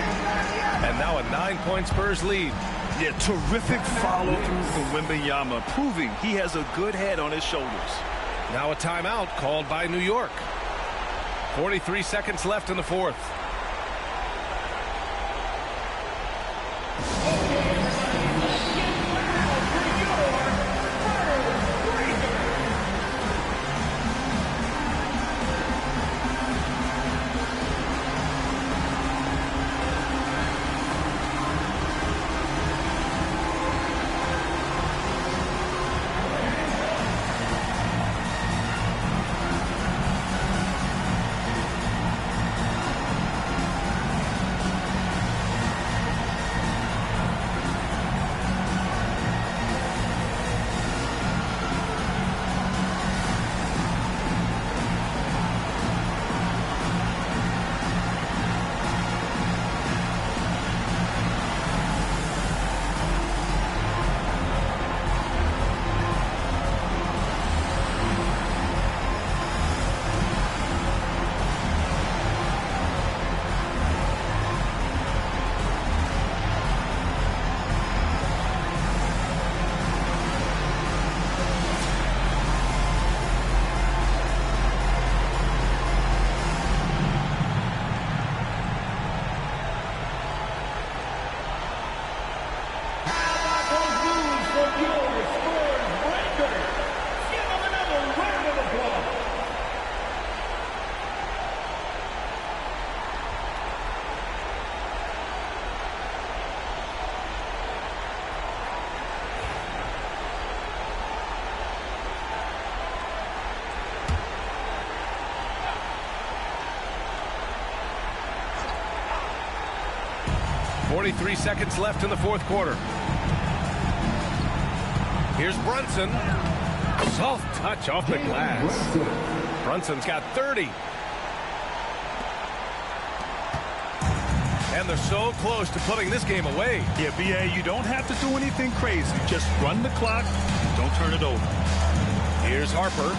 And now a 9-point Spurs lead. Yeah, terrific follow-through from Wembanyama, proving he has a good head on his shoulders. Now a timeout called by New York. 43 seconds left in the 4th. 43 seconds left in the fourth quarter. Here's Brunson. Soft touch off the glass. Brunson's got 30. And they're so close to putting this game away. Yeah, B.A., you don't have to do anything crazy. Just run the clock. Don't turn it over. Here's Harper.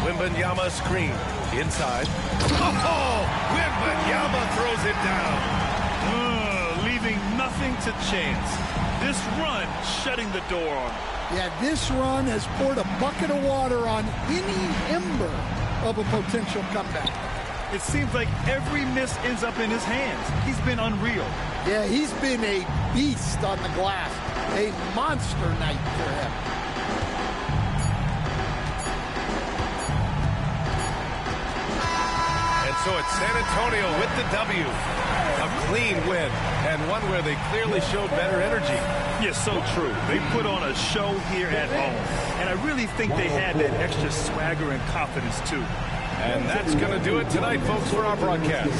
Wembanyama screen. Inside. Oh! Wembanyama throws it down. Leaving nothing to chance. This run shutting the door on him. Yeah, this run has poured a bucket of water on any ember of a potential comeback. It seems like every miss ends up in his hands. He's been unreal. Yeah, he's been a beast on the glass. A monster night for him. And so it's San Antonio with the W. A clean win, and one where they clearly showed better energy. Yeah, so true. They put on a show here at home. And I really think they had that extra swagger and confidence, too. And that's going to do it tonight, folks, for our broadcast.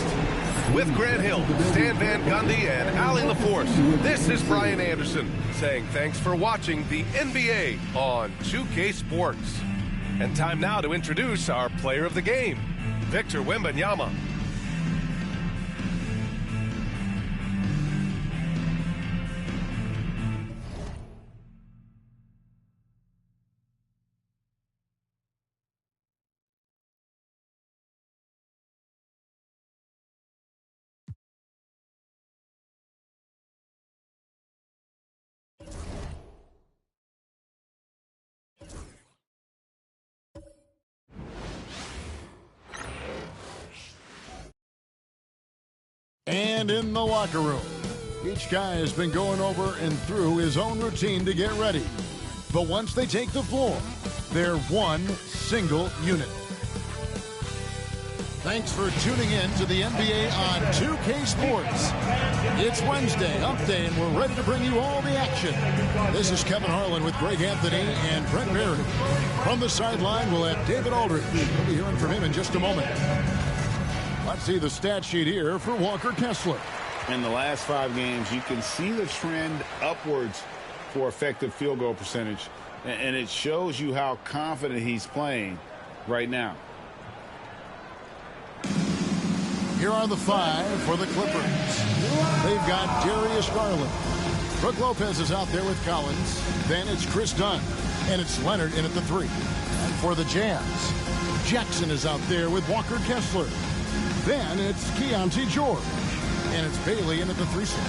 With Grant Hill, Stan Van Gundy, and Allie LaForce, this is Brian Anderson saying thanks for watching the NBA on 2K Sports. And time now to introduce our player of the game, Victor Wembanyama. And in the locker room, each guy has been going over and through his own routine to get ready. But once they take the floor, they're one single unit. Thanks for tuning in to the NBA on 2K Sports. It's Wednesday, hump day, and we're ready to bring you all the action. This is Kevin Harlan with Greg Anthony and Brent Barry. From the sideline, we'll have David Aldridge. We'll be hearing from him in just a moment. Let's see the stat sheet here for Walker Kessler. In the last 5 games, you can see the trend upwards for effective field goal percentage, and it shows you how confident he's playing right now. Here are the 5 for the Clippers. They've got Darius Garland. Brook Lopez is out there with Collins. Then it's Chris Dunn, and it's Leonard in at the 3. And for the Jazz, Jackson is out there with Walker Kessler. Then it's Keontae George, and it's Bailey in at the 3 slot.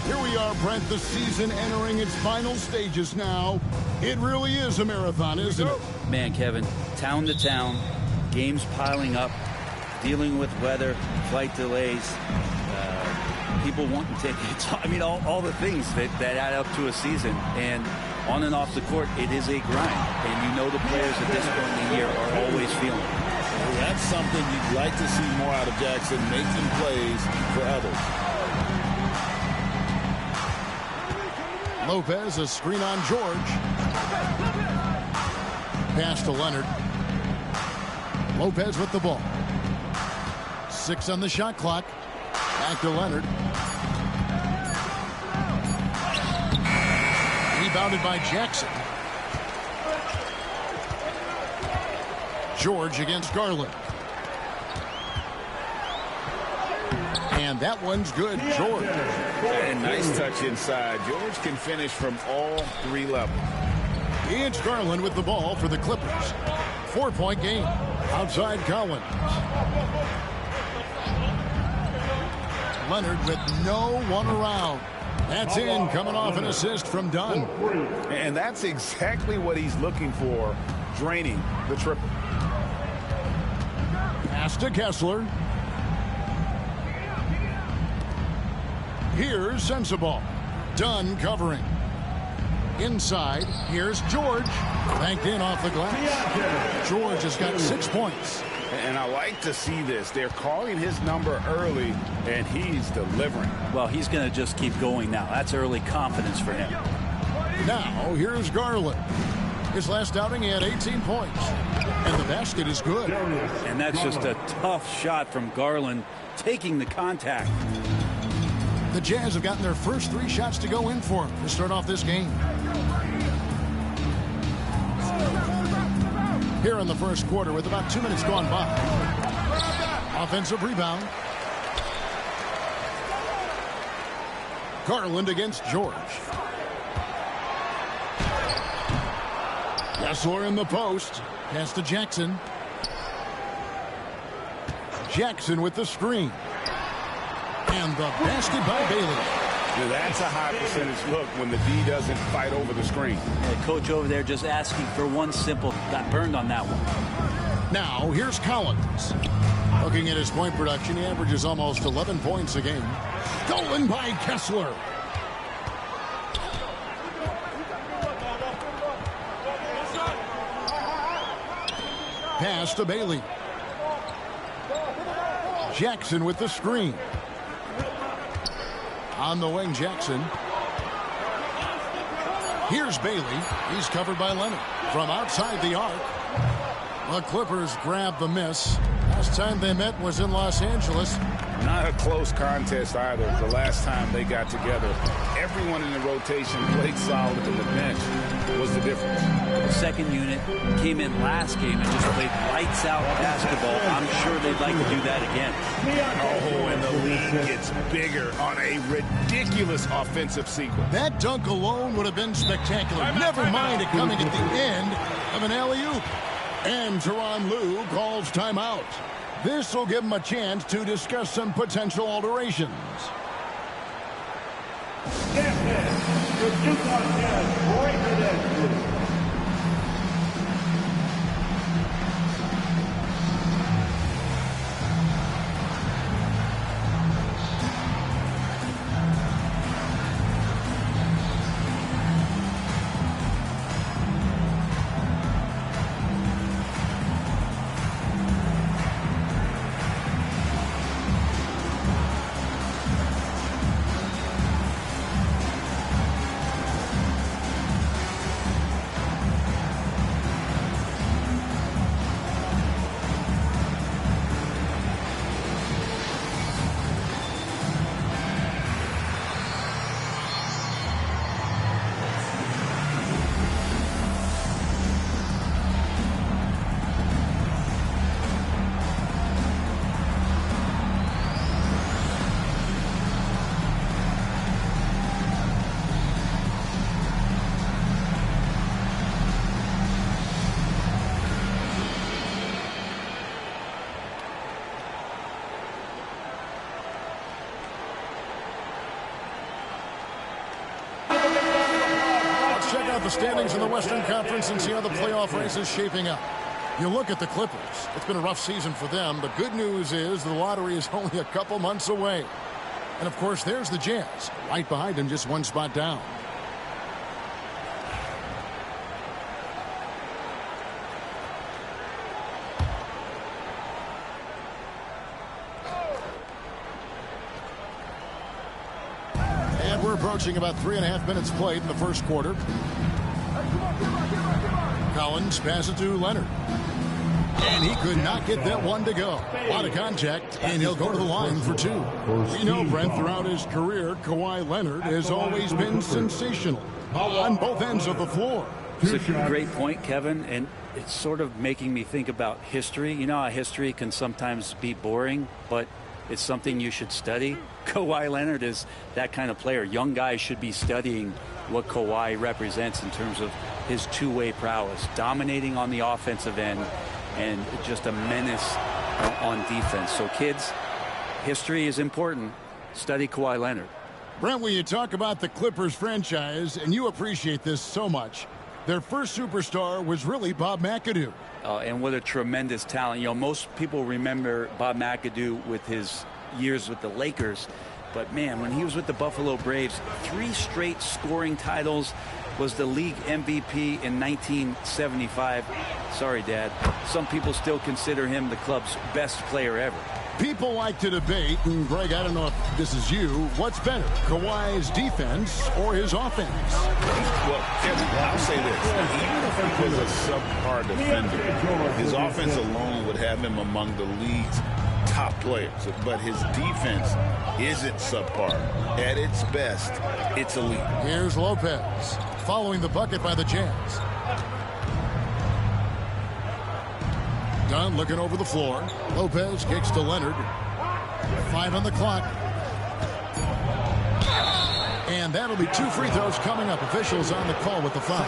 Here we are, Brent, the season entering its final stages now. It really is a marathon, isn't it? Man, Kevin, town to town, games piling up, dealing with weather, flight delays, people wanting tickets. I mean, all the things that add up to a season. And on and off the court, it is a grind. And you know the players at this point in the year are always feeling it. That's something you'd like to see more out of Jackson, making plays for others. Lopez, a screen on George. Pass to Leonard. Lopez with the ball. 6 on the shot clock. Back to Leonard. Rebounded by Jackson. George against Garland. And that one's good, George. And nice touch inside. George can finish from all 3 levels. It's Garland with the ball for the Clippers. 4-point game. Outside Collins. Leonard with no one around. That's in, coming off an assist from Dunn. And that's exactly what he's looking for, draining the triple. Pass to Kessler. Here's Sensabaugh. Dunn covering. Inside, here's George. Banked in off the glass. George has got 6 points. And I like to see this. They're calling his number early, and he's delivering. Well, he's going to just keep going now. That's early confidence for him. Now, here's Garland. His last outing, he had 18 points. And the basket is good. And that's just a tough shot from Garland, taking the contact. The Jazz have gotten their first 3 shots to go in for them to start off this game. Here in the first quarter with about 2 minutes gone by. Offensive rebound. Garland against George. Kessler in the post. Pass to Jackson. Jackson with the screen. And the basket by Bailey. Now that's a high percentage look when the D doesn't fight over the screen. The coach over there just asking for one simple. Got burned on that one. Now here's Collins. Looking at his point production, he averages almost 11 points a game. Stolen by Kessler. Pass to Bailey. Jackson with the screen. On the wing, Jackson. Here's Bailey. He's covered by Leonard. From outside the arc, the Clippers grab the miss. Last time they met was in Los Angeles. Not a close contest either. The last time they got together, everyone in the rotation played solid, and the bench was the difference. The second unit came in last game and just played lights out basketball. I'm sure they'd like to do that again. Oh, and the lead gets bigger on a ridiculous offensive sequence. That dunk alone would have been spectacular. Never mind it coming at the end of an alley-oop. And Tyronn Lue calls timeout. This will give him a chance to discuss some potential alterations. The standings in the Western Conference and see how the playoff race is shaping up. You look at the Clippers. It's been a rough season for them. The good news is the lottery is only a couple months away. And, of course, there's the Jazz. Right behind them, just one spot down. And we're approaching about 3.5 minutes played in the first quarter. Collins passes to Leonard. And he could not get that one to go. A lot of contact, and he'll go to the line for 2. We know, Brent, throughout his career, Kawhi Leonard has always been sensational on both ends of the floor. It's a great point, Kevin, and it's sort of making me think about history. You know how history can sometimes be boring, but it's something you should study. Kawhi Leonard is that kind of player. Young guys should be studying what Kawhi represents in terms of his two-way prowess, dominating on the offensive end, and just a menace on defense. So, kids, history is important. Study Kawhi Leonard. Brent, when you talk about the Clippers franchise, and you appreciate this so much, their first superstar was really Bob McAdoo. And what a tremendous talent. You know, most people remember Bob McAdoo with his years with the Lakers. But, man, when he was with the Buffalo Braves, 3 straight scoring titles, was the league MVP in 1975. Sorry, Dad. Some people still consider him the club's best player ever. People like to debate, and Greg, I don't know if this is you, what's better, Kawhi's defense or his offense? Well, Kevin, I'll say this. Even if he was a subpar defender, his offense alone would have him among the league's top players. But his defense isn't subpar. At its best, it's elite. Here's Lopez following the bucket by the Jazz. Dunn looking over the floor. Lopez kicks to Leonard. 5 on the clock. And that'll be 2 free throws coming up. Officials on the call with the foul.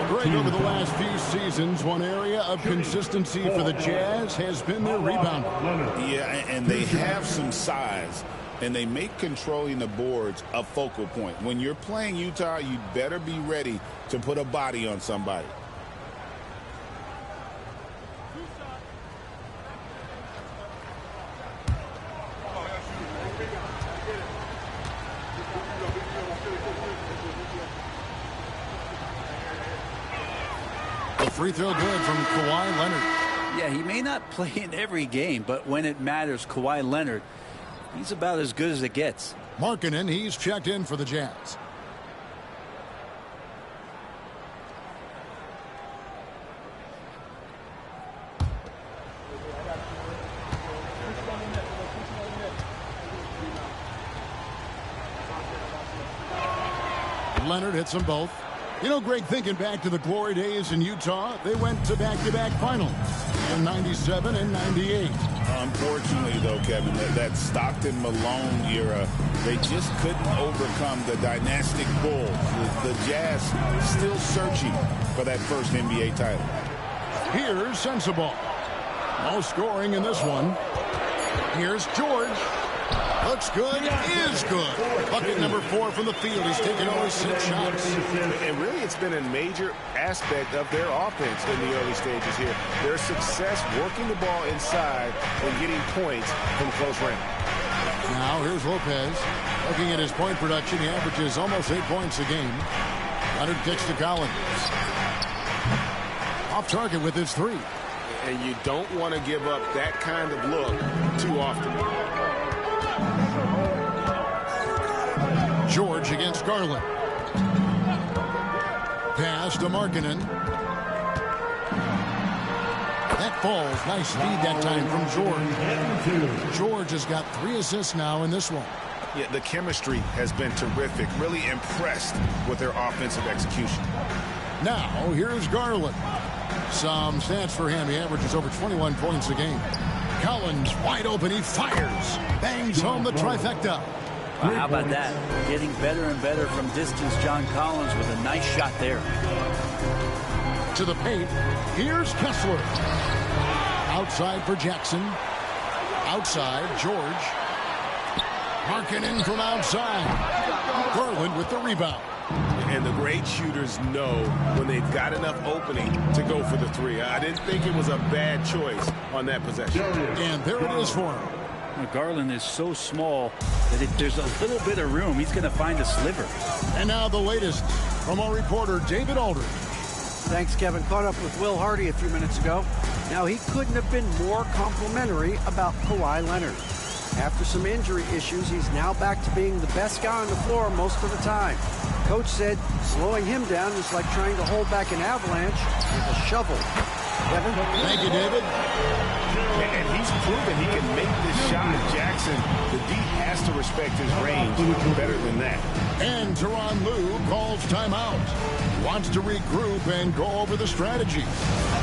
Greg, over the last few seasons, one area of consistency for the Jazz has been their rebounding. Yeah, and they have some size, and they make controlling the boards a focal point. When you're playing Utah, you better be ready to put a body on somebody. Free throw good from Kawhi Leonard. Yeah, he may not play in every game, but when it matters, Kawhi Leonard, he's about as good as it gets. Markkanen, he's checked in for the Jazz. Leonard hits them both. You know, Greg, thinking back to the glory days in Utah, they went to back-to-back finals in 97 and 98. Unfortunately, though, Kevin, that Stockton-Malone era, they just couldn't overcome the dynastic Bulls. The Jazz still searching for that first NBA title. Here's Sensabaugh. No scoring in this one. Here's George. Looks good, is good. Bucket number 4 from the field. He's taken over 6 shots. And really, it's been a major aspect of their offense in the early stages here. Their success working the ball inside and getting points from close range. Now, here's Lopez. Looking at his point production, he averages almost 8 points a game. Leonard kicks to Collins. Off target with his 3. And you don't want to give up that kind of look too often. George against Garland. Pass to Markkanen. That falls. Nice feed that time from George. George has got 3 assists now in this one. Yeah, the chemistry has been terrific. Really impressed with their offensive execution. Now, here's Garland. Some stats for him. He averages over 21 points a game. Collins wide open. He fires. Bangs home the trifecta. Well, how about that? Getting better and better from distance. John Collins with a nice shot there. To the paint. Here's Kessler. Outside for Jackson. Outside, George. Markkanen from outside. Garland with the rebound. And the great shooters know when they've got enough opening to go for the 3. I didn't think it was a bad choice on that possession. And there it is for him. Garland is so small that if there's a little bit of room, he's going to find a sliver. And now the latest from our reporter, David Aldridge. Thanks, Kevin. Caught up with Will Hardy a few minutes ago. Now, he couldn't have been more complimentary about Kawhi Leonard. After some injury issues, he's now back to being the best guy on the floor most of the time. Coach said slowing him down is like trying to hold back an avalanche with a shovel. Kevin? Thank you, David. And he's proven he can make this shot. Jackson, the D has to respect his range better than that. And Tyronn Lue calls timeout. Wants to regroup and go over the strategy.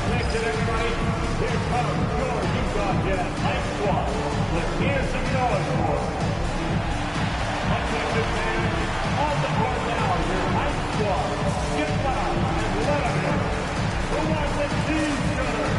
Next to everybody, here comes your Utah Jazz Hype Squad. Let's hear some noise for them. Attention fans, on the court now, your Hype Squad. Get down and let them in. Who wants to see each other?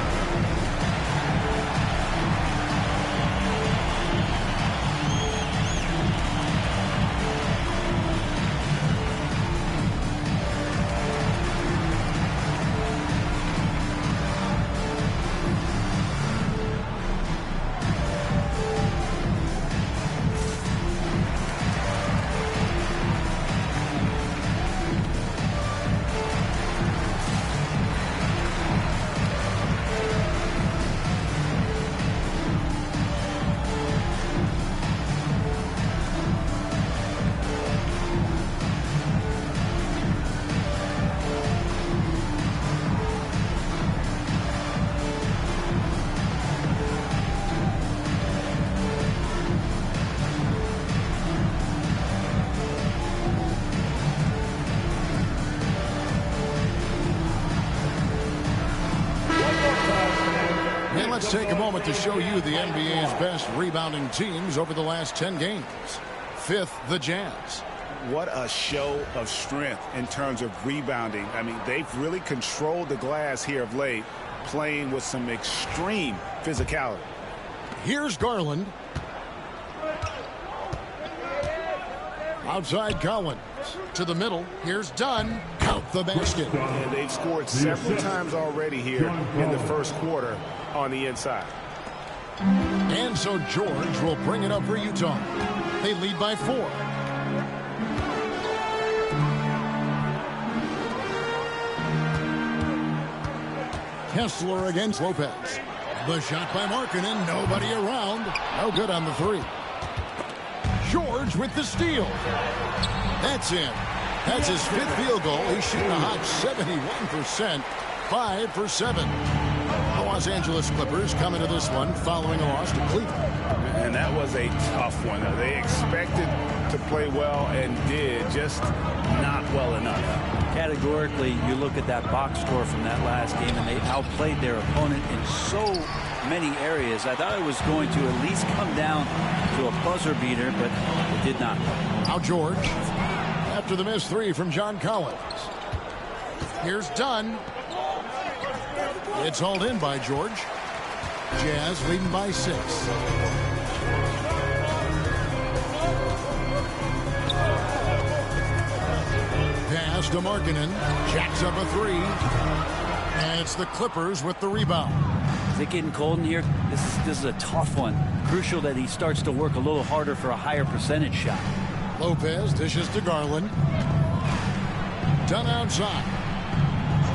Let's take a moment to show you the NBA's best rebounding teams over the last 10 games. 5th, the Jazz. What a show of strength in terms of rebounding. I mean, they've really controlled the glass here of late, playing with some extreme physicality. Here's Garland. Outside Collins. To the middle. Here's Dunn. Count the basket. And they've scored several times already here in the first quarter on the inside. And so George will bring it up for Utah. They lead by 4. Kessler against Lopez. The shot by Markkanen. Nobody around. No good on the 3. George with the steal. That's in. That's his 5th field goal. He's shooting a hot 71%. 5 for 7. The Los Angeles Clippers come into this one following a loss to Cleveland. And that was a tough one. They expected to play well and did, just not well enough. Categorically, you look at that box score from that last game, and they outplayed their opponent in so many areas. I thought it was going to at least come down to a buzzer beater, but it did not. Now George, after the missed 3 from John Collins. Here's Dunn. It's hauled in by George. Jazz leading by 6. Pass to Markkanen. Jacks up a 3. And it's the Clippers with the rebound. Is it getting cold in here? This is a tough one. Crucial that he starts to work a little harder for a higher percentage shot. Lopez dishes to Garland. Dunn outside.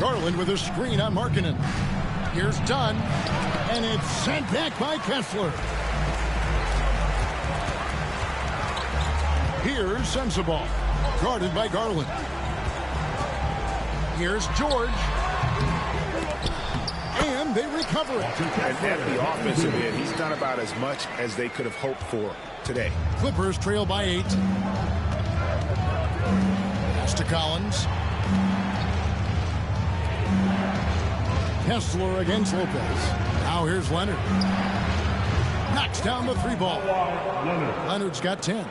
Garland with a screen on Markkanen. Here's Dunn. And it's sent back by Kessler. Here's Sensabaugh. Guarded by Garland. Here's George. And they recover it. And at the offensive end, he's done about as much as they could have hoped for today. Clippers trail by 8. Pass to Collins. Kessler against Lopez. Now here's Leonard. Knocks down the 3 ball. Leonard's got 10.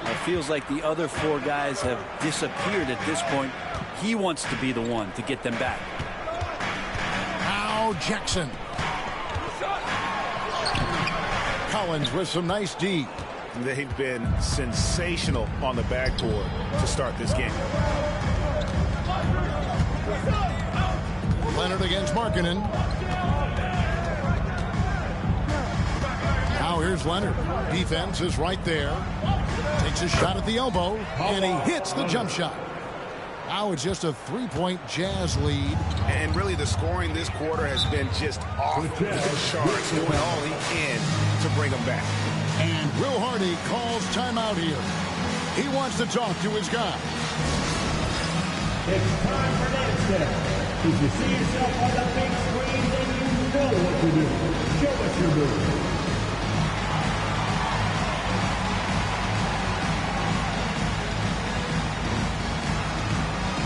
It feels like the other 4 guys have disappeared at this point. He wants to be the one to get them back. Now Jackson. Collins with some nice D. They've been sensational on the backboard to start this game. Leonard against Markkanen. Now here's Leonard. Defense is right there. Takes a shot at the elbow, and he hits the jump shot. Now it's just a 3-point Jazz lead. And really the scoring this quarter has been just off the charts, doing all he can to bring them back. And Will Hardy calls timeout here. He wants to talk to his guy. It's time for next step. If you see yourself on the big screen, then you know what to do. Show us your move.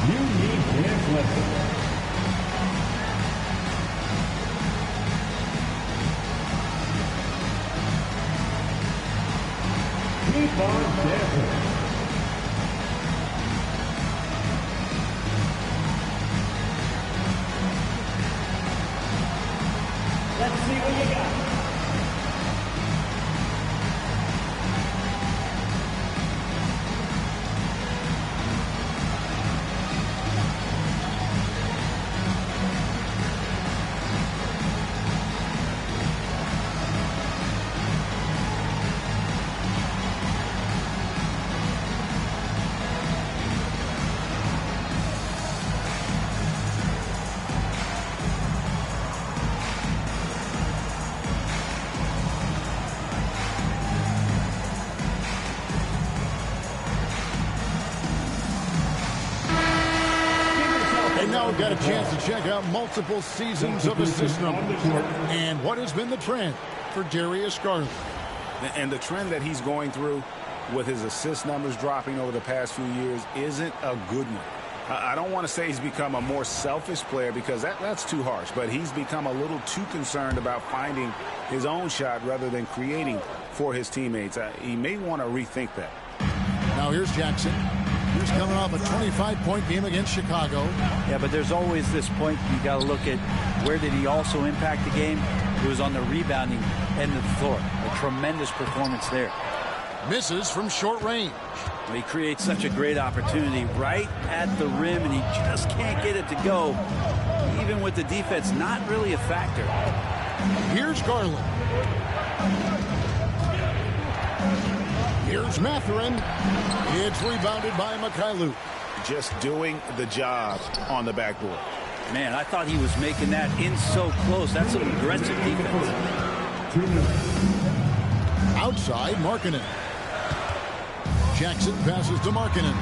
You need dance lessons. Keep on dancing. Let's see what you got. Now we've got a chance to check out multiple seasons of assist numbers and what has been the trend for Darius Garland. And the trend that he's going through with his assist numbers dropping over the past few years isn't a good one. I don't want to say he's become a more selfish player because that's too harsh, but he's become a little too concerned about finding his own shot rather than creating for his teammates. He may want to rethink that. Now here's Jackson. He's coming off a 25-point game against Chicago. Yeah, but there's always this point you got to look at where did he also impact the game. It was on the rebounding end of the floor. A tremendous performance there. Misses from short range. He creates such a great opportunity right at the rim, and he just can't get it to go. Even with the defense not really a factor. Here's Garland. Here's Mathurin. It's rebounded by Mikhailuk. Just doing the job on the backboard. Man, I thought he was making that in so close. That's some aggressive defense. Outside, Markkanen. Jackson passes to Markkanen.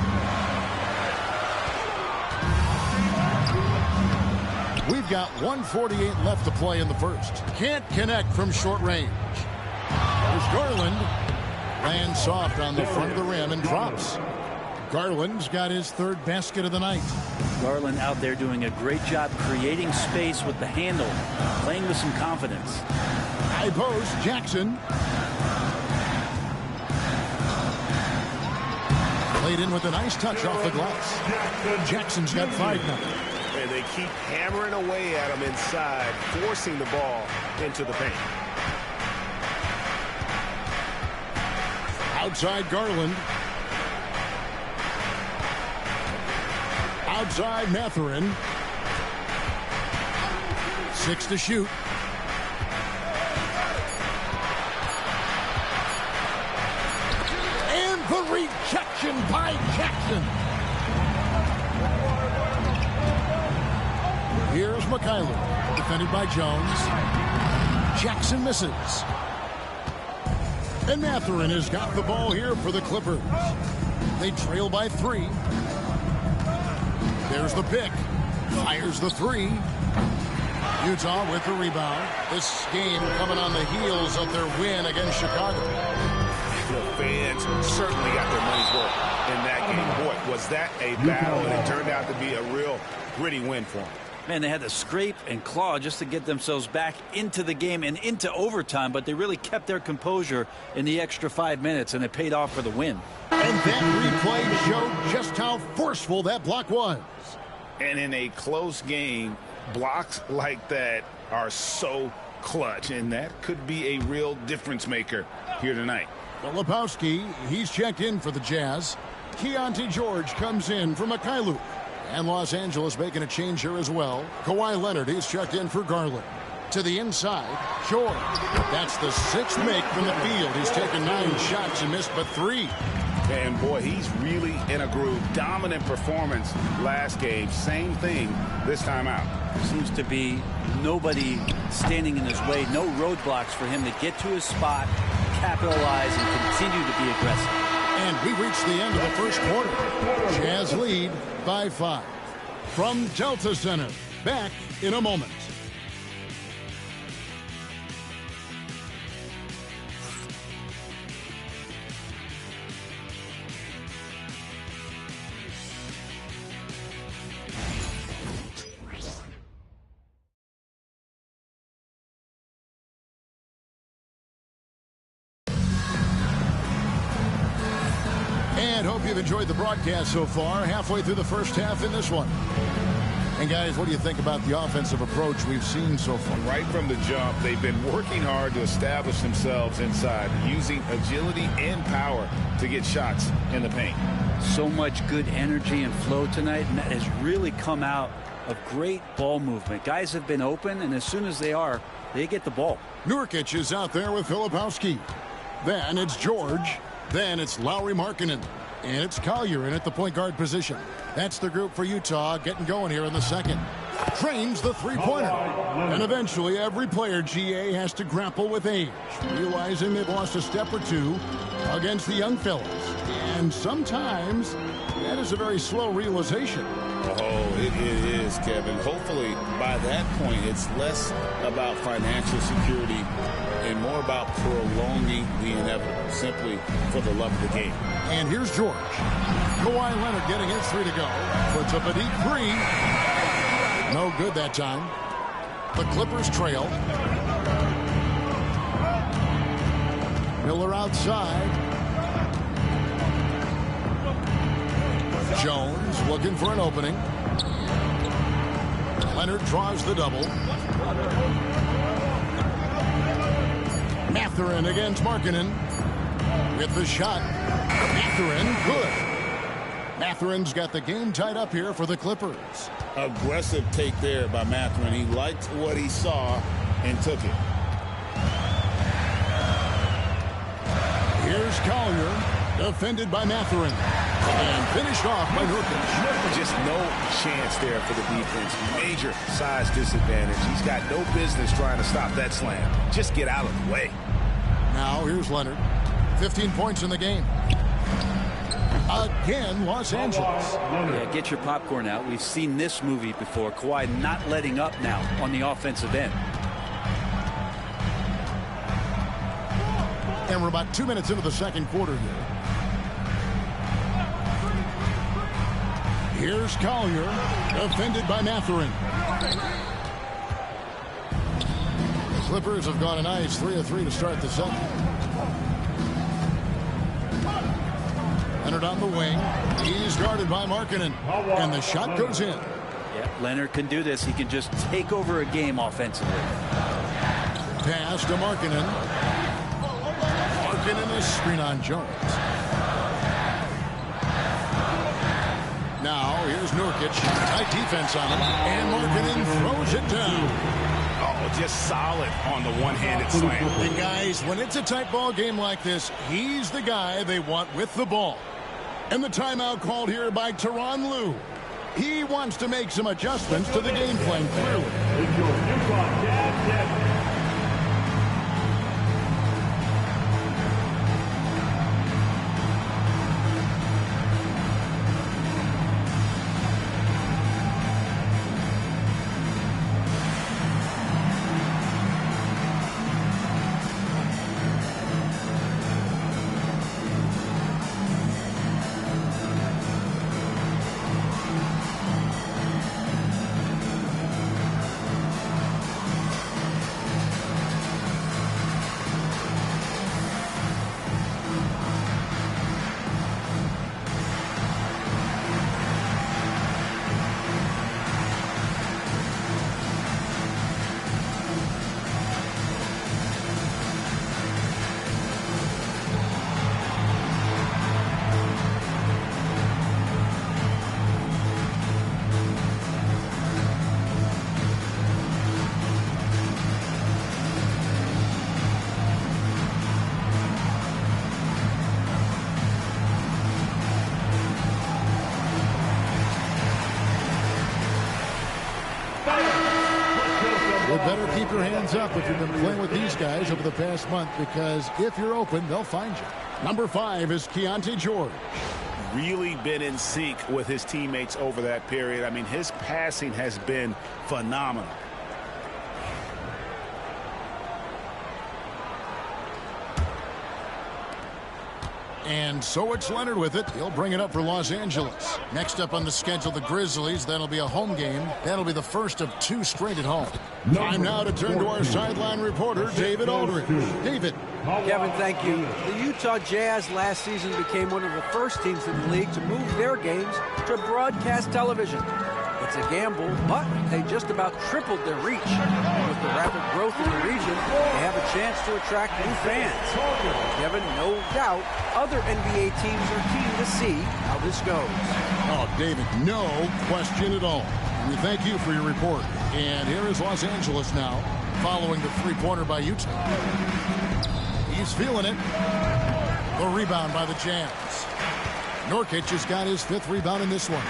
We've got 1:48 left to play in the first. Can't connect from short range. There's Garland. Lands soft on the front of the rim and drops. Garland's got his third basket of the night. Garland out there doing a great job creating space with the handle, playing with some confidence. High post, Jackson. Played in with a nice touch off the glass. Jackson's got 5 now. And they keep hammering away at him inside, forcing the ball into the paint. Outside Garland. Outside Mathurin. 6 to shoot. And the rejection by Jackson. Here's Mikhailuk, defended by Jones. Jackson misses. And Mathurin has got the ball here for the Clippers. They trail by 3. There's the pick. Fires the 3. Utah with the rebound. This game coming on the heels of their win against Chicago. The fans certainly got their money's worth in that game. Boy, was that a battle, and it turned out to be a real gritty win for them. Man, they had to scrape and claw just to get themselves back into the game and into overtime, but they really kept their composure in the extra 5 minutes, and it paid off for the win. And that replay showed just how forceful that block was. And in a close game, blocks like that are so clutch, and that could be a real difference maker here tonight. Filipowski, he's checked in for the Jazz. Keontae George comes in for Mikhailuk. And Los Angeles making a change here as well. Kawhi Leonard, he's checked in for Garland. To the inside, George. That's the 6th make from the field. He's taken 9 shots and missed but 3. And boy, he's really in a groove. Dominant performance last game. Same thing this time out. Seems to be nobody standing in his way. No roadblocks for him to get to his spot, capitalize, and continue to be aggressive. And we reach the end of the first quarter. Jazz lead by 5. From Delta Center, back in a moment. And hope you've enjoyed the broadcast so far. Halfway through the first half in this one. And guys, what do you think about the offensive approach we've seen so far? Right from the jump, they've been working hard to establish themselves inside, using agility and power to get shots in the paint. So much good energy and flow tonight, and that has really come out of great ball movement. Guys have been open, and as soon as they are, they get the ball. Nurkic is out there with Filipowski. Then it's George. Then it's Lauri Markkanen. And it's Collier in at the point guard position. That's the group for Utah getting going here in the second. Trains the three-pointer. And eventually every player, GA, has to grapple with age, realizing they've lost a step or two against the young fellas. And sometimes that is a very slow realization. Oh, it is, Kevin. Hopefully, by that point, it's less about financial security and more about prolonging the inevitable, simply for the love of the game. And here's George. Kawhi Leonard getting his 3 to go. Puts up a deep 3. No good that time. The Clippers trail. Miller outside. Jones looking for an opening. Leonard draws the double. Mathurin against Markkanen. With the shot. Mathurin, good. Mathurin's got the game tied up here for the Clippers. Aggressive take there by Mathurin. He liked what he saw and took it. Here's Collier, defended by Mathurin, and finished off by Nurkic. Just no chance there for the defense. Major size disadvantage. He's got no business trying to stop that slam. Just get out of the way. Now here's Leonard. 15 points in the game. Again, Los Angeles. Yeah, get your popcorn out. We've seen this movie before. Kawhi not letting up now on the offensive end. And we're about 2 minutes into the second quarter here. Here's Collier, defended by Mathurin. The Clippers have gone a nice 3 of 3 to start the second. Leonard on the wing. He's guarded by Markkanen. And the shot goes in. Yeah, Leonard can do this. He can just take over a game offensively. Pass to Markkanen. Markkanen is screen on Jones. Now here's Nurkic. Tight defense on him. And Markkanen throws it down. Oh, just solid on the one-handed slam. And guys, when it's a tight ball game like this, he's the guy they want with the ball. And the timeout called here by Tyronn Lue. He wants to make some adjustments to the game plan, clearly. Better keep your hands up if you've been playing with these guys over the past month, because if you're open, they'll find you. Number 5 is Keontae George. Really been in sync with his teammates over that period. I mean, his passing has been phenomenal. And so it's Leonard with it. He'll bring it up for Los Angeles. Next up on the schedule, the Grizzlies. That'll be a home game. That'll be the first of 2 straight at home. Time now to turn to our sideline reporter, David Aldridge. David. Kevin, thank you. The Utah Jazz last season became one of the first teams in the league to move their games to broadcast television. It's a gamble, but they just about tripled their reach. And with the rapid growth in the region, they have a chance to attract new fans. Kevin, no doubt, other NBA teams are keen to see how this goes. Oh, David, no question at all. We thank you for your report. And here is Los Angeles now, following the three-pointer by Utah. He's feeling it. The rebound by the Jazz. Nurkic has got his 5th rebound in this one.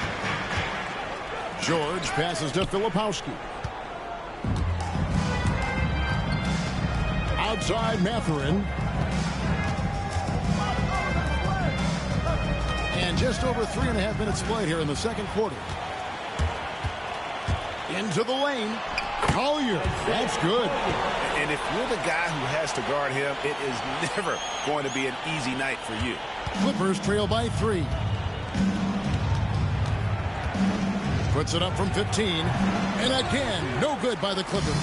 George passes to Filipowski. Outside Mathurin. And just over 3.5 minutes played here in the second quarter. Into the lane. Collier. That's good. And if you're the guy who has to guard him, it is never going to be an easy night for you. Clippers trail by 3. Puts it up from 15. And again, no good by the Clippers.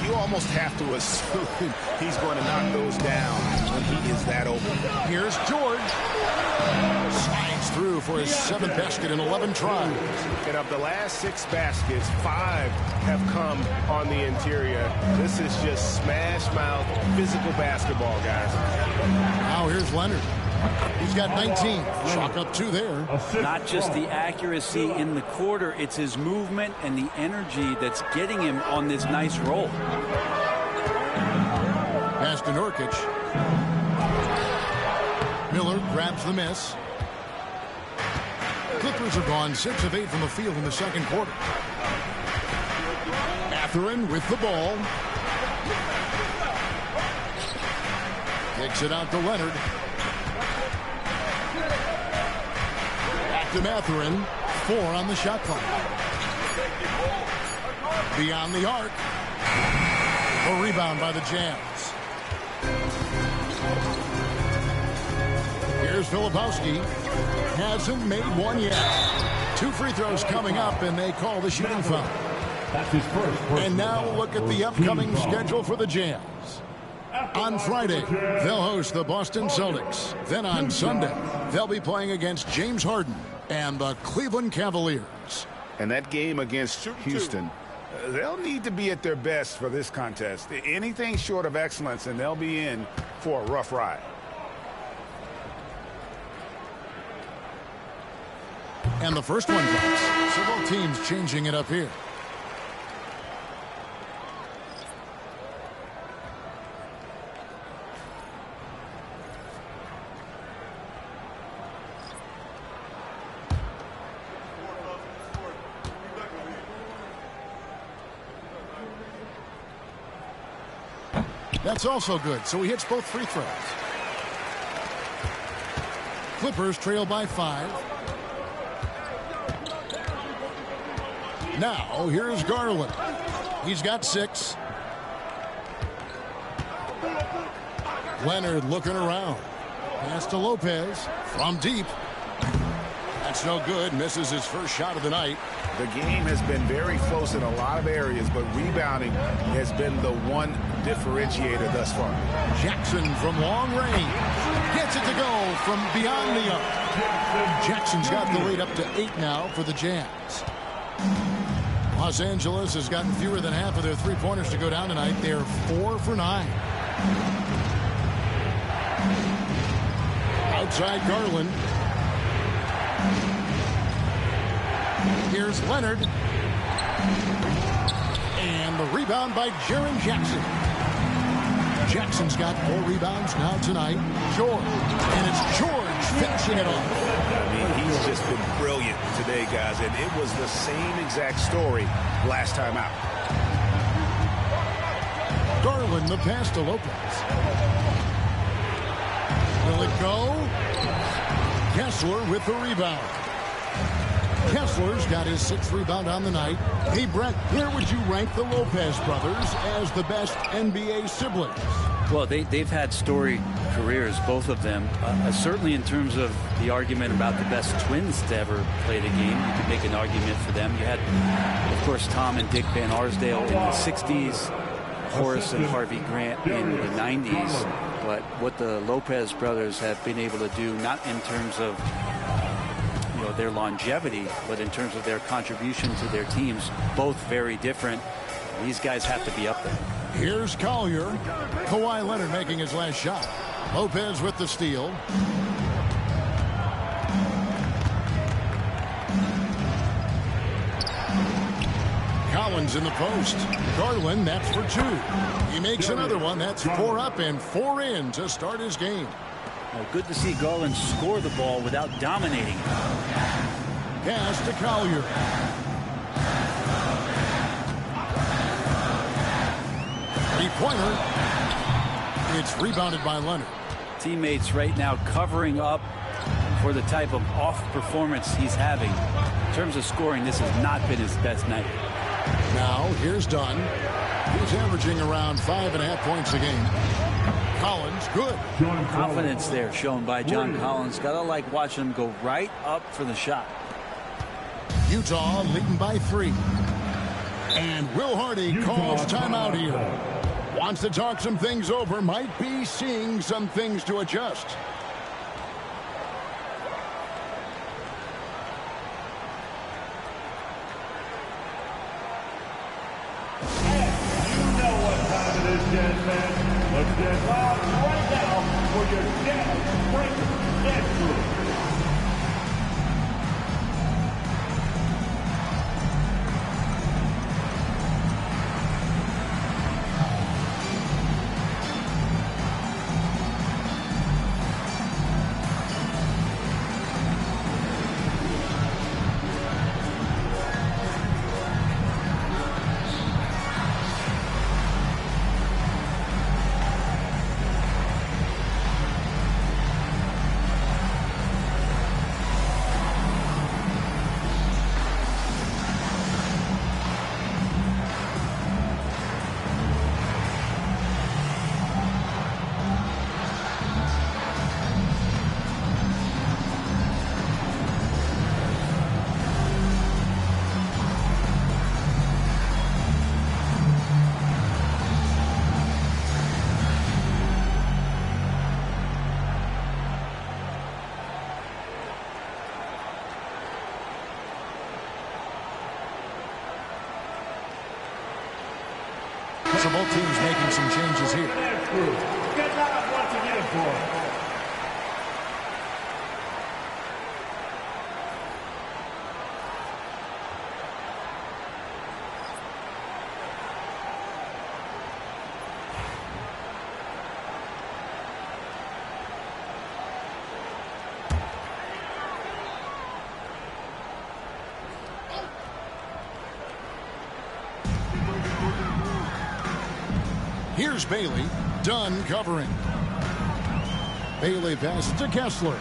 You almost have to assume he's going to knock those down when he is that open. Here's George. Slides through for his 7th basket in 11 tries. And of the last 6 baskets, 5 have come on the interior. This is just smash mouth physical basketball, guys. Now here's Leonard. He's got 19. Chalk up 2 there. Not just the accuracy in the quarter, it's his movement and the energy that's getting him on this nice roll. Pass to Nurkic. Miller grabs the miss. Clippers have gone 6 of 8 from the field in the second quarter. Mathurin with the ball. Kicks it out to Leonard. Back to Mathurin. 4 on the shot clock. Beyond the arc. A rebound by the Jazz. Here's Filipowski. Hasn't made one yet. 2 free throws coming up, and they call the shooting foul. That's his first. And now we'll look at the upcoming schedule for the Jazz. On Friday, they'll host the Boston Celtics. Then on Sunday, they'll be playing against James Harden and the Cleveland Cavaliers. And that game against Houston, they'll need to be at their best for this contest. Anything short of excellence, and they'll be in for a rough ride. And the first one drops. So both teams changing it up here. That's also good, so he hits both free throws. Clippers trail by 5. Now, here's Garland. He's got 6. Leonard looking around. Pass to Lopez from deep. That's no good. Misses his first shot of the night. The game has been very close in a lot of areas, but rebounding has been the one differentiator thus far. Jackson from long range. Gets it to go from beyond the arc. Jackson's got the lead up to 8 now for the Jazz. Los Angeles has gotten fewer than half of their three-pointers to go down tonight. They're 4 for 9. Outside Garland. Here's Leonard. And the rebound by Jaren Jackson. Jackson's got 4 rebounds now tonight. George. And it's George finishing it off. I mean, he's just been brilliant today, guys, and it was the same exact story last time out. Garland, the pass to Lopez. Will it go? Kessler with the rebound. Kessler's got his 6th rebound on the night. Hey, Brett, where would you rank the Lopez brothers as the best NBA siblings? Well, they've had storied careers, both of them. Certainly in terms of the argument about the best twins to ever play the game, you could make an argument for them. You had, of course, Tom and Dick Van Arsdale in the 60s, Horace and Harvey Grant in the 90s. But what the Lopez brothers have been able to do, not in terms of their longevity, but in terms of their contribution to their teams, both very different. These guys have to be up there. Here's Collier. Kawhi Leonard making his last shot. Lopez with the steal. Collins in the post. Garland, that's for 2. He makes another one. That's 4 up and 4 in to start his game. Well, good to see Garland score the ball without dominating. Pass to Collier. Three-pointer. It's rebounded by Leonard. Teammates right now covering up for the type of off performance he's having. In terms of scoring, this has not been his best night. Now, here's Dunn. He's averaging around 5.5 points a game. Collins, good. Confidence there shown by John Collins. Gotta like watching him go right up for the shot. Utah leading by 3. And Will Hardy calls timeout here. Wants to talk some things over. Might be seeing some things to adjust. Jazz fans, let's get loud right now for your Jazz Break Dance Crew. So both teams making some changes here. Get loud once again for them. Here's Bailey. Dunn covering. Bailey passes to Kessler.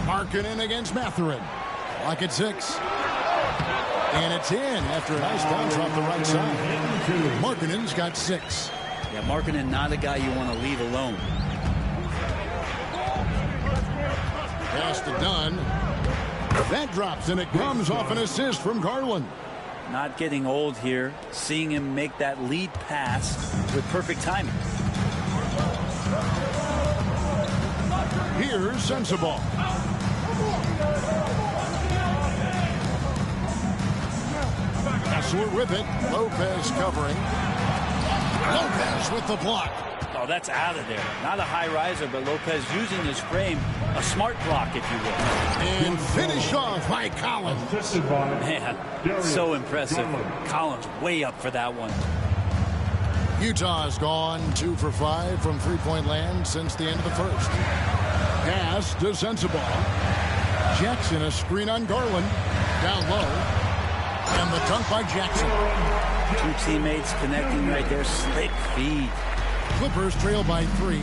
Markkanen against Mathurin. Clock at 6. And it's in after a nice bounce off the right side. Markkanen's got 6. Yeah, Markkanen not a guy you want to leave alone. Pass to Dunn. That drops, and it comes off an assist from Garland. Not getting old here. Seeing him make that lead pass with perfect timing. Here's Sensabaugh. Kessler with it. Lopez covering. Lopez with the block. Oh, that's out of there. Not a high riser, but Lopez using his frame. A smart block, if you will. And finished off by Collins. Man, so impressive. Collins way up for that one. Utah's gone 2 for 5 from three-point land since the end of the first. Pass to Sensabaugh. Jackson, a screen on Garland. Down low. And the dunk by Jackson. 2 teammates connecting right there. Slick feed. Clippers trail by 3.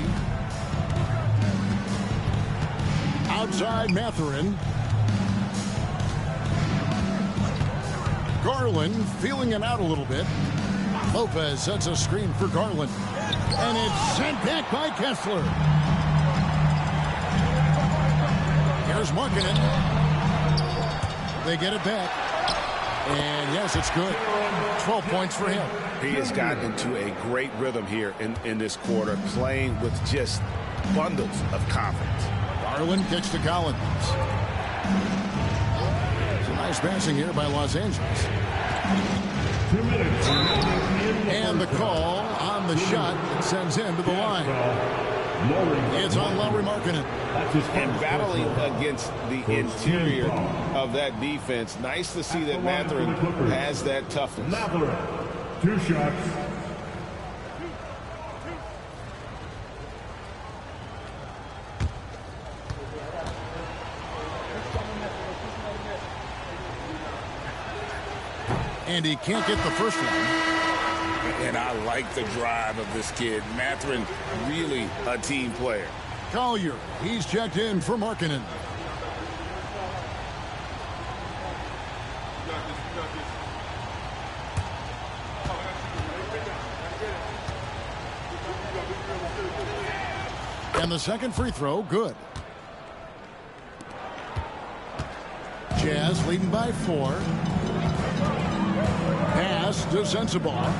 Outside Mathurin. Garland feeling it out a little bit. Lopez sets a screen for Garland. And it's sent back by Kessler. Here's Markkanen. They get it back. And yes, it's good. 12 points for him. He has gotten into a great rhythm here in this quarter, playing with just bundles of confidence. Garland kicks to Collins. It's a nice passing here by Los Angeles. 2 minutes. And the call on the shot that sends him to the line. It's on Lauri Markkanen. And battling against the interior of that defense. Nice to see that Mathurin has that toughness. Mathurin, 2 shots. And he can't get the first one. And I like the drive of this kid. Mathurin, really a team player. Collier, he's checked in for Markkanen. And the second free throw, good. Jazz leading by 4. Pass to Sensabaugh.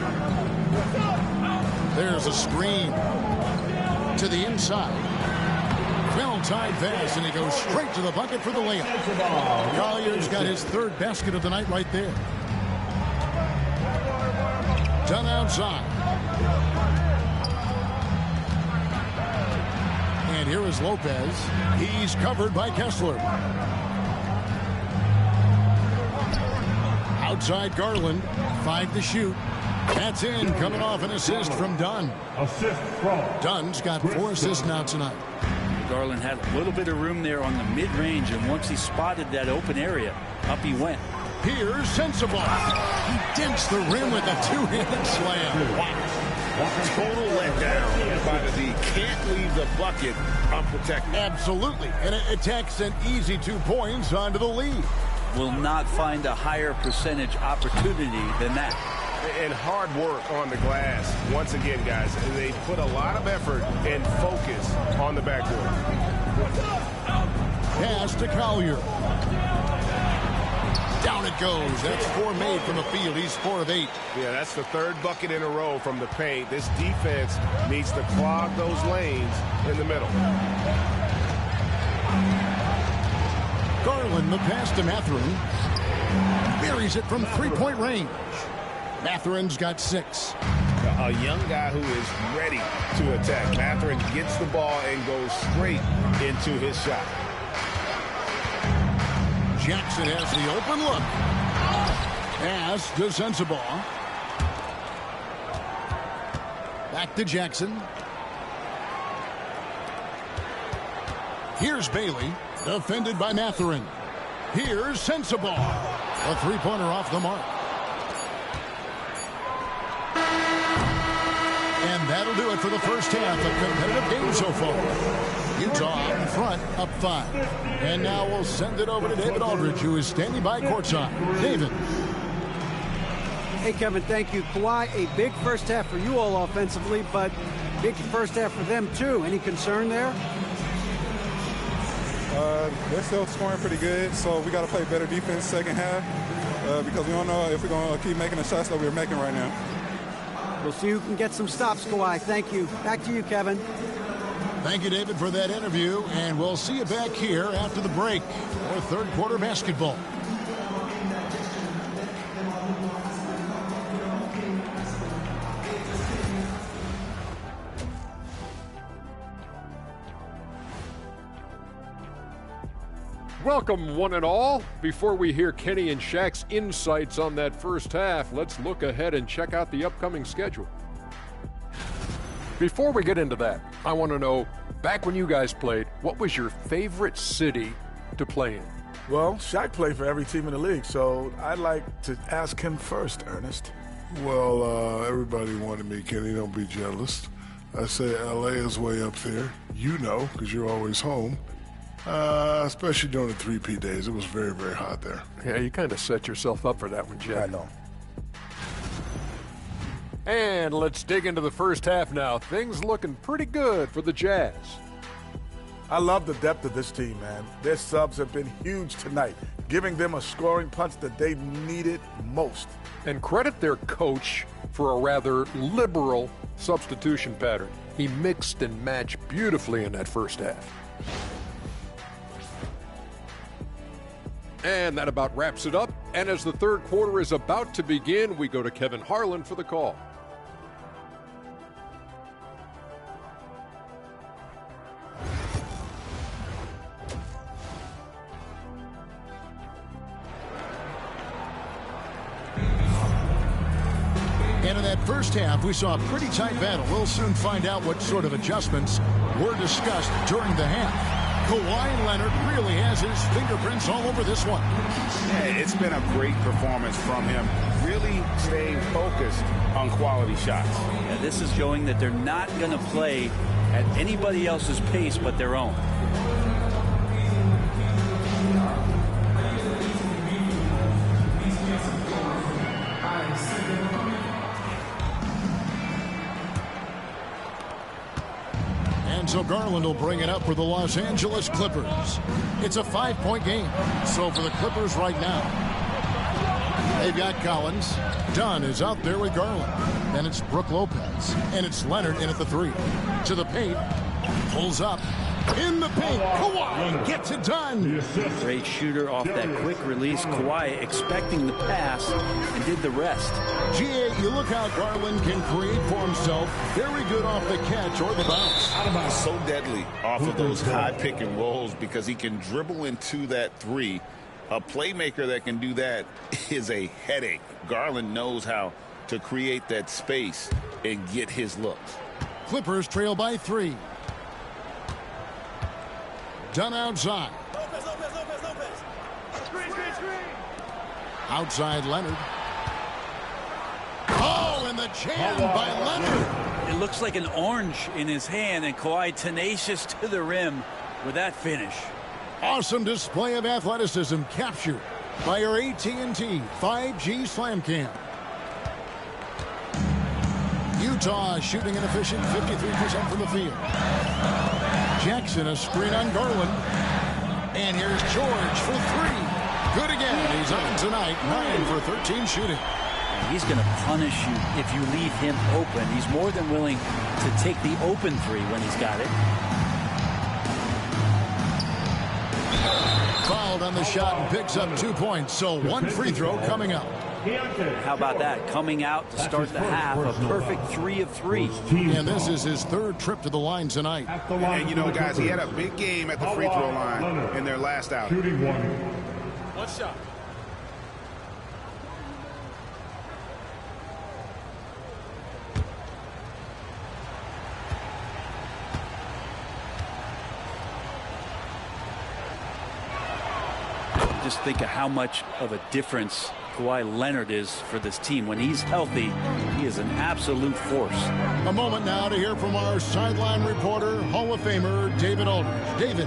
There's a screen to the inside. Well-timed pass, and he goes straight to the bucket for the layup. Collier's got his third basket of the night right there. Done outside. And here is Lopez. He's covered by Kessler. Outside Garland. 5 to shoot. That's in, coming off an assist from Dunn. Dunn's got 4 assists now tonight. Garland had a little bit of room there on the mid-range, and once he spotted that open area, up he went. Here's Sensabaugh. He dents the rim with a two-handed slam. Wow. Total letdown by the D. Can't leave the bucket unprotected. Absolutely. And it takes an easy 2 points onto the lead. Will not find a higher percentage opportunity than that. And hard work on the glass. Once again, guys, they put a lot of effort and focus on the backboard. Pass to Collier. Down it goes. That's 4 made from the field. He's 4 of 8. Yeah, that's the 3rd bucket in a row from the paint. This defense needs to clog those lanes in the middle. Garland, the pass to Mathurin. Buries it from 3-point range. Mathurin's got 6. A young guy who is ready to attack. Mathurin gets the ball and goes straight into his shot. Jackson has the open look. Pass to Sensabaugh. Back to Jackson. Here's Bailey, defended by Mathurin. Here's Sensabaugh. A 3-pointer off the mark. And that'll do it for the first half of competitive games so far. Utah in front, up 5. And now we'll send it over to David Aldridge, who is standing by courtside. David. Hey, Kevin, thank you. Kawhi, a big first half for you all offensively, but big first half for them, too. Any concern there? They're still scoring pretty good, so we got to play better defense second half because we don't know if we're going to keep making the shots that we're making right now. We'll see who can get some stops, Kawhi. Thank you. Back to you, Kevin. Thank you, David, for that interview, and we'll see you back here after the break for third quarter basketball. Welcome, one and all. Before we hear Kenny and Shaq's insights on that first half, let's look ahead and check out the upcoming schedule. Before we get into that, I want to know, back when you guys played, what was your favorite city to play in? Well, Shaq played for every team in the league, so I'd like to ask him first, Ernest. Well, everybody wanted me, Kenny. Don't be jealous. I say L.A. is way up there. You know, because you're always home. Especially during the 3P days. It was very, very hot there. Yeah, you kind of set yourself up for that one, Jeff. I know. And let's dig into the first half now. Things looking pretty good for the Jazz. I love the depth of this team, man. Their subs have been huge tonight, giving them a scoring punch that they needed most. And credit their coach for a rather liberal substitution pattern. He mixed and matched beautifully in that first half. And that about wraps it up. And as the third quarter is about to begin, we go to Kevin Harlan for the call. And in that first half, we saw a pretty tight battle. We'll soon find out what sort of adjustments were discussed during the half. Kawhi Leonard really has his fingerprints all over this one. Yeah, it's been a great performance from him. Really staying focused on quality shots. Yeah, this is showing that they're not going to play at anybody else's pace but their own. And so Garland will bring it up for the Los Angeles Clippers. It's a 5-point game. So for the Clippers right now, they've got Collins. Dunn is out there with Garland. Then it's Brook Lopez. And it's Leonard in at the 3. To the paint. Pulls up. In the paint. Kawhi gets it done. Great shooter off that quick release. Kawhi expecting the pass and did the rest. GA, you look how Garland can create for himself. Very good off the catch or the bounce. So deadly off of those high pick and rolls because he can dribble into that 3. A playmaker that can do that is a headache. Garland knows how to create that space and get his looks. Clippers trail by 3. Dunn outside. Outside Leonard. Oh, and the jam by Leonard. It looks like an orange in his hand, and Kawhi tenacious to the rim with that finish. Awesome display of athleticism captured by our AT&T 5G Slam Cam. Utah shooting an efficient 53% from the field. Jackson a screen on Garland. And here's George for 3. Good again. He's on tonight. 9 for 13 shooting. He's going to punish you if you leave him open. He's more than willing to take the open 3 when he's got it. Fouled on the shot and picks up 2 points. So 1 free throw coming up. How about that? Coming out to start the half, a perfect 3 of 3. And this is his 3rd trip to the line tonight. And you know, guys, he had a big game at the free throw line in their last outing. One shot. Just think of how much of a difference Kawhi Leonard is for this team. When he's healthy, he is an absolute force. A moment now to hear from our sideline reporter, Hall of Famer David Aldridge. David.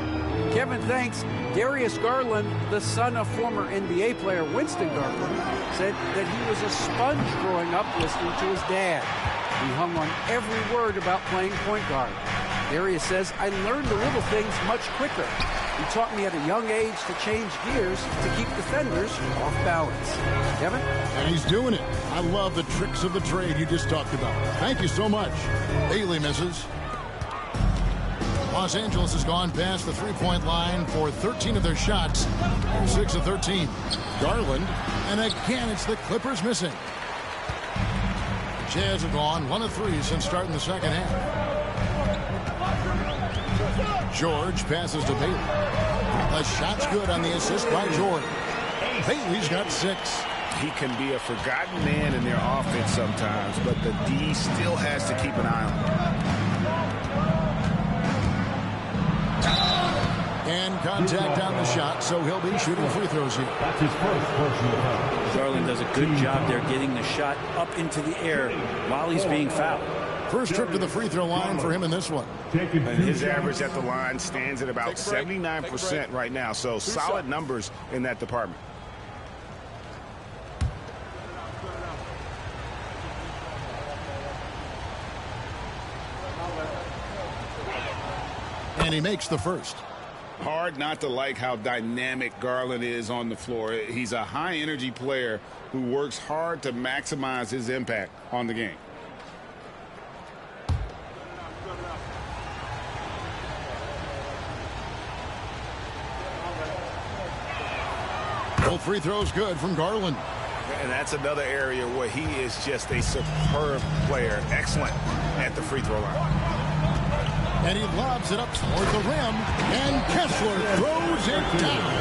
Kevin, thanks. Darius Garland, the son of former NBA player Winston Garland, said that he was a sponge growing up listening to his dad. He hung on every word about playing point guard. Darius says, I learned the little things much quicker. He taught me at a young age to change gears to keep defenders off balance. Kevin? And he's doing it. I love the tricks of the trade you just talked about. Thank you so much. Bailey misses. Los Angeles has gone past the three-point line for 13 of their shots. 6 of 13. Garland. And again, it's the Clippers missing. Jazz have gone 1 of 3 since starting the second half. George passes to Bailey. The shot's good on the assist by George. Bailey's got 6. He can be a forgotten man in their offense sometimes, but the D still has to keep an eye on him. And contact on the shot, so he'll be shooting free throws here. That's his first personal foul. Garland does a good job there getting the shot up into the air while he's being fouled. First trip to the free throw line for him in this one. And his average at the line stands at about 79% right now, so solid numbers in that department. And he makes the first. Hard not to like how dynamic Garland is on the floor. He's a high-energy player who works hard to maximize his impact on the game. Both free throws good from Garland. And that's another area where he is just a superb player. Excellent at the free throw line. And he lobs it up toward the rim. And Kessler throws it down.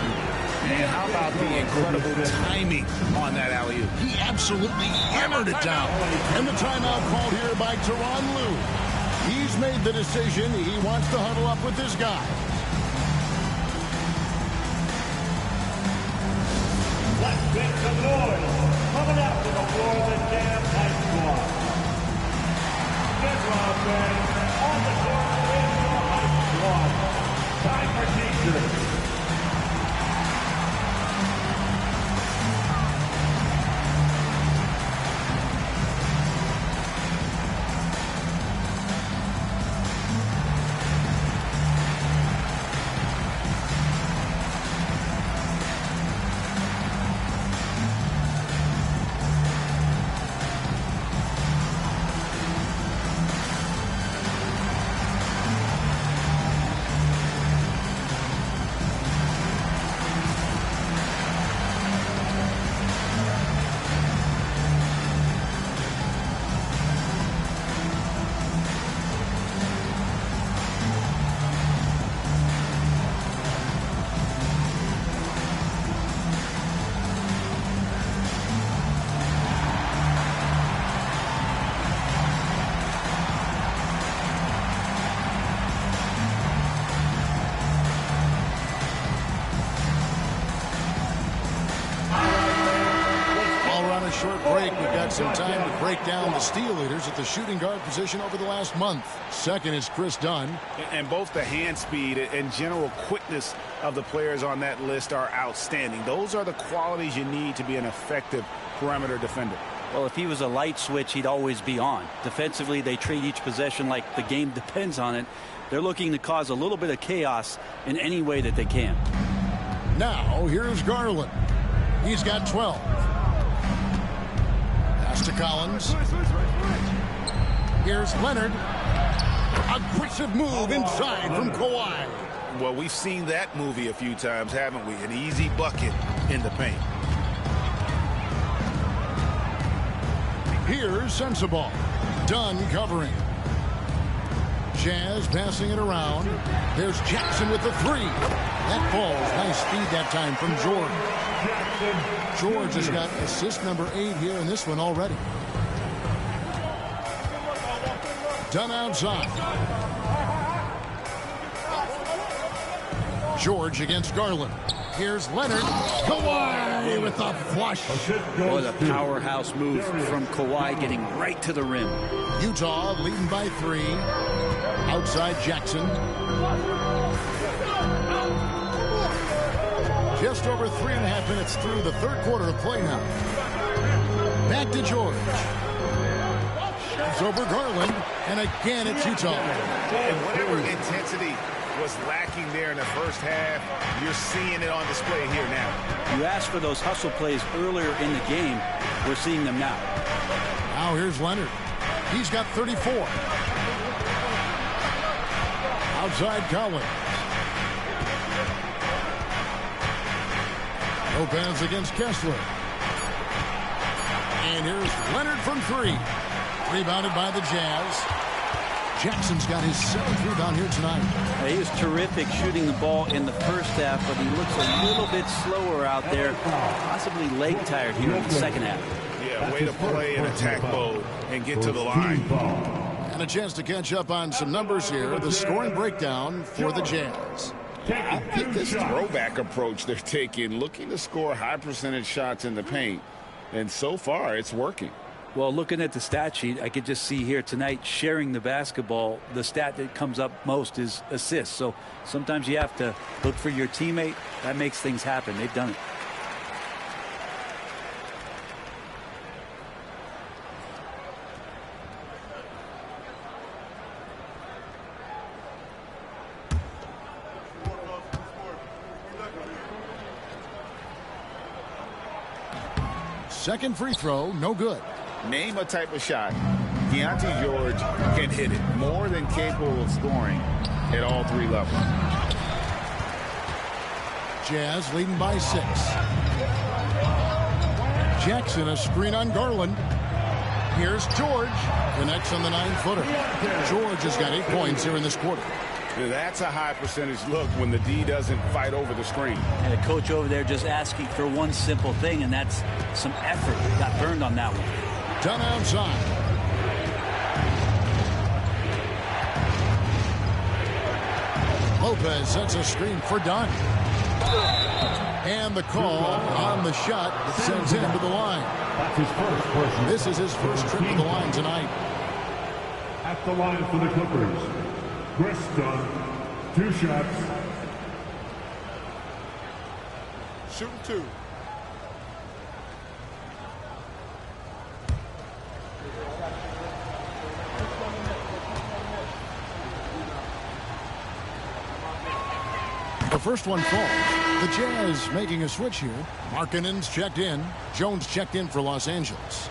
And how about the incredible timing on that alley-oop? He absolutely hammered it down. And the timeout called here by Tyronn Lue. He's made the decision. He wants to huddle up with this guy. Let's make some noise. Coming out to the floor, the Jam Night Squad. Get loud, fans. On the court is your Hype Squad. Time for t-shirts. break, we've got some time to break down the steal leaders at the shooting guard position over the last month. Second is Chris Dunn. And both the hand speed and general quickness of the players on that list are outstanding. Those are the qualities you need to be an effective perimeter defender. Well, if he was a light switch, he'd always be on. Defensively, they treat each possession like the game depends on it. They're looking to cause a little bit of chaos in any way that they can. Now, here's Garland. He's got 12. Pass to Collins. Here's Leonard. Aggressive move inside from Kawhi. Well, we've seen that movie a few times, haven't we? An easy bucket in the paint. Here's Sensabaugh. Dunn covering. Jazz passing it around. There's Jackson with the three. That falls. Nice speed that time from George. George has got assist number 8 here in this one already. Dunn outside. George against Garland. Here's Leonard. Kawhi with the flush. What a powerhouse move from Kawhi, getting right to the rim. Utah leading by 3. Outside Jackson. Just over 3.5 minutes through the third quarter of play now. Back to George. It's over Garland. And again, it's Utah. And whatever intensity was lacking there in the first half, you're seeing it on display here now. You asked for those hustle plays earlier in the game. We're seeing them now. Now here's Leonard. He's got 34. Outside Collins. Lopez against Kessler. And here's Leonard from 3. Rebounded by the Jazz. Jackson's got his 7th rebound here tonight. He was terrific shooting the ball in the first half, but he looks a little bit slower out there, possibly leg tired here in the second half. Yeah, way to play in attack mode and get to the line. And a chance to catch up on some numbers here. The scoring breakdown for the Jazz. I think this throwback approach they're taking, looking to score high percentage shots in the paint, and so far it's working. Well, looking at the stat sheet, I could just see here tonight sharing the basketball. The stat that comes up most is assists. So sometimes you have to look for your teammate. That makes things happen. They've done it. Second free throw, no good. Name a type of shot Deontay George can hit it. More than capable of scoring at all 3 levels. Jazz leading by 6. Jackson a screen on Garland. Here's George. Connects on the 9-footer. George has got 8 points here in this quarter. That's a high percentage look when the D doesn't fight over the screen. And a coach over there just asking for one simple thing, and that's some effort. Got burned on that one. Dunn outside. Lopez sets a screen for Dunn. And the call on the shot that sends him to the line. This is his first trip to the line tonight. At the line for the Clippers, Chris Dunn, 2 shots. Shooting 2. The first one falls. The Jazz making a switch here. Markkanen's checked in. Jones checked in for Los Angeles.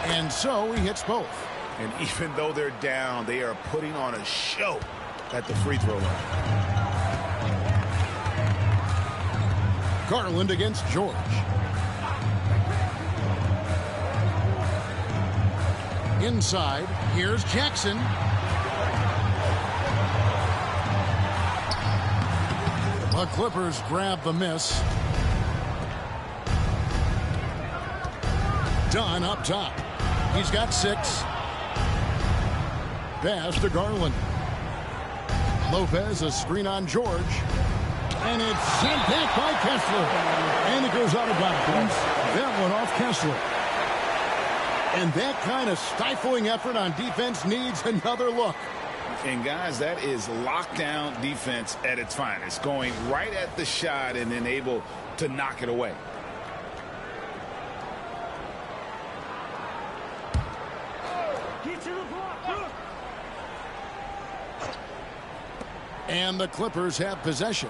And so he hits both. And even though they're down, they are putting on a show at the free throw line. Garland against George. Inside, here's Jackson. The Clippers grab the miss. Dunn up top. He's got 6. Pass to Garland. Lopez, a screen on George. And it's sent back by Kessler. And it goes out of bounds. That one off Kessler. And that kind of stifling effort on defense needs another look. And, guys, that is lockdown defense at its finest. Going right at the shot and then able to knock it away. And the Clippers have possession.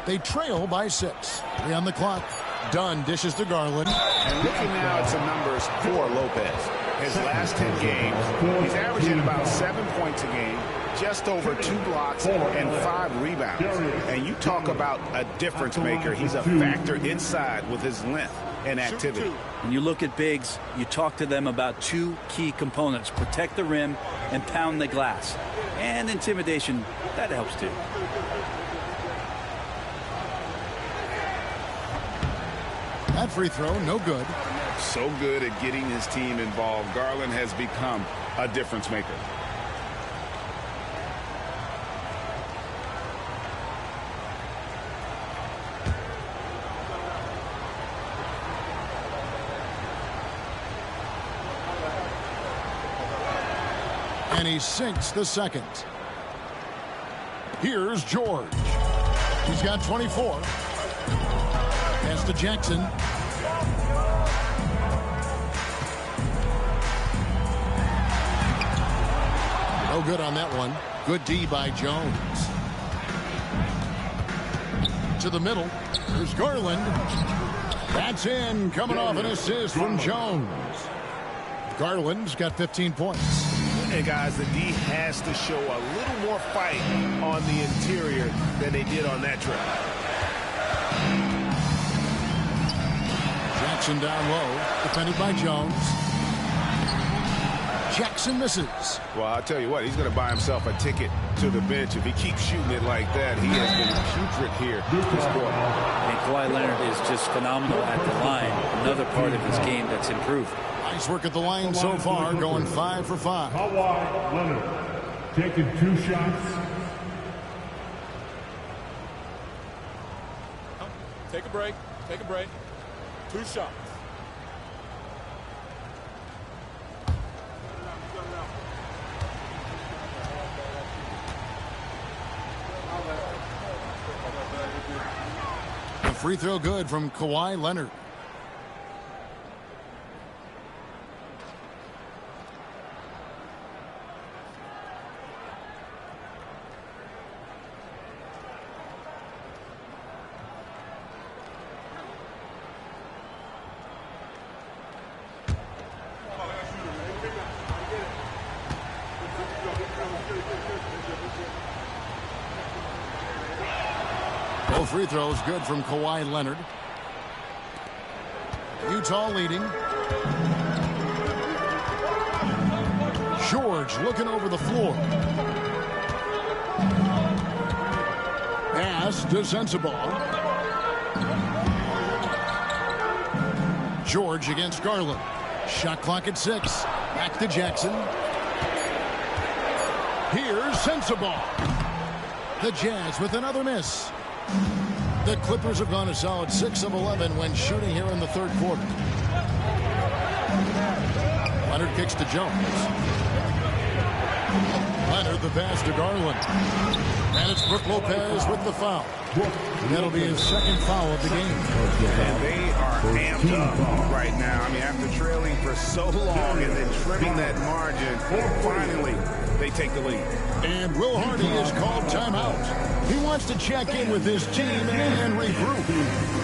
They trail by 6. 3 on the clock. Dunn dishes to Garland. And looking now at some numbers for Lopez. His last 10 games, he's averaging about 7 points a game, just over 2 blocks and 5 rebounds. And you talk about a difference maker. He's a factor inside with his length and activity. When you look at bigs, you talk to them about 2 key components: protect the rim and pound the glass. And intimidation, that helps too. That free throw, no good. So good at getting his team involved. Garland has become a difference maker. And he sinks the second. Here's George. He's got 24. Pass to Jackson. No good on that one. Good D by Jones. To the middle. Here's Garland. That's in. Coming off an assist from Jones. Garland's got 15 points. And guys, the D has to show a little more fight on the interior than they did on that trip. Jackson down low, defended by Jones. Jackson misses. Well, I'll tell you what, he's going to buy himself a ticket to the bench. If he keeps shooting it like that, he has been putrid here this quarter. And Kawhi Leonard is just phenomenal at the line. Another part of his game that's improved. Nice work at the line so far, going 5 for 5. Kawhi Leonard taking 2 shots. Take a break. Take a break. 2 shots. The free throw good from Kawhi Leonard. Both free throws good from Kawhi Leonard. Utah leading. George looking over the floor. Pass to Sensabaugh. George against Garland. Shot clock at 6. Back to Jackson. Here's Sensabaugh. The Jazz with another miss. The Clippers have gone a solid 6 of 11 when shooting here in the third quarter. Leonard kicks to Jones. Leonard the pass to Garland. And it's Brook Lopez with the foul. That'll be his second foul of the game. And they are amped up right now. I mean, after trailing for so long and then trimming that margin, finally they take the lead. And Will Hardy is called timeout. He wants to check in with his team and regroup.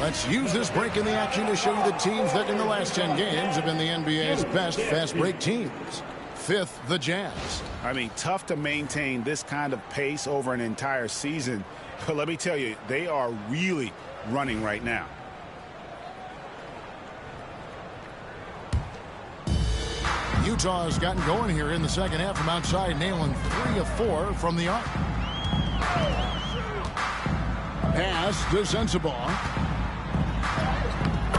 Let's use this break in the action to show you the teams that in the last 10 games have been the NBA's best fast break teams. Fifth, the Jazz. I mean, tough to maintain this kind of pace over an entire season. But let me tell you, they are really running right now. Utah has gotten going here in the second half from outside, nailing 3 of 4 from the arc. Pass to Sensabaugh.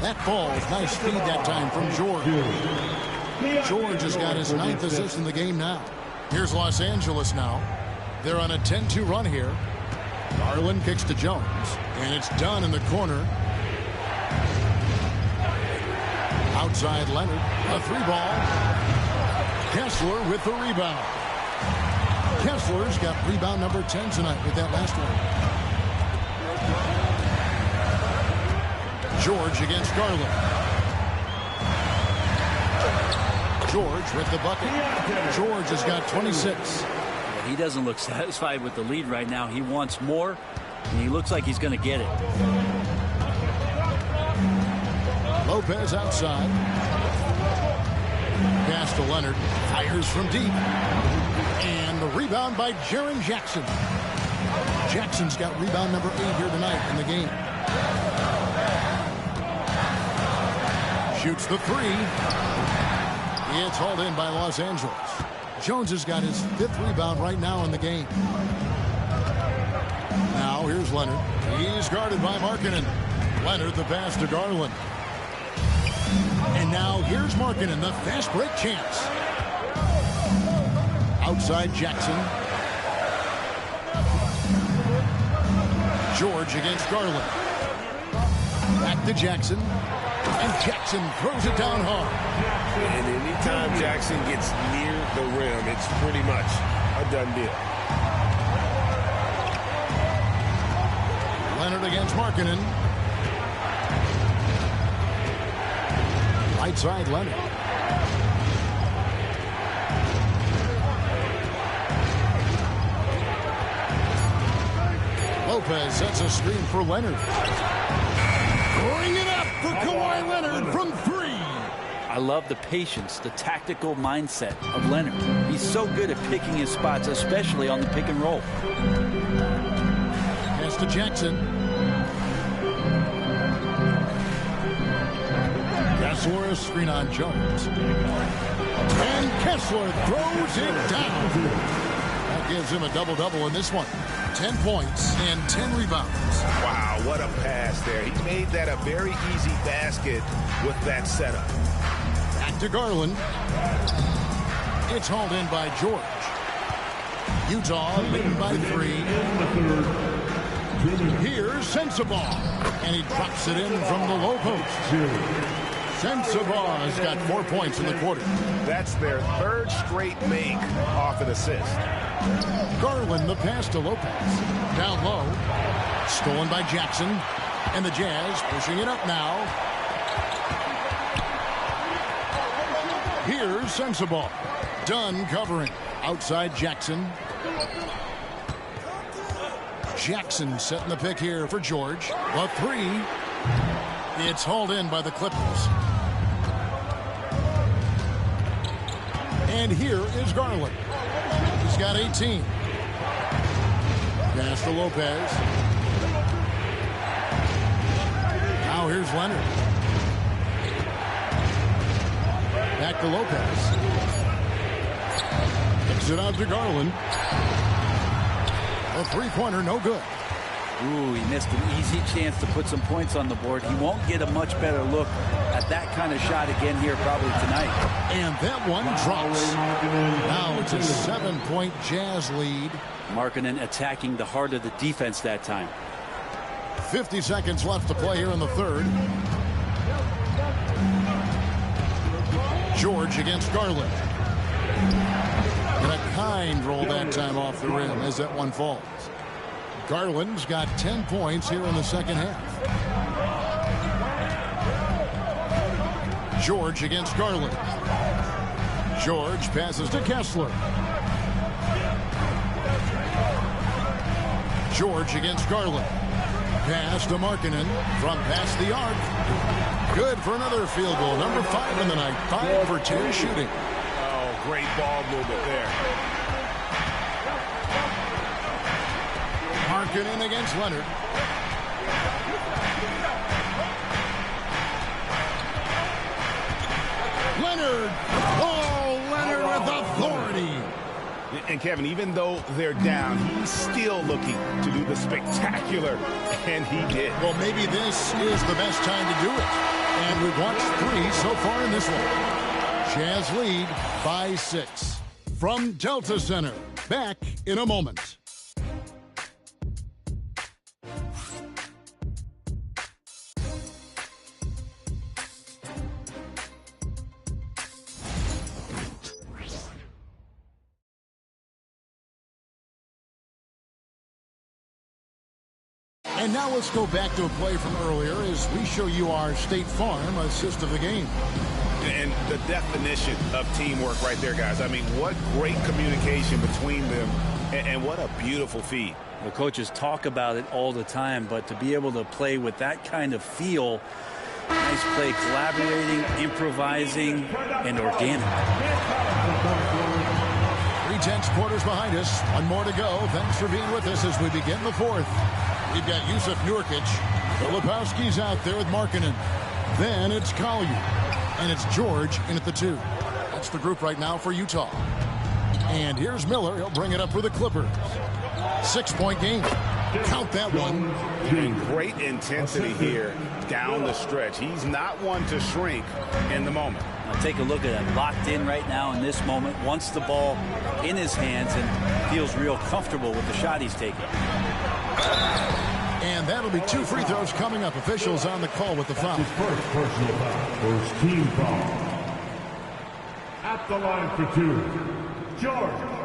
That falls. Nice feed that time from George. George has got his 9th assist in the game now. Here's Los Angeles now. They're on a 10-2 run here. Garland kicks to Jones, and it's done in the corner. Outside Leonard, a 3-ball. Kessler with the rebound. Kessler's got rebound number 10 tonight with that last one. George against Garland. George with the bucket. George has got 26. He doesn't look satisfied with the lead right now. He wants more, and he looks like he's going to get it. Lopez outside. Pass to Leonard. Fires from deep. And the rebound by Jaren Jackson. Jackson's got rebound number 8 here tonight in the game. Shoots the 3. It's hauled in by Los Angeles. Jones has got his 5th rebound right now in the game. Now here's Leonard. He's guarded by Markkanen. Leonard the pass to Garland. And now here's Markkanen, the fast break chance. Outside Jackson. George against Garland. Back to Jackson. And Jackson throws it down hard. And anytime Jackson gets near the rim, it's pretty much a done deal. Leonard against Markkanen. Right side Leonard. Lopez sets a screen for Leonard. Bring it up for Kawhi Leonard from 3. I love the patience, the tactical mindset of Leonard. He's so good at picking his spots, especially on the pick and roll. Pass to Jackson. Kessler a screen on Jones. And Kessler throws it down. That gives him a double-double in this one. 10 points and 10 rebounds. Wow, what a pass there. He made that a very easy basket with that setup. Back to Garland. It's hauled in by George. Utah leading by 3. Here's Sensabaugh. And he drops it in from the low post. Sensabaugh's got 4 points in the quarter. That's their 3rd straight make off an assist. Garland the pass to Lopez. Down low. Stolen by Jackson. And the Jazz pushing it up now. Here's Sensabaugh. Dunn covering. Outside Jackson. Jackson setting the pick here for George. The 3. It's hauled in by the Clippers. And here is Garland. He's got 18. Pass to Lopez. Now here's Leonard. Back to Lopez. Kicks it out to Garland. A 3-pointer, no good. Ooh, he missed an easy chance to put some points on the board. He won't get a much better look at that kind of shot again here probably tonight. And that one drops. Now it's a 7-point Jazz lead. Markkanen attacking the heart of the defense that time. 50 seconds left to play here in the 3rd. George against Garland. And a kind roll that time off the rim as that one falls. Garland's got 10 points here in the second half. George against Garland. George passes to Kessler. George against Garland. pass to Markkanen from past the arc. Good for another field goal. Number 5 in the night. 5 for 10 shooting. Oh, great ball movement there. Markkanen against Leonard. Leonard. Oh, Leonard with authority. And Kevin, even though they're down, he's still looking to do the spectacular, and he did. Well, maybe this is the best time to do it. And we've watched 3 so far in this one. Jazz lead by 6. From Delta Center, back in a moment. And now let's go back to a play from earlier as we show you our State Farm assist of the game. And the definition of teamwork right there, guys. I mean, what great communication between them, and what a beautiful feed. Well, coaches talk about it all the time, but to be able to play with that kind of feel, nice play, collaborating, improvising, and organic. 3/10 quarters behind us. 1 more to go. Thanks for being with us as we begin the 4th. We've got Yusuf Nurkic. Filipowski's out there with Markkanen. Then it's Collier. And it's George in at the 2. That's the group right now for Utah. And here's Miller. He'll bring it up for the Clippers. 6-point game. Count that one. And great intensity here down the stretch. He's not one to shrink in the moment. Now take a look at him. Locked in right now in this moment. Wants the ball in his hands and feels real comfortable with the shot he's taking. And that'll be 2 free throws coming up. Officials on the call with the foul. His first personal foul. First team foul. At the line for 2, George.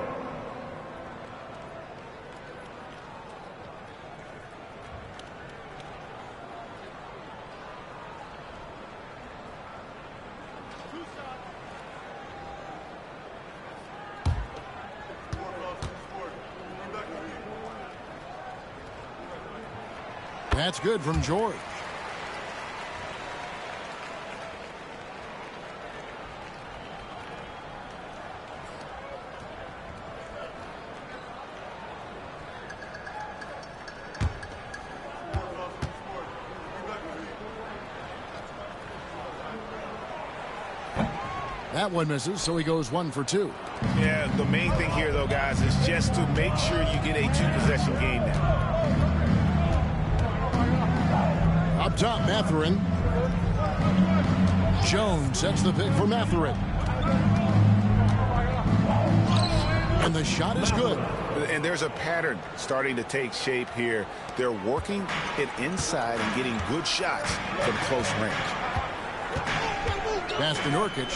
That's good from George. That one misses, so he goes 1 for 2. Yeah, the main thing here, though, guys, is just to make sure you get a 2-possession game now. Up top, Mathurin. Jones sets the pick for Mathurin. And the shot is good. And there's a pattern starting to take shape here. They're working it inside and getting good shots from close range. Pass to Nurkic.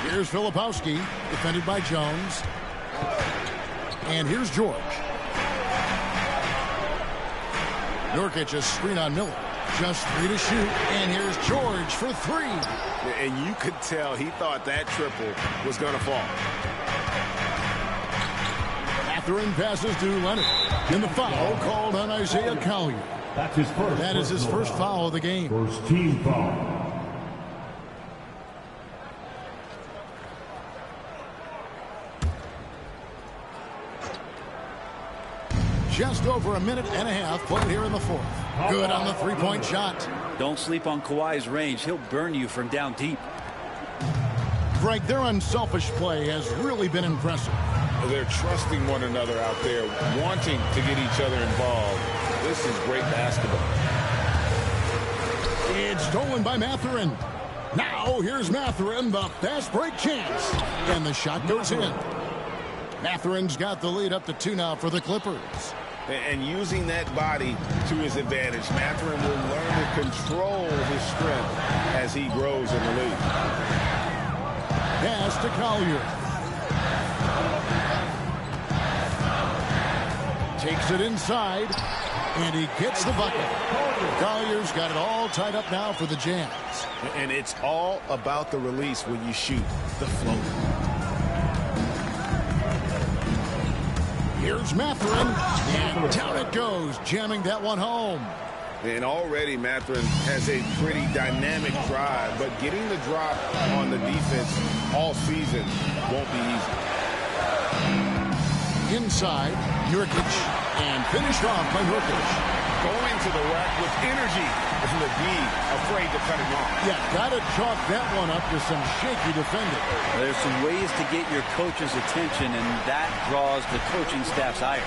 Here's Filipowski, defended by Jones. And here's George. Nurkic, a screen on Miller. Just 3 to shoot. And here's George for 3. And you could tell he thought that triple was going to fall. Mathurin passes to Leonard. And the foul called on Isaiah Collier. That's his first. That is his first foul of the game. First team foul. Just over a minute and a half played here in the 4th. Good on the 3-point shot. Don't sleep on Kawhi's range. He'll burn you from down deep. Greg, their unselfish play has really been impressive. They're trusting one another out there, wanting to get each other involved. This is great basketball. It's stolen by Mathurin. Now here's Mathurin, the fast break chance. And the shot goes in. Mathurin's got the lead up to 2 now for the Clippers. And using that body to his advantage, Mathurin will learn to control his strength as he grows in the league. Pass to Collier. Takes it inside, and he gets the bucket. Collier's got it all tied up now for the Jazz. And it's all about the release when you shoot the floater. Here's Here's Mathurin, and down it goes, jamming that one home. And already Mathurin has a pretty dynamic drive, but getting the drop on the defense all season won't be easy. Inside, Nurkic, and finished off by Nurkic. Going to the rack with energy, and the D afraid to cut him off. Yeah, gotta chalk that one up to some shaky defending. There's some ways to get your coach's attention, and that draws the coaching staff's ire.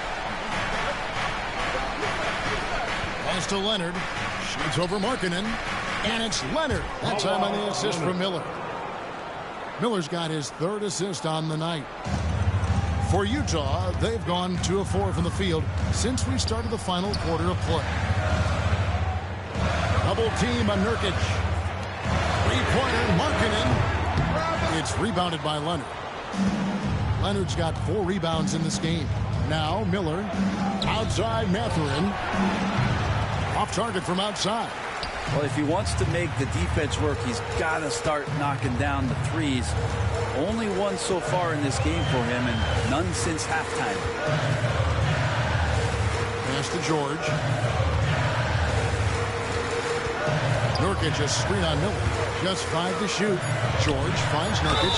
Pass to Leonard. Shoots over Markkanen. And it's Leonard. That time on the assist from Miller. Miller's got his third assist on the night. For Utah, they've gone 2 of 4 from the field since we started the final quarter of play. Double team on Nurkic. Three-pointer, Markkanen. It's rebounded by Leonard. Leonard's got 4 rebounds in this game. Now Miller. Outside Mathurin. Off target from outside. Well, if he wants to make the defense work, he's got to start knocking down the threes. Only one so far in this game for him, and none since halftime. Pass to George. Nurkic a screen on Miller. Just 5 to shoot. George finds Nurkic.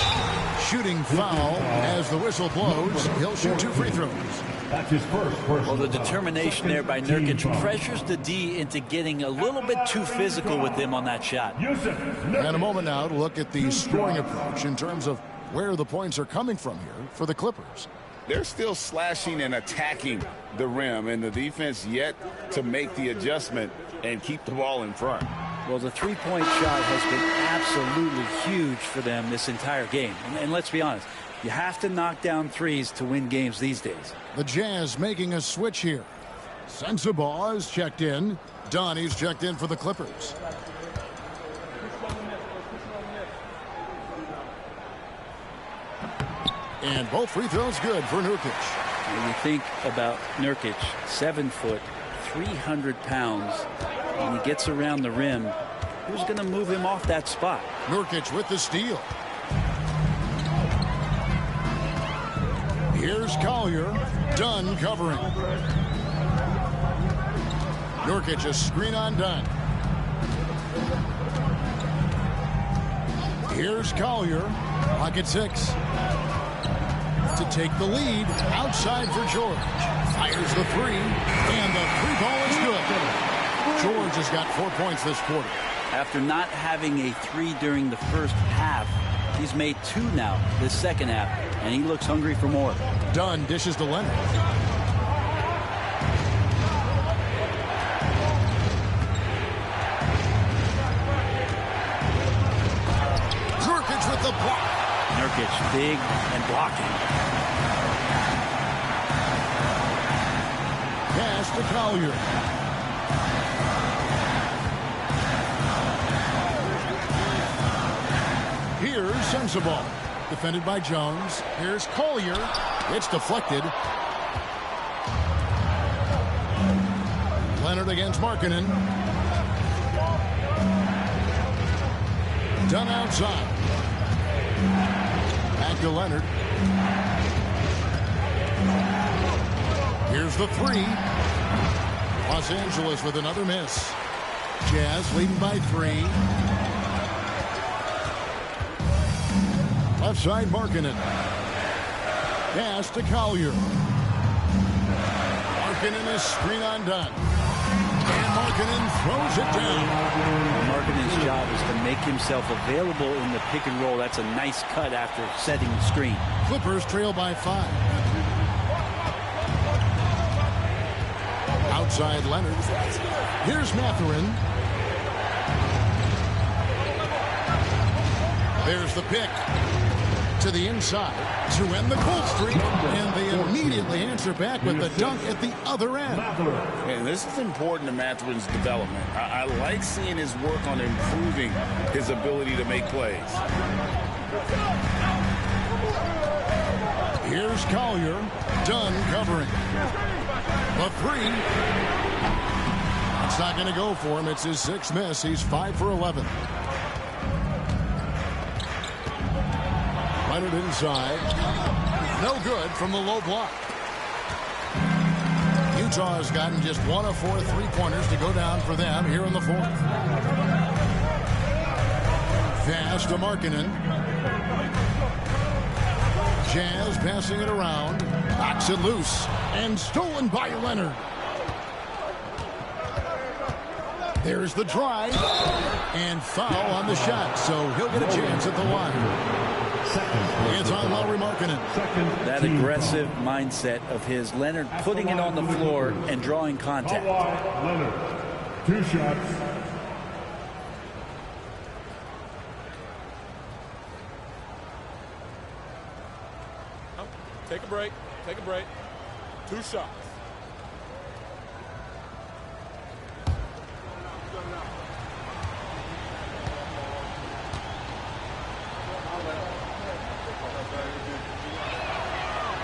Shooting foul as the whistle blows. He'll shoot 2 free throws. That's his first. Well, the determination there by Nurkic pressures the D into getting a little bit too physical with him on that shot. And a moment now to look at the scoring approach in terms of where the points are coming from here for the Clippers. They're still slashing and attacking the rim, and the defense yet to make the adjustment and keep the ball in front. Well, the three-point shot has been absolutely huge for them this entire game. And let's be honest, you have to knock down threes to win games these days. The Jazz making a switch here. Sensabaugh is checked in. Donnie's checked in for the Clippers. And both free throws good for Nurkic. When you think about Nurkic, 7 foot, 300 pounds, and he gets around the rim, who's going to move him off that spot? Nurkic with the steal. Here's Collier. Dunn covering. Nurkic a screen on Dunn. Here's Collier. Pocket 6. To take the lead. Outside for George. Fires the 3. And the 3 ball is good. George has got 4 points this quarter. After not having a 3 during the first half, he's made 2 now this second half, and he looks hungry for more. Dunn dishes to Leonard. Nurkic with the block. Nurkic big and blocking. Pass to Collier. Here's Sensabaugh. Defended by Jones. Here's Collier. It's deflected. Leonard against Markkanen. Dunn outside. Back to Leonard. Here's the 3. Los Angeles with another miss. Jazz leading by 3. Left side, Markkanen. Pass to Collier. Markkanen is screen on Dunn. And Markkanen throws it down. Markkanen's job is to make himself available in the pick and roll. That's a nice cut after setting the screen. Clippers trail by 5. Outside Leonard. Here's Mathurin. There's the pick. To the inside to end the cold streak, and they immediately answer back with the dunk at the other end. And this is important to Mathurin's development. I like seeing his work on improving his ability to make plays. Here's Collier. Dunn covering. The 3. It's not going to go for him. It's his 6th miss. He's 5 for 11. Leonard inside. No good from the low block. Utah has gotten just 1 of 4 3-pointers to go down for them here in the fourth. Pass to Markkanen. Jazz passing it around. Knocks it loose. And stolen by Leonard. There's the drive. And foul on the shot. So he'll get a chance at the line. It's on Lauri Markkanen. That aggressive mindset of his. Leonard putting it on the floor and drawing contact. Leonard, 2 shots. Take a break. Take a break. 2 shots.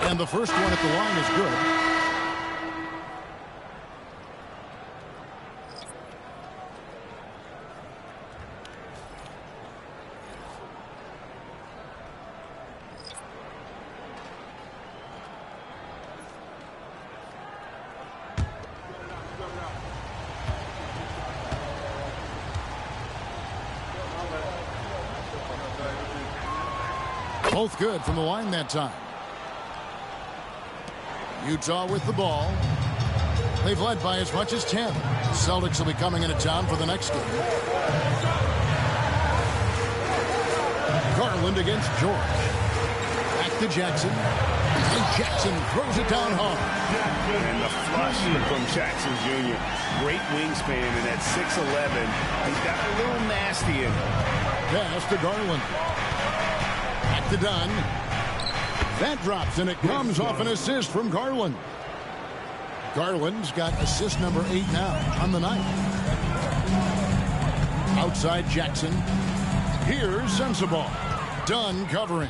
And the first one at the line is good. Both good from the line that time. Utah with the ball. They've led by as much as 10. Celtics will be coming into town for the next game. Garland against George. Back to Jackson. And Jackson throws it down hard. And the flush from Jackson Jr. Great wingspan, and at 6'11", he's got a little nasty in him. Pass to Garland. Back to Dunn. That drops, and it comes off an assist from Garland. Garland's got assist number 8 now on the night. Outside Jackson. Here's Sensabaugh. Dunn covering.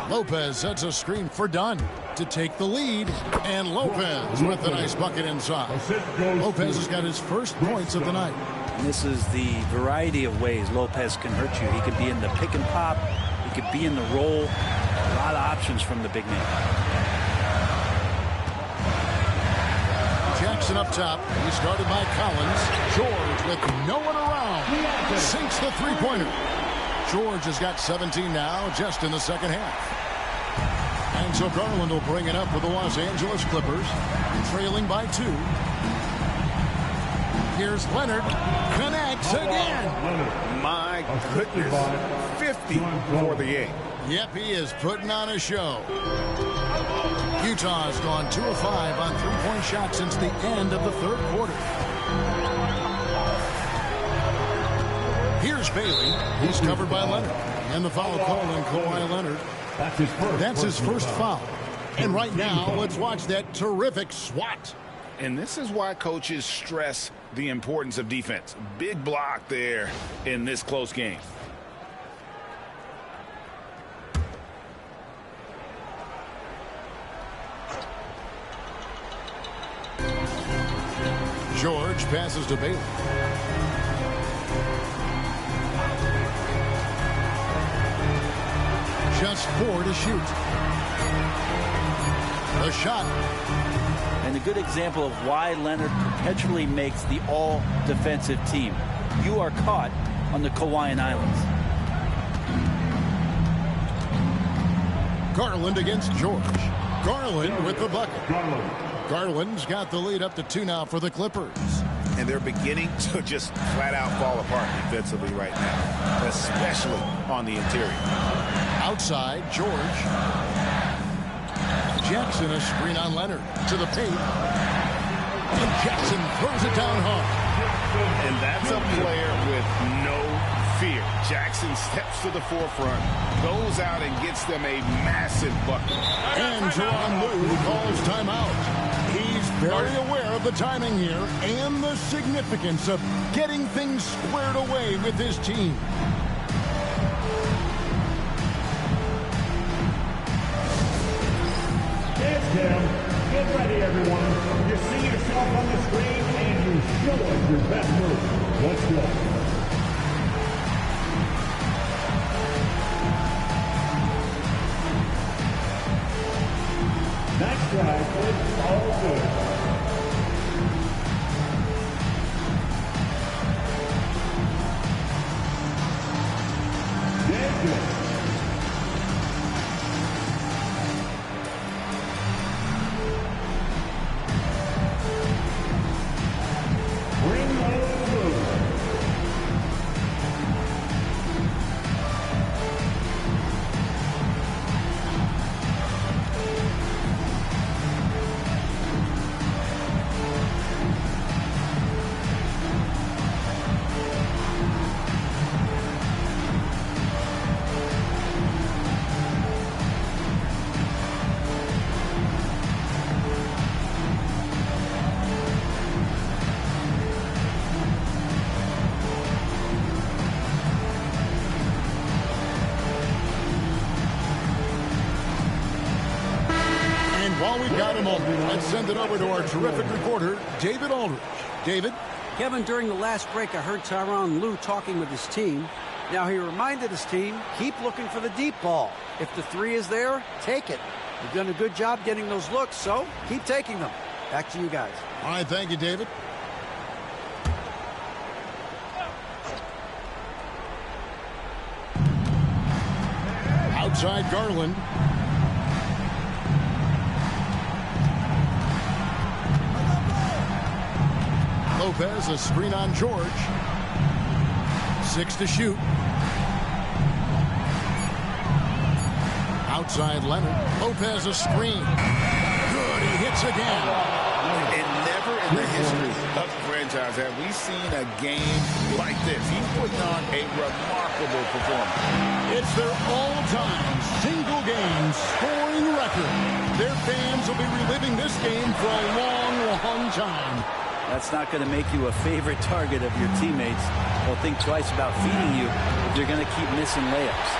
Lopez sets a screen for Dunn to take the lead. And Lopez with a nice bucket inside. Lopez has got his first points of the night. And this is the variety of ways Lopez can hurt you. He could be in the pick and pop. He could be in the roll. A lot of options from the big man. Jackson up top. He started by Collins. George with no one around. Sinks the three-pointer. George has got 17 now just in the second half. And so Garland will bring it up for the Los Angeles Clippers. Trailing by 2. Here's Leonard. Connects again. My goodness. 50 for the game. Yep, he is putting on a show. Utah has gone 2 of 5 on three-point shots since the end of the third quarter. Here's Bailey. He's covered by Leonard. And the foul call on Kawhi Leonard. That's his first foul. And right now, let's watch that terrific swat. And this is why coaches stress the importance of defense. Big block there in this close game. George passes to Bailey. Just 4 to shoot. The shot. And a good example of why Leonard perpetually makes the all-defensive team. You are caught on the Hawaiian Islands. Garland against George. Garland with the bucket. Garland's got the lead up to 2 now for the Clippers. And they're beginning to just flat-out fall apart defensively right now, especially on the interior. Outside, George. Jackson a screen on Leonard to the paint. And Jackson throws it down hard. And that's a player with no fear. Jackson steps to the forefront, goes out and gets them a massive bucket. And Teron Lue calls timeout. He's very aware of the timing here and the significance of getting things squared away with his team. It's Tim. Get ready, everyone. You see yourself on the screen and you show us your best move. Let's go. While we've got a moment, let's send it over to our terrific reporter, David Aldridge. David? Kevin, during the last break, I heard Tyronn Lue talking with his team. Now, he reminded his team, keep looking for the deep ball. If the three is there, take it. You've done a good job getting those looks, so keep taking them. Back to you guys. All right, thank you, David. Outside Garland. Lopez, a screen on George. 6 to shoot. Outside Leonard. Lopez, a screen. Good, he hits again. And never in the history of the franchise have we seen a game like this. He's putting on a remarkable performance. It's their all-time single-game scoring record. Their fans will be reliving this game for a long, long time. That's not going to make you a favorite target of your teammates. They'll think twice about feeding you if you're going to keep missing layups.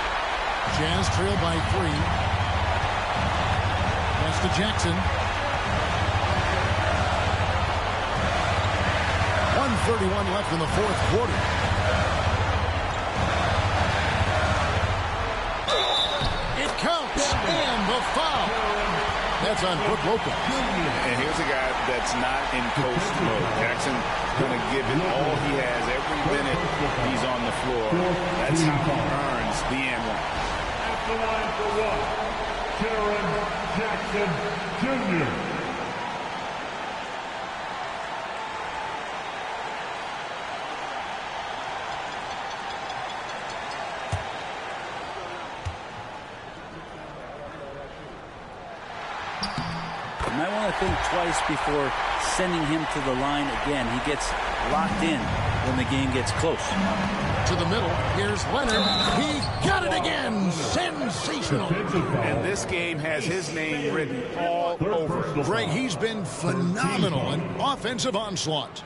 Jazz trail by 3. Pass to Jackson. 1:31 left in the fourth quarter. It counts, and the foul. That's on Brook Lopez. And here's a guy that's not in coast mode. Jackson's going to give it all he has every minute he's on the floor. That's how he earns the and one. At the line for one, Jaren Jackson Jr. You might want to think twice before sending him to the line again. He gets locked in when the game gets close. To the middle. Here's Leonard. He got it again. Sensational. And this game has his name written all over it. Greg, he's been phenomenal in offensive onslaught.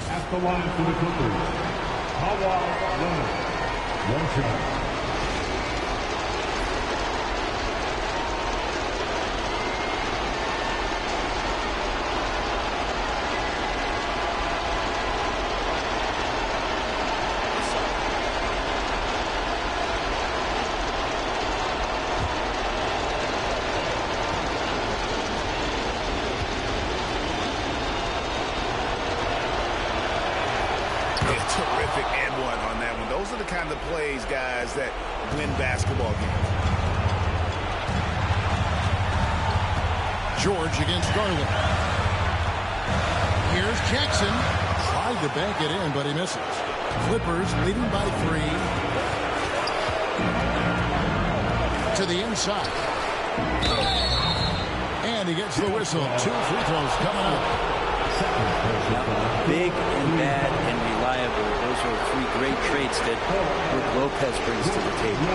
At the line for the Clippers, Kawhi Leonard. One shot. Terrific and one on that one. Those are the kind of plays, guys, that win basketball games. George against Garland. Here's Jackson. Tried to bank it in, but he misses. Clippers leading by 3. To the inside. And he gets the whistle. 2 free throws coming up. Big and bad and reliable. Those are 3 great traits that Brook Lopez brings to the table.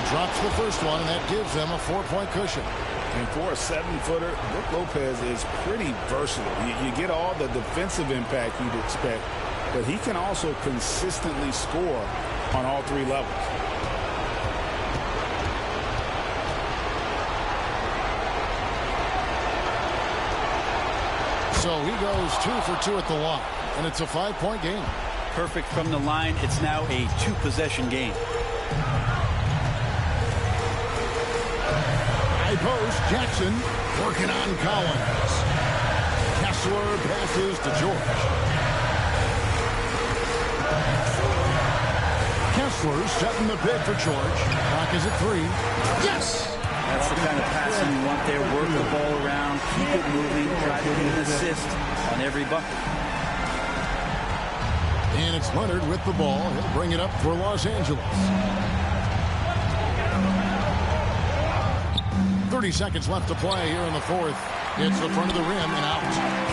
Drops the first one, and that gives them a 4-point cushion. And for a 7-footer, Brook Lopez is pretty versatile. You get all the defensive impact you'd expect, but he can also consistently score on all 3 levels. So he goes 2 for 2 at the line. and it's a 5-point game. Perfect from the line. It's now a 2-possession game. High post, Jackson working on Collins. Kessler passes to George. Kessler setting the bid for George. Clock is at 3. Yes! That's the kind of passing you want there. Work the ball around, keep it moving, try to get an assist on every bucket. And it's Leonard with the ball. He'll bring it up for Los Angeles. 30 seconds left to play here in the fourth. It's the front of the rim and out.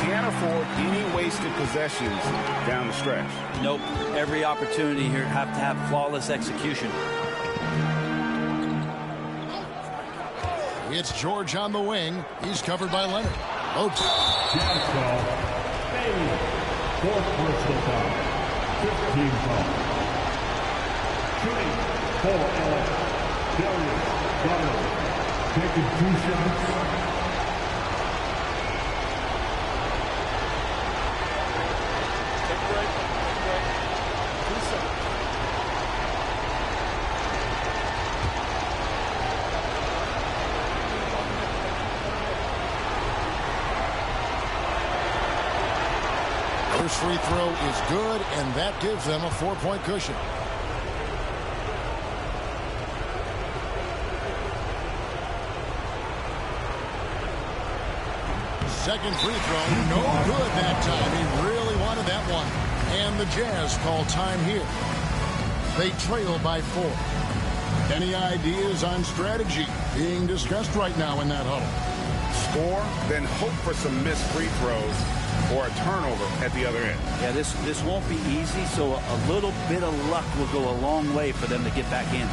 Can't afford any wasted possessions down the stretch. Nope. Every opportunity here have to have flawless execution. It's George on the wing. He's covered by Leonard. Oops. Jazz foul. Bailey. 4th personal foul. 15 foul. Shooting for LA. Darius Garland. Taking 2 shots. Take a break. First free throw is good, and that gives them a 4-point cushion. Second free throw, no good that time. He really wanted that one. And the Jazz call time here. They trail by 4. Any ideas on strategy being discussed right now in that huddle? Score, then hope for some missed free throws or a turnover at the other end. Yeah, this won't be easy, so a little bit of luck will go a long way for them to get back in.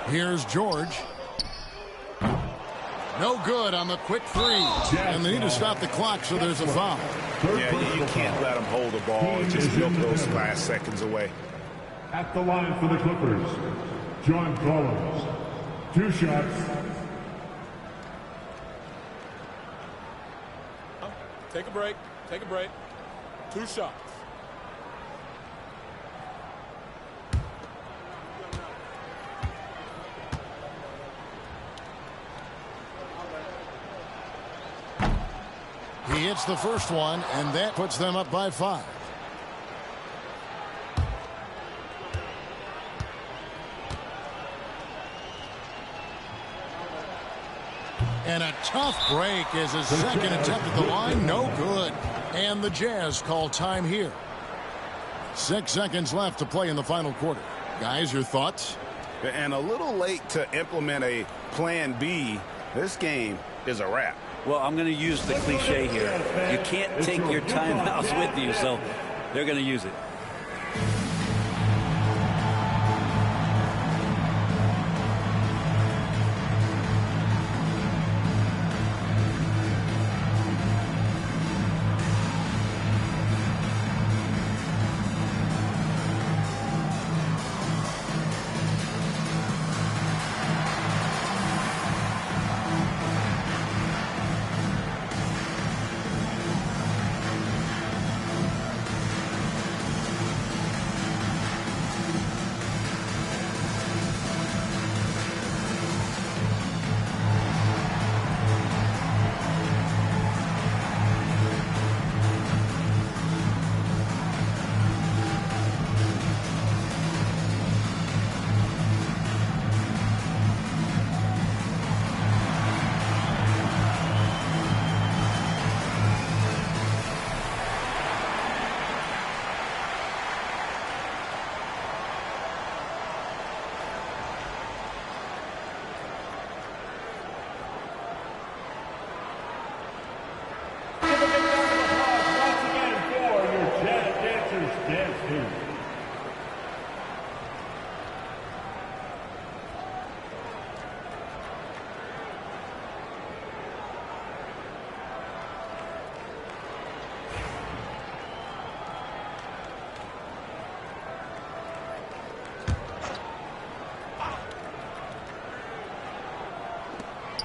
Here's George. No good on the quick 3. And they need to stop the clock, so there's a foul. Yeah, you can't let them hold the ball and just milk those last seconds away. At the line for the Clippers, John Collins. 2 shots. Take a break. Take a break. 2 shots. He hits the first one, and that puts them up by 5. And a tough break is his second attempt at the line. No good. And the Jazz call time here. 6 seconds left to play in the final quarter. Guys, your thoughts? And a little late to implement a plan B. This game is a wrap. Well, I'm going to use the cliche here. You can't take your timeouts with you, so they're going to use it.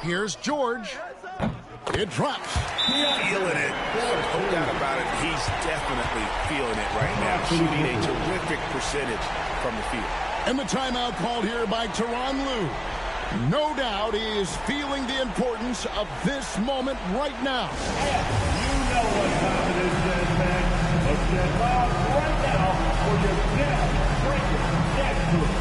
Here's George. It drops. Feeling it. No doubt about it. He's definitely feeling it right now. Shooting a terrific percentage from the field. And the timeout called here by Tyronn Lue. No doubt he is feeling the importance of this moment right now. You know what time it is, man. Let's get live right now for your next breaking next group.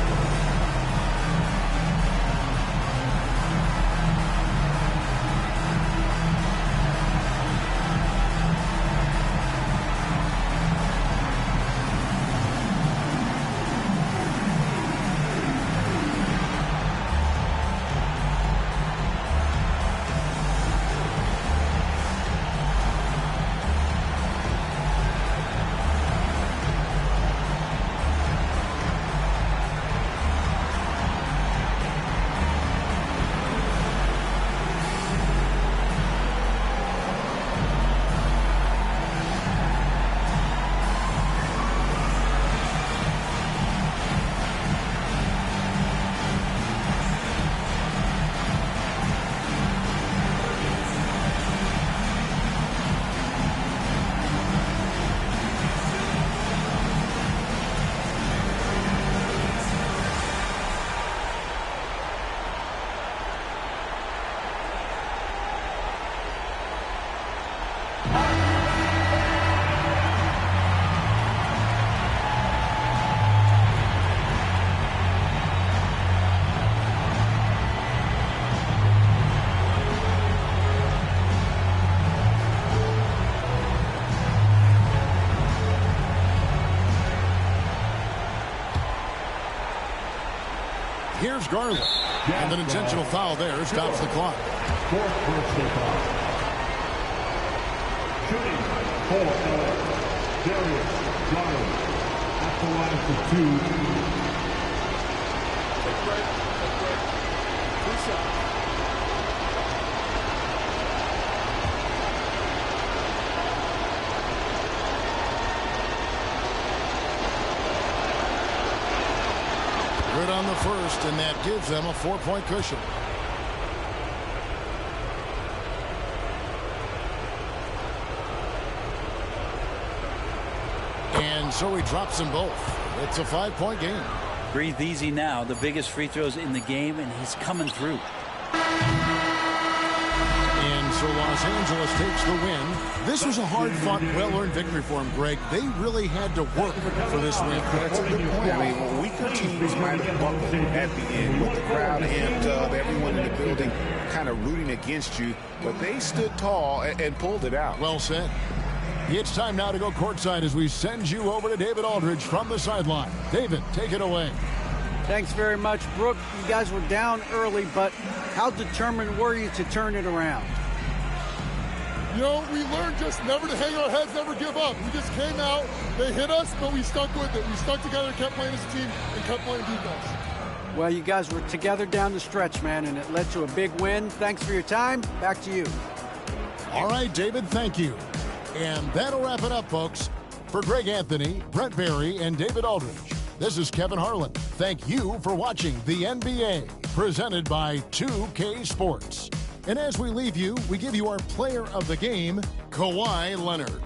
Here's Garland. And an intentional foul there stops the clock. Fourth personal foul. Shooting for Darius Garland. At the line for two. Take a break. Take a break. 2 shots. Good on the first, and that gives them a 4-point cushion. And so he drops them both. It's a 5-point game. Breathe easy now. The biggest free throws in the game, and he's coming through. And so Los Angeles takes the win. This was a hard-fought, well-earned victory for him, Greg. They really had to work for this win. That's a good point. I mean, weaker teams might have buckled at the end with the crowd amped up, everyone in the building kind of rooting against you, but they stood tall and pulled it out. Well said. It's time now to go courtside as we send you over to David Aldridge from the sideline. David, take it away. Thanks very much, Brooke. You guys were down early, but how determined were you to turn it around? You know, we learned just never to hang our heads, never give up. We just came out, they hit us, but we stuck with it. We stuck together, kept playing as a team, and kept playing defense. Well, you guys were together down the stretch, man, and it led to a big win. Thanks for your time. Back to you. All right, David, thank you. And that'll wrap it up, folks. For Greg Anthony, Brent Barry, and David Aldridge, this is Kevin Harlan. Thank you for watching the NBA, presented by 2K Sports. And as we leave you, we give you our player of the game, Kawhi Leonard.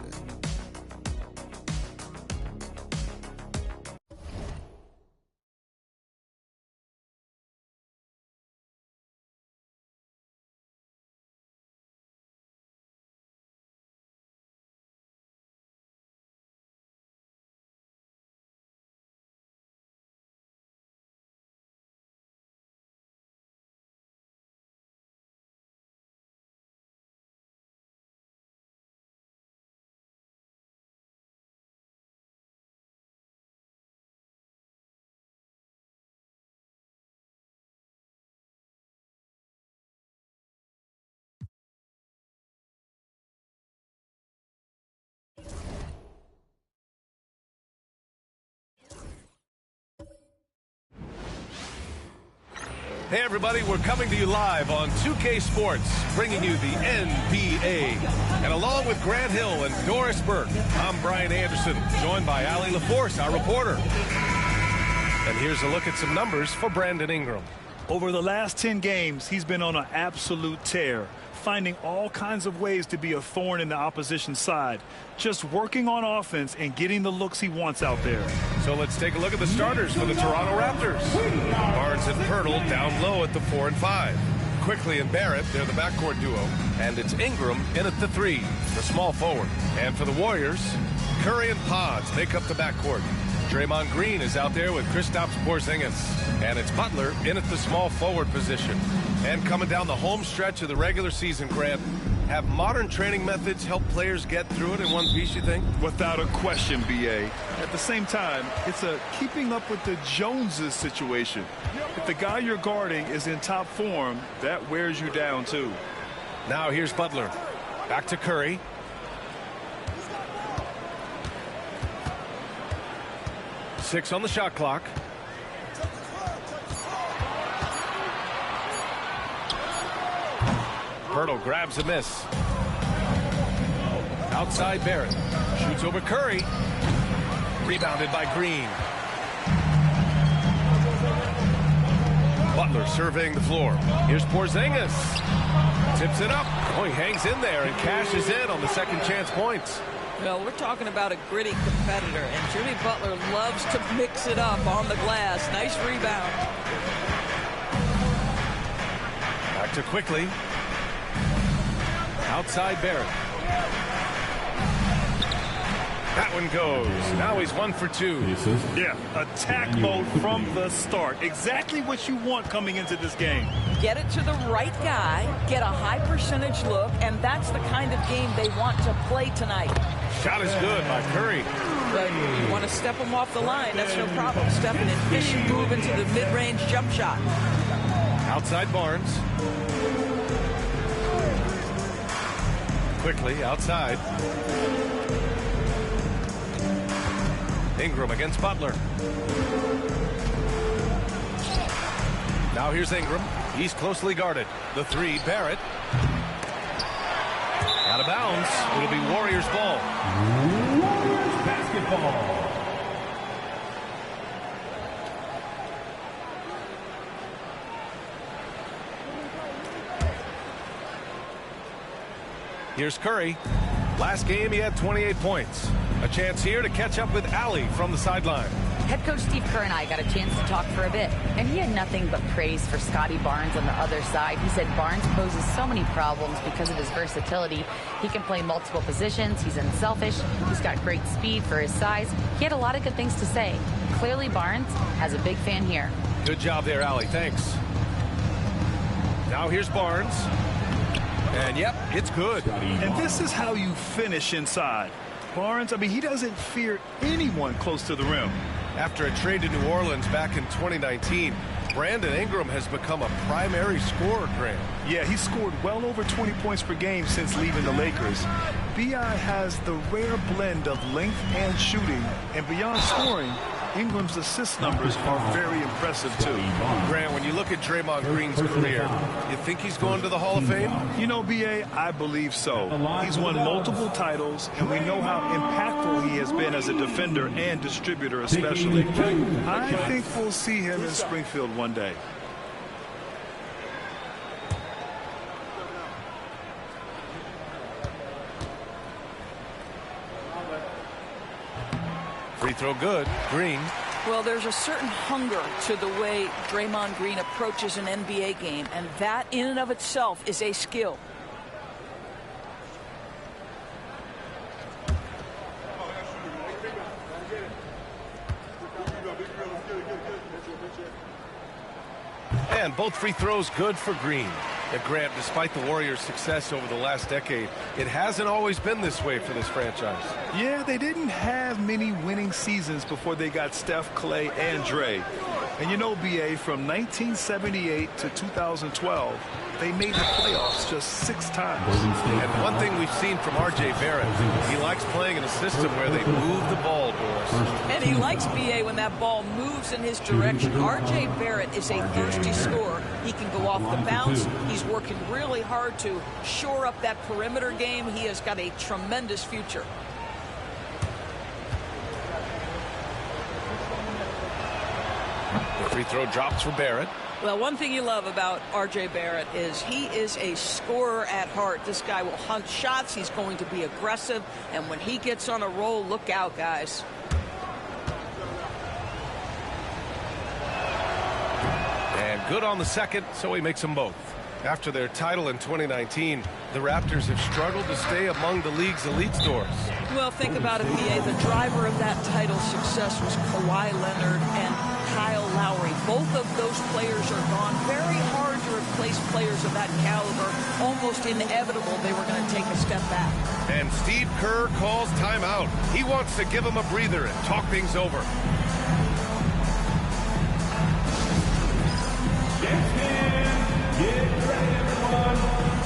Hey, everybody, we're coming to you live on 2K Sports, bringing you the NBA. And along with Grant Hill and Doris Burke, I'm Brian Anderson, joined by Allie LaForce, our reporter. And here's a look at some numbers for Brandon Ingram. Over the last 10 games, he's been on an absolute tear, finding all kinds of ways to be a thorn in the opposition side, just working on offense and getting the looks he wants out there. So let's take a look at the starters for the Toronto Raptors. Barnes and Pirtle down low at the 4 and 5. Quickly and Barrett, they're the backcourt duo. And it's Ingram in at the 3, the small forward. And for the Warriors, Curry and Pods make up the backcourt. Draymond Green is out there with Kristaps Porzingis. And it's Butler in at the small forward position. And coming down the home stretch of the regular season, Grant, have modern training methods help players get through it in one piece, you think? Without a question, B.A. At the same time, it's a keeping up with the Joneses situation. If the guy you're guarding is in top form, that wears you down, too. Now here's Butler. Back to Curry. Six on the shot clock. Pirtle grabs a miss. Outside Barrett. Shoots over Curry. Rebounded by Green. Butler surveying the floor. Here's Porzingis. Tips it up. Oh, he hangs in there and cashes in on the second chance points. Well, we're talking about a gritty competitor, and Jimmy Butler loves to mix it up on the glass. Nice rebound. Back to Quickly. Outside Barrett. That one goes. Now he's 1 for 2. Yeah, attack mode from the start. Exactly what you want coming into this game. Get it to the right guy, get a high percentage look, and that's the kind of game they want to play tonight. Shot is good by Curry. But you want to step him off the line, that's no problem. Step an efficient move into the mid-range jump shot. Outside Barnes. Quickly outside. Ingram against Butler. Now here's Ingram. He's closely guarded. The 3, Barrett. Out of bounds. It'll be Warriors ball. Warriors basketball. Here's Curry. Last game he had 28 points. A chance here to catch up with Allie from the sideline. Head coach Steve Kerr and I got a chance to talk for a bit, and he had nothing but praise for Scotty Barnes on the other side. He said Barnes poses so many problems because of his versatility. He can play multiple positions. He's unselfish. He's got great speed for his size. He had a lot of good things to say. Clearly Barnes has a big fan here. Good job there, Allie. Thanks. Now here's Barnes. And yep, it's good. And this is how you finish inside. Barnes, I mean, he doesn't fear anyone close to the rim. After a trade to New Orleans back in 2019, Brandon Ingram has become a primary scorer, Grant. Yeah, he scored well over 20 points per game since leaving the Lakers. B.I. has the rare blend of length and shooting, and beyond scoring, Ingram's assist numbers are very impressive, too. Grant, when you look at Draymond Green's career, you think he's going to the Hall of Fame? You know, B.A., I believe so. He's won multiple titles, and we know how impactful he has been as a defender and distributor especially. I think we'll see him in Springfield one day. Free throw good. Green. Well, there's a certain hunger to the way Draymond Green approaches an NBA game, and that in and of itself is a skill. And both free throws good for Green. And Grant, despite the Warriors' success over the last decade, it hasn't always been this way for this franchise. Yeah, they didn't have many winning seasons before they got Steph, Clay, and Dre. And you know, B.A., from 1978 to 2012, they made the playoffs just 6 times. And one thing we've seen from R.J. Barrett, he likes playing in a system where they move the ball, boys. And he likes B.A. when that ball moves in his direction. R.J. Barrett is a thirsty scorer. He can go off the bounce. He's working really hard to shore up that perimeter game. He has got a tremendous future. The free throw drops for Barrett. Well, one thing you love about R.J. Barrett is he is a scorer at heart. This guy will hunt shots. He's going to be aggressive. And when he gets on a roll, look out, guys. And good on the second, so he makes them both. After their title in 2019, the Raptors have struggled to stay among the league's elite scores. Well, think about it, B.A. The driver of that title success was Kawhi Leonard and Kyle Lowry. Both of those players are gone. Very hard to replace players of that caliber. Almost inevitable they were going to take a step back. And Steve Kerr calls timeout. He wants to give them a breather and talk things over. Get ready, everyone.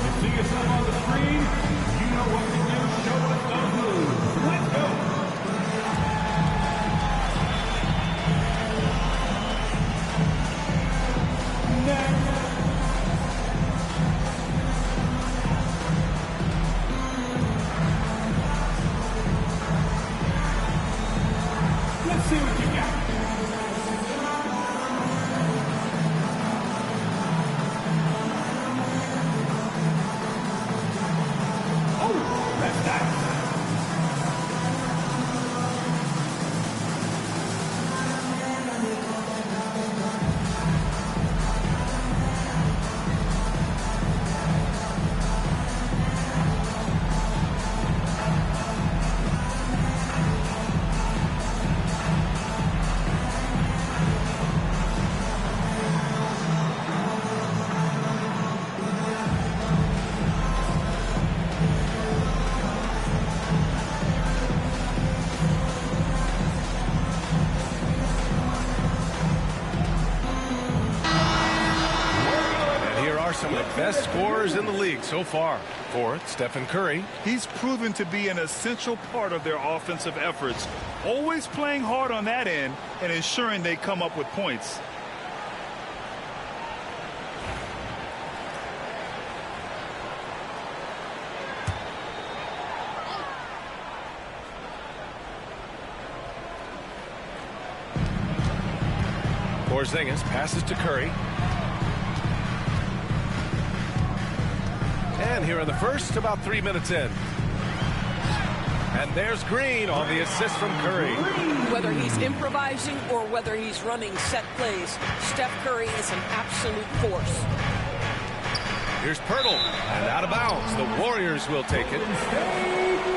You see yourself on the screen. You know what to do. Show us those moves. Let's go. Next. Let's see what you got. Some of the best scorers in the league so far. Fourth, Stephen Curry. He's proven to be an essential part of their offensive efforts, always playing hard on that end and ensuring they come up with points. Porzingis passes to Curry. And here in the first, about 3 minutes in. And there's Green on the assist from Curry. Whether he's improvising or whether he's running set plays, Steph Curry is an absolute force. Here's Pirtle, and out of bounds. The Warriors will take it.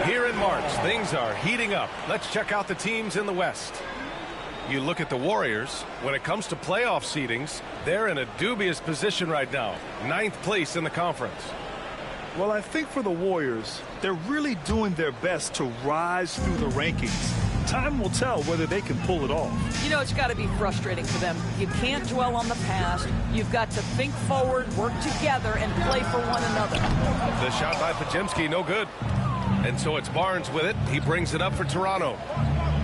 Here in March, things are heating up. Let's check out the teams in the West. You look at the Warriors, when it comes to playoff seedings, they're in a dubious position right now. 9th place in the conference. Well, I think for the Warriors, they're really doing their best to rise through the rankings. Time will tell whether they can pull it off. You know, it's got to be frustrating for them. You can't dwell on the past. You've got to think forward, work together, and play for one another. The shot by Podziemski, no good. And so it's Barnes with it. He brings it up for Toronto.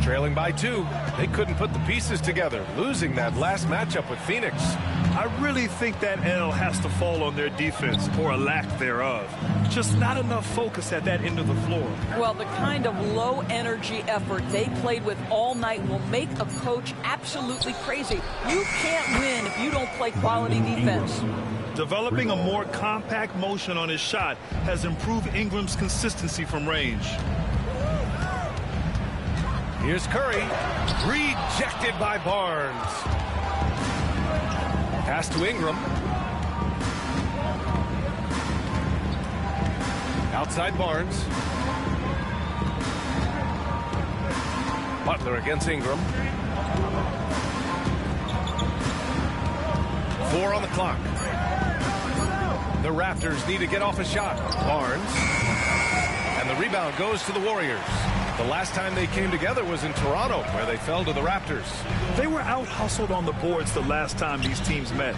Trailing by 2. They couldn't put the pieces together, losing that last matchup with Phoenix. I really think that L has to fall on their defense, or a lack thereof. Just not enough focus at that end of the floor. Well, the kind of low-energy effort they played with all night will make a coach absolutely crazy. You can't win if you don't play quality defense. Developing a more compact motion on his shot has improved Ingram's consistency from range. Here's Curry, rejected by Barnes. Pass to Ingram. Outside Barnes. Butler against Ingram. 4 on the clock. The Raptors need to get off a shot. Barnes. And the rebound goes to the Warriors. The last time they came together was in Toronto, where they fell to the Raptors. They were out-hustled on the boards the last time these teams met.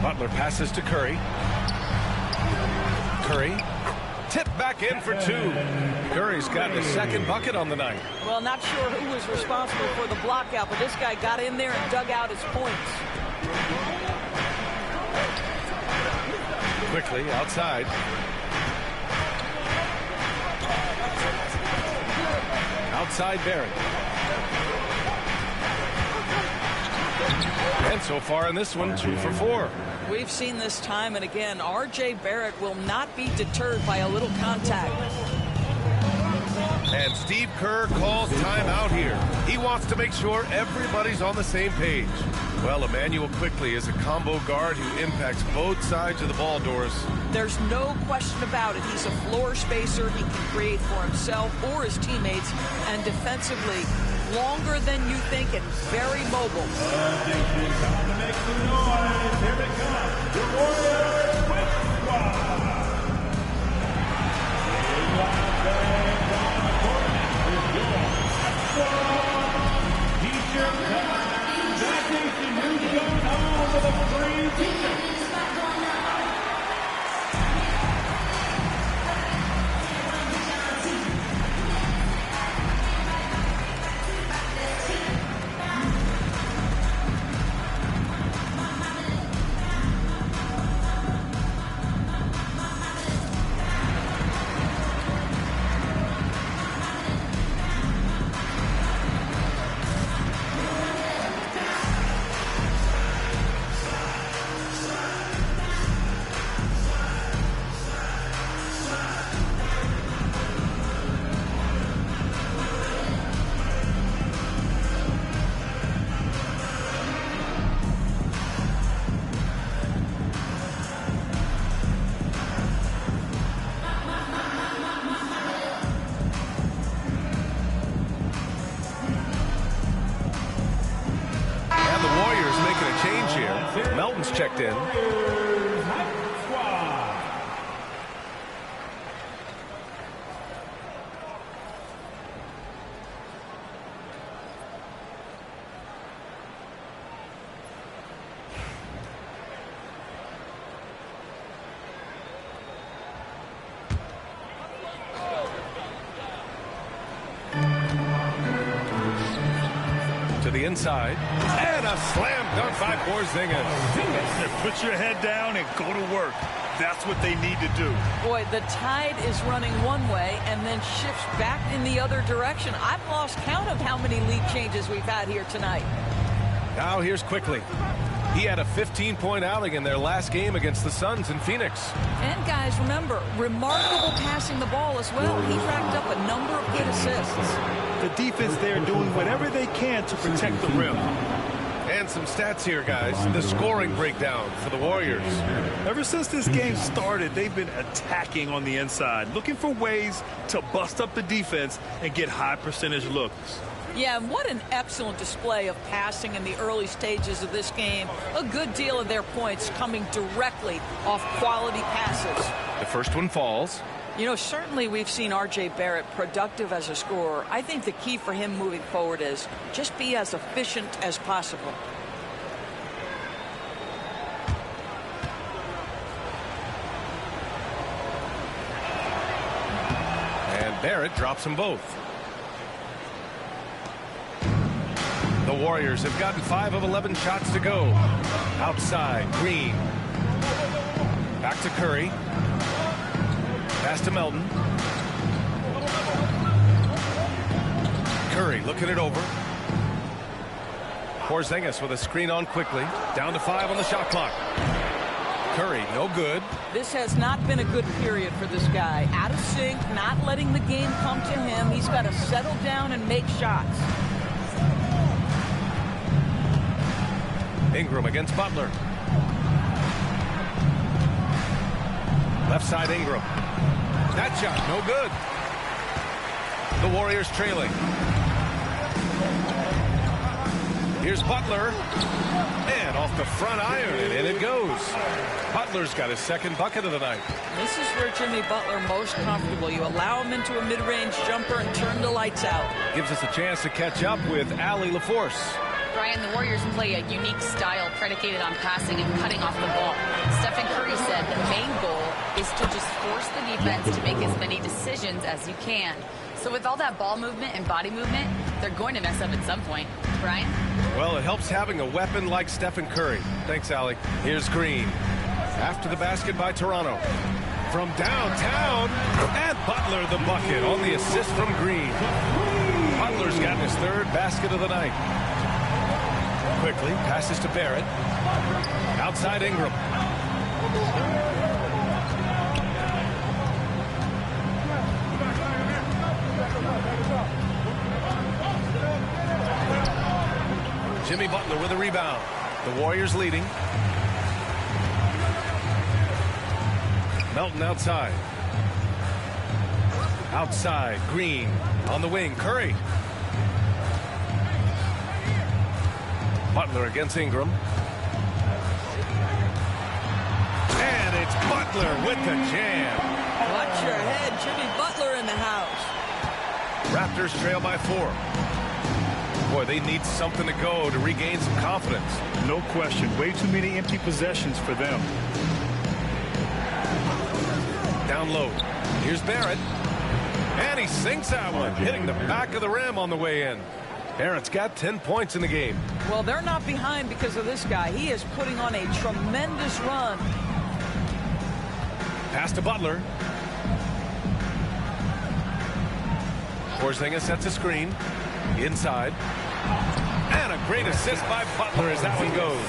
Butler passes to Curry. Curry tipped back in for 2. Curry's got his second bucket on the night. Well, not sure who was responsible for the blockout, but this guy got in there and dug out his points. Quickly outside. Outside Barrett. And so far in this one, 2 for 4. We've seen this time and again. R.J. Barrett will not be deterred by a little contact. And Steve Kerr calls timeout here. He wants to make sure everybody's on the same page. Well, Emmanuel Quickley is a combo guard who impacts both sides of the ball, Doris. There's no question about it. He's a floor spacer. He can create for himself or his teammates. And defensively, longer than you think and very mobile. Time to make some noise. Here they come. The Warriors Quick Squad. T-shirt time. That nation who's going home with a free t-shirt. Melton's checked in. To the inside, and a slam dunk by Porzingis. Put your head down and go to work. That's what they need to do. Boy, the tide is running one way and then shifts back in the other direction. I've lost count of how many lead changes we've had here tonight. Now here's Quickley. He had a 15-point outing in their last game against the Suns in Phoenix. And guys, remember, remarkable passing the ball as well. He racked up a number of good assists. The defense there doing whatever they can to protect the rim. And some stats here, guys. The scoring breakdown for the Warriors. Ever since this game started, they've been attacking on the inside, looking for ways to bust up the defense and get high percentage looks. Yeah, and what an excellent display of passing in the early stages of this game. A good deal of their points coming directly off quality passes. The first one falls. You know, certainly we've seen R.J. Barrett productive as a scorer. I think the key for him moving forward is just be as efficient as possible. And Barrett drops them both. The Warriors have gotten 5 of 11 shots to go. Outside, Green. Back to Curry. Pass to Melton. Curry looking it over. Porzingis with a screen on Quickley. Down to 5 on the shot clock. Curry, no good. This has not been a good period for this guy. Out of sync, not letting the game come to him. He's got to settle down and make shots. Ingram against Butler. Left side Ingram. That shot, no good. The Warriors trailing. Here's Butler. And off the front iron, and in it goes. Butler's got his second bucket of the night. This is where Jimmy Butler most comfortable. You allow him into a mid-range jumper and turn the lights out. Gives us a chance to catch up with Allie LaForce. Brian, the Warriors play a unique style predicated on passing and cutting off the ball. Stephen Curry said the main goal is to just force the defense to make as many decisions as you can. So with all that ball movement and body movement, they're going to mess up at some point. Brian? Well, it helps having a weapon like Stephen Curry. Thanks, Allie. Here's Green. After the basket by Toronto. From downtown, and Butler the bucket on the assist from Green. Butler's gotten his third basket of the night. Quickly passes to Barrett. Outside Ingram. Jimmy Butler with a rebound. The Warriors leading. Melton outside. Outside, Green on the wing. Curry. Butler against Ingram. And it's Butler with the jam. Watch your head. Jimmy Butler in the house. Raptors trail by 4. Boy, they need something to go to regain some confidence. No question. Way too many empty possessions for them. Down low. Here's Barrett. And he sinks that one, hitting the back of the rim on the way in. Barrett's got 10 points in the game. Well, they're not behind because of this guy. He is putting on a tremendous run. Pass to Butler. Porzingis sets a screen. Inside. And a great assist by Butler as that one goes.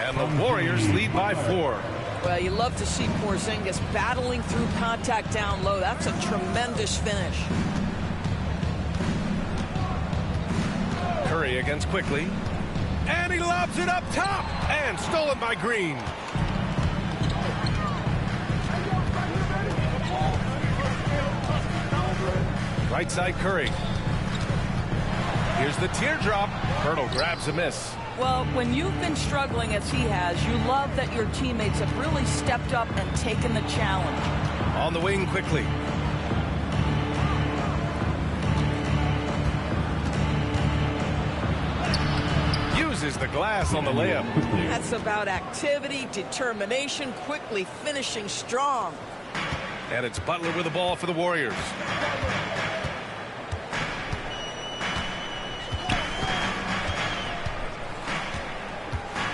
And the Warriors lead by 4. Well, you love to see Porzingis battling through contact down low. That's a tremendous finish. Curry against Quickly. And he lobs it up top. And stolen by Green. Right side Curry. Here's the teardrop. Hurdle grabs a miss. Well, when you've been struggling as he has, you love that your teammates have really stepped up and taken the challenge. On the wing Quickly. Uses the glass on the layup. That's about activity, determination, Quickly finishing strong. And it's Butler with the ball for the Warriors.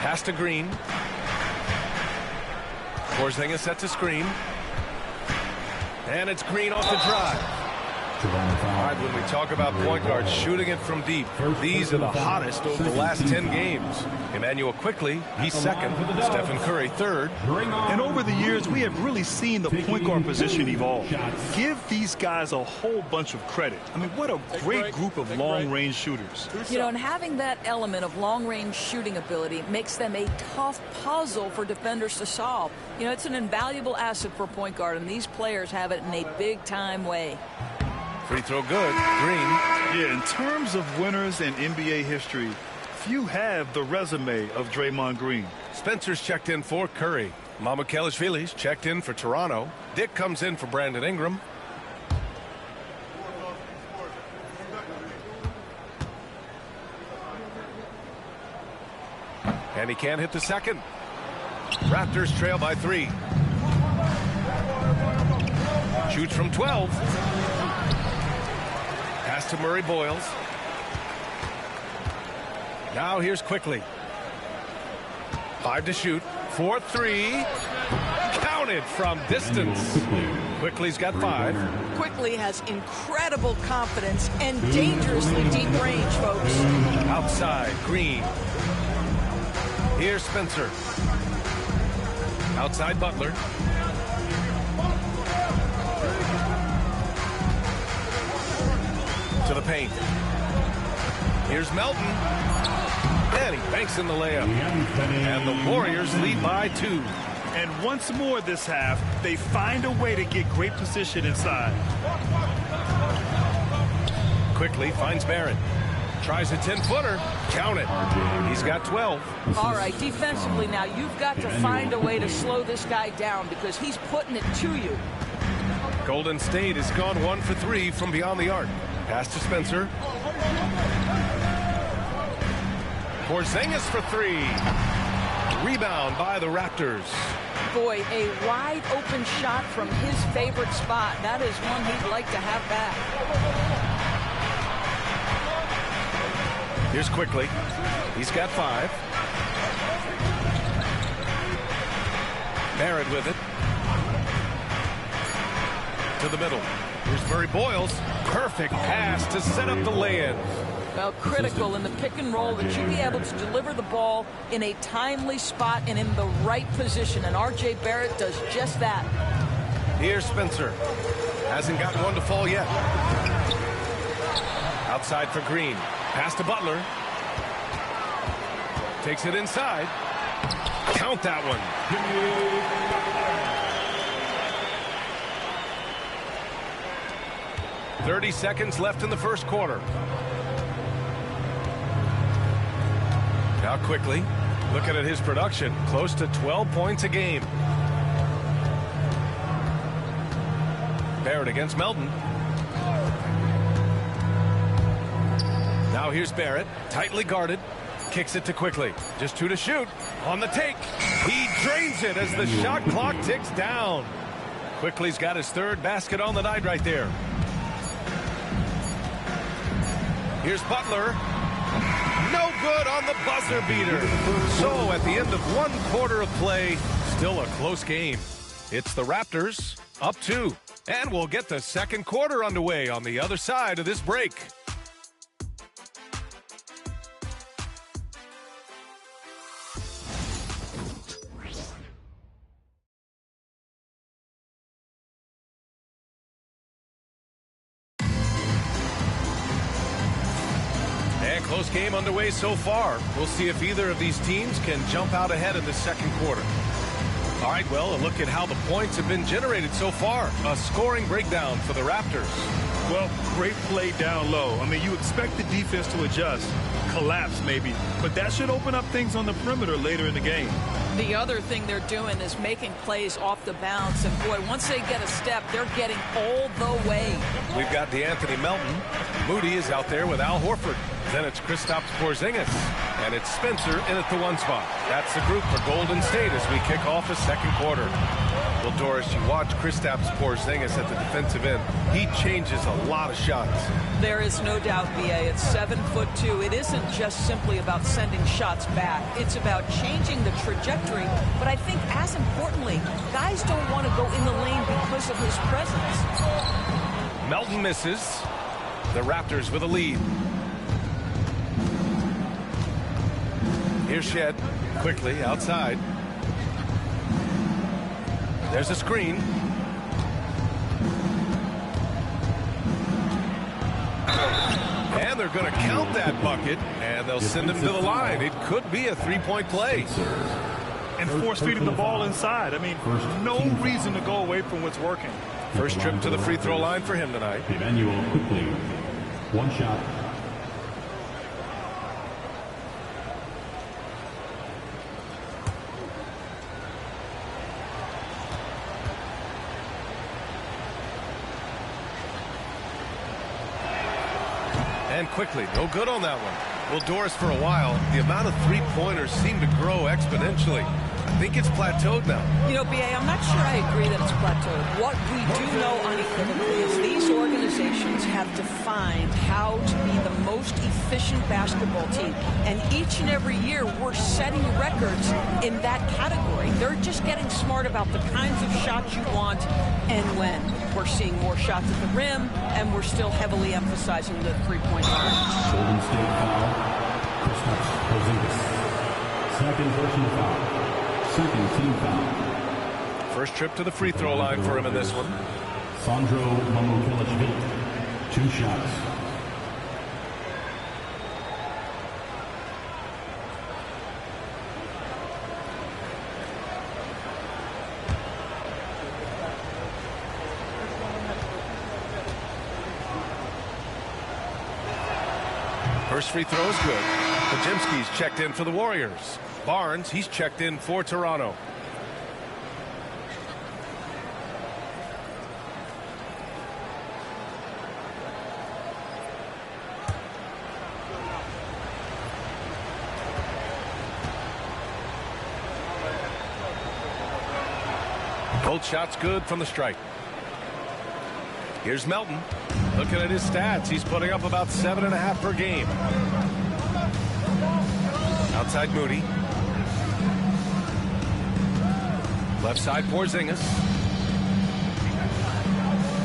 Pass to Green. Porzingis sets a screen. And it's Green off the drive. All right, when we talk about point guards shooting it from deep, these are the hottest over the last 10 games. Emmanuel Quickly, he's second. Stephen Curry, third. And over the years, we have really seen the point guard position evolve. Give these guys a whole bunch of credit. I mean, what a great group of long-range shooters. You know, and having that element of long-range shooting ability makes them a tough puzzle for defenders to solve. You know, it's an invaluable asset for a point guard, and these players have it in a big-time way. Free throw good. Green. Yeah, in terms of winners in NBA history, few have the resume of Draymond Green. Spencer's checked in for Curry. Mamukelashvili's checked in for Toronto. Dick comes in for Brandon Ingram. And he can't hit the second. Raptors trail by 3. Shoots from 12. Pass to Murray Boyles. Now here's Quickly. 5 to shoot. 4-3. Counted from distance. Quickly's got 5. Quickly has incredible confidence and dangerously deep range, folks. Outside, Green. Here's Spencer. Outside Butler. To the paint. Here's Melton. And he banks in the layup. And the Warriors lead by 2. And once more this half, they find a way to get great position inside. Quickly finds Barrett. Tries a 10-footer. Count it. He's got 12. All right, defensively now, you've got to find a way to slow this guy down because he's putting it to you. Golden State has gone 1 for 3 from beyond the arc. Pass to Spencer. Porzingis for 3. Rebound by the Raptors. Boy, a wide open shot from his favorite spot. That is one he'd like to have back. Here's Quickly. He's got 5. Barrett with it. To the middle. Here's Murray Boyles. Perfect pass to set up the lay-in. Well, critical in the pick and roll that you be able to deliver the ball in a timely spot and in the right position. And R.J. Barrett does just that. Here's Spencer. Hasn't gotten one to fall yet. Outside for Green. Pass to Butler. Takes it inside. Count that one. 30 seconds left in the first quarter. Now quickly, looking at his production, close to 12 points a game. Barrett against Melton. Now here's Barrett, tightly guarded. Kicks it to Quickly. Just 2 to shoot. On the take. He drains it as the shot clock ticks down. Quickly's got his third basket on the night right there. Here's Butler. No good on the buzzer beater. So at the end of 1 quarter of play, still a close game. It's the Raptors up 2. And we'll get the second quarter underway on the other side of this break. Close game underway so far. We'll see if either of these teams can jump out ahead in the second quarter. All right, well, a look at how the points have been generated so far. A scoring breakdown for the Raptors. Well, great play down low. I mean, you expect the defense to adjust, collapse maybe, but that should open up things on the perimeter later in the game. The other thing they're doing is making plays off the bounce. And, boy, once they get a step, they're getting all the way. We've got DeAnthony Melton. Moody is out there with Al Horford. Then it's Kristaps Porzingis. And it's Spencer in at the 1 spot. That's the group for Golden State as we kick off the second quarter. Well, Doris, you watch Kristaps Porzingis at the defensive end. He changes a lot of shots. There is no doubt, B.A. It's 7'2". It isn't just simply about sending shots back. It's about changing the trajectory. But I think as importantly, guys don't want to go in the lane because of his presence. Melton misses. The Raptors with a lead. Here's Shed. Quickly outside. There's a screen. And they're going to count that bucket, and they'll send him to the line. It could be a 3-point play. And force feeding the ball inside. I mean, no reason to go away from what's working. First trip to the free throw line for him tonight. Emmanuel Quickly. 1 shot. And Quickly, no good on that one. Well, Doris, for a while, the amount of three-pointers seemed to grow exponentially. I think it's plateaued now. You know, B.A., I'm not sure I agree that it's plateaued. What we do know unequivocally is these organizations have defined how to be the most efficient basketball team. And each and every year, we're setting records in that category. They're just getting smart about the kinds of shots you want and when. We're seeing more shots at the rim, and we're still heavily emphasizing the three-point line. Golden State foul. Kristaps Porzingis. Second personal foul. Second team foul. First trip to the free throw line for him in this one. Sandro Mamukelashvili. 2 shots. First free throw is good. Podziemski's checked in for the Warriors. Barnes, he's checked in for Toronto. Both shots good from the stripe. Here's Melton. Looking at his stats, he's putting up about 7.5 per game. Outside Moody. Left side Porzingis.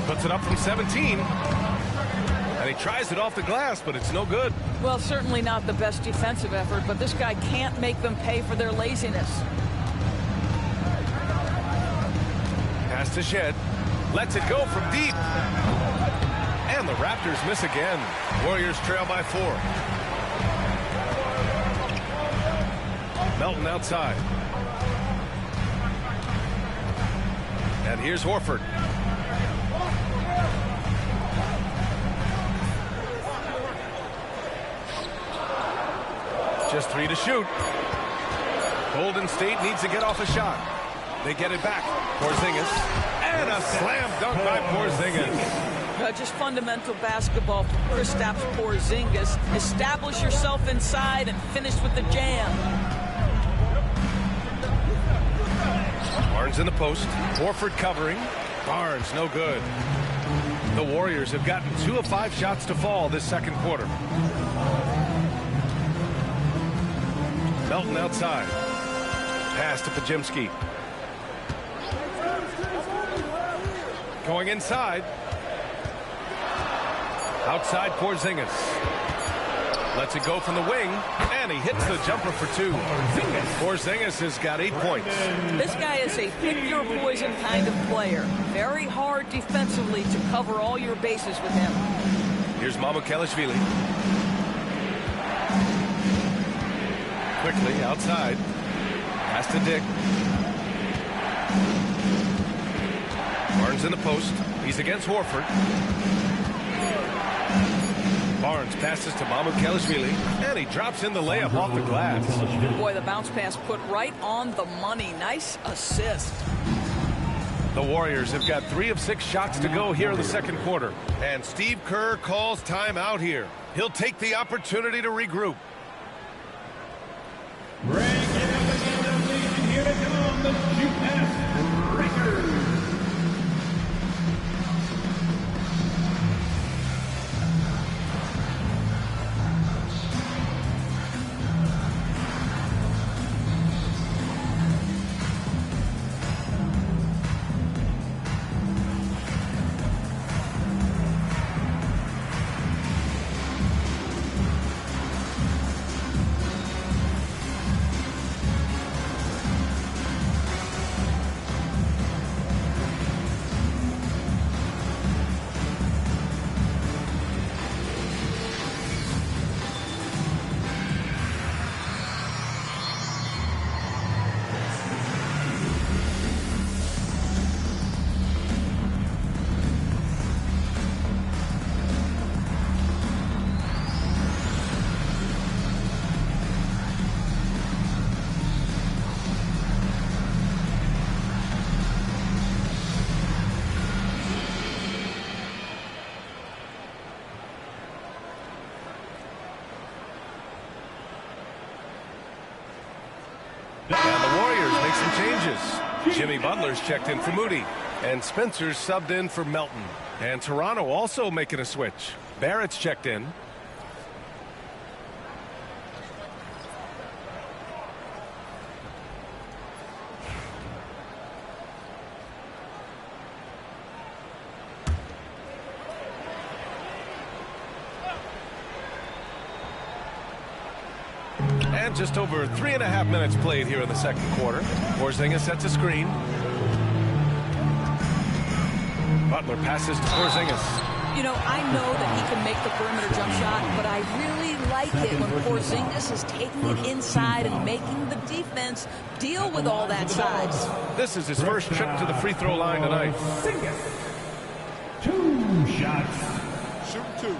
Puts it up from 17. And he tries it off the glass, but it's no good. Well, certainly not the best defensive effort, but this guy can't make them pay for their laziness. Pass to Shed. Lets it go from deep. And the Raptors miss again. Warriors trail by 4. Melton outside. And here's Horford. Just 3 to shoot. Golden State needs to get off a shot. They get it back. Porzingis. And a slam dunk by Porzingis. Just fundamental basketball from Kristaps Porzingis. Establish yourself inside and finish with the jam. Barnes in the post. Horford covering. Barnes no good. The Warriors have gotten 2 of 5 shots to fall this second quarter. Melton outside. Pass to Pajimski. Going inside. Outside Porzingis. Lets it go from the wing, and he hits the jumper for 2. Porzingis has got 8 points. This guy is a pick-your-poison kind of player. Very hard defensively to cover all your bases with him. Here's Mamukelashvili. Quickly outside. Pass to Dick. Barnes in the post. He's against Horford. Barnes passes to Mamukelashvili, and he drops in the layup off the glass. Boy, the bounce pass put right on the money. Nice assist. The Warriors have got 3 of 6 shots to go here in the second quarter. And Steve Kerr calls timeout here. He'll take the opportunity to regroup. Here to come, the jackask breakers. And the Warriors make some changes. Jimmy Butler's checked in for Moody. And Spencer's subbed in for Melton. And Toronto also making a switch. Barrett's checked in. And just over 3.5 minutes played here in the second quarter. Porzingis sets a screen. Butler passes to Porzingis. You know, I know that he can make the perimeter jump shot, but I really like it when Porzingis is taking it inside and making the defense deal with all that size. This is his first trip to the free throw line tonight. 2 shots. Shoot 2.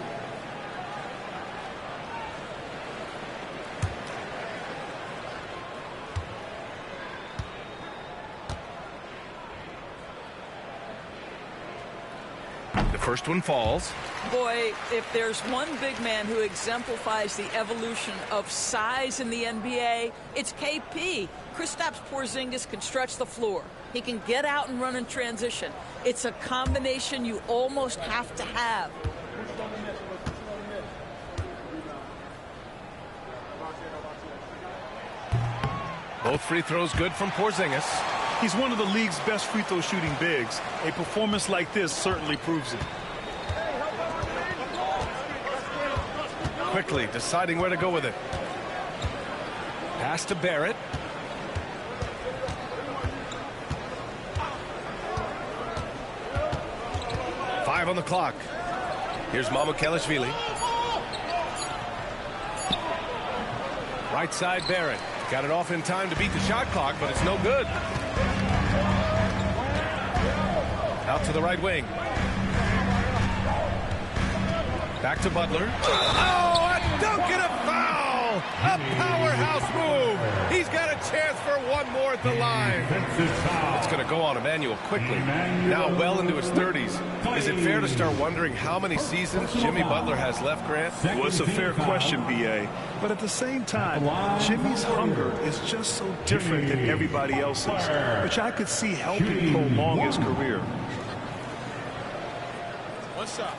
The first one falls. Boy, if there's one big man who exemplifies the evolution of size in the NBA, it's KP. Kristaps Porzingis can stretch the floor. He can get out and run in transition. It's a combination you almost have to have. Both free throws good from Porzingis. He's one of the league's best free throw shooting bigs. A performance like this certainly proves it. Quickly deciding where to go with it. Pass to Barrett. Five on the clock. Here's Mamukelashvili. Right side Barrett. Got it off in time to beat the shot clock, but it's no good. Out to the right wing. Back to Butler. Oh, a dunk and a foul! A powerhouse move. He's got a chance for one more at the line. It's going to go on Emmanuel quickly. Now well into his 30s. Is it fair to start wondering how many seasons Jimmy Butler has left, Grant? Well, it's a fair question, B.A. But at the same time, Jimmy's hunger is just so different than everybody else's, which I could see helping prolong his career. One shot.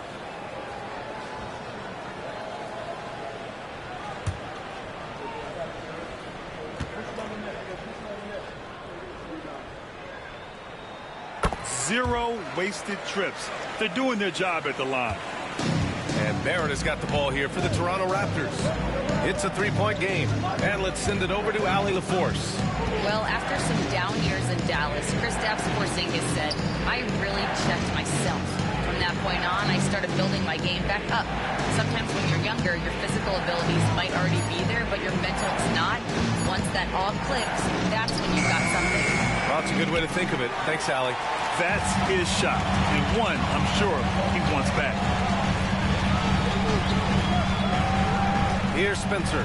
Zero wasted trips. They're doing their job at the line. And Barrett has got the ball here for the Toronto Raptors. It's a three-point game. And let's send it over to Allie LaForce. Well, after some down years in Dallas, Kristaps Porzingis said, I really checked myself. From that point on, I started building my game back up. Sometimes when you're younger, your physical abilities might already be there, but your mental is not. Once that all clicks, that's when you've got something. Well, that's a good way to think of it. Thanks, Allie. That's his shot, and one I'm sure he wants back. Here's Spencer.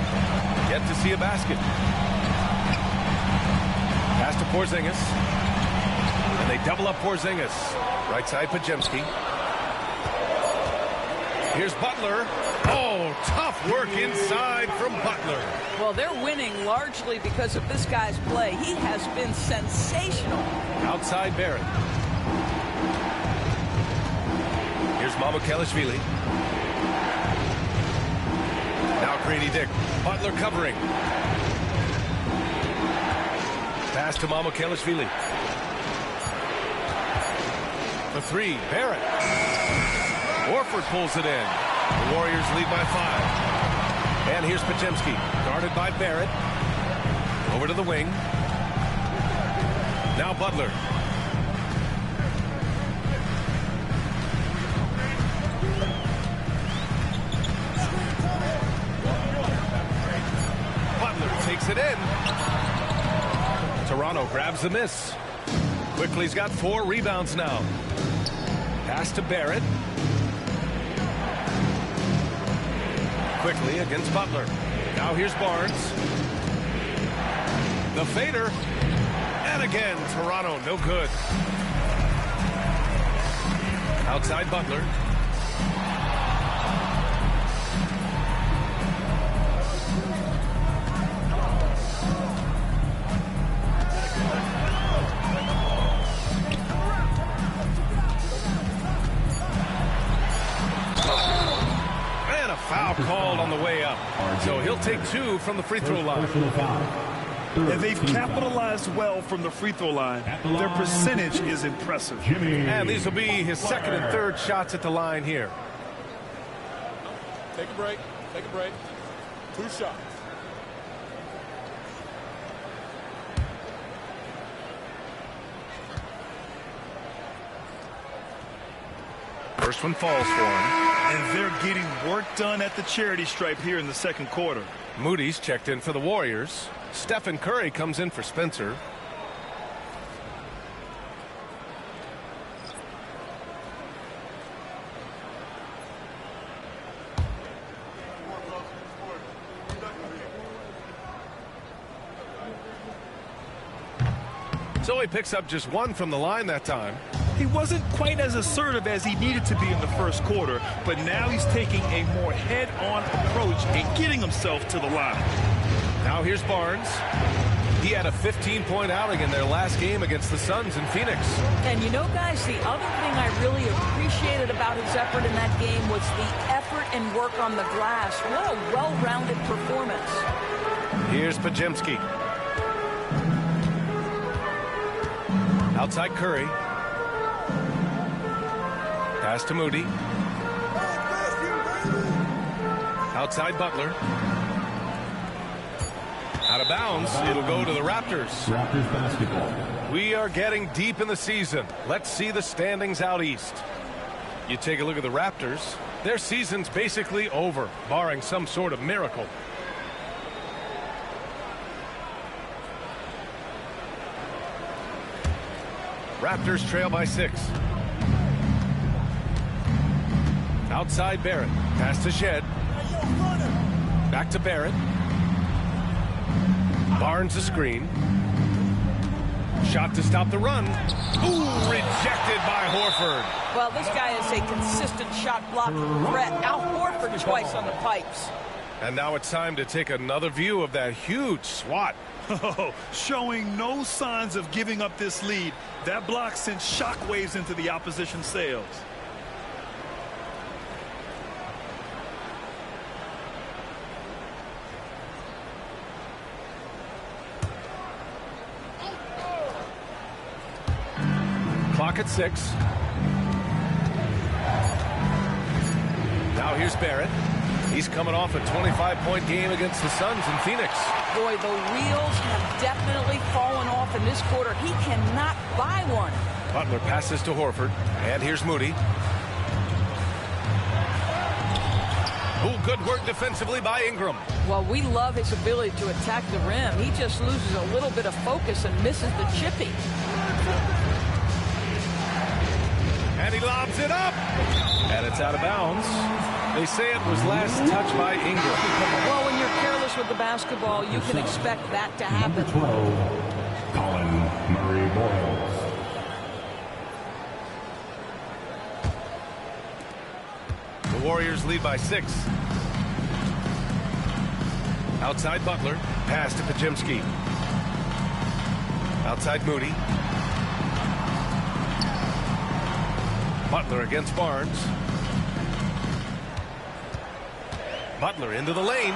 Yet to see a basket. Pass to Porzingis. And they double up Porzingis. Right side, Podziemski. Here's Butler. Oh, tough work inside from Butler. Well, they're winning largely because of this guy's play. He has been sensational. Outside Barrett. Here's Mamukelashvili. Now Grady Dick. Butler covering. Pass to Mamukelashvili. For three, Barrett. Horford pulls it in. The Warriors lead by 5. And here's Podziemski, guarded by Barrett. Over to the wing. Now Butler. Butler takes it in. Toronto grabs the miss. Quickly's got 4 rebounds now. Pass to Barrett. Quickly against Butler. Now here's Barnes. The fader. And again, Toronto, no good. Outside Butler. Foul called on the way up. So he'll take 2 from the free throw line. And they've capitalized well from the free throw line. Their percentage is impressive. And these will be his second and third shots at the line here. Take a break. Take a break. 2 shots. First one falls for him. And they're getting work done at the charity stripe here in the second quarter. Moody's checked in for the Warriors. Stephen Curry comes in for Spencer. So he picks up just 1 from the line that time. He wasn't quite as assertive as he needed to be in the first quarter, but now he's taking a more head-on approach and getting himself to the line. Now here's Barnes. He had a 15-point outing in their last game against the Suns in Phoenix. And you know, guys, the other thing I really appreciated about his effort in that game was the effort and work on the glass. What a well-rounded performance. Here's Podziemski. Outside Curry. Pass to Moody. Outside Butler. Out of bounds. It'll go to the Raptors. Raptors basketball. We are getting deep in the season. Let's see the standings out east. You take a look at the Raptors. Their season's basically over, barring some sort of miracle. Raptors trail by 6. Outside Barrett. Pass to Shed. Back to Barrett. Barnes a screen. Shot to stop the run. Ooh, rejected by Horford. Well, this guy is a consistent shot blocking threat. Al Horford twice on the pipes. And now it's time to take another view of that huge swat. Oh, showing no signs of giving up this lead. That block sent shockwaves into the opposition sails. Clock at 6. Now here's Barrett. He's coming off a 25-point game against the Suns in Phoenix. Boy, the wheels have definitely fallen off in this quarter. He cannot buy one. Butler passes to Horford. And here's Moody. Oh, good work defensively by Ingram. Well, we love his ability to attack the rim. He just loses a little bit of focus and misses the chippy. And he lobs it up. And it's out of bounds. They say it was last touched by Ingram. Well, when you're careless with the basketball, you can expect that to happen. Number 12, Colin Murray-Boyles. The Warriors lead by 6. Outside Butler. Pass to Pajemski. Outside Moody. Butler against Barnes. Butler into the lane.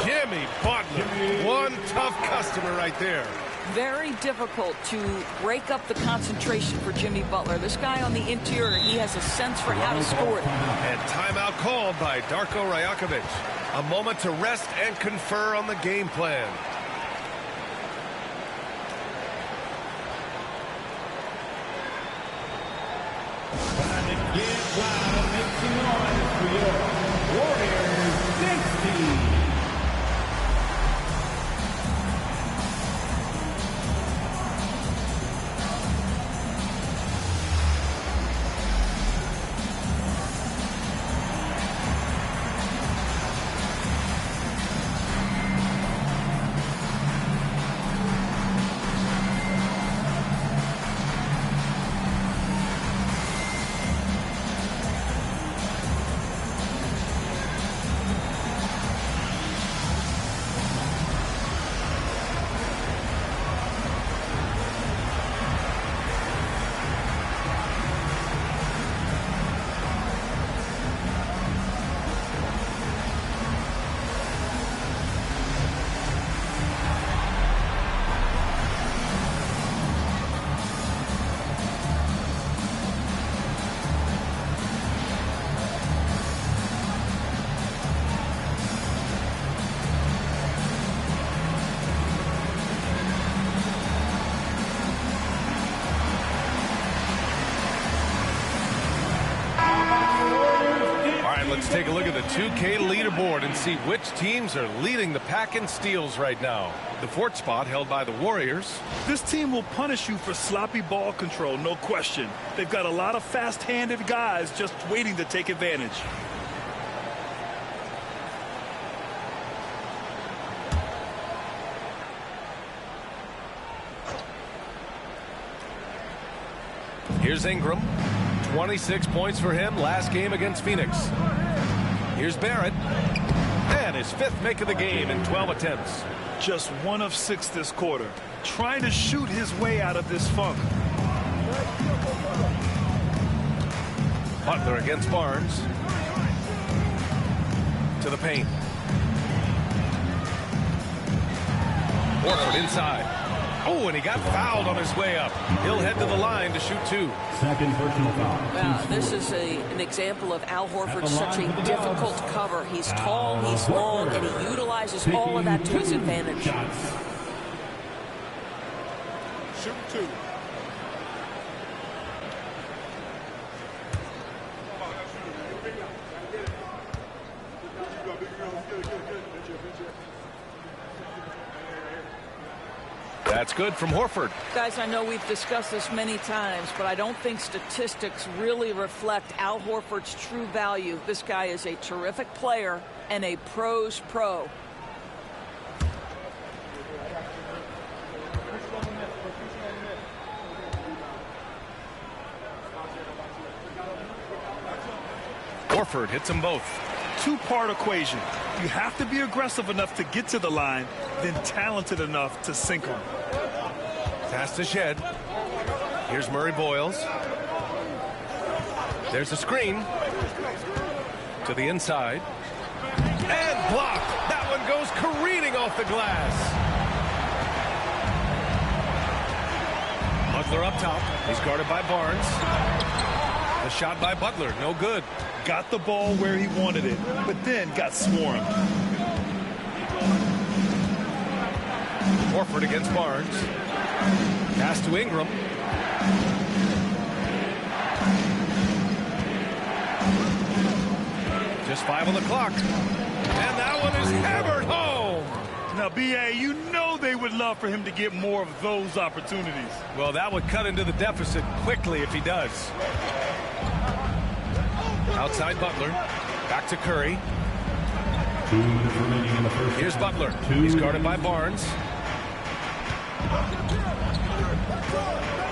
Jimmy Butler. One tough customer right there. Very difficult to break up the concentration for Jimmy Butler. This guy on the interior, he has a sense for how to score it. And timeout called by Darko Rajakovic. A moment to rest and confer on the game plan. Time to get loud and make some noise for your Warriors dance team. Let's take a look at the 2K leaderboard and see which teams are leading the pack in steals right now. The 4th spot held by the Warriors. This team will punish you for sloppy ball control, no question. They've got a lot of fast-handed guys just waiting to take advantage. Here's Ingram. 26 points for him last game against Phoenix. Here's Barrett. And his 5th make of the game in 12 attempts. Just 1 of 6 this quarter. Trying to shoot his way out of this funk. Butler against Barnes. To the paint. Horford inside. Oh, and he got fouled on his way up. He'll head to the line to shoot 2. Second personal foul. This is an example of Al Horford's such a difficult cover. He's tall, he's long, and he utilizes all of that to his advantage. Shoot 2. That's good from Horford. Guys, I know we've discussed this many times, but I don't think statistics really reflect Al Horford's true value. This guy is a terrific player and a pro's pro. Horford hits them both. Two-part equation. You have to be aggressive enough to get to the line, then talented enough to sink them. Pass to Shed. Here's Murray Boyles. There's a screen. To the inside. And blocked. That one goes careening off the glass. Butler up top. He's guarded by Barnes. The shot by Butler. No good. Got the ball where he wanted it, but then got swarmed. Horford against Barnes. Pass to Ingram. Just 5 on the clock. And that one is hammered home. Now, B.A., you know they would love for him to get more of those opportunities. Well, that would cut into the deficit quickly if he does. Outside Butler. Back to Curry. 2 minutes remaining in the first. Here's Butler. He's guarded by Barnes.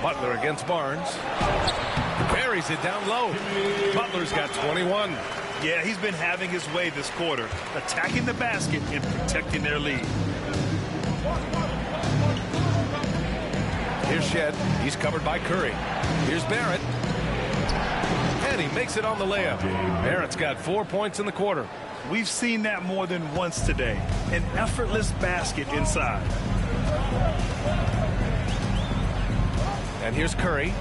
Butler against Barnes. Buries it down low. Butler's got 21. Yeah, he's been having his way this quarter, attacking the basket and protecting their lead. Here's Shed. He's covered by Curry. Here's Barrett. And he makes it on the layup. Barrett's got 4 points in the quarter. We've seen that more than once today. An effortless basket inside. And here's Curry,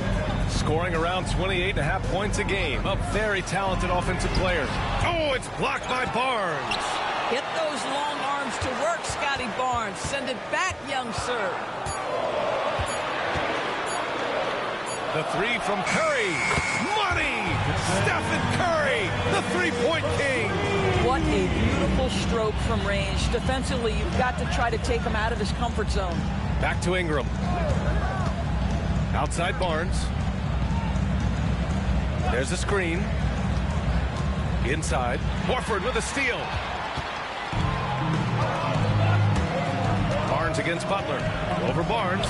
scoring around 28.5 points a game. A very talented offensive player. Oh, it's blocked by Barnes. Get those long arms to work, Scotty Barnes. Send it back, young sir. The 3 from Curry. Money! Stephen Curry, the three-point king. What a beautiful stroke from range. Defensively, you've got to try to take him out of his comfort zone. Back to Ingram. Outside Barnes. There's a screen. Inside. Horford with a steal. Barnes against Butler. Over Barnes.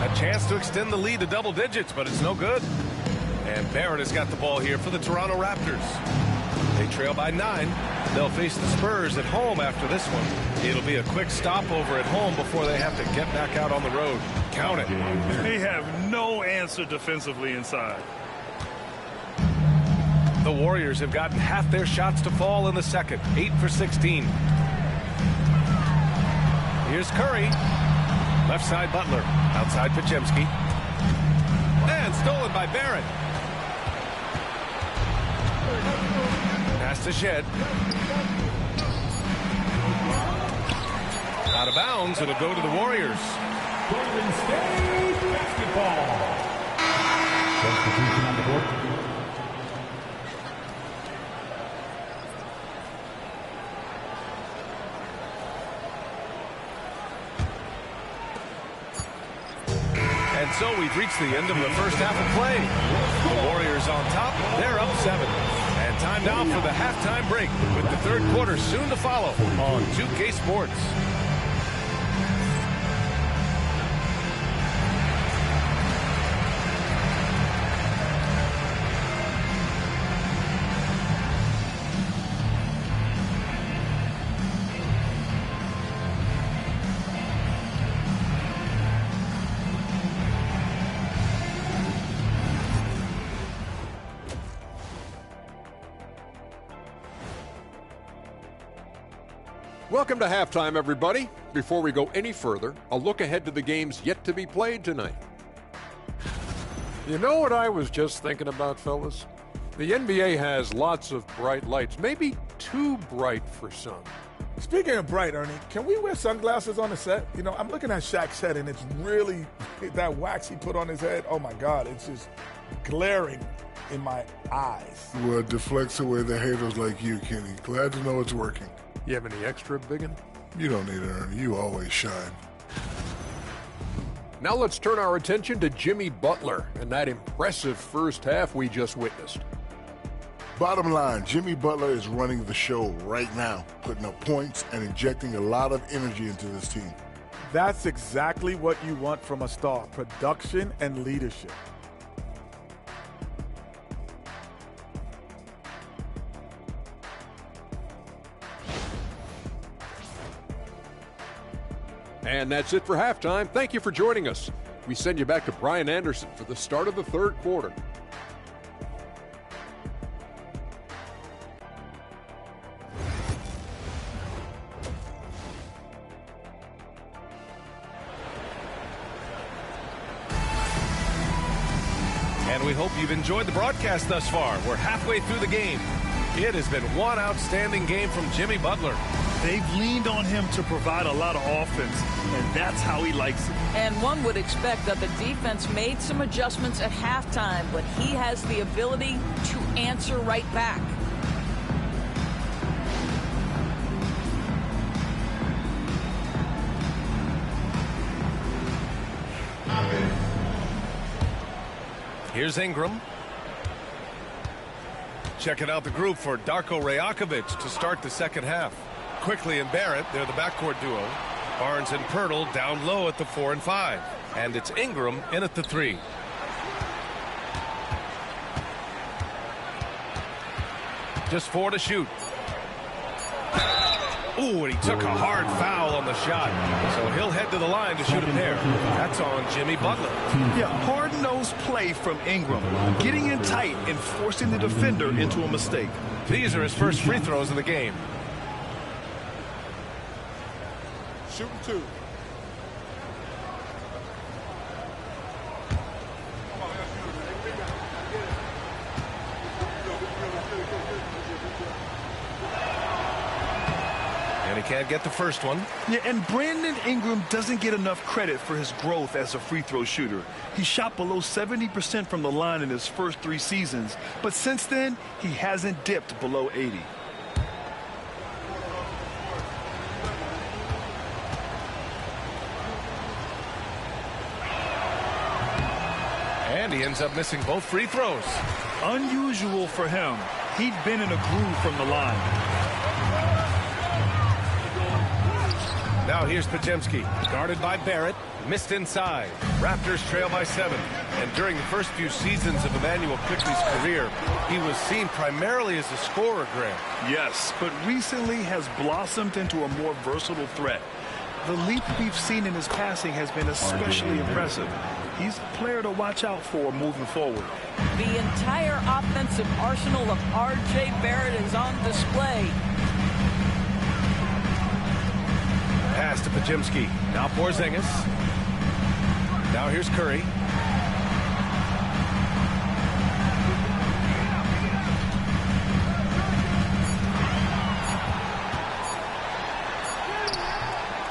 A chance to extend the lead to double digits, but it's no good. And Barrett has got the ball here for the Toronto Raptors. They trail by 9. They'll face the Spurs at home after this one. It'll be a quick stopover at home before they have to get back out on the road. Count it. They have no answer defensively inside. The Warriors have gotten half their shots to fall in the second. 8 for 16. Here's Curry. Left side Butler. Outside Podziemski. And stolen by Barrett. Pass to Shed. Out of bounds. It'll go to the Warriors. Golden State basketball. Substitution on the court. And so we've reached the end of the first half of play. The Warriors on top. They're up 7. And time now for the halftime break with the third quarter soon to follow on 2K Sports. Welcome to halftime, everybody. Before we go any further, a look ahead to the games yet to be played tonight. You know what I was just thinking about, fellas? The NBA has lots of bright lights, maybe too bright for some. Speaking of bright, Ernie, can we wear sunglasses on the set? You know, I'm looking at Shaq's head, and it's really, that wax he put on his head, oh my God, it's just glaring in my eyes. Well, it deflects away the haters like you, Kenny. Glad to know it's working. You have any extra, biggin? You don't need it, Ernie. You always shine. Now let's turn our attention to Jimmy Butler and that impressive first half we just witnessed. Bottom line, Jimmy Butler is running the show right now, putting up points and injecting a lot of energy into this team. That's exactly what you want from a star, production and leadership. And that's it for halftime. Thank you for joining us. We send you back to Brian Anderson for the start of the third quarter. And we hope you've enjoyed the broadcast thus far. We're halfway through the game. It has been one outstanding game from Jimmy Butler. They've leaned on him to provide a lot of offense, and that's how he likes it. And one would expect that the defense made some adjustments at halftime, but he has the ability to answer right back. Here's Ingram. Checking out the group for Darko Rajakovic to start the second half. Quickly and Barrett, they're the backcourt duo. Barnes and Pirtle down low at the 4 and 5. And it's Ingram in at the 3. Just 4 to shoot. Ooh, and he took a hard foul on the shot. So he'll head to the line to shoot a pair. That's on Jimmy Butler. Yeah, hard-nosed play from Ingram. Getting in tight and forcing the defender into a mistake. These are his first free throws of the game. Shooting 2. And he can't get the first one. Yeah, and Brandon Ingram doesn't get enough credit for his growth as a free throw shooter. He shot below 70% from the line in his first 3 seasons, but since then, he hasn't dipped below 80. And he ends up missing both free throws. Unusual for him. He'd been in a groove from the line. Now here's Podziemski, guarded by Barrett, missed inside. Raptors trail by 7. And during the first few seasons of Emmanuel Quickley's career, he was seen primarily as a scorer, Graham. Yes, but recently has blossomed into a more versatile threat. The leap we've seen in his passing has been especially impressive. He's a player to watch out for moving forward. The entire offensive arsenal of R.J. Barrett is on display. Pass to Podziemski. Now Porzingis. Now here's Curry.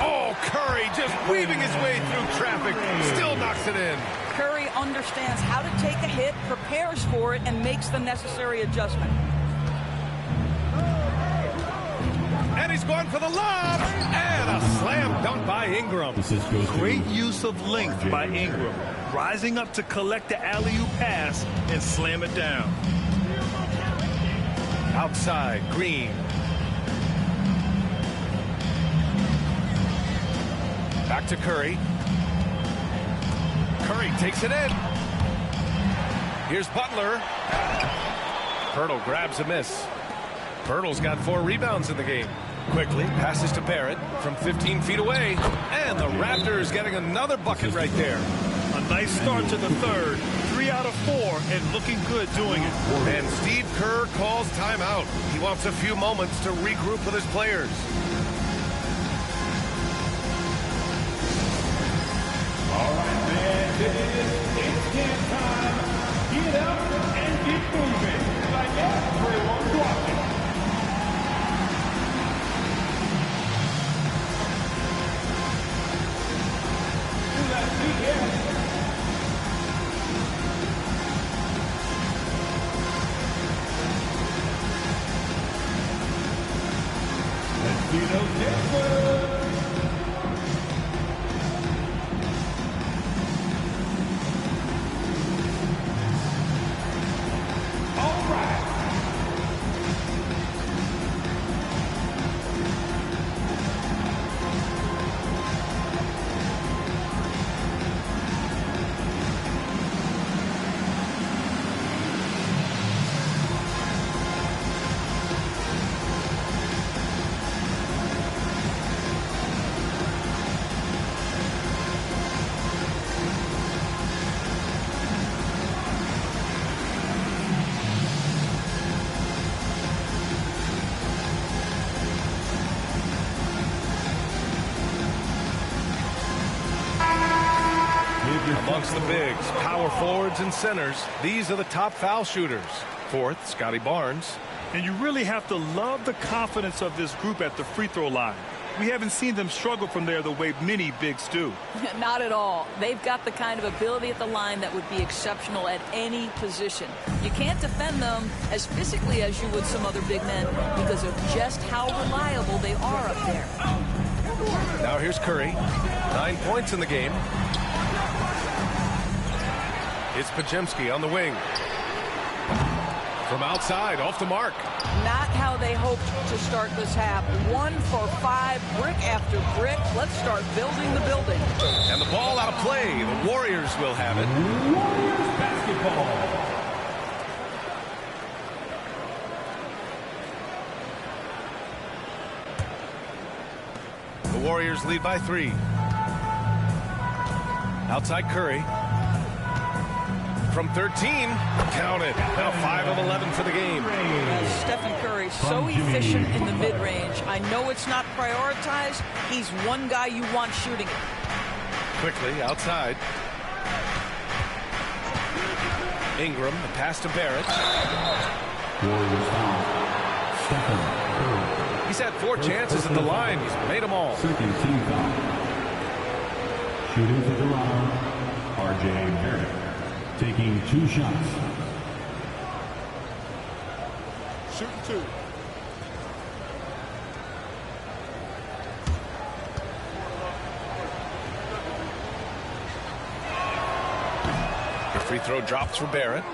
Oh, Curry just weaving his way through traffic. Still knocks it in. Curry understands how to take a hit, prepares for it, and makes the necessary adjustment. And he's going for the lob. And a slam dunk by Ingram. Great use of length by Ingram. Rising up to collect the alley-oop pass and slam it down. Outside, Green. Back to Curry. Curry takes it in. Here's Butler. Pirtle grabs a miss. Pirtle's got 4 rebounds in the game. Quickly passes to Barrett from 15 feet away. And the Raptors getting another bucket right there. A nice start to the third. 3 out of 4 and looking good doing it. And Steve Kerr calls timeout. He wants a few moments to regroup with his players. All right, man, it's game time. Get up and get moving. Like everyone's watching. Let's see those numbers. All right. Amongst the bigs, power forwards, and centers, these are the top foul shooters. Fourth, Scotty Barnes. And you really have to love the confidence of this group at the free throw line. We haven't seen them struggle from there the way many bigs do. Not at all. They've got the kind of ability at the line that would be exceptional at any position. You can't defend them as physically as you would some other big men because of just how reliable they are up there. Now here's Curry. 9 points in the game. It's Podziemski on the wing. From outside, off the mark. Not how they hoped to start this half. 1 for 5, brick after brick. Let's start building the building. And the ball out of play. The Warriors will have it. Warriors basketball. The Warriors lead by 3. Outside Curry. From 13, count it. Now 5 of 11 for the game. Stephen Curry, so efficient in the mid-range. I know it's not prioritized. He's one guy you want shooting it. Quickly, outside. Ingram, the pass to Barrett. Warriors foul. Stephen Curry. He's had 4 chances at the line. He's made them all. Second team foul. Shooting for Toronto, R.J. Barrett. Taking 2 shots. Shooting 2. The free throw drops for Barrett.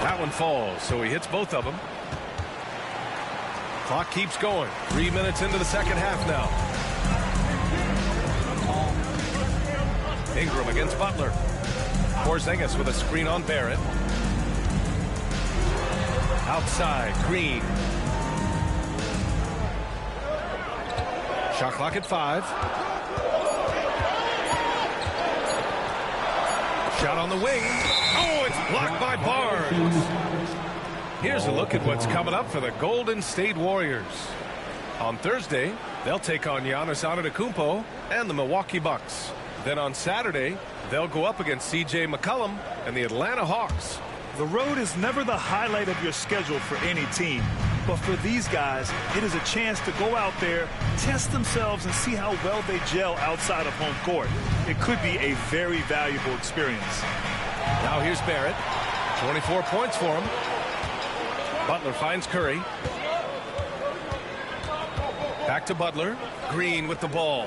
That one falls, so he hits both of them. Clock keeps going. 3 minutes into the second half now. Ingram against Butler. Porzingis with a screen on Barrett. Outside, Green. Shot clock at 5. Shot on the wing. Oh, it's blocked by Barnes. Here's a look at what's coming up for the Golden State Warriors. On Thursday, they'll take on Giannis Antetokounmpo and the Milwaukee Bucks. Then on Saturday, they'll go up against C.J. McCollum and the Atlanta Hawks. The road is never the highlight of your schedule for any team. But for these guys, it is a chance to go out there, test themselves, and see how well they gel outside of home court. It could be a very valuable experience. Now here's Barrett. 24 points for him. Butler finds Curry. Back to Butler. Green with the ball.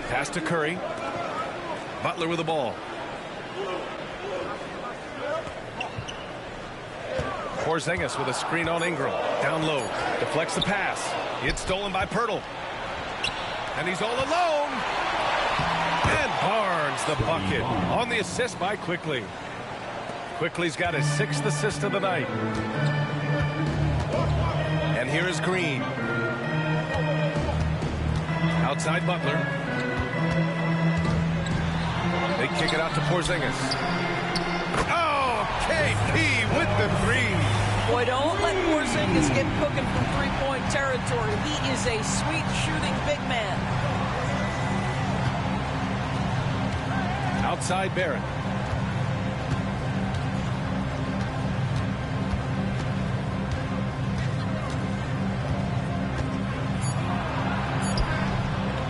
Pass to Curry. Butler with the ball. Porzingis with a screen on Ingram. Down low. Deflects the pass. It's stolen by Pirtle. And he's all alone. And Barnes the bucket on the assist by Quickly. Quickly's got his 6th assist of the night. And here is Green. Outside Butler. kick it out to Porzingis. Oh, KP with the three. Boy, don't let Porzingis get cooking from three-point territory. He is a sweet shooting big man. Outside Barrett.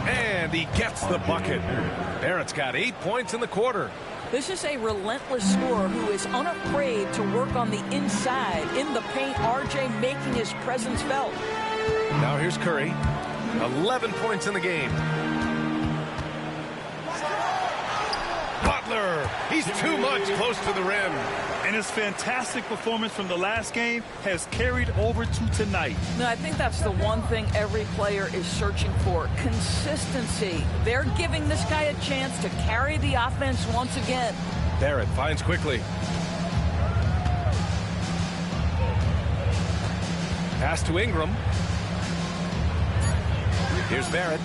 And he gets the bucket. Barrett's got 8 points in the quarter. This is a relentless scorer who is unafraid to work on the inside. In the paint, RJ making his presence felt. Now here's Curry. 11 points in the game. Butler. He's too much close to the rim. And his fantastic performance from the last game has carried over to tonight. No, I think that's the one thing every player is searching for. Consistency. They're giving this guy a chance to carry the offense once again. Barrett finds quickly. Pass to Ingram. Here's Barrett.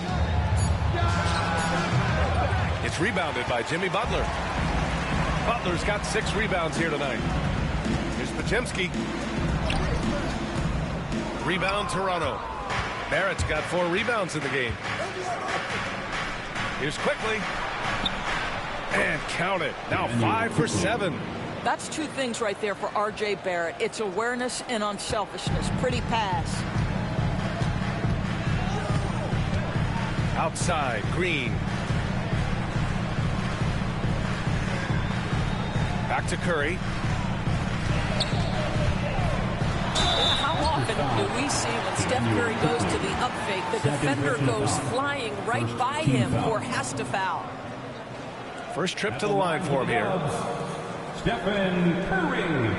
It's rebounded by Jimmy Butler. Butler's got 6 rebounds here tonight. Here's Podziemski. Rebound Toronto. Barrett's got 4 rebounds in the game. Here's quickly. And count it. Now 5 for 7. That's 2 things right there for R.J. Barrett. It's awareness and unselfishness. Pretty pass. Outside, Green. Back to Curry. How often do we see when Steph Curry goes to the up fake, the defender goes flying right by him or has to foul? First trip to the line for him here. Stephen Curry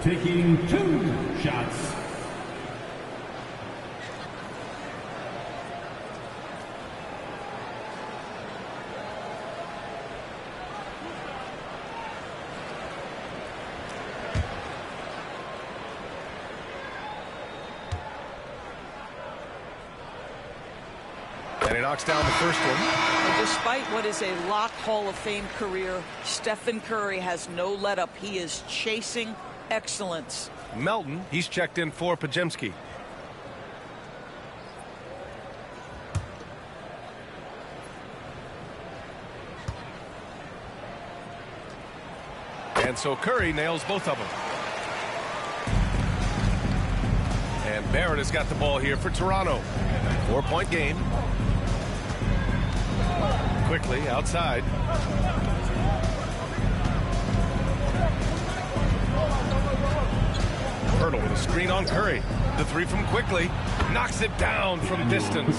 taking 2 shots. And he knocks down the first one. And despite what is a lock Hall of Fame career, Stephen Curry has no let up. He is chasing excellence. Melton, he's checked in for Podziemski. And so Curry nails both of them. And Barrett has got the ball here for Toronto. 4-point game. Quickly outside. Hurdle with a screen on Curry. The 3 from Quickly. Knocks it down from distance.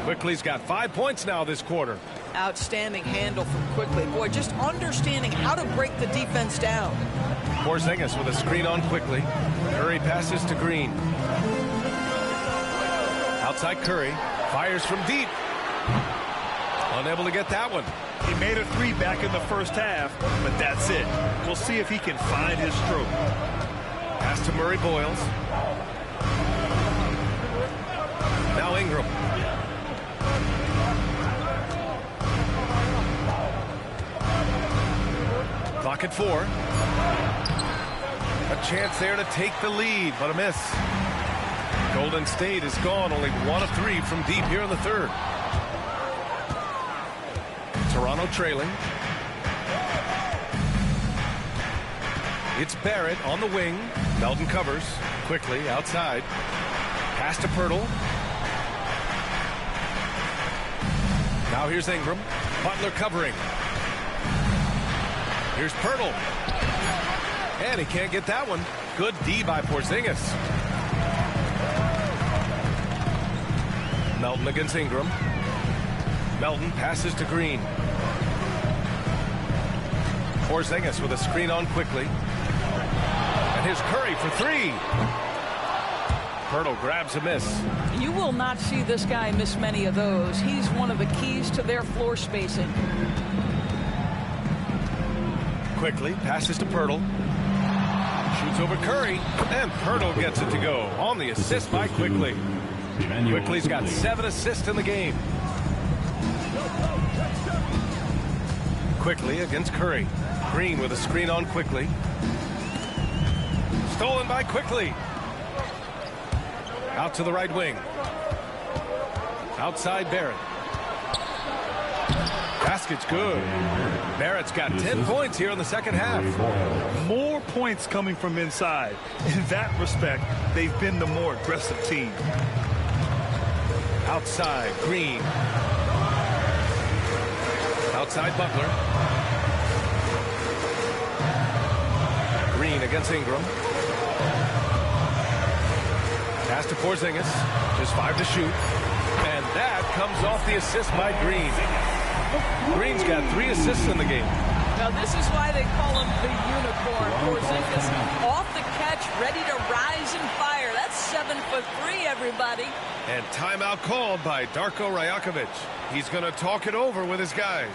Quickly's got 5 points now this quarter. Outstanding handle from Quickly. Boy, just understanding how to break the defense down. Porzingis with a screen on Quickly. Curry passes to Green. Outside Curry. Fires from deep. Unable to get that one. He made a 3 back in the first half, but that's it. We'll see if he can find his stroke. Pass to Murray Boyles. Now Ingram. Clock at 4. A chance there to take the lead, but a miss. Golden State is gone, only 1 of 3 from deep here in the third. Toronto trailing. It's Barrett on the wing. Melton covers. Quickly outside. Pass to Pirtle. Now here's Ingram. Butler covering. Here's Pirtle. And he can't get that one. Good D by Porzingis. Melton against Ingram. Melton passes to Green. Porzingis with a screen on Quickly. And here's Curry for 3. Pirtle grabs a miss. You will not see this guy miss many of those. He's one of the keys to their floor spacing. Quickly passes to Pirtle. Shoots over Curry. And Pirtle gets it to go. On the assist by Quickly. Quickly's got 7 assists in the game. Quickly against Curry. Green with a screen on Quickly. Stolen by Quickly. Out to the right wing. Outside Barrett. Basket's good. Barrett's got 10 points here in the second half. More points coming from inside. In that respect, they've been the more aggressive team. Outside, Green. Outside Butler. Green against Ingram. Pass to Porzingis. Just 5 to shoot. And that comes off the assist by Green. Green's got 3 assists in the game. Now this is why they call him the unicorn. Porzingis off the catch, ready to rise and fire. That's 7'3", everybody. And timeout called by Darko Rajakovic. He's going to talk it over with his guys.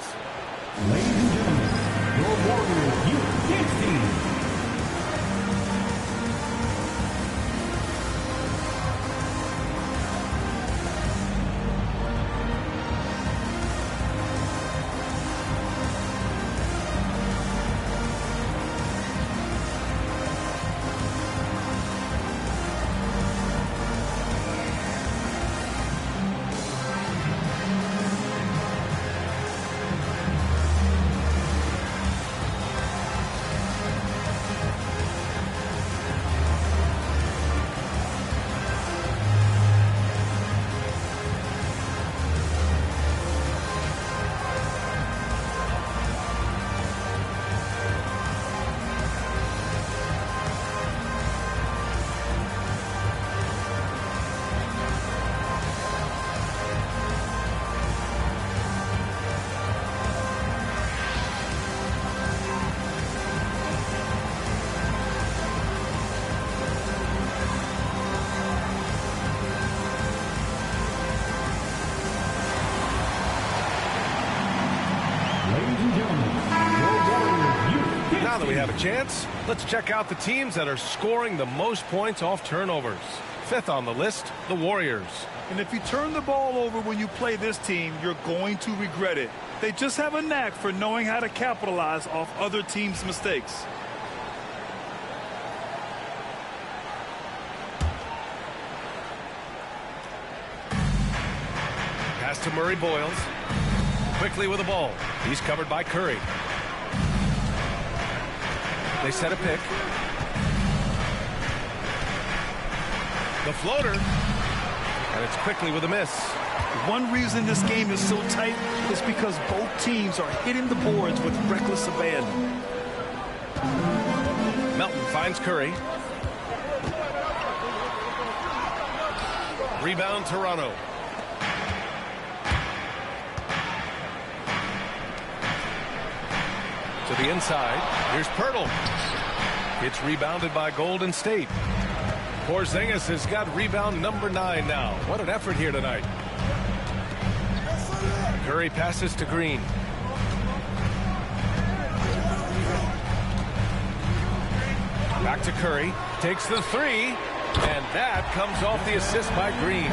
Ladies and gentlemen, your Warriors Youth Dance Team. Now that we have a chance, let's check out the teams that are scoring the most points off turnovers. 5th on the list, the Warriors. And if you turn the ball over when you play this team, you're going to regret it. They just have a knack for knowing how to capitalize off other teams' mistakes. Pass to Murray Boyles. Quickly with the ball. He's covered by Curry. They set a pick. The floater. And it's Quickly with a miss. One reason this game is so tight is because both teams are hitting the boards with reckless abandon. Melton finds Curry. Rebound Toronto. To the inside. Here's Pirtle. It's rebounded by Golden State. Porzingis has got rebound number 9 now. What an effort here tonight. Curry passes to Green. Back to Curry. Takes the 3. And that comes off the assist by Green.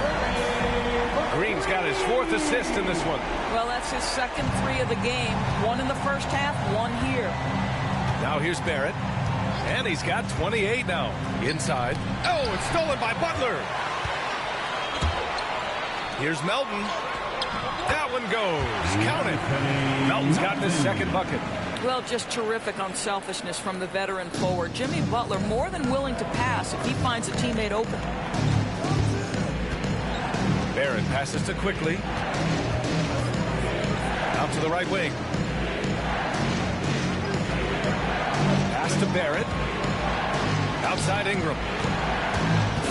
Green's got his 4th assist in this one. Well, that's his second 3 of the game. 1 in the first half, 1 here. Now here's Barrett. And he's got 28 now. Inside. Oh, it's stolen by Butler. Here's Melton. That one goes. Count it. Melton's got his 2nd bucket. Well, just terrific unselfishness from the veteran forward. Jimmy Butler more than willing to pass if he finds a teammate open. Barrett passes to Quickly. Out to the right wing. Pass to Barrett. Outside Ingram.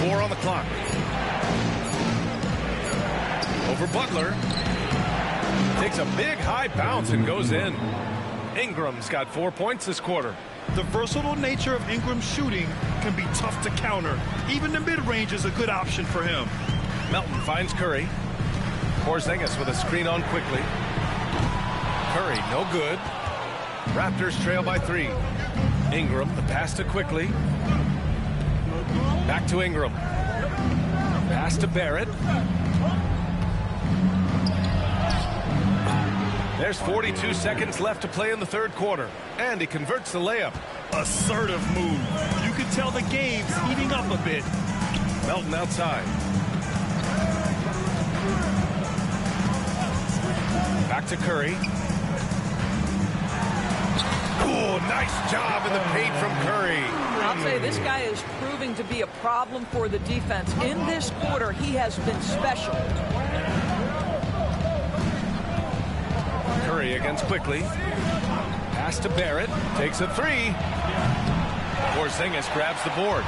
4 on the clock. Over Butler. Takes a big high bounce and goes in. Ingram's got 4 points this quarter. The versatile nature of Ingram's shooting can be tough to counter. Even the mid-range is a good option for him. Melton finds Curry. Porzingis with a screen on Quickly. Curry, no good. Raptors trail by 3. Ingram, the pass to Quickly. Back to Ingram. Pass to Barrett. There's 42 seconds left to play in the third quarter, and he converts the layup. Assertive move. You can tell the game's heating up a bit. Melton outside. Back to Curry. Oh, nice job in the paint from Curry. I'll say this guy is proving to be a problem for the defense. In this quarter, he has been special. Curry against Quickly. Pass to Barrett. Takes a three. Porzingis grabs the board.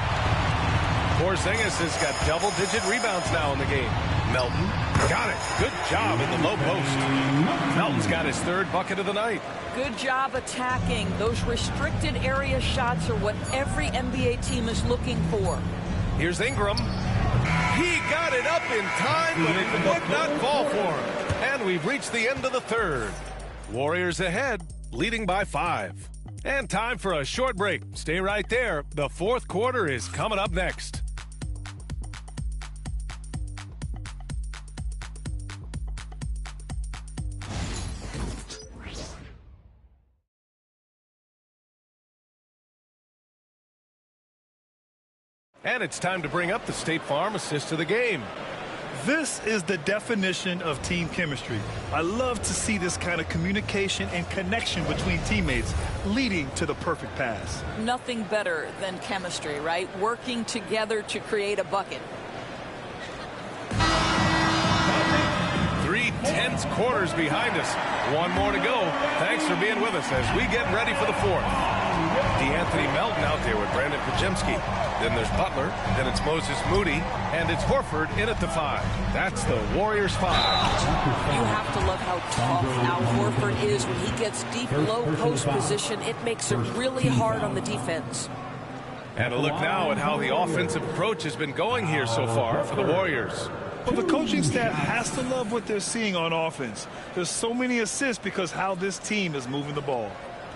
Porzingis has got double-digit rebounds now in the game. Melton got it. Good job in the low post. Melton's got his third bucket of the night. Good job attacking. Those restricted area shots are what every NBA team is looking for. Here's Ingram. He got it up in time, but it would not fall for him. And we've reached the end of the third. Warriors ahead, leading by 5. And time for a short break. Stay right there. The fourth quarter is coming up next. And it's time to bring up the State Farm assist of the game. This is the definition of team chemistry. I love to see this kind of communication and connection between teammates leading to the perfect pass. Nothing better than chemistry, right? Working together to create a bucket. 3 tense quarters behind us. One more to go. Thanks for being with us as we get ready for the fourth. DeAnthony Melton out there with Brandon Pajemski. Then there's Butler. Then it's Moses Moody. And it's Horford in at the 5. That's the Warriors 5. You have to love how tough Al Horford is when he gets deep low post position. It makes it really hard on the defense. And a look now at how the offensive approach has been going here so far for the Warriors. Well, the coaching staff has to love what they're seeing on offense. There's so many assists because how this team is moving the ball.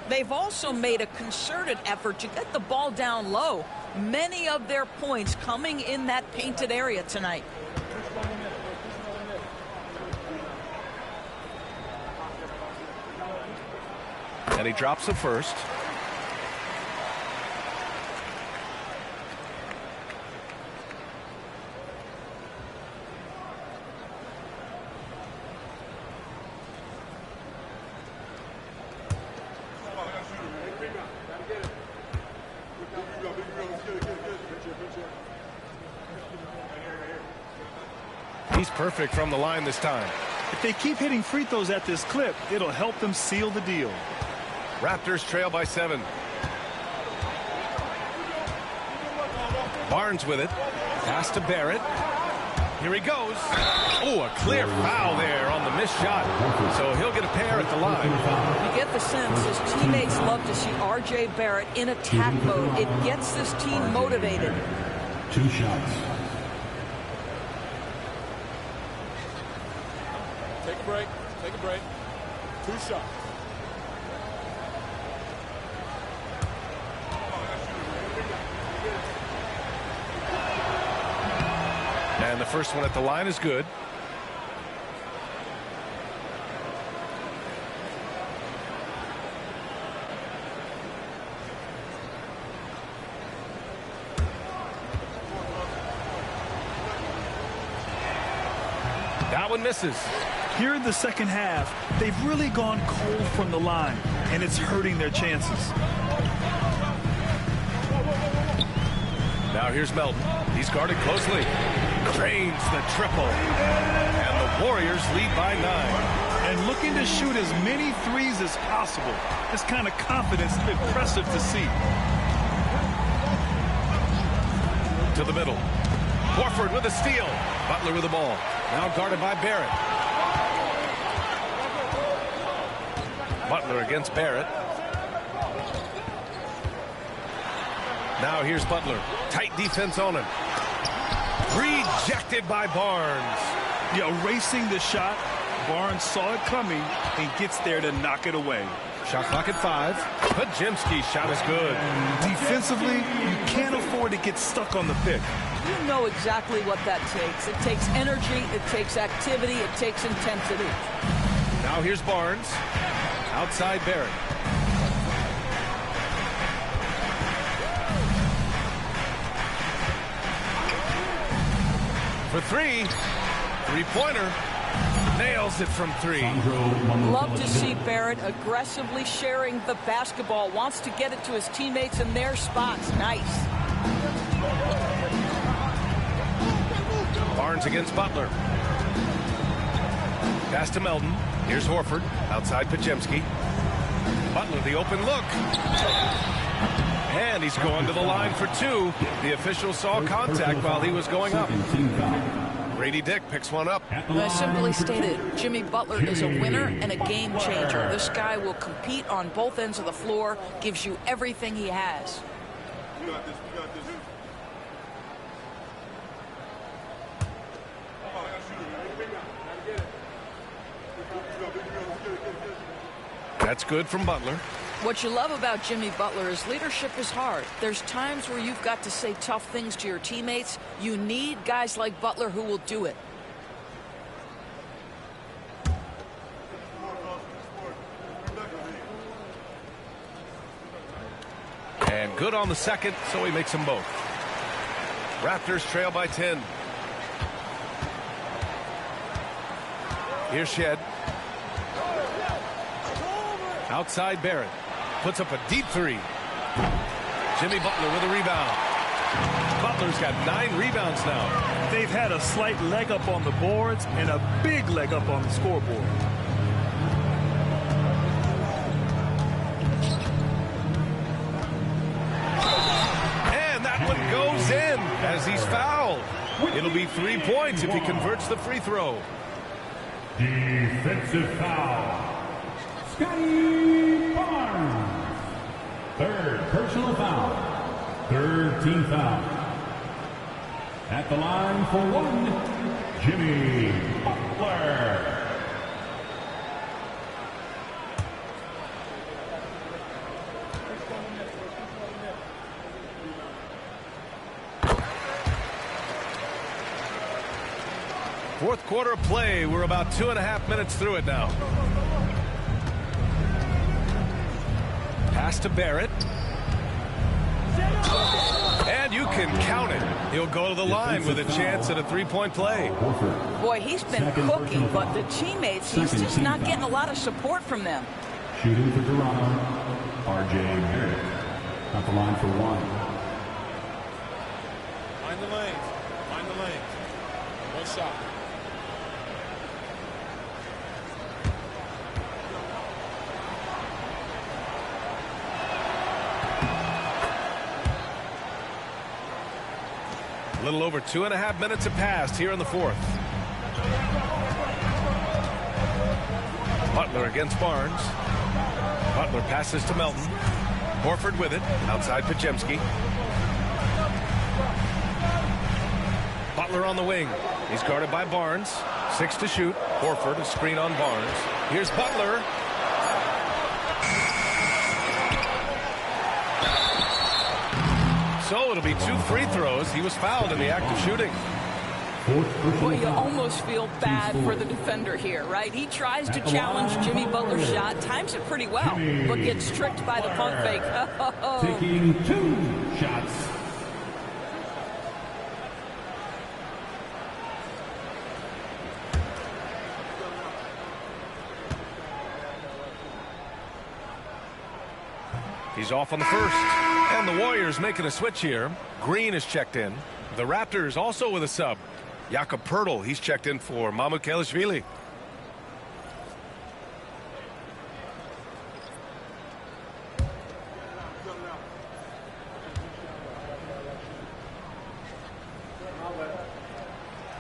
They've also made a concerted effort to get the ball down low. Many of their points coming in that painted area tonight. And he drops the first. He's perfect from the line this time. If they keep hitting free throws at this clip, it'll help them seal the deal. Raptors trail by 7. Barnes with it. Pass to Barrett. Here he goes. Oh, a clear foul there on the missed shot. So he'll get a pair at the line. You get the sense his teammates love to see R.J. Barrett in attack mode. It gets this team motivated. 2 shots. Take a break. Take a break. 2 shots. And the first one at the line is good. That one misses. Here in the second half, they've really gone cold from the line, and it's hurting their chances. Now here's Melton. He's guarded closely. Drains the triple. And the Warriors lead by 9. And looking to shoot as many threes as possible. This kind of confidence is impressive to see. To the middle. Horford with a steal. Butler with the ball. Now guarded by Barrett. Butler against Barrett. Now here's Butler. Tight defense on him. Rejected by Barnes. Yeah, racing the shot. Barnes saw it coming and gets there to knock it away. Shot clock at 5. Pajemski's shot is good. Defensively, you can't afford to get stuck on the pick. You know exactly what that takes. It takes energy, it takes activity, it takes intensity. Now here's Barnes. Outside Barrett. For three. Three-pointer. Nails it from three. Love to see Barrett aggressively sharing the basketball. Wants to get it to his teammates in their spots. Nice. Barnes against Butler. Pass to Melton. Here's Horford. Outside Podziemski. Butler, the open look. And he's going to the line for two. The official saw contact while he was going up. Grady Dick picks one up. Simply stated, Jimmy Butler is a winner and a game changer. This guy will compete on both ends of the floor, gives you everything he has. You got this. You got this. That's good from Butler. What you love about Jimmy Butler is leadership is hard. There's times where you've got to say tough things to your teammates. You need guys like Butler who will do it. And good on the second, so he makes them both. Raptors trail by 10. Here's Shed. Outside Barrett. Puts up a deep three. Jimmy Butler with a rebound. Butler's got 9 rebounds now. They've had a slight leg up on the boards and a big leg up on the scoreboard. And that one goes in as he's fouled. It'll be 3 points if he converts the free throw. Defensive foul. Scotty Barnes. Third personal foul. Third team foul. At the line for one, Jimmy Butler. Fourth quarter of play. We're about 2.5 minutes through it now. Pass to Barrett. And you can count it. He'll go to the line with a chance at a three-point play. Boy, he's been cooking, but the teammates, he's just not getting a lot of support from them. Shooting for Toronto, R.J. Barrett. At the line for one. Find the lanes. Find the lanes. One shot. A little over 2.5 minutes have passed here in the fourth. Butler against Barnes. Butler passes to Melton. Horford with it. Outside Podziemski. Butler on the wing. He's guarded by Barnes. 6 to shoot. Horford, a screen on Barnes. Here's Butler. So it'll be 2 free throws. He was fouled in the act of shooting. Well, you almost feel bad for the defender here, right? He tries to challenge Jimmy Butler's shot, times it pretty well, but gets tricked by the pump fake. Taking 2 shots. He's off on the first. And the Warriors making a switch here. Green is checked in. The Raptors also with a sub. Jakob Poeltl, he's checked in for Mamukelashvili.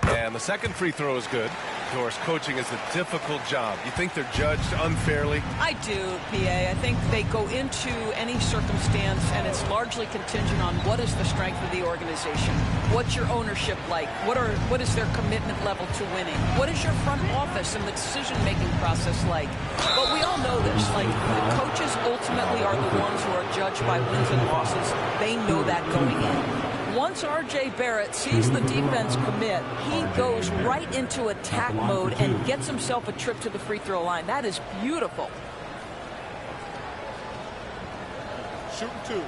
And the second free throw is good. Of course, coaching is a difficult job. You think they're judged unfairly? I do, PA. I think they go into any circumstance, and it's largely contingent on what is the strength of the organization. What's your ownership like? What is their commitment level to winning? What is your front office and the decision-making process like? But we all know this. Like, the coaches ultimately are the ones who are judged by wins and losses. They know that going in. once R.J. Barrett sees the defense commit, he goes right into attack mode and gets himself a trip to the free throw line. That is beautiful. Shooting 2.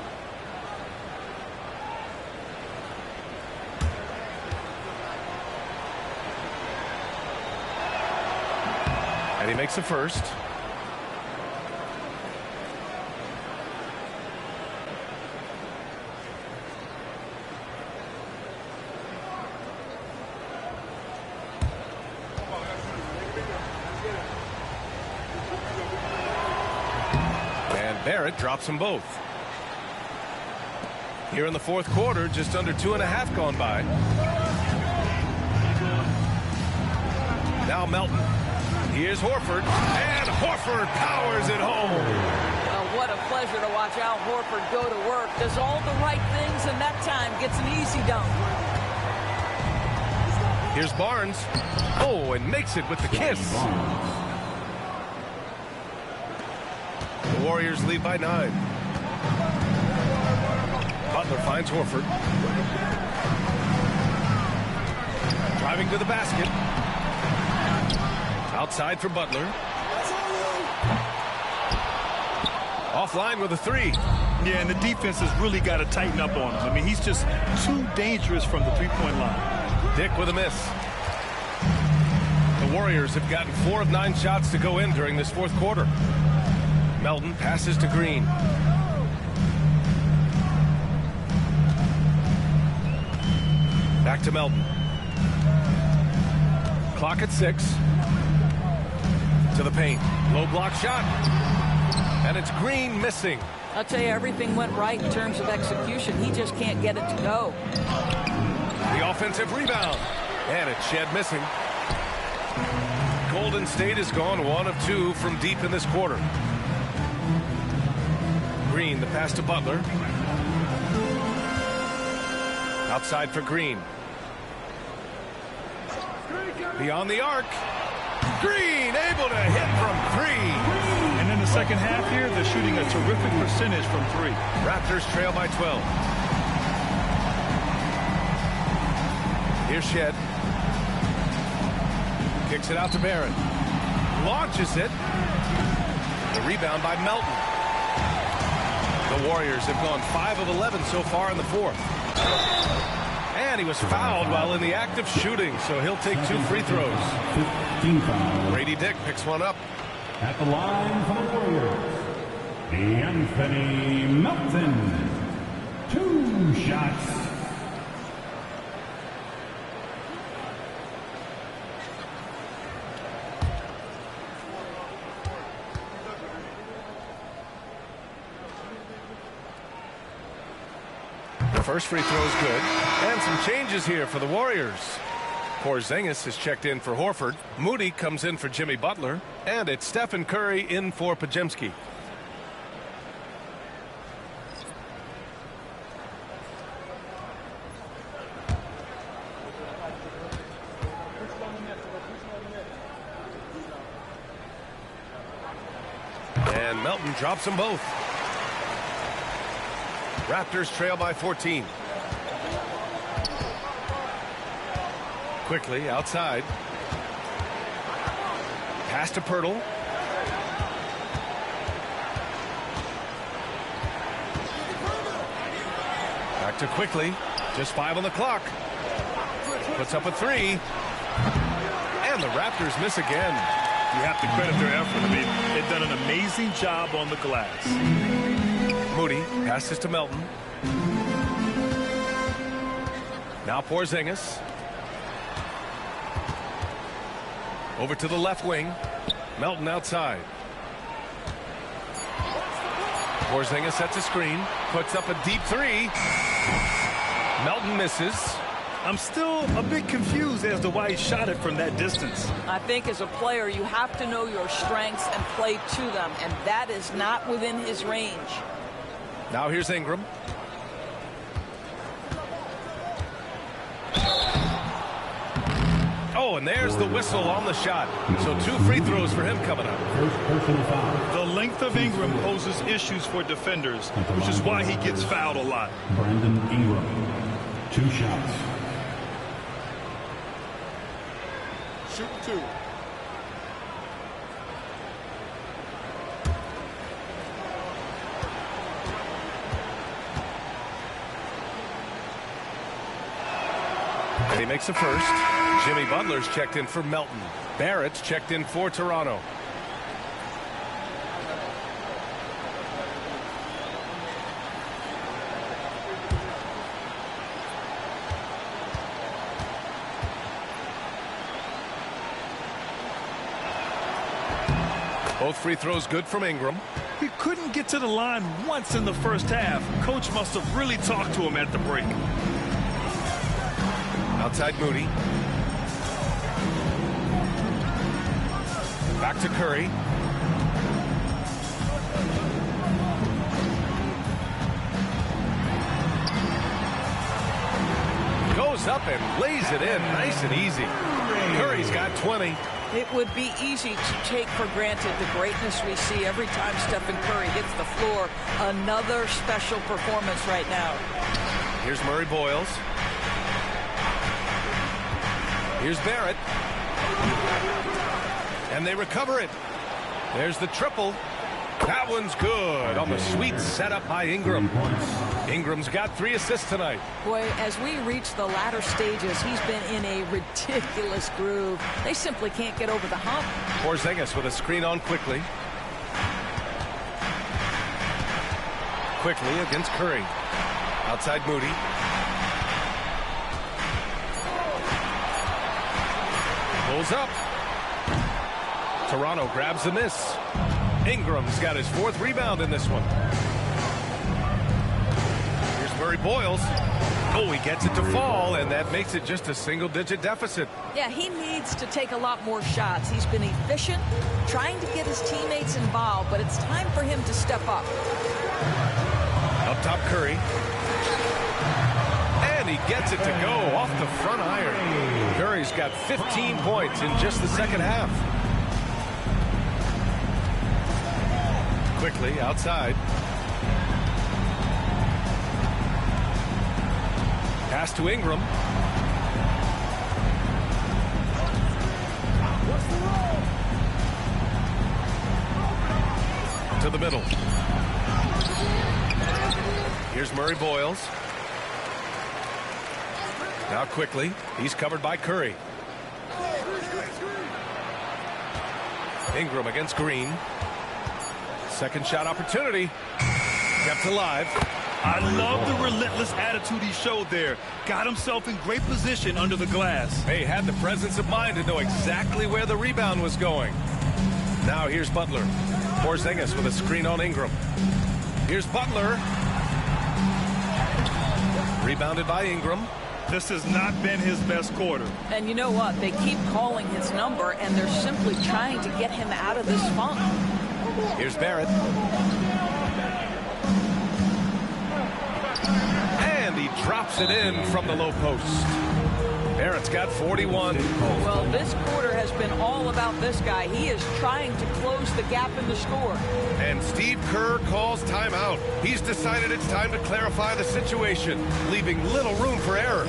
And he makes the first. And Barrett drops them both. Here in the fourth quarter, just under 2.5 gone by. Now Melton. Here's Horford, and Horford powers it home. Well, what a pleasure to watch Al Horford go to work. Does all the right things, and that time gets an easy dunk. Here's Barnes. Oh, and makes it with the kiss. The Warriors lead by 9. Butler finds Horford. Driving to the basket. Outside for Butler. Offline with a 3. Yeah, and the defense has really got to tighten up on him. I mean, he's just too dangerous from the three-point line. Dick with a miss. The Warriors have gotten 4 of 9 shots to go in during this fourth quarter. Melton passes to Green. Back to Melton. Clock at 6. To the paint. Low block shot. And it's Green missing. I'll tell you, everything went right in terms of execution. He just can't get it to go. The offensive rebound. And it's Shed missing. Golden State has gone 1 of 2 from deep in this quarter. Green, the pass to Butler. Outside for Green. Beyond the arc. Green able to hit from 3. And in the second half here, they're shooting a terrific percentage from 3. Raptors trail by 12. Here's Shed. Kicks it out to Barrett. Launches it. The rebound by Melton. The Warriors have gone 5 of 11 so far in the fourth. And he was fouled while in the act of shooting, so he'll take 2 free throws. Brady Dick picks one up. At the line for the Warriors, Anthony Melton. 2 shots. The first free throw is good. And some changes here for the Warriors. Porzingis is checked in for Horford. Moody comes in for Jimmy Butler. And it's Stephen Curry in for Podziemski. And Melton drops them both. Raptors trail by 14. Quickly outside. Pass to Pirtle. Back to Quickly. Just 5 on the clock. Puts up a 3. And the Raptors miss again. You have to credit their effort. I mean, they've done an amazing job on the glass. Moody passes to Melton. Now Porzingis. Over to the left wing. Melton outside. Porzingis sets a screen. Puts up a deep 3. Melton misses. I'm still a bit confused as to why he shot it from that distance. I think as a player, you have to know your strengths and play to them, and that is not within his range. Now here's Ingram. Oh, and there's the whistle on the shot. So 2 free throws for him coming up. The length of Ingram poses issues for defenders, which is why he gets fouled a lot. Brandon Ingram. 2 shots. Shoot 2. And he makes a first. Jimmy Butler's checked in for Melton. Barrett's checked in for Toronto. Both free throws good from Ingram. He couldn't get to the line once in the first half. Coach must have really talked to him at the break. Outside Moody. Back to Curry. Goes up and lays it in nice and easy. Curry's got 20. It would be easy to take for granted the greatness we see every time Stephen Curry hits the floor. Another special performance right now. Here's Murray Boyles. Here's Barrett. And they recover it. There's the triple. That one's good on the sweet setup by Ingram. Ingram's got 3 assists tonight. Boy, as we reach the latter stages, he's been in a ridiculous groove. They simply can't get over the hump. Porzingis with a screen on quickly. Quickly against Curry. Outside Moody. Pulls up. Toronto grabs the miss. Ingram's got his 4th rebound in this one. Here's Murray Boyles. Oh, he gets it to fall, and that makes it just a single-digit deficit. Yeah, he needs to take a lot more shots. He's been efficient, trying to get his teammates involved, but it's time for him to step up. Up top, Curry. And he gets it to go off the front iron. Curry's got 15 points in just the second half. Quickly outside. Pass to Ingram. To the middle. Here's Murray Boyles. Now quickly, he's covered by Curry. Ingram against Green. Second shot opportunity. Kept alive. I love the relentless attitude he showed there. Got himself in great position under the glass. He had the presence of mind to know exactly where the rebound was going. Now here's Butler. Porzingis with a screen on Ingram. Here's Butler. Rebounded by Ingram. This has not been his best quarter. And you know what? They keep calling his number, and they're simply trying to get him out of this funk. Here's Barrett. And he drops it in from the low post. Barrett's got 41. Well, this quarter has been all about this guy. He is trying to close the gap in the score. And Steve Kerr calls timeout. He's decided it's time to clarify the situation, leaving little room for error.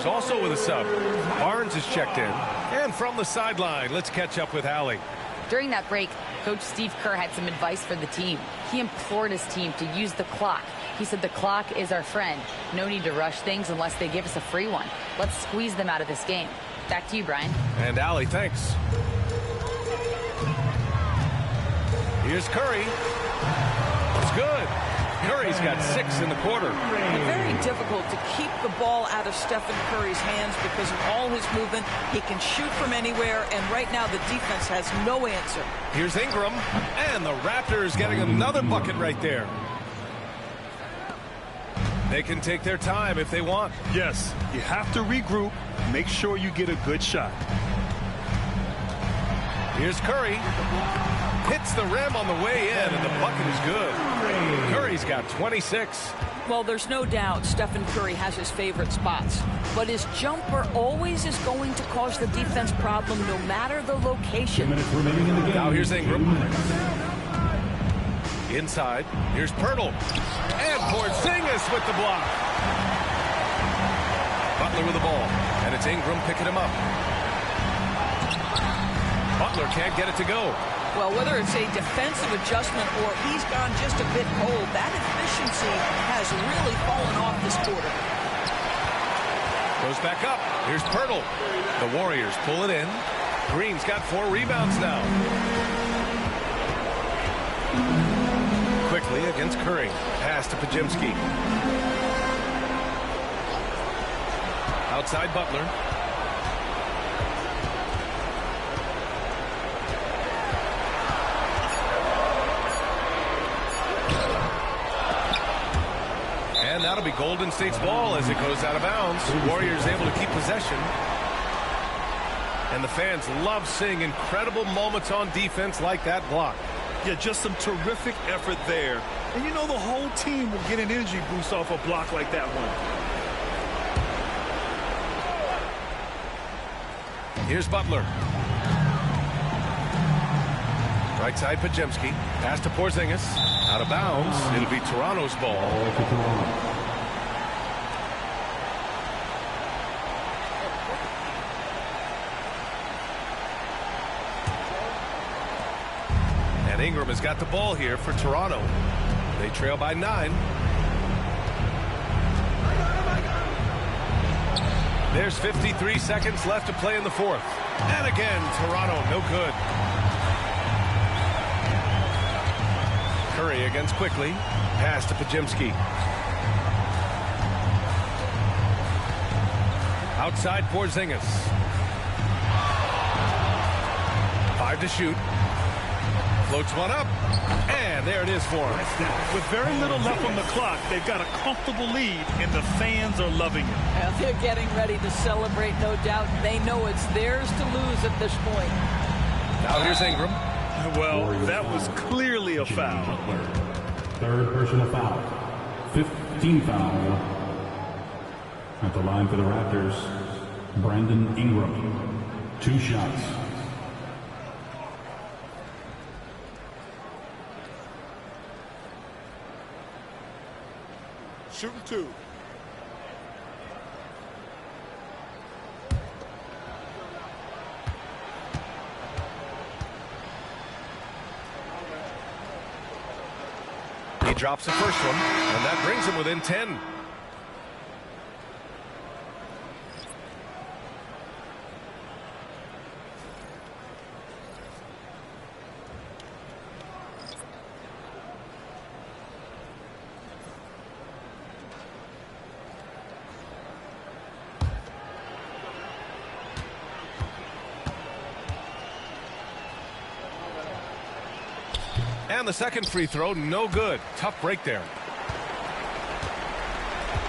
Warriors also with a sub. Barnes is checked in. And from the sideline, let's catch up with Allie. During that break, Coach Steve Kerr had some advice for the team. He implored his team to use the clock. He said the clock is our friend. No need to rush things unless they give us a free one. Let's squeeze them out of this game. Back to you, Brian. And Allie, thanks. Here's Curry. It's good. Curry's got 6 in the quarter. Very difficult to keep the ball out of Stephen Curry's hands because of all his movement. He can shoot from anywhere, and right now the defense has no answer. Here's Ingram, and the Raptors getting another bucket right there. They can take their time if they want. Yes, you have to regroup. Make sure you get a good shot. Here's Curry. Hits the rim on the way in, and the bucket is good. Curry's got 26. Well, there's no doubt Stephen Curry has his favorite spots, but his jumper always is going to cause the defense problem no matter the location. Now here's Ingram. Inside, here's Pirtle. And Porzingis with the block. Butler with the ball, and it's Ingram picking him up. Butler can't get it to go. Well, whether it's a defensive adjustment or he's gone just a bit cold, that efficiency has really fallen off this quarter. Goes back up. Here's Pirtle. The Warriors pull it in. Green's got 4 rebounds now. Quickly against Curry. Pass to Pajemski. Outside Butler. And that'll be Golden State's ball as it goes out of bounds. Warriors able to keep possession. And the fans love seeing incredible moments on defense like that block. Yeah, just some terrific effort there. And you know the whole team will get an energy boost off a block like that one. Here's Butler. Right side Pajemski. Pass to Porzingis. Out of bounds. It'll be Toronto's ball. And Ingram has got the ball here for Toronto. They trail by 9. There's 53 seconds left to play in the 4th. And again, Toronto no good. Curry against Quickly. Pass to Pajemski. Outside Porzingis. 5 to shoot. Floats one up. And there it is for him. With very little left on the clock, they've got a comfortable lead, and the fans are loving it. And they're getting ready to celebrate, no doubt. They know it's theirs to lose at this point. Now here's Ingram. Well, that was clearly a foul. Third personal foul. 15 foul. At the line for the Raptors, Brandon Ingram. 2 shots. Shooting 2. He drops the first one, and that brings him within 10. And the second free throw, no good. Tough break there.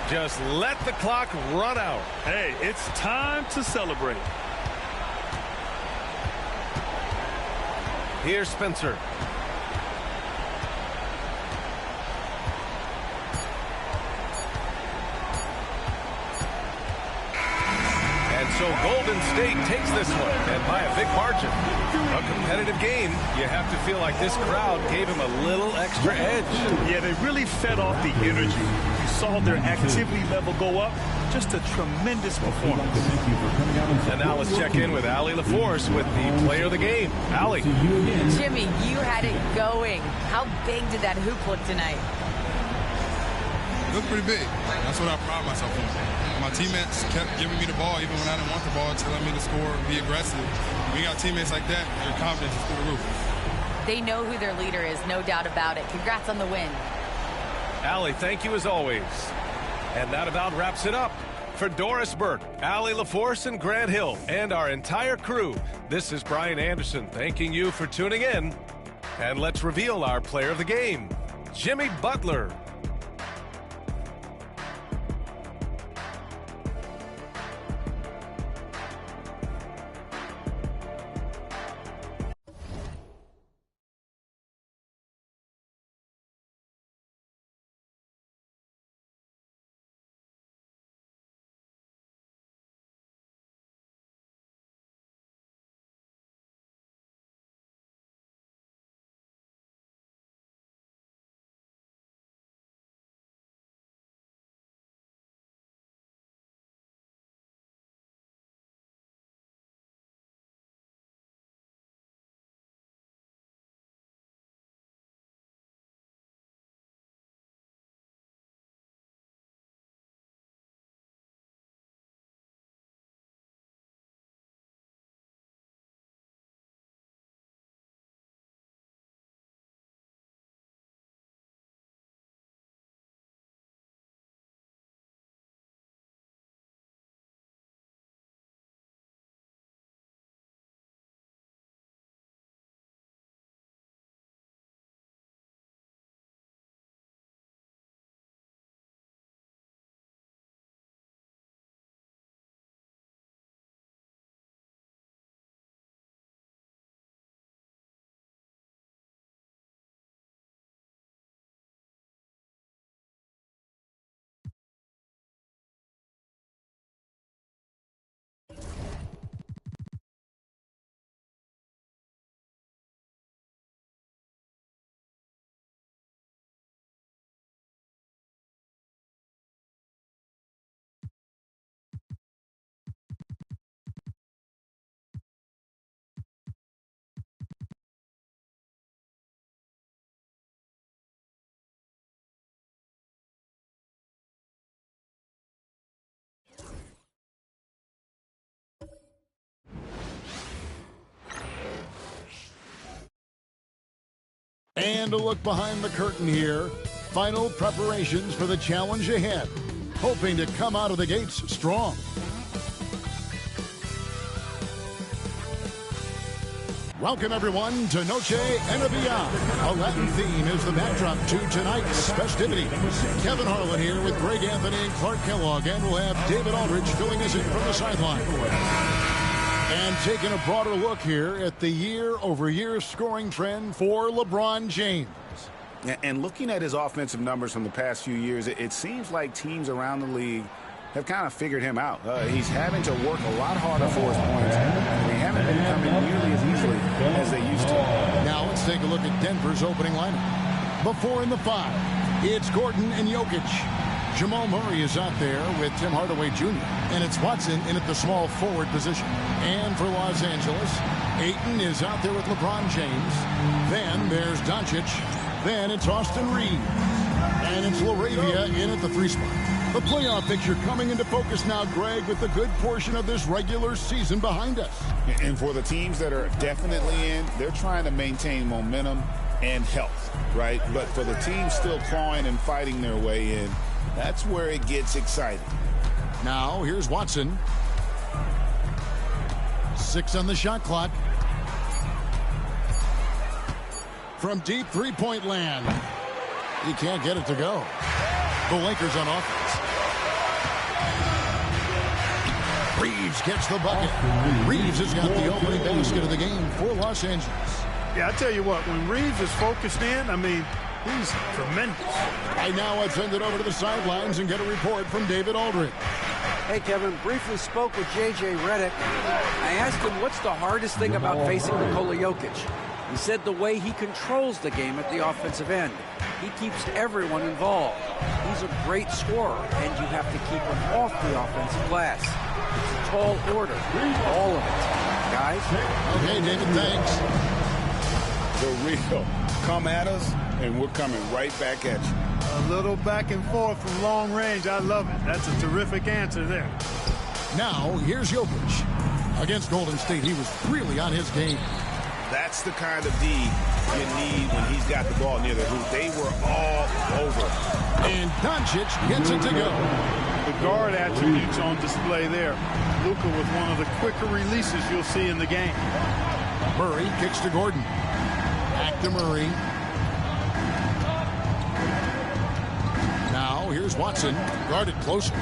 Just let the clock run out. Hey, it's time to celebrate. Here's Spencer. And So Golden State takes this one, and by a big margin. A competitive game, you have to feel like this crowd gave him a little extra edge. Yeah, they really fed off the energy. You saw their activity level go up. Just a tremendous performance. And now let's check in with Allie LaForce with the player of the game. Allie. Jimmy, you had it going. How big did that hoop look tonight? It looked pretty big. That's what I pride myself on. My teammates kept giving me the ball even when I didn't want the ball, telling me to score, be aggressive. When you got teammates like that, your confidence is through the roof. They know who their leader is, no doubt about it. Congrats on the win. Allie, thank you as always. And that about wraps it up. For Doris Burke, Allie LaForce, and Grant Hill, and our entire crew, this is Brian Anderson thanking you for tuning in. And let's reveal our player of the game, Jimmy Butler. And a look behind the curtain here. Final preparations for the challenge ahead. Hoping to come out of the gates strong. Welcome, everyone, to Noche NBA. A Latin theme is the backdrop to tonight's festivity. Kevin Harlan here with Greg Anthony and Clark Kellogg, and we'll have David Aldridge filling us in from the sideline. And taking a broader look here at the year-over-year scoring trend for LeBron James. And looking at his offensive numbers from the past few years, it seems like teams around the league have kind of figured him out. He's having to work a lot harder for his points, and they haven't been coming nearly as easily as they used to. Now let's take a look at Denver's opening lineup. Before in the 5, it's Gordon and Jokic. Jamal Murray is out there with Tim Hardaway Jr. And it's Watson in at the small forward position. And for Los Angeles, Ayton is out there with LeBron James. Then there's Doncic. Then it's Austin Reeves. And it's LaRavia in at the 3 spot. The playoff picture coming into focus now, Greg, with a good portion of this regular season behind us. And for the teams that are definitely in, they're trying to maintain momentum and health, right? But for the teams still clawing and fighting their way in, that's where it gets exciting. Now, here's Watson. 6 on the shot clock. From deep three-point land. He can't get it to go. The Lakers on offense. Reeves gets the bucket. Reeves has got the opening basket of the game for Los Angeles. Yeah, I tell you what, when Reeves is focused in, I mean, he's tremendous. Right now, I'd send it over to the sidelines and get a report from David Aldridge. Hey, Kevin, briefly spoke with J.J. Redick. I asked him what's the hardest thing about facing Nikola Jokic. He said the way he controls the game at the offensive end. He keeps everyone involved. He's a great scorer, and you have to keep him off the offensive glass. It's a tall order, all of it. Guys? Okay, David, thanks. The real. Come at us, and we're coming right back at you. A little back and forth from long range. I love it. That's a terrific answer there. Now, here's Jokic. Against Golden State, he was really on his game. That's the kind of D you need when he's got the ball near the hoop. They were all over. And Doncic gets it to go. The guard attributes on display there. Luka with one of the quicker releases you'll see in the game. Murray kicks to Gordon. Back to Murray. Now, here's Watson, guarded closer.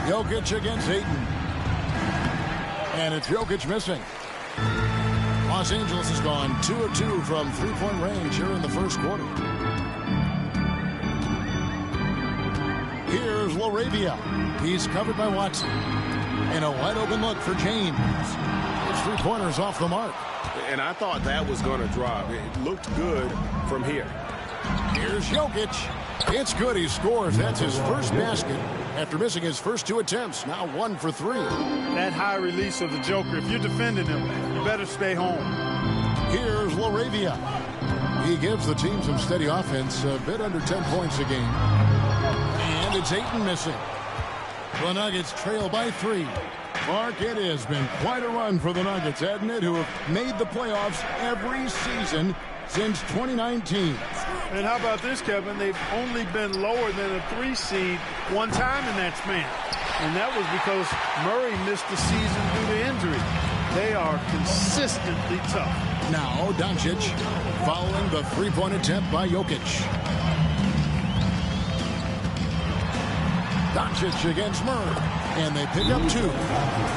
Jokic against Ayton. And it's Jokic missing. Los Angeles has gone 2 of 2 from three-point range here in the first quarter. Here's LaRavia. He's covered by Watson. And a wide-open look for James. His three-pointer's off the mark. And I thought that was going to drop. It looked good from here. Here's Jokic. It's good. He scores. That's his first basket after missing his first 2 attempts. Now 1 for 3. That high release of the Joker, if you're defending him, you better stay home. Here's LaRavia. He gives the team some steady offense, a bit under 10 points a game. And it's Ayton missing. The Nuggets trail by 3. Mark, it has been quite a run for the Nuggets, hasn't it, who have made the playoffs every season since 2019. And how about this, Kevin? They've only been lower than a 3 seed one time in that span. And that was because Murray missed the season due to injury. They are consistently tough. Now Doncic following the three-point attempt by Jokic. Doncic against Murray. And they pick up 2.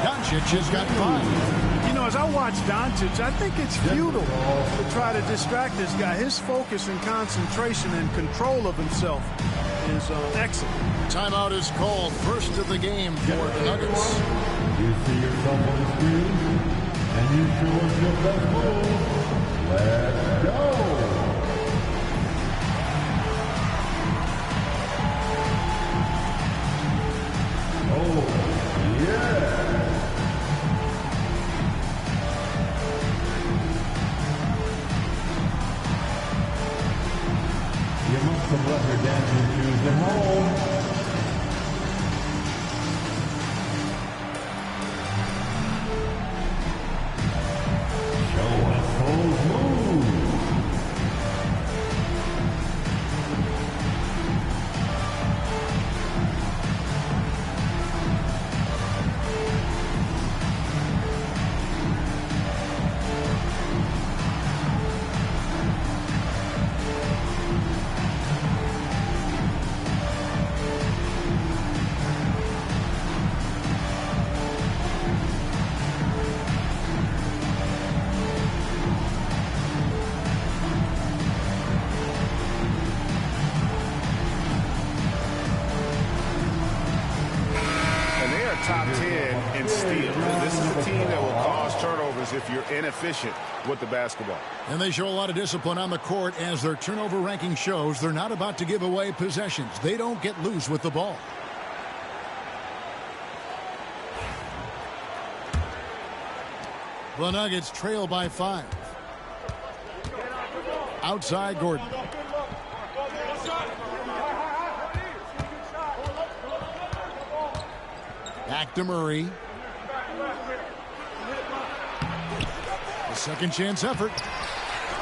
Doncic has got 5. You know, as I watch Doncic, I think it's futile to try to distract this guy. His focus and concentration and control of himself is excellent. Timeout is called. First of the game for the Nuggets. You see yourself on the screen, and you show us your best move. Let's go! Oh, yeah! You must have left your dancing shoes at home. Show us those moves. Top 10 in steals. This is a team that will cause turnovers if you're inefficient with the basketball. And they show a lot of discipline on the court. As their turnover ranking shows, they're not about to give away possessions. They don't get loose with the ball. The Nuggets trail by 5. Outside Gordon. Back to Murray. A second chance effort.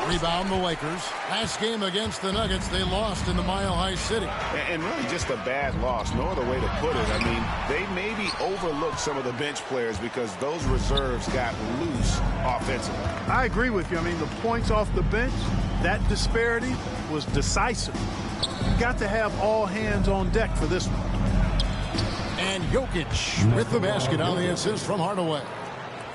Rebound the Lakers. Last game against the Nuggets, they lost in the Mile High City. And really just a bad loss. No other way to put it. I mean, they maybe overlooked some of the bench players because those reserves got loose offensively. I agree with you. I mean, the points off the bench, that disparity was decisive. You got to have all hands on deck for this one. And Jokic with the basket on the assist from Hardaway.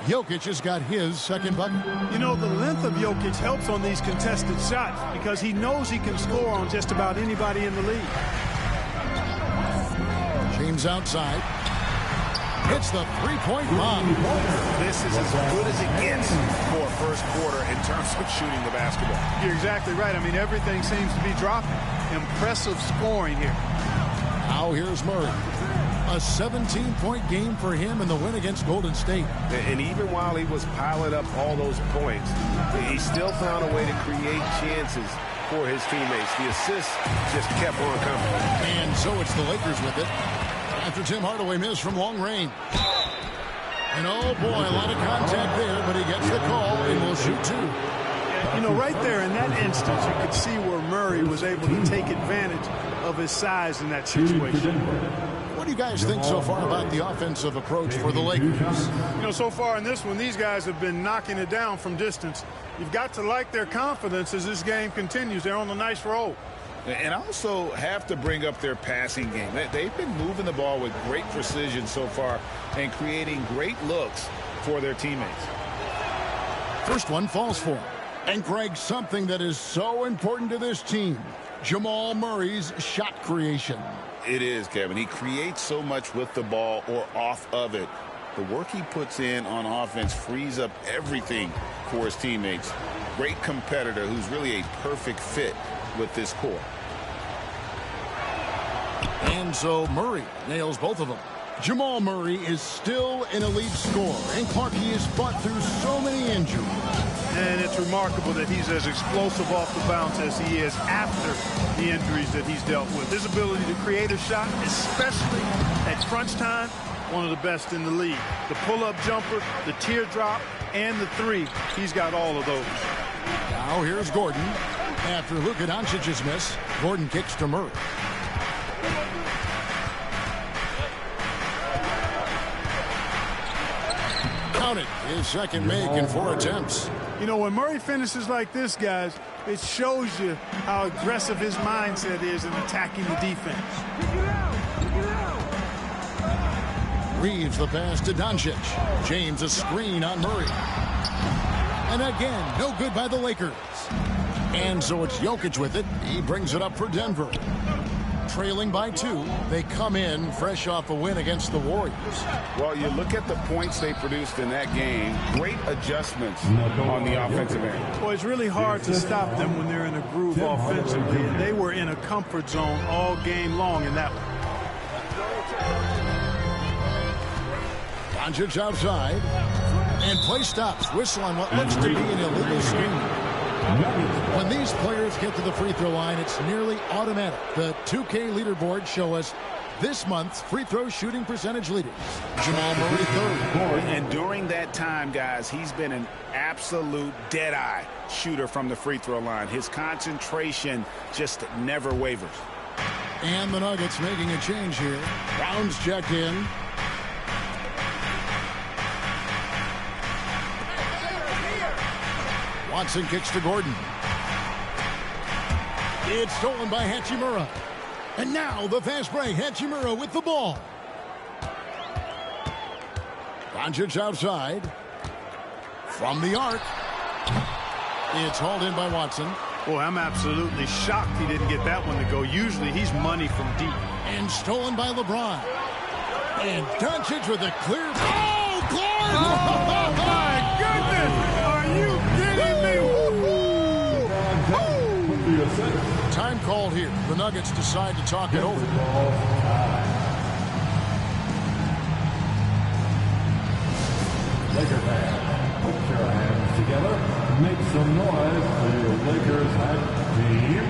Jokic has got his second bucket. You know, the length of Jokic helps on these contested shots because he knows he can score on just about anybody in the league. James outside. Hits the three-point bomb. This is as good as it gets for a first quarter in terms of shooting the basketball. You're exactly right. I mean, everything seems to be dropping. Impressive scoring here. Now here's Murray. A 17-point game for him in the win against Golden State. And even while he was piling up all those points, he still found a way to create chances for his teammates. The assists just kept on coming. And so it's the Lakers with it. After Tim Hardaway missed from long range. And oh boy, a lot of contact there, but he gets the call and will shoot two. You know, right there in that instance, you could see where Murray was able to take advantage of his size in that situation. What do you guys think so far about the offensive approach for the Lakers? You know, so far in this one, these guys have been knocking it down from distance. You've got to like their confidence as this game continues. They're on a nice roll. And also have to bring up their passing game. They've been moving the ball with great precision so far and creating great looks for their teammates. First one falls for him. And Greg, something that is so important to this team, Jamal Murray's shot creation. It is, Kevin. He creates so much with the ball or off of it. The work he puts in on offense frees up everything for his teammates. Great competitor who's really a perfect fit with this core. And so Murray nails both of them. Jamal Murray is still an elite scorer, and Clark, he has fought through so many injuries. And it's remarkable that he's as explosive off the bounce as he is after the injuries that he's dealt with. His ability to create a shot, especially at crunch time, one of the best in the league. The pull-up jumper, the teardrop, and the three, he's got all of those. Now here's Gordon. After Luka Doncic's miss, Gordon kicks to Murray. Count it. His second make in 4 attempts. You know, when Murray finishes like this, guys, it shows you how aggressive his mindset is in attacking the defense. Reeves the pass to Doncic. James a screen on Murray. And again, no good by the Lakers. And so it's Jokic with it. He brings it up for Denver. Trailing by 2, they come in fresh off a win against the Warriors. Well, you look at the points they produced in that game. Great adjustments on the offensive end. Well, it's really hard to stop them when they're in a groove offensively. And they were in a comfort zone all game long in that one. Doncic outside. And play stops. Whistle on what looks to be an illegal screen. When these players get to the free throw line, it's nearly automatic. The 2K leaderboards show us this month's free throw shooting percentage leaders. Jamal Murray third. And during that time, guys, he's been an absolute dead-eye shooter from the free throw line. His concentration just never wavers. And the Nuggets making a change here. Brown's checked in. Watson kicks to Gordon. It's stolen by Hachimura. And now the fast break. Hachimura with the ball. Doncic outside. From the arc. It's hauled in by Watson. Boy, I'm absolutely shocked he didn't get that one to go. Usually he's money from deep. And stolen by LeBron. And Doncic with a clear. Oh, Clark! Oh, my goodness! Are you kidding me? Time called here. The Nuggets decide to talk it over. Laker fans, put your hands together. Make some noise for your Lakers hype team.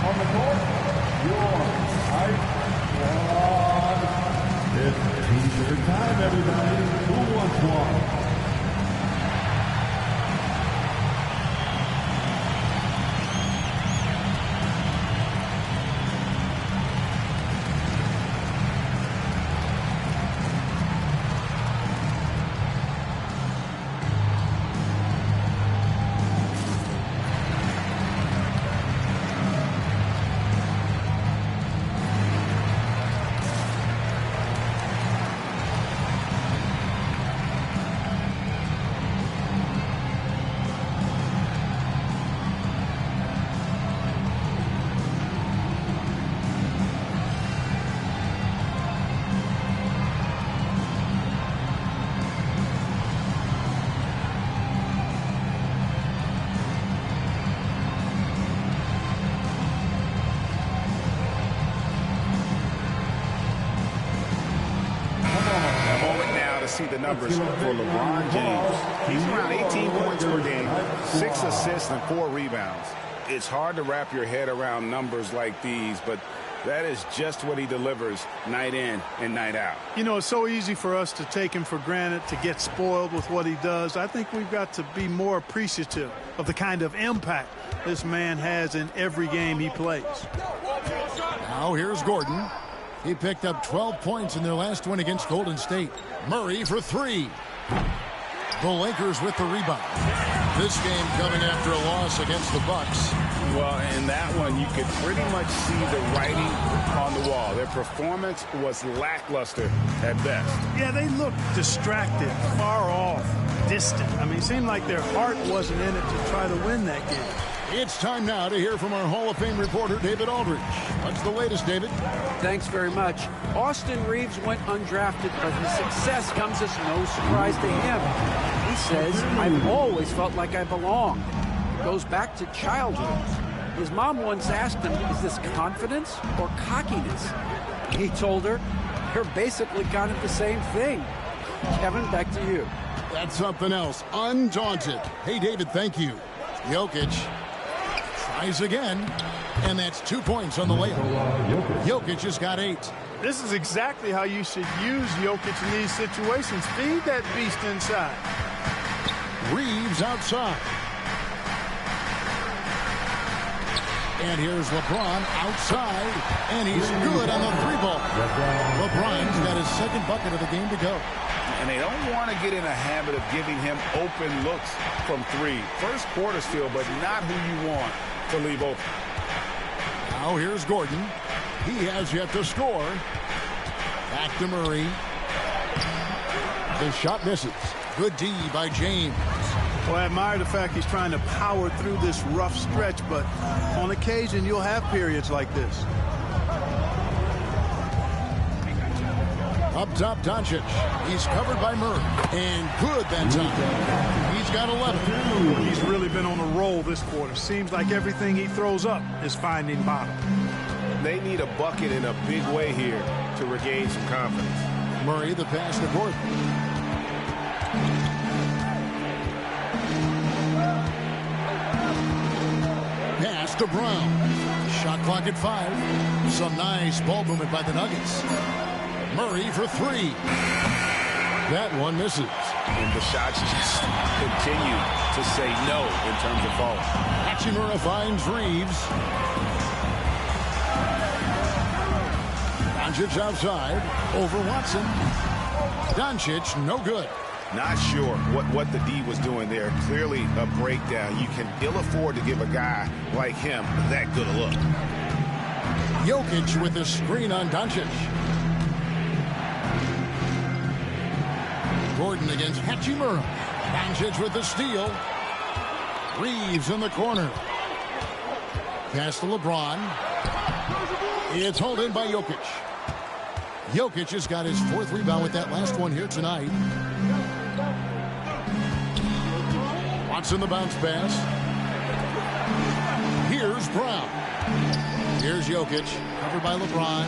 On the court, your hype squad. It's t-shirt time, everybody. Who wants one? see the numbers for LeBron James. He's around 18 points per game, 6 assists and 4 rebounds. It's hard to wrap your head around numbers like these, but that is just what he delivers night in and night out. You know, it's so easy for us to take him for granted, to get spoiled with what he does. I think we've got to be more appreciative of the kind of impact this man has in every game he plays. Now here's Gordon. He picked up 12 points in their last one against Golden State. Murray for 3. The Lakers with the rebound. This game coming after a loss against the Bucks. Well, in that one, you could pretty much see the writing on the wall. Their performance was lackluster at best. Yeah, they looked distracted, far off, distant. I mean, it seemed like their heart wasn't in it to try to win that game. It's time now to hear from our Hall of Fame reporter, David Aldridge. What's the latest, David? Thanks very much. Austin Reeves went undrafted, but his success comes as no surprise to him. He says, "I've always felt like I belong." It goes back to childhood. His mom once asked him, "Is this confidence or cockiness?" He told her, "They're basically kind of the same thing." Kevin, back to you. That's something else. Undaunted. Hey, David, thank you. Jokic tries again, and that's 2 points on the layup. Jokic has got 8. This is exactly how you should use Jokic in these situations. Feed that beast inside. Reeves outside. And here's LeBron outside, and he's good on the 3-ball. LeBron's got his second bucket of the game to go. And they don't want to get in a habit of giving him open looks from 3. First quarter still, but not who you want to leave open. Now here's Gordon. He has yet to score. Back to Murray. The shot misses. Good D by James. Well, I admire the fact he's trying to power through this rough stretch, but on occasion you'll have periods like this. Up top, Doncic. He's covered by Murray. And good that time. He's got 11. He's really been on a roll this quarter. Seems like everything he throws up is finding bottom. They need a bucket in a big way here to regain some confidence. Murray, the pass to Gordon. Pass to Brown. Shot clock at 5. Some nice ball movement by the Nuggets. Murray for 3. That one misses. And the shots just continue to say no in terms of falling. Hachimura finds Reeves. Doncic outside. Over Watson. Doncic, no good. Not sure what the D was doing there. Clearly a breakdown. You can ill afford to give a guy like him that good a look. Jokic with the screen on Doncic. Gordon against Hachimura. Doncic with the steal. Reeves in the corner. Pass to LeBron. It's hauled in by Jokic. Jokic has got his 4th rebound with that last one here tonight. Watson the bounce pass. Here's Brown. Here's Jokic, covered by LeBron.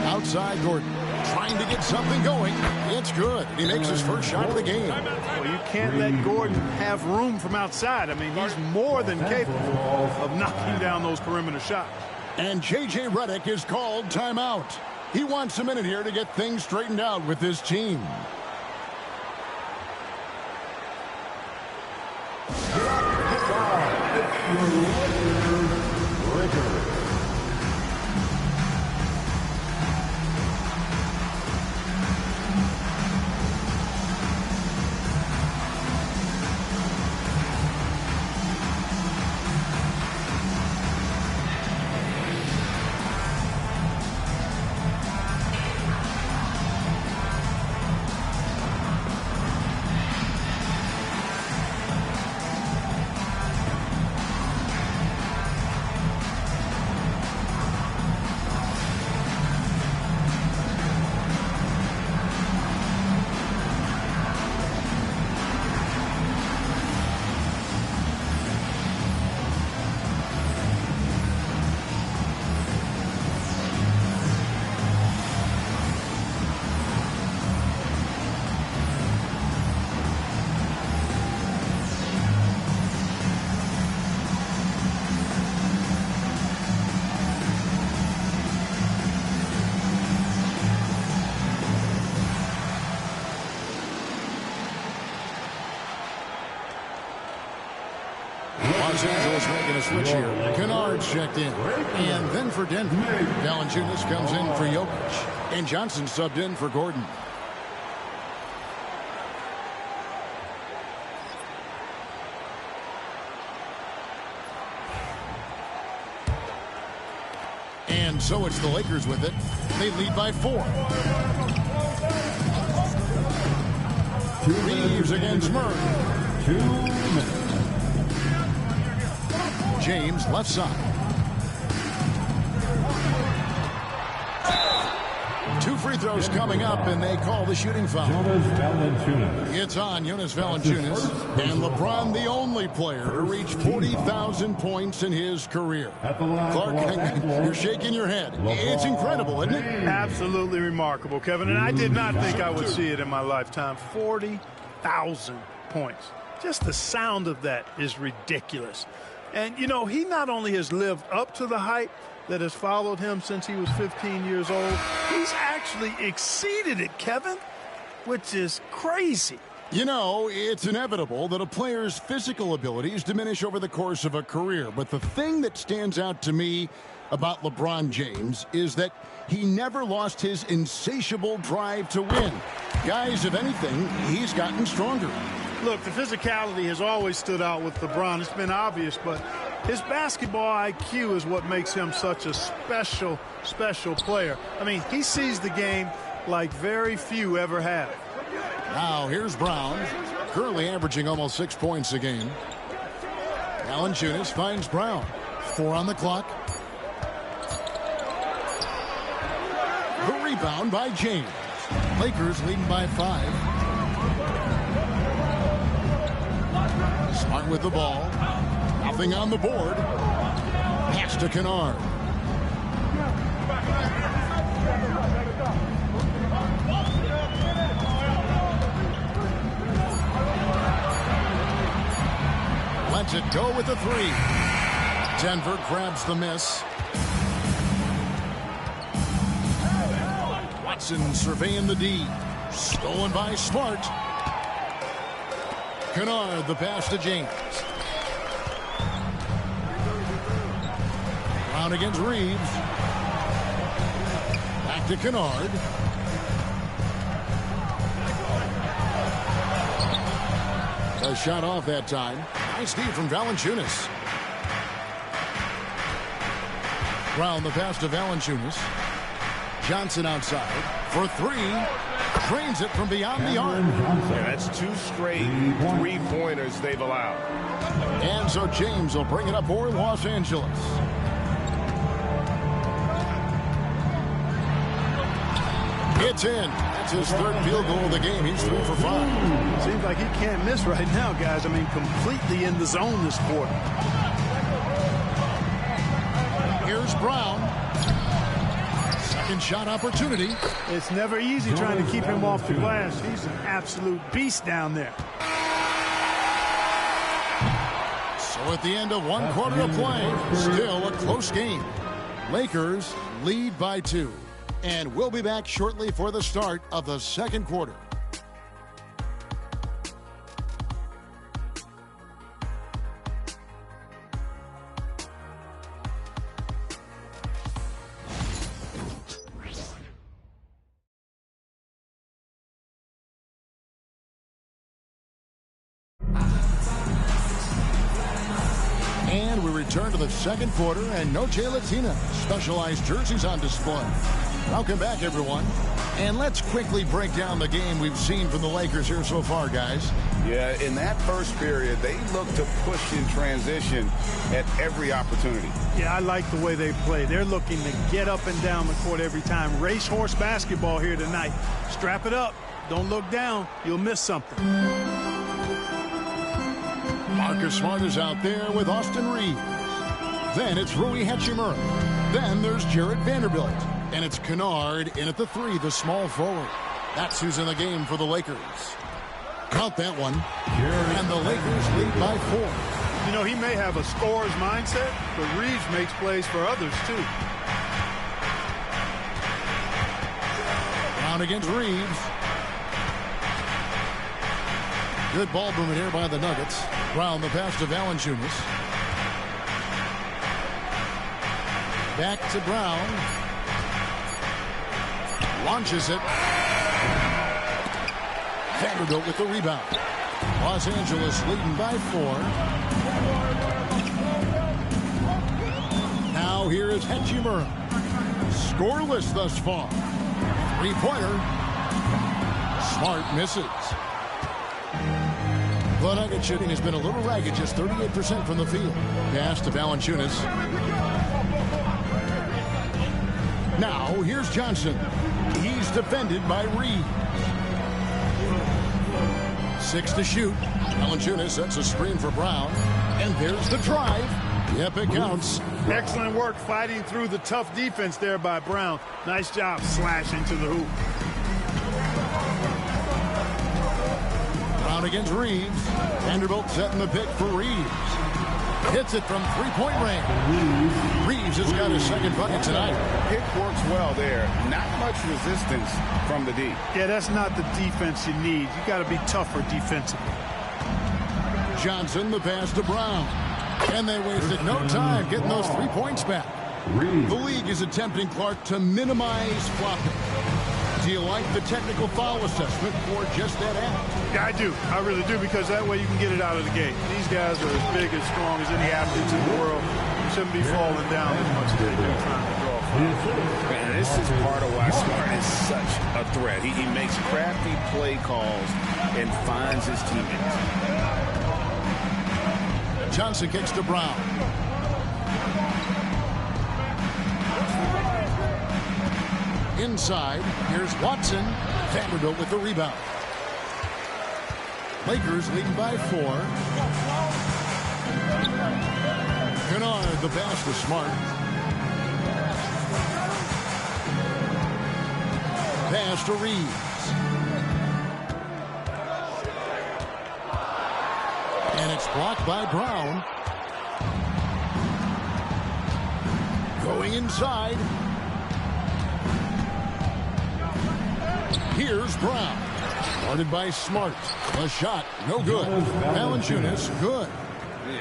Outside Gordon, trying to get something going. It's good. He makes his first shot of the game. Well, you can't let Gordon have room from outside. I mean, he's more than capable of knocking down those perimeter shots. And J.J. Redick is called timeout. He wants a minute here to get things straightened out with his team. Los Angeles making a switch here. Kennard's checked in. And then for Denver, Valanciunas comes in for Jokic. And Johnson subbed in for Gordon. And so it's the Lakers with it. They lead by 4. Reeves against Murray. 2 minutes. James left side. 2 free throws coming up, and they call the shooting foul. It's on Jonas Valanciunas, and LeBron the only player to reach 40,000 points in his career. Clark, you're shaking your head. It's incredible, isn't it? Absolutely remarkable, Kevin, and I did not think I would see it in my lifetime. 40,000 points. Just the sound of that is ridiculous. And, you know, he not only has lived up to the hype that has followed him since he was 15 years old, he's actually exceeded it, Kevin, which is crazy. You know, it's inevitable that a player's physical abilities diminish over the course of a career. But the thing that stands out to me about LeBron James is that he never lost his insatiable drive to win. Guys, if anything, he's gotten stronger. Look, the physicality has always stood out with LeBron. It's been obvious, but his basketball IQ is what makes him such a special, special player. I mean, he sees the game like very few ever have. Now, here's Brown, currently averaging almost 6 points a game. Valanciunas finds Brown. 4 on the clock. The rebound by James. Lakers leading by 5. Smart with the ball. Nothing on the board. Pass to Kennard. Lets it go with the 3. Denver grabs the miss. Watson surveying the D. Stolen by Smart. Kennard, the pass to James. Brown against Reeves. Back to Kennard. A shot off that time. Nice D from Valanciunas. Brown, the pass to Valanciunas. Johnson outside for 3. Drains it from beyond the arc. Yeah, that's 2 straight 3-pointers they've allowed. And so James will bring it up for Los Angeles. It's in. That's his 3rd field goal of the game. He's 3 for 5. Seems like he can't miss right now, guys. I mean, completely in the zone this quarter. Here's Brown. Second shot opportunity. It's never easy trying to keep him off the glass. He's an absolute beast down there. So at the end of 1 quarter of play, still a close game. Lakers lead by 2. And we'll be back shortly for the start of the 2nd quarter. And we return to the 2nd quarter, and Noche Latina specialized jerseys on display. Welcome back, everyone. And let's quickly break down the game we've seen from the Lakers here so far, guys. Yeah, in that first period, they looked to push in transition at every opportunity. Yeah, I like the way they play. They're looking to get up and down the court every time. Racehorse basketball here tonight. Strap it up. Don't look down. You'll miss something. Marcus Smart is out there with Austin Reeves. Then it's Rui Hachimura. Then there's Jarrett Vanderbilt. And it's Kennard in at the 3, the small forward. That's who's in the game for the Lakers. Count that one. And the Lakers lead by 4. You know, he may have a scorer's mindset, but Reeves makes plays for others, too. Brown against Reeves. Good ball movement here by the Nuggets. Brown, the pass to Valanciunas. Back to Brown. Launches it. Vanderbilt with the rebound. Los Angeles leading by 4. Now here is Hachimura. Scoreless thus far. Three-pointer. Smart misses. The Nugget shooting has been a little ragged, just 38% from the field. Pass to Valanciunas. Now here's Johnson. He's defended by Reed. 6 to shoot. Valanciunas sets a screen for Brown. And there's the drive. Yep, it counts. Excellent work fighting through the tough defense there by Brown. Nice job slashing to the hoop. Brown against Reeves. Vanderbilt setting the pick for Reeves. Hits it from three-point range. Reeves has got his second bucket tonight. Pick works well there. Not much resistance from the D. Yeah, that's not the defense you need. You got to be tougher defensively. Johnson, the pass to Brown. And they wasted no time getting those 3 points back. The league is attempting, Clark, to minimize flopping. Do you like the technical foul assessment for just that act? Yeah, I do. I really do, because that way you can get it out of the gate. These guys are as big and strong as any athletes in the world. They shouldn't be falling down as much as they do trying to draw fouls. And this is part of why Smart is such a threat. He makes crafty play calls and finds his teammates. Johnson kicks to Brown. Inside, here's Watson. Vanderbilt with the rebound. Lakers leading by 4. Kennard, the pass to Smart. Pass to Reeves. And it's blocked by Brown. Going inside. Here's Brown. Guarded by Smart. A shot, no good. Valanciunas, good.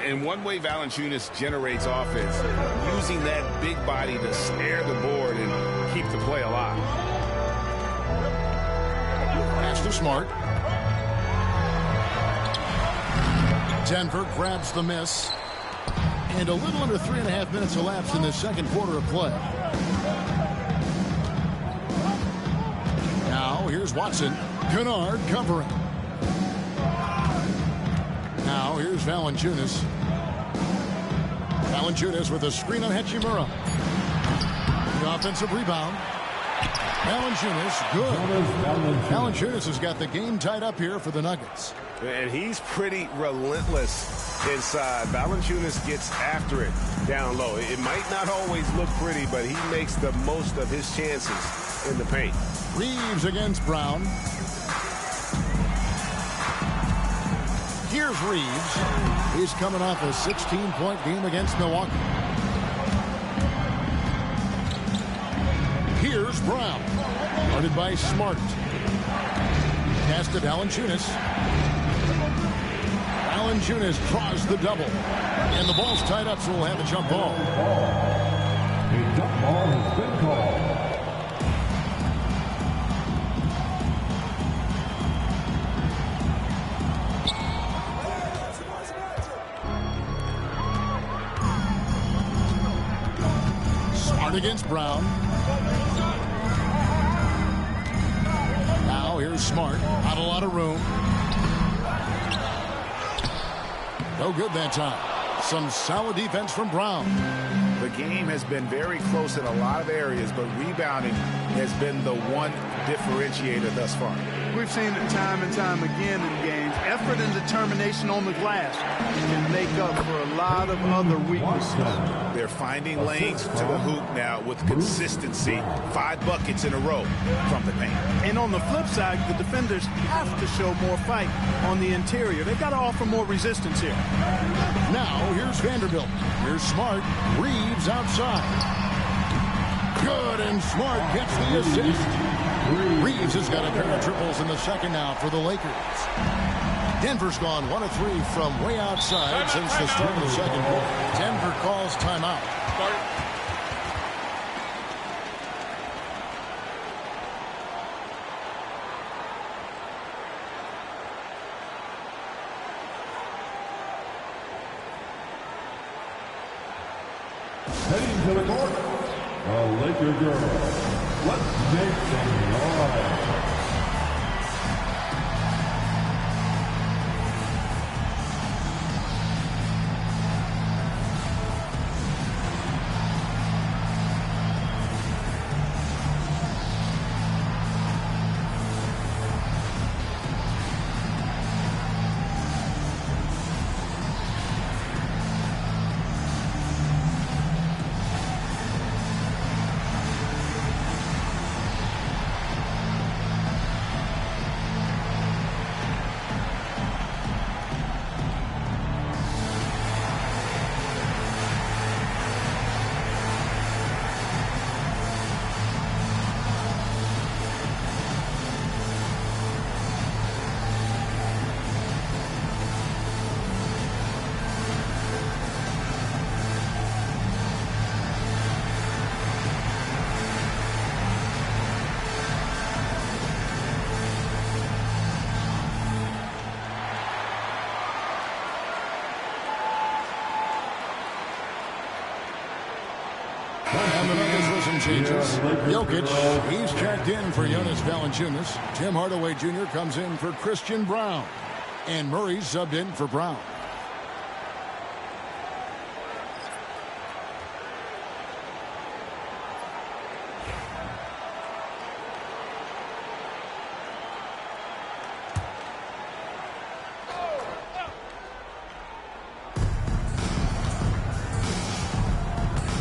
And one way Valanciunas generates offense, using that big body to snare the board and keep the play alive. Pass to Smart. Denver grabs the miss. And a little under 3.5 minutes elapsed in the second quarter of play. Now here's Watson. Kennard covering. Now here's Valanciunas. Valanciunas with a screen on Hachimura. The offensive rebound. Valanciunas, good. Valanciunas has got the game tied up here for the Nuggets. And he's pretty relentless inside. Valanciunas gets after it down low. It might not always look pretty, but he makes the most of his chances in the paint. Reeves against Brown. Here's Reeves. He's coming off a 16-point game against Milwaukee. Here's Brown. Guarded by Smart. Pass to Valanciunas. Valanciunas draws the double. And the ball's tied up, so we'll have a jump ball. A jump ball has been called. Against Brown. Now here's Smart. Not a lot of room. No good that time. Some solid defense from Brown. The game has been very close in a lot of areas, but rebounding has been the one differentiator thus far. We've seen it time and time again in games. Effort and determination on the glass can make up for a lot of other weaknesses. They're finding lanes to the hoop now with consistency. 5 buckets in a row from the paint. And on the flip side, the defenders have to show more fight on the interior. They've got to offer more resistance here. Now here's Vanderbilt. Here's Smart. Reeves outside. Good, and Smart gets the assist. Reeves has got a pair of triples in the second now for the Lakers. Denver's gone 1 of 3 from way outside since the start of the second quarter. Denver calls timeout. Heading to the court, the Laker girls. Let's make some noise. And the numbers with some changes. Jokic, he's checked in for Jonas Valanciunas. Tim Hardaway Jr. comes in for Christian Brown. And Murray's subbed in for Brown.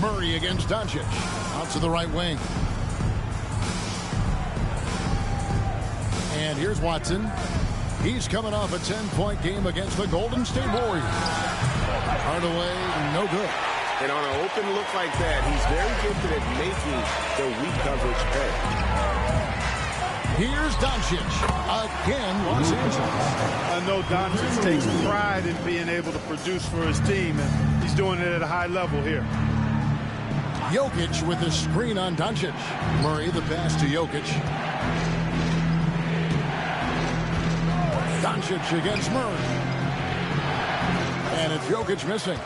Murray against Doncic. Out to the right wing. And here's Watson. He's coming off a 10-point game against the Golden State Warriors. Hardaway, no good. And on an open look like that, he's very gifted at making the weak coverage pay. Here's Doncic. Again, Los Angeles. I know Doncic takes pride in being able to produce for his team, and he's doing it at a high level here. Jokic with the screen on Doncic. Murray the pass to Jokic. Doncic against Murray. And it's Jokic missing.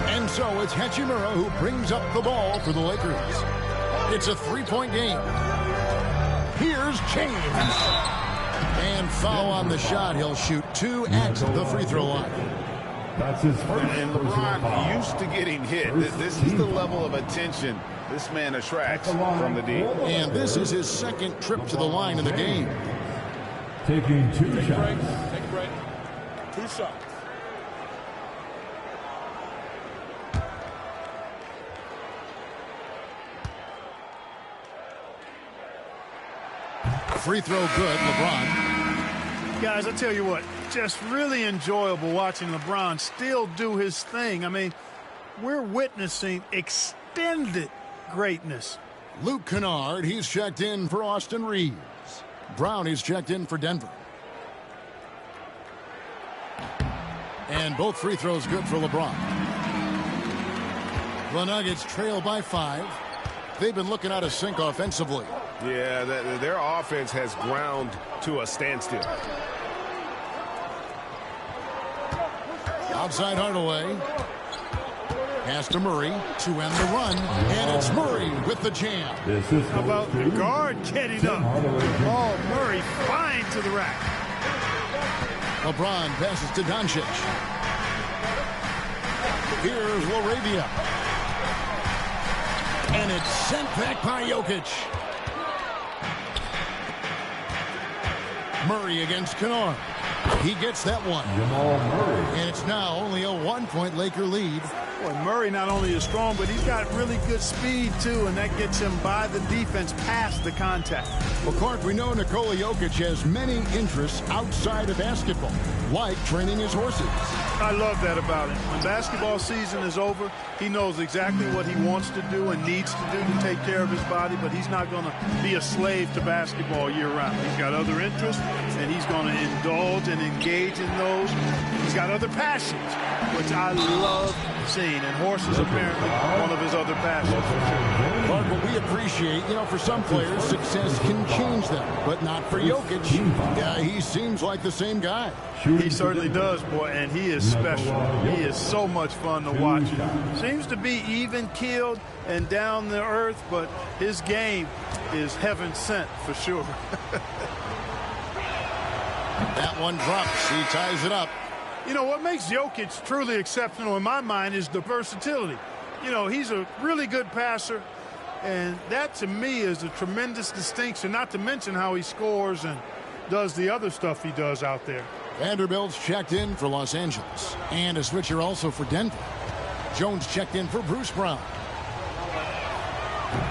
And so it's Hachimura who brings up the ball for the Lakers. It's a three-point game. Here's James. And foul on the shot. He'll shoot 2 at the free throw line. That's his first. And LeBron used to getting hit. This is the level of attention this man attracts from the deep. And this is his second trip to the line in the game. Taking 2 shots. Take a break. 2 shots. Free throw good, LeBron. Guys, I tell you what, just really enjoyable watching LeBron still do his thing. I mean, we're witnessing extended greatness. Luke Kennard, he's checked in for Austin Reeves. Brown, he's checked in for Denver. And both free throws good for LeBron. The Nuggets trail by 5. They've been looking out of sync offensively. Yeah, their offense has ground to a standstill. Outside Hardaway. Pass to Murray to end the run. And it's Murray with the jam. How about the guard getting up? Oh, Murray flying to the rack. LeBron passes to Doncic. Here's Laravia. And it's sent back by Jokic. Murray against Kennard. He gets that one. And it's now only a 1-point Laker lead. Boy, Murray not only is strong, but he's got really good speed, too, and that gets him by the defense past the contact. Well, Clark, we know Nikola Jokic has many interests outside of basketball, like training his horses. I love that about him. When basketball season is over, he knows exactly what he wants to do and needs to do to take care of his body, but he's not going to be a slave to basketball year-round. He's got other interests, and he's going to indulge and engage in those. He's got other passions, which I love seeing, and horses apparently one of his other passions. Clark, what we appreciate, for some players, success can change them, but not for Jokic. Yeah, he seems like the same guy. He certainly does, boy, and he is special. He is so much fun to watch. Seems to be even-keeled and down to earth, but his game is heaven sent for sure. That one drops. He ties it up. What makes Jokic truly exceptional in my mind is the versatility. He's a really good passer, and that to me is a tremendous distinction, not to mention how he scores and does the other stuff he does out there. Vanderbilt's checked in for Los Angeles, and a switcher also for Denver. Jones checked in for Bruce Brown.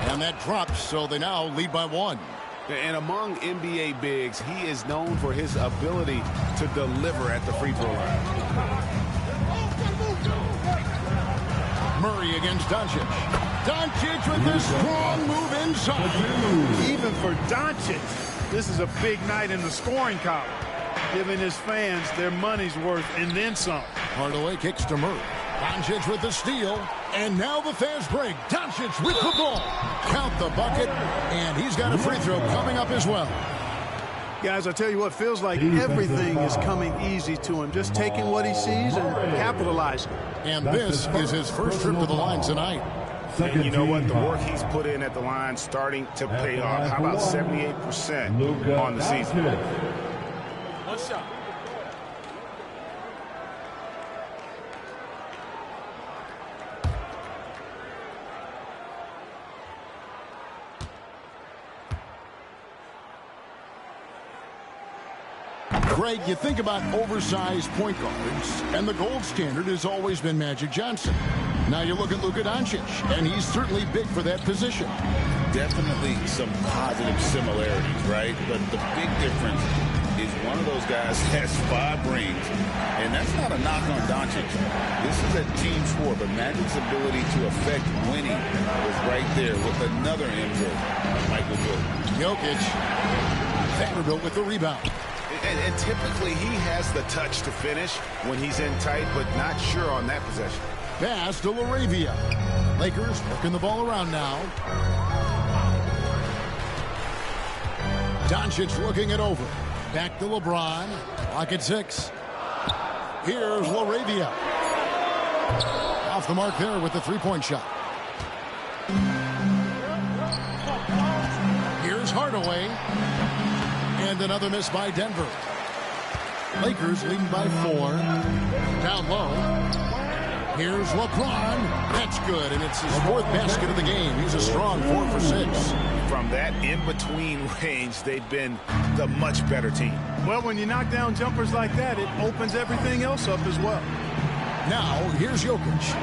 And that drops, so they now lead by 1. And among NBA bigs, he is known for his ability to deliver at the free throw line. Murray against Doncic. Doncic with this strong move inside. Even for Doncic, this is a big night in the scoring column, giving his fans their money's worth and then some. Hardaway kicks to Murray. Doncic with the steal, and now the fast break. Doncic with the ball. Count the bucket, and he's got a free throw coming up as well. Guys, I tell you what, feels like everything is coming easy to him. Just taking what he sees and capitalizing. And this is his first trip to the line tonight. And you know what? The work he's put in at the line starting to pay off. How about 78% on the season? One shot. Greg, you think about oversized point guards, and the gold standard has always been Magic Johnson. Now you look at Luka Doncic, and he's certainly big for that position. Definitely some positive similarities, right? But the big difference is one of those guys has 5 rings, and that's not a knock on Doncic. This is a team sport, but Magic's ability to affect winning was right there with another MJ, Michael Jordan. Jokic, Vanderbilt with the rebound. And typically he has the touch to finish when he's in tight, but not sure on that possession. Pass to LaRavia. Lakers working the ball around now. Doncic looking it over. Back to LeBron. Clock at 6. Here's LaRavia. Off the mark there with the three-point shot. Here's Hardaway. And another miss by Denver. Lakers leading by 4. Down low. Here's LeBron. That's good, and it's his 4th basket of the game. He's a strong 4 for 6. From that in-between range, they've been the much better team. Well, when you knock down jumpers like that, it opens everything else up as well. Now, here's Jokic.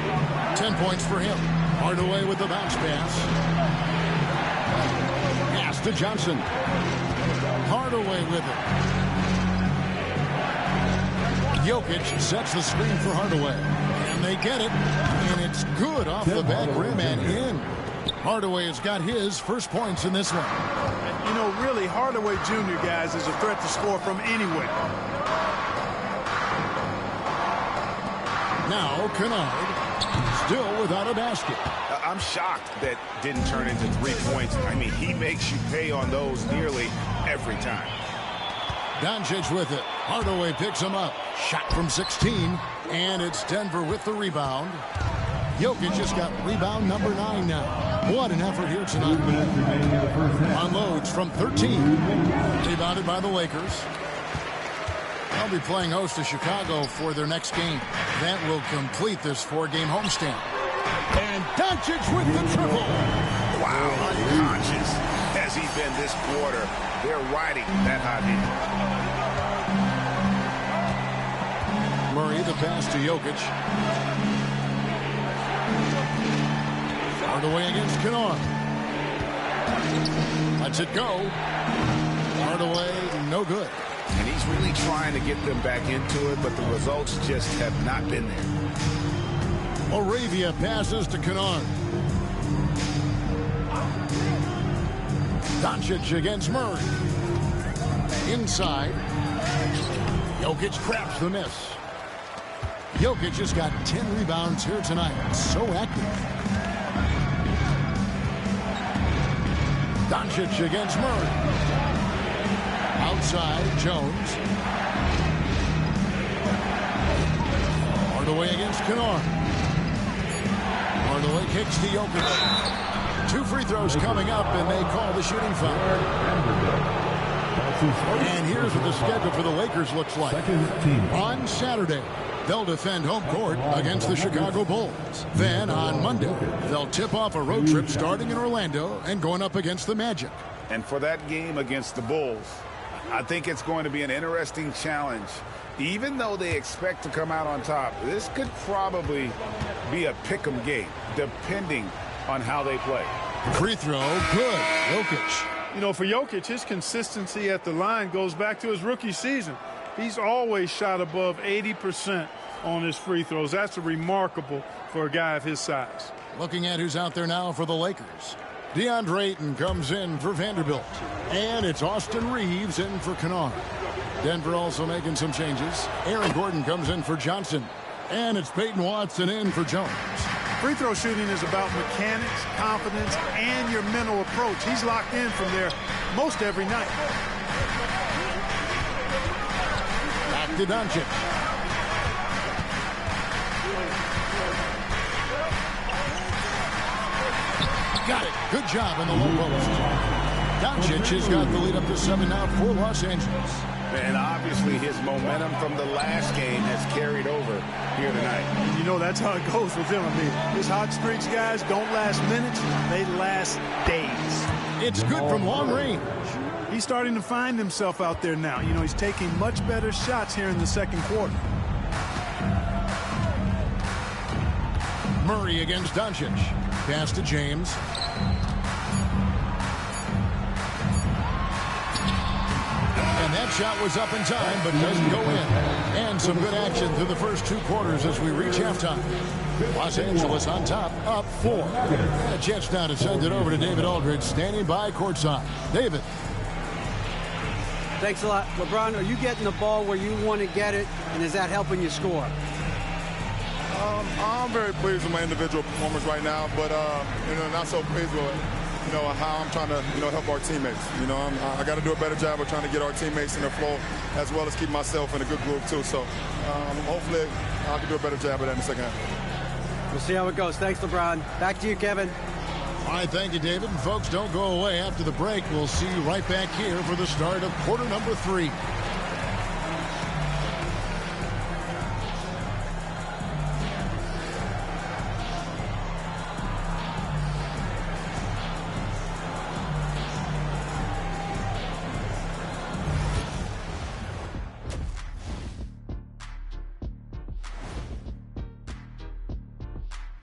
10 points for him. Hardaway with the bounce pass. Pass to Johnson. Hardaway with it. Jokic sets the screen for Hardaway. And they get it. And it's good off the back rim and in. Hardaway has got his first points in this one. Really, Hardaway Jr., guys, is a threat to score from anywhere. Now, Kennard, still without a basket. I'm shocked that didn't turn into 3 points. I mean, he makes you pay on those nearly every time. Doncic with it. Hardaway picks him up. Shot from 16. And it's Denver with the rebound. Jokic just got rebound number 9 now. What an effort here tonight. Unloads from 13. Rebounded by the Lakers. They'll be playing host to Chicago for their next game. That will complete this 4-game homestand. And Doncic with the triple. Wow, unconscious has he been this quarter. They're riding that hot heat. Murray, the pass to Jokic. Hardaway against Kennard. Lets it go. Hardaway, no good. And he's really trying to get them back into it, but the results just have not been there. Moravia passes to Kennard. Doncic against Murray. Inside. Jokic craps the miss. Jokic has got 10 rebounds here tonight. So active. Doncic against Murray. Outside, Jones. Hardaway against Kennard. Hardaway kicks to Jokic. 2 free throws coming up, and they call the shooting foul. And here's what the schedule for the Lakers looks like. On Saturday, they'll defend home court against the Chicago Bulls. Then on Monday, they'll tip off a road trip starting in Orlando and going up against the Magic. And for that game against the Bulls, I think it's going to be an interesting challenge. Even though they expect to come out on top, this could probably be a pick'em game, depending on how they play. Free throw, good. Jokic. You know, for Jokic, his consistency at the line goes back to his rookie season. He's always shot above 80% on his free throws. That's remarkable for a guy of his size. Looking at who's out there now for the Lakers. DeAndre Ayton comes in for Vanderbilt. And it's Austin Reeves in for Kennard. Denver also making some changes. Aaron Gordon comes in for Johnson. And it's Peyton Watson in for Jones. Free throw shooting is about mechanics, confidence, and your mental approach. He's locked in from there most every night. Back to Doncic. Got it. Good job in the low post. Doncic has got the lead up to 7 now for Los Angeles. And obviously his momentum from the last game has carried over here tonight. And you know that's how it goes with him. I mean, his hot streaks, guys, don't last minutes. They last days. It's good from long range. He's starting to find himself out there now. You know, he's taking much better shots here in the second quarter. Murray against Doncic. Pass to James. And that shot was up in time, but doesn't go in. And some good action through the first 2 quarters as we reach halftime. Los Angeles on top, up 4. And a chance now to send it over to David Aldridge, standing by courtside. David. Thanks a lot. LeBron, are you getting the ball where you want to get it, and is that helping you score? I'm very pleased with my individual performance right now, but not so pleased with how I'm trying to help our teammates. I got to do a better job of trying to get our teammates in the flow, as well as keep myself in a good groove too. So hopefully I can do a better job of that in the second half. We'll see how it goes. Thanks, LeBron. Back to you, Kevin. All right, thank you, David. And folks, don't go away. After the break, we'll see you right back here for the start of quarter number 3.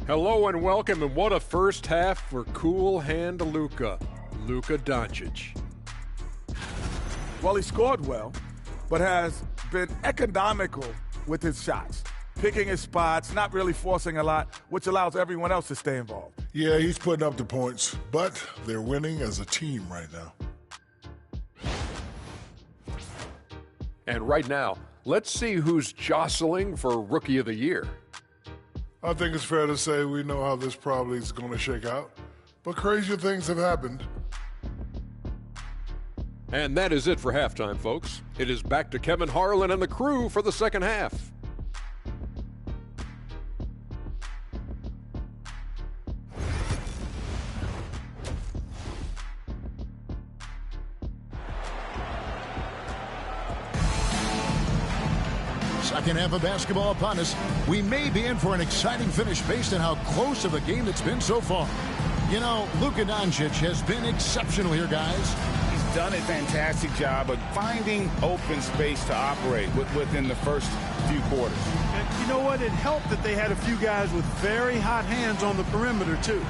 Hello and welcome, and what a first half for Cool Hand Luka Doncic. Well, he scored well, but has been economical with his shots, picking his spots, not really forcing a lot, which allows everyone else to stay involved. Yeah, he's putting up the points, but they're winning as a team right now. And right now, let's see who's jostling for Rookie of the Year. I think it's fair to say we know how this probably is going to shake out, but crazier things have happened. And that is it for halftime, folks. It is back to Kevin Harlan and the crew for the second half. Second half of basketball upon us. We may be in for an exciting finish based on how close of a game it's been so far. You know, Luka Doncic has been exceptional here, guys. He's done a fantastic job of finding open space to operate within the first few quarters. And you know what? It helped that they had a few guys with very hot hands on the perimeter, too.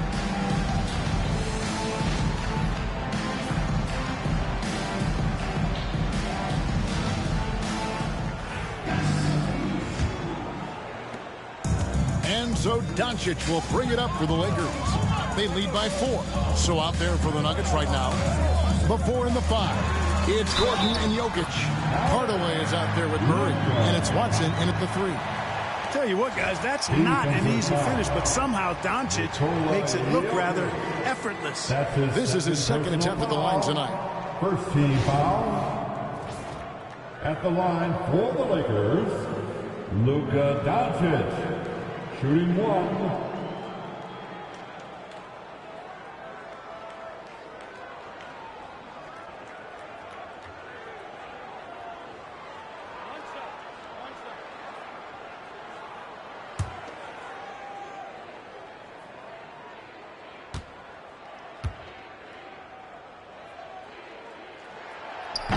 And so Doncic will bring it up for the Lakers. They lead by 4. So out there for the Nuggets right now. The 4 and the 5. It's Gordon and Jokic. Hardaway is out there with Murray. And it's Watson in at the 3. Tell you what, guys, that's not an easy finish, but somehow Doncic makes it look rather effortless. This is his second attempt at the line tonight. First team foul. At the line for the Lakers, Luka Doncic, shooting one.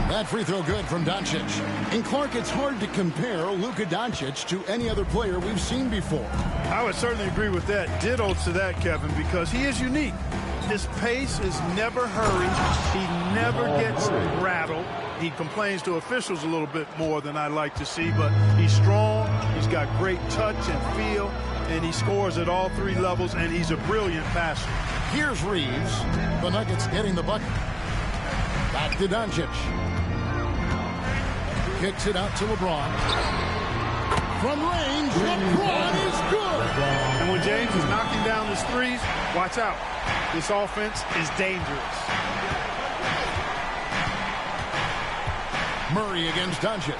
That free throw good from Doncic. And Clark, it's hard to compare Luka Doncic to any other player we've seen before. I would certainly agree with that. Ditto to that, Kevin, because he is unique. His pace is never hurried. He never gets rattled. He complains to officials a little bit more than I like to see, but he's strong. He's got great touch and feel, and he scores at all three levels, and he's a brilliant passer. Here's Reeves. The Nuggets getting the bucket. Back to Doncic. Kicks it out to LeBron. From range, LeBron is good. And when James is knocking down his threes, watch out. This offense is dangerous. Murray against Doncic.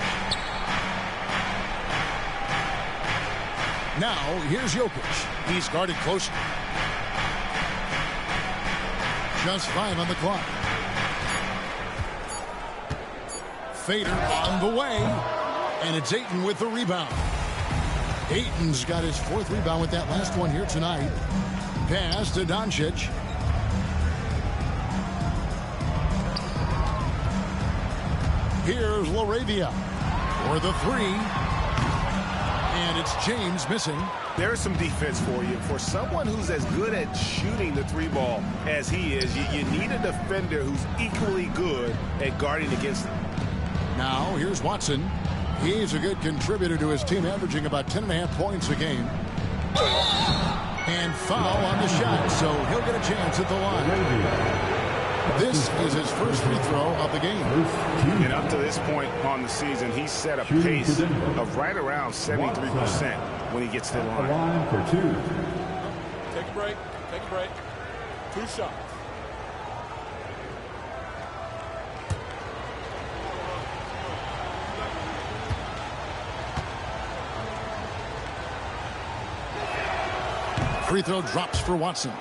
Now, here's Jokic. He's guarded closely. Just 5 on the clock. Fader on the way, and it's Ayton with the rebound. Ayton's got his 4th rebound with that last one here tonight. Pass to Doncic. Here's LaRavia for the 3, and it's James missing. There's some defense for you. For someone who's as good at shooting the 3-ball as he is, you need a defender who's equally good at guarding against him. Now, here's Watson. He's a good contributor to his team, averaging about 10.5 points a game. And foul on the shot, so he'll get a chance at the line. This is his first free throw of the game. And up to this point on the season, he's set a pace of right around 73% when he gets to the line. For 2. Take a break. Take a break. 2 shots. Free throw drops for Watson.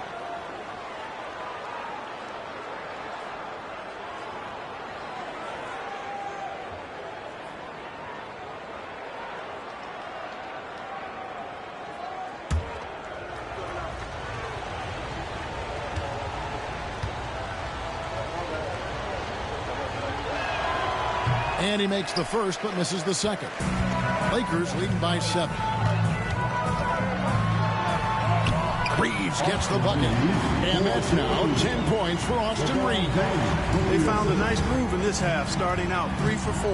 And he makes the first but misses the second. Lakers leading by 7. Reeves gets the bucket, and that's now 10 points for Austin Reeves. They found a nice groove in this half, starting out 3 for 4.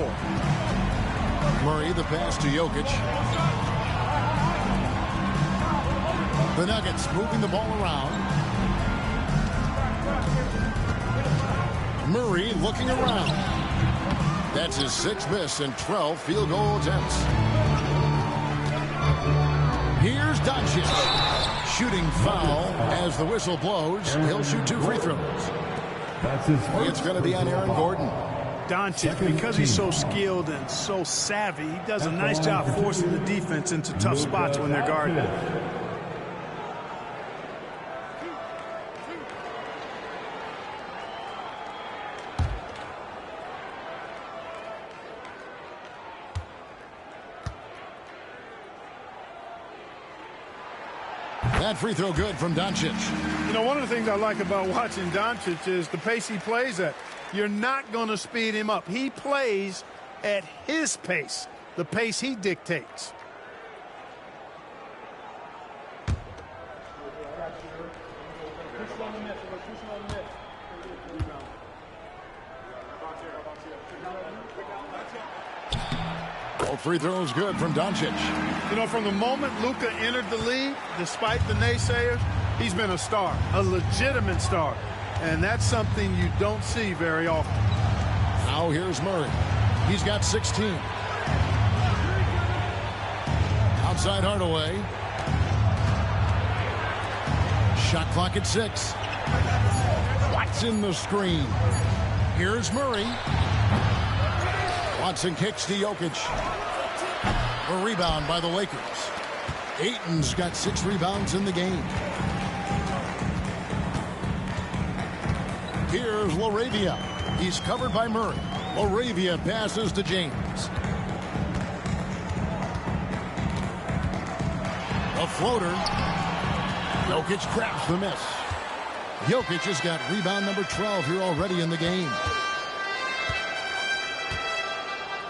Murray, the pass to Jokic. The Nuggets moving the ball around. Murray looking around. That's his 6th miss and 12 field goal attempts. Here's Doncic. Shooting foul as the whistle blows. He'll shoot 2 free throws. It's going to be on Aaron Gordon. Doncic, because he's so skilled and so savvy, he does a nice job forcing the defense into tough spots when they're guarded. That free throw good from Doncic. You know, one of the things I like about watching Doncic is the pace he plays at. You're not going to speed him up. He plays at his pace, the pace he dictates. All free throws good from Doncic. You know, from the moment Luka entered the league, despite the naysayers, he's been a star, a legitimate star. And that's something you don't see very often. Now here's Murray. He's got 16. Outside Hardaway. Shot clock at 6. Watson the screen. Here's Murray. Watson kicks to Jokic. A rebound by the Lakers. Ayton's got 6 rebounds in the game. Here's LaRavia. He's covered by Murray. LaRavia passes to James. A floater. Jokic grabs the miss. Jokic has got rebound number 12 here already in the game.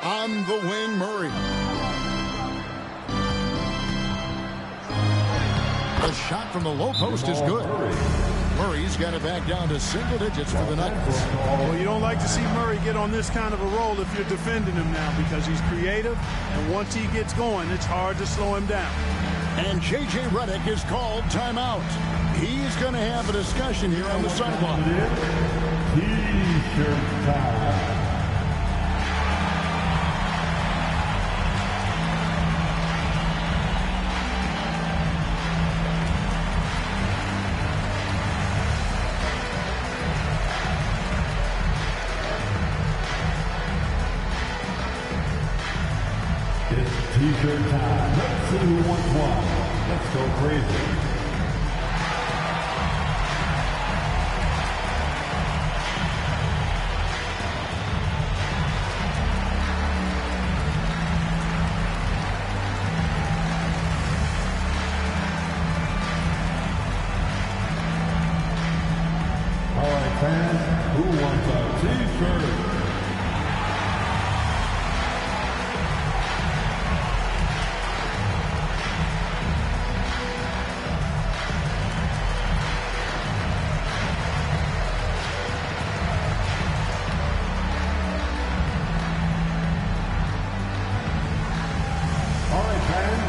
On the wing, Murray. The shot from the low post is good. Murray's got it back down to single digits for the Nuggets. Well, you don't like to see Murray get on this kind of a roll if you're defending him now, because he's creative, and once he gets going, it's hard to slow him down. And J.J. Redick is called timeout. He's going to have a discussion here on the sideline. T-shirt time. T-shirt time. Let's see who wants one. Let's go crazy. All right, fans, who wants a T-shirt?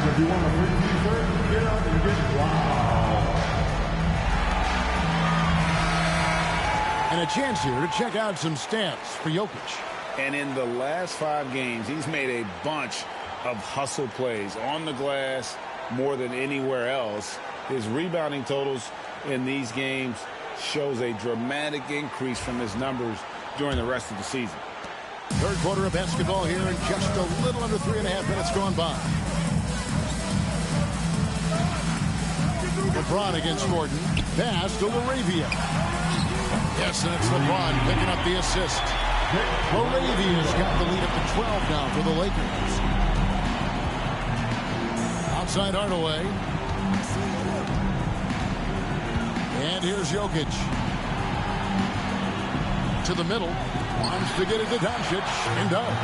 If you want a free T-shirt, get up and get loud. And a chance here to check out some stats for Jokic. And in the last 5 games, he's made a bunch of hustle plays on the glass more than anywhere else. His rebounding totals in these games shows a dramatic increase from his numbers during the rest of the season. Third quarter of basketball here, and just a little under 3.5 minutes gone by. LeBron against Gordon. Pass to LaRavia. Yes, that's LeBron picking up the assist. LaRavia's got the lead up to 12 now for the Lakers. Outside Hardaway. And here's Jokic. To the middle. Wants to get it to Doncic. And does.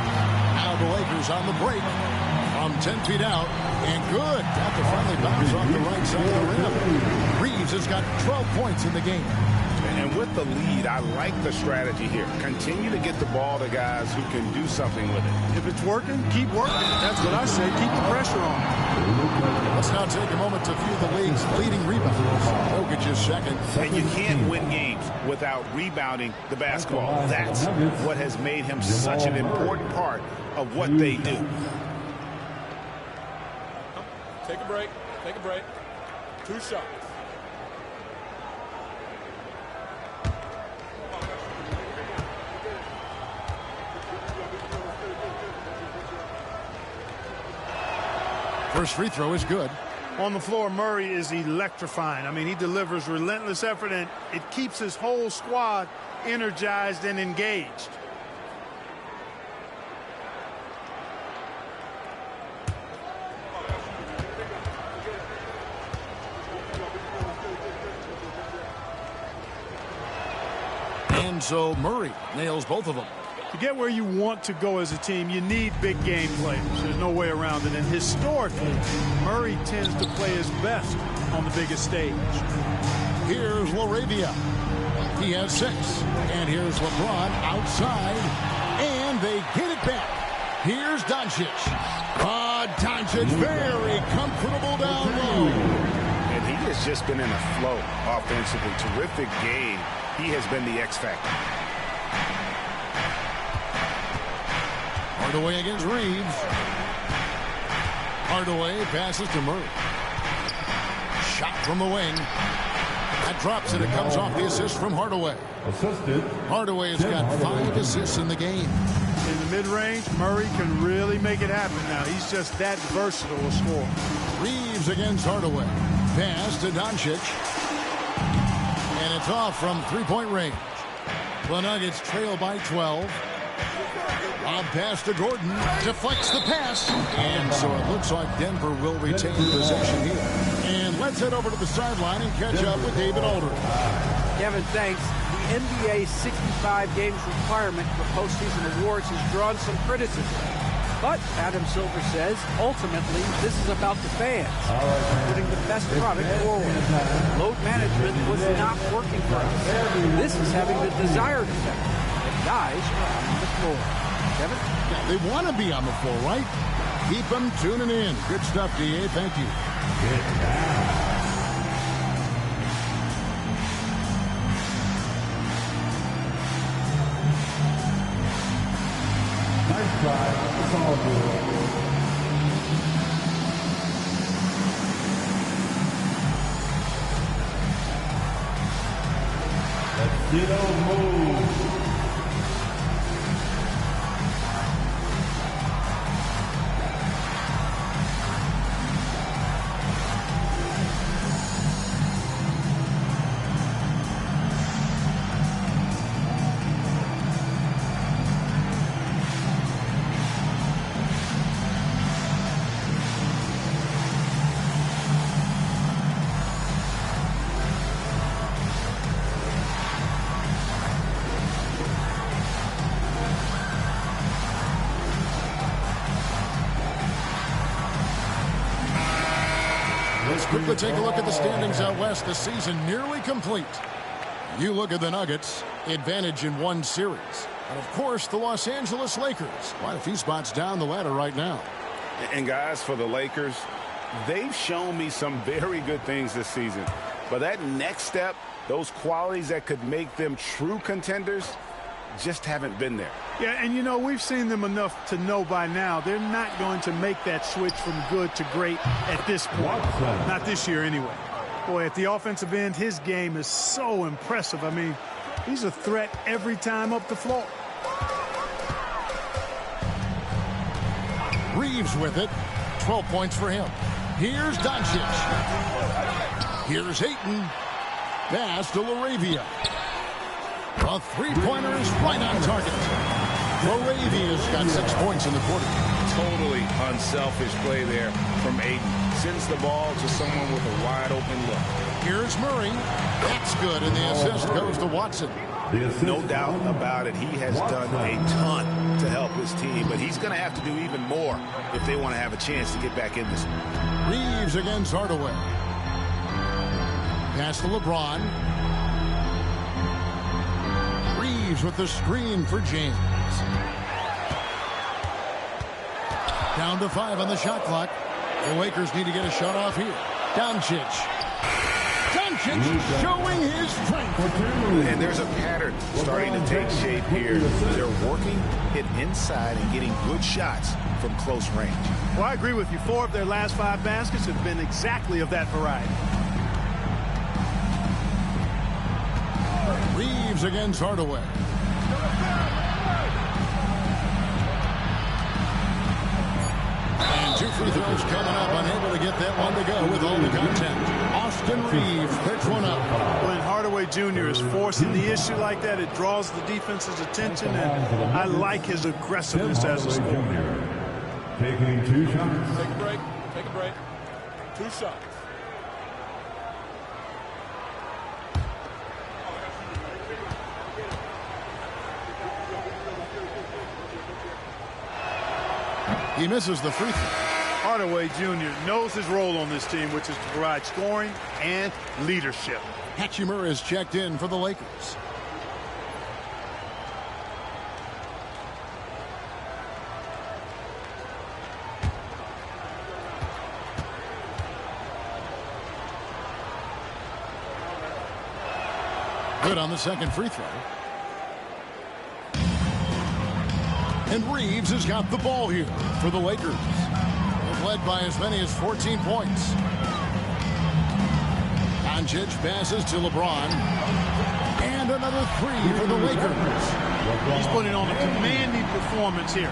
Now the Lakers on the break. From 10 feet out, and good. Got to finally bounce off the right side of the rim. Reeves has got 12 points in the game. And with the lead, I like the strategy here. Continue to get the ball to guys who can do something with it. If it's working, keep working. That's what I say. Keep the pressure on. Let's now take a moment to view the league's leading rebounders. Jokic is second. And you can't win games without rebounding the basketball. That's what has made him such an important part of what they do. Take a break. Take a break. 2 shots. First free throw is good. On the floor, Murray is electrifying. I mean, he delivers relentless effort, and it keeps his whole squad energized and engaged. And so Murray nails both of them. To get where you want to go as a team, you need big game players. There's no way around it. And historically, Murray tends to play his best on the biggest stage. Here's LaRavia. He has 6. And here's LeBron outside. And they get it back. Here's Doncic. Doncic very comfortable down low. And he has just been in a flow offensively. Terrific game. He has been the X factor. Hardaway against Reeves. Hardaway passes to Murray. Shot from the wing. That drops and it comes off the assist from Hardaway. Hardaway has got 5 assists in the game. In the mid-range, Murray can really make it happen now. He's just that versatile a scorer. Reeves against Hardaway. Pass to Doncic. And it's off from three-point range. The Nuggets trail by 12. Lob pass to Gordon. Deflects the pass. And so it looks like Denver will retain possession here. And let's head over to the sideline and catch up with David Aldridge. Kevin, thanks. The NBA 65 games requirement for postseason awards has drawn some criticism. But Adam Silver says, ultimately, this is about the fans, putting the best product forward. Load management was not working for us. This is having the desired effect. And guys are on the floor. Kevin? Yeah, they want to be on the floor, right? Keep them tuning in. Good stuff, DA. Thank you. Nice try. It's all good. Let's get on move. Quickly take a look at the standings out west. The season nearly complete. You look at the Nuggets, advantage in 1 series. And, of course, the Los Angeles Lakers. Quite a few spots down the ladder right now. And, guys, for the Lakers, they've shown me some very good things this season. But that next step, those qualities that could make them true contenders, just haven't been there. Yeah, and, you know, we've seen them enough to know by now they're not going to make that switch from good to great at this point. Not this year, anyway. Boy, at the offensive end, his game is so impressive. I mean, he's a threat every time up the floor. Reeves with it. 12 points for him. Here's Doncic. Here's Ayton. Pass to LaRavia. A three-pointer is right on target. LaRavia's got 6 points in the quarter. Totally unselfish play there from Ayton. Sends the ball to someone with a wide-open look. Here's Murray. That's good, and the assist goes to Watson. No doubt about it. He has done a ton to help his team, but he's going to have to do even more if they want to have a chance to get back in this. Reeves against Hardaway. Pass to LeBron. Reeves with the screen for James. Down to 5 on the shot clock. The Lakers need to get a shot off here. Doncic showing his strength. And there's a pattern starting to take shape here. They're working it inside and getting good shots from close range. Well, I agree with you. 4 of their last 5 baskets have been exactly of that variety. Reeves against Hardaway. And 2 free throws coming up. Unable to get that one to go with all the content. Austin Reeves picks one up. When Hardaway Jr. is forcing the issue like that, it draws the defense's attention, and I like his aggressiveness as a scorer. Taking 2 shots. Take a break. Take a break. 2 shots. He misses the free throw. Hardaway Jr. knows his role on this team, which is to provide scoring and leadership. Hachimura is checked in for the Lakers. Good on the second free throw. And Reeves has got the ball here for the Lakers. led by as many as 14 points. Doncic passes to LeBron. And another three for the Lakers. He's putting on a commanding performance here.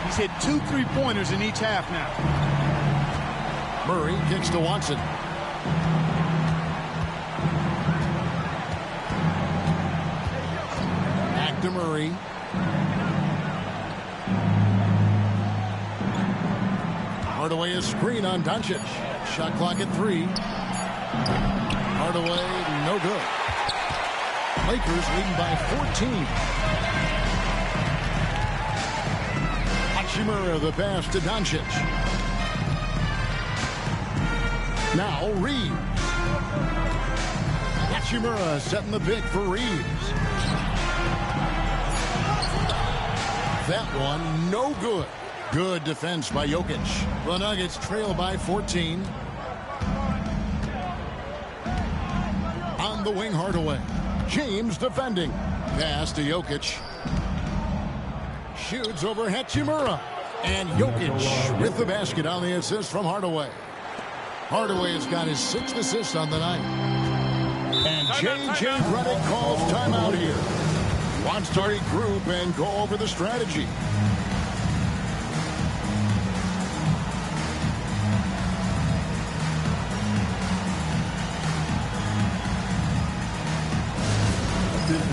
He's hit 2 3-pointers in each half now. Murray kicks to Watson. Back to Murray. Hardaway a screen on Doncic. Shot clock at 3. Hardaway, no good. Lakers leading by 14. Hachimura the pass to Doncic. Now Reeves. Hachimura setting the pick for Reeves. That one no good. Good defense by Jokic. The Nuggets trail by 14. On the wing, Hardaway. James defending. Pass to Jokic. Shoots over Hachimura. And Jokic with the basket on the assist from Hardaway. Hardaway has got his 6th assist on the night. And J.J. Redick calls timeout here. Wants to regroup and go over the strategy.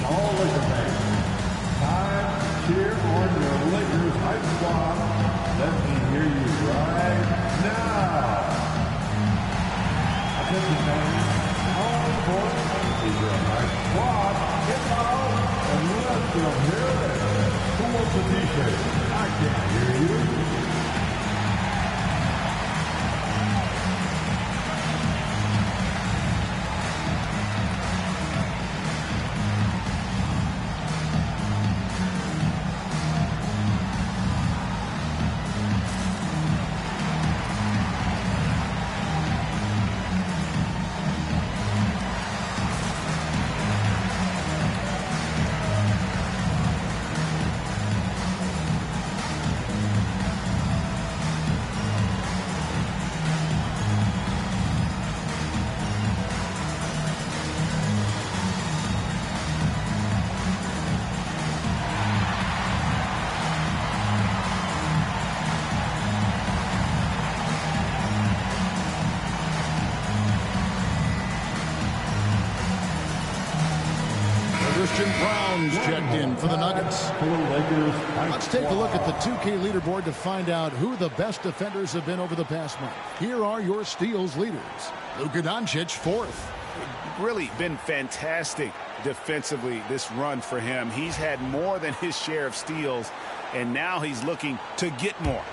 All Laker fans, time to cheer on your Lakers hype squad. Let me hear you right now. Attention fans, on the court is your hype squad. Get loud and let them hear it. Who wants a t-shirt? I can't hear you. Brown's checked in for the Nuggets. Let's take a look at the 2K leaderboard to find out who the best defenders have been over the past month. Here are your steals leaders. Luka Doncic, 4th. Really been fantastic defensively this run for him. He's had more than his share of steals, and now he's looking to get more.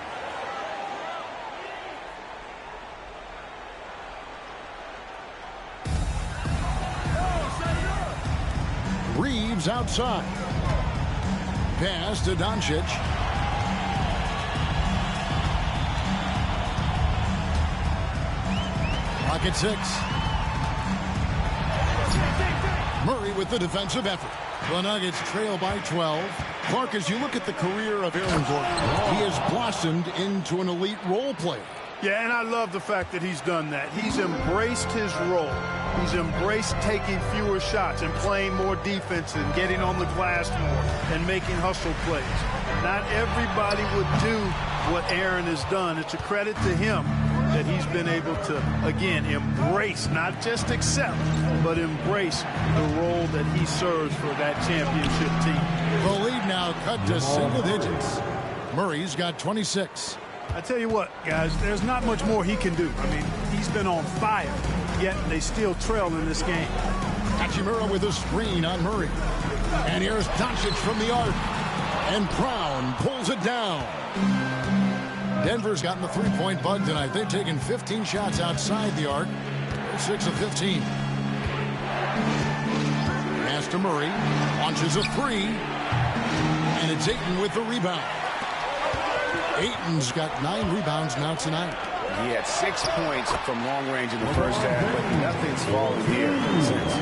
Reeves outside. Pass to Doncic. Pocket 6. Murray with the defensive effort. The Nuggets trail by 12. Clark, as you look at the career of Aaron Gordon, he has blossomed into an elite role player. Yeah, and I love the fact that he's done that. He's embraced his role. He's embraced taking fewer shots and playing more defense and getting on the glass more and making hustle plays. Not everybody would do what Aaron has done. It's a credit to him that he's been able to, again, embrace, not just accept, but embrace the role that he serves for that championship team. The lead now cut to single digits. Murray's got 26. I tell you what, guys, there's not much more he can do. I mean, he's been on fire, yet they still trail in this game. Hachimura with a screen on Murray. And here's Doncic from the arc. And Brown pulls it down. Denver's gotten the three-point bug tonight. They've taken 15 shots outside the arc. They're 6 of 15. Pass to Murray. Launches a 3. And it's Ayton with the rebound. Ayton's got 9 rebounds now tonight. He had 6 points from long range in the first half, but nothing's fallen here since.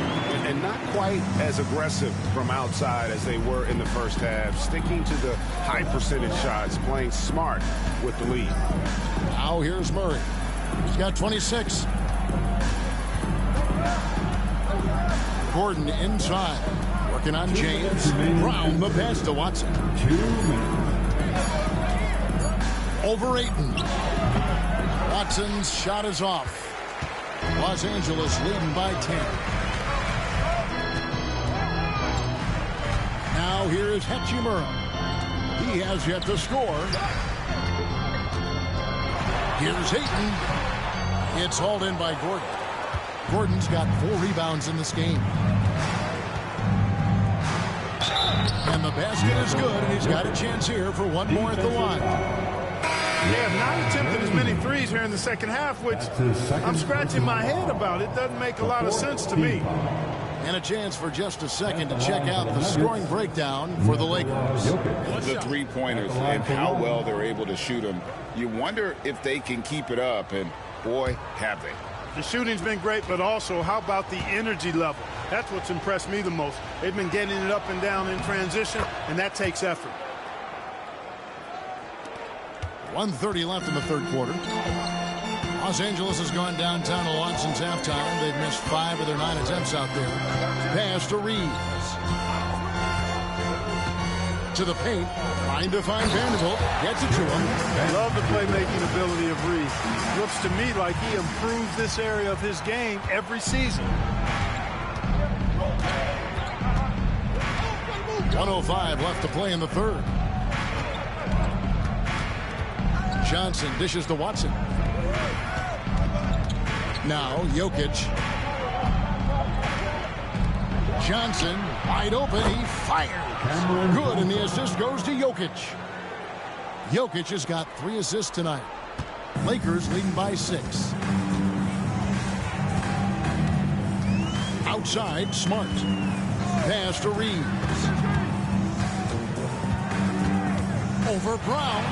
and not quite as aggressive from outside as they were in the first half, sticking to the high percentage shots, playing smart with the lead. Now here's Murray. He's got 26. Gordon inside, working on James. Brown the pass to Watson. 2 minutes. Over Ayton. Watson's shot is off. Los Angeles leading by 10. Now here is Hachimura. He has yet to score. Here's Ayton. It's hauled in by Gordon. Gordon's got 4 rebounds in this game. And the basket is good, and he's got a chance here for one more at the line. They have not attempted as many threes here in the second half, which I'm scratching my head about. It doesn't make a lot of sense to me. And a chance for just a second to check out the scoring breakdown for the Lakers. The three-pointers and how well they're able to shoot them. You wonder if they can keep it up, and boy, have they. The shooting's been great, but also how about the energy level? That's what's impressed me the most. They've been getting it up and down in transition, and that takes effort. 1:30 left in the third quarter. Los Angeles has gone downtown a lot since halftime. They've missed 5 of their 9 attempts out there. Pass to Reeves. To the paint. Trying to find Vanderbilt. Gets it to him. Love the playmaking ability of Reeves. Looks to me like he improves this area of his game every season. 1:05 left to play in the third. Johnson dishes to Watson. Now Jokic. Johnson wide open. He fires. Good, and the assist goes to Jokic. Jokic has got 3 assists tonight. Lakers leading by 6. Outside, Smart. Pass to Reeves. Over Brown.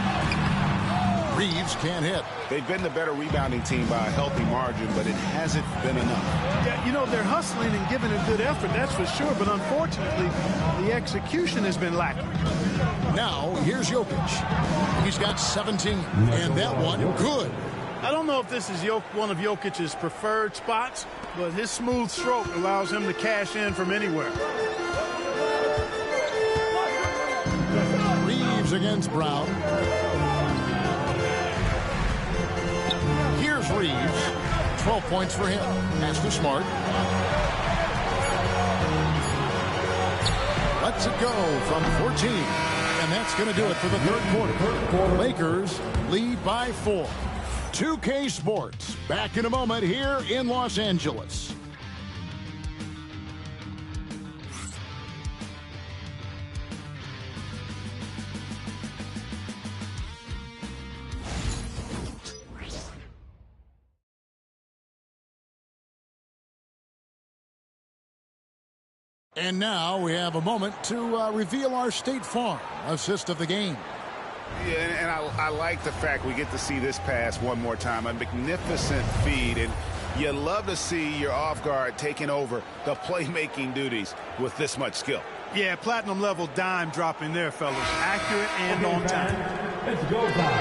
Reeves can't hit. They've been the better rebounding team by a healthy margin, but it hasn't been enough. Yeah, you know, they're hustling and giving a good effort, that's for sure, but unfortunately, the execution has been lacking. Now, here's Jokic. He's got 17, and that one, good. I don't know if this is one of Jokic's preferred spots, but his smooth stroke allows him to cash in from anywhere. Reeves against Brown. Here's Reeves. 12 points for him. Pass to Smart. Lets it go from 14. And that's going to do it for the third quarter. Lakers lead by 4. 2K Sports back in a moment here in Los Angeles. And now we have a moment to reveal our State Farm assist of the game. Yeah, and I like the fact we get to see this pass one more time. A magnificent feed, and you love to see your off guard taking over the playmaking duties with this much skill. Yeah, platinum level dime dropping there, fellas. Accurate and on time. It's go time.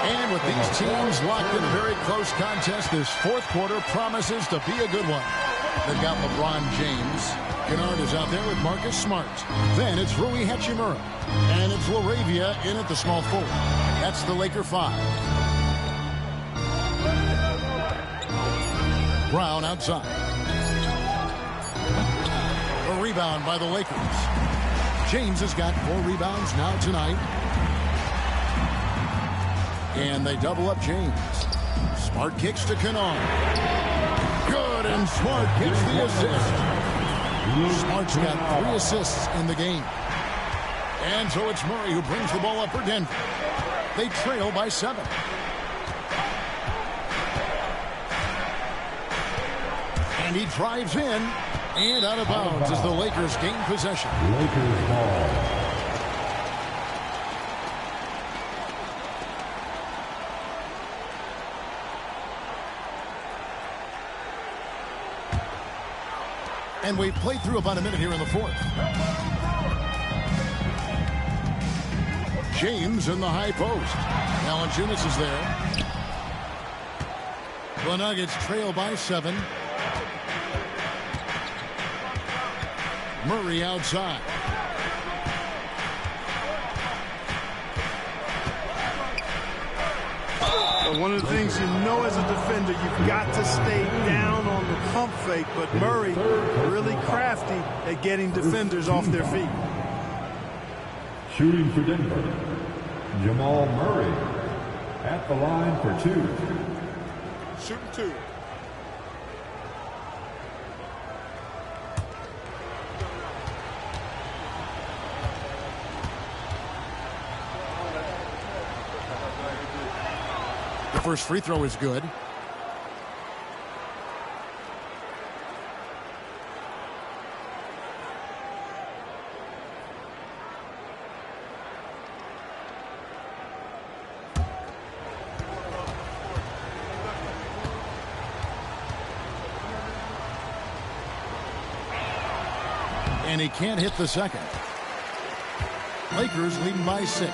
And with these teams locked in a very close contest, this fourth quarter promises to be a good one. They've got LeBron James. Kennard is out there with Marcus Smart. Then it's Rui Hachimura. And it's LaRavia in at the small forward. That's the Laker 5. Brown outside. A rebound by the Lakers. James has got 4 rebounds now tonight. And they double up James. Smart kicks to Kennard. Good, and Smart gets the assist. Smart's got 3 assists in the game. And so it's Murray who brings the ball up for Denver. They trail by 7. And he drives in and out of bounds as the Lakers gain possession. Lakers ball. And we've played through about a minute here in the fourth. James in the high post. Valanciunas is there. The Nuggets trail by 7. Murray outside. One of the things you know as a defender, you've got to stay down on the pump fake, but Murray really crafty at getting defenders off their feet. Shooting for Denver, Jamal Murray at the line for 2. Shooting 2. The first free throw is good. And he can't hit the second. Lakers leading by 6.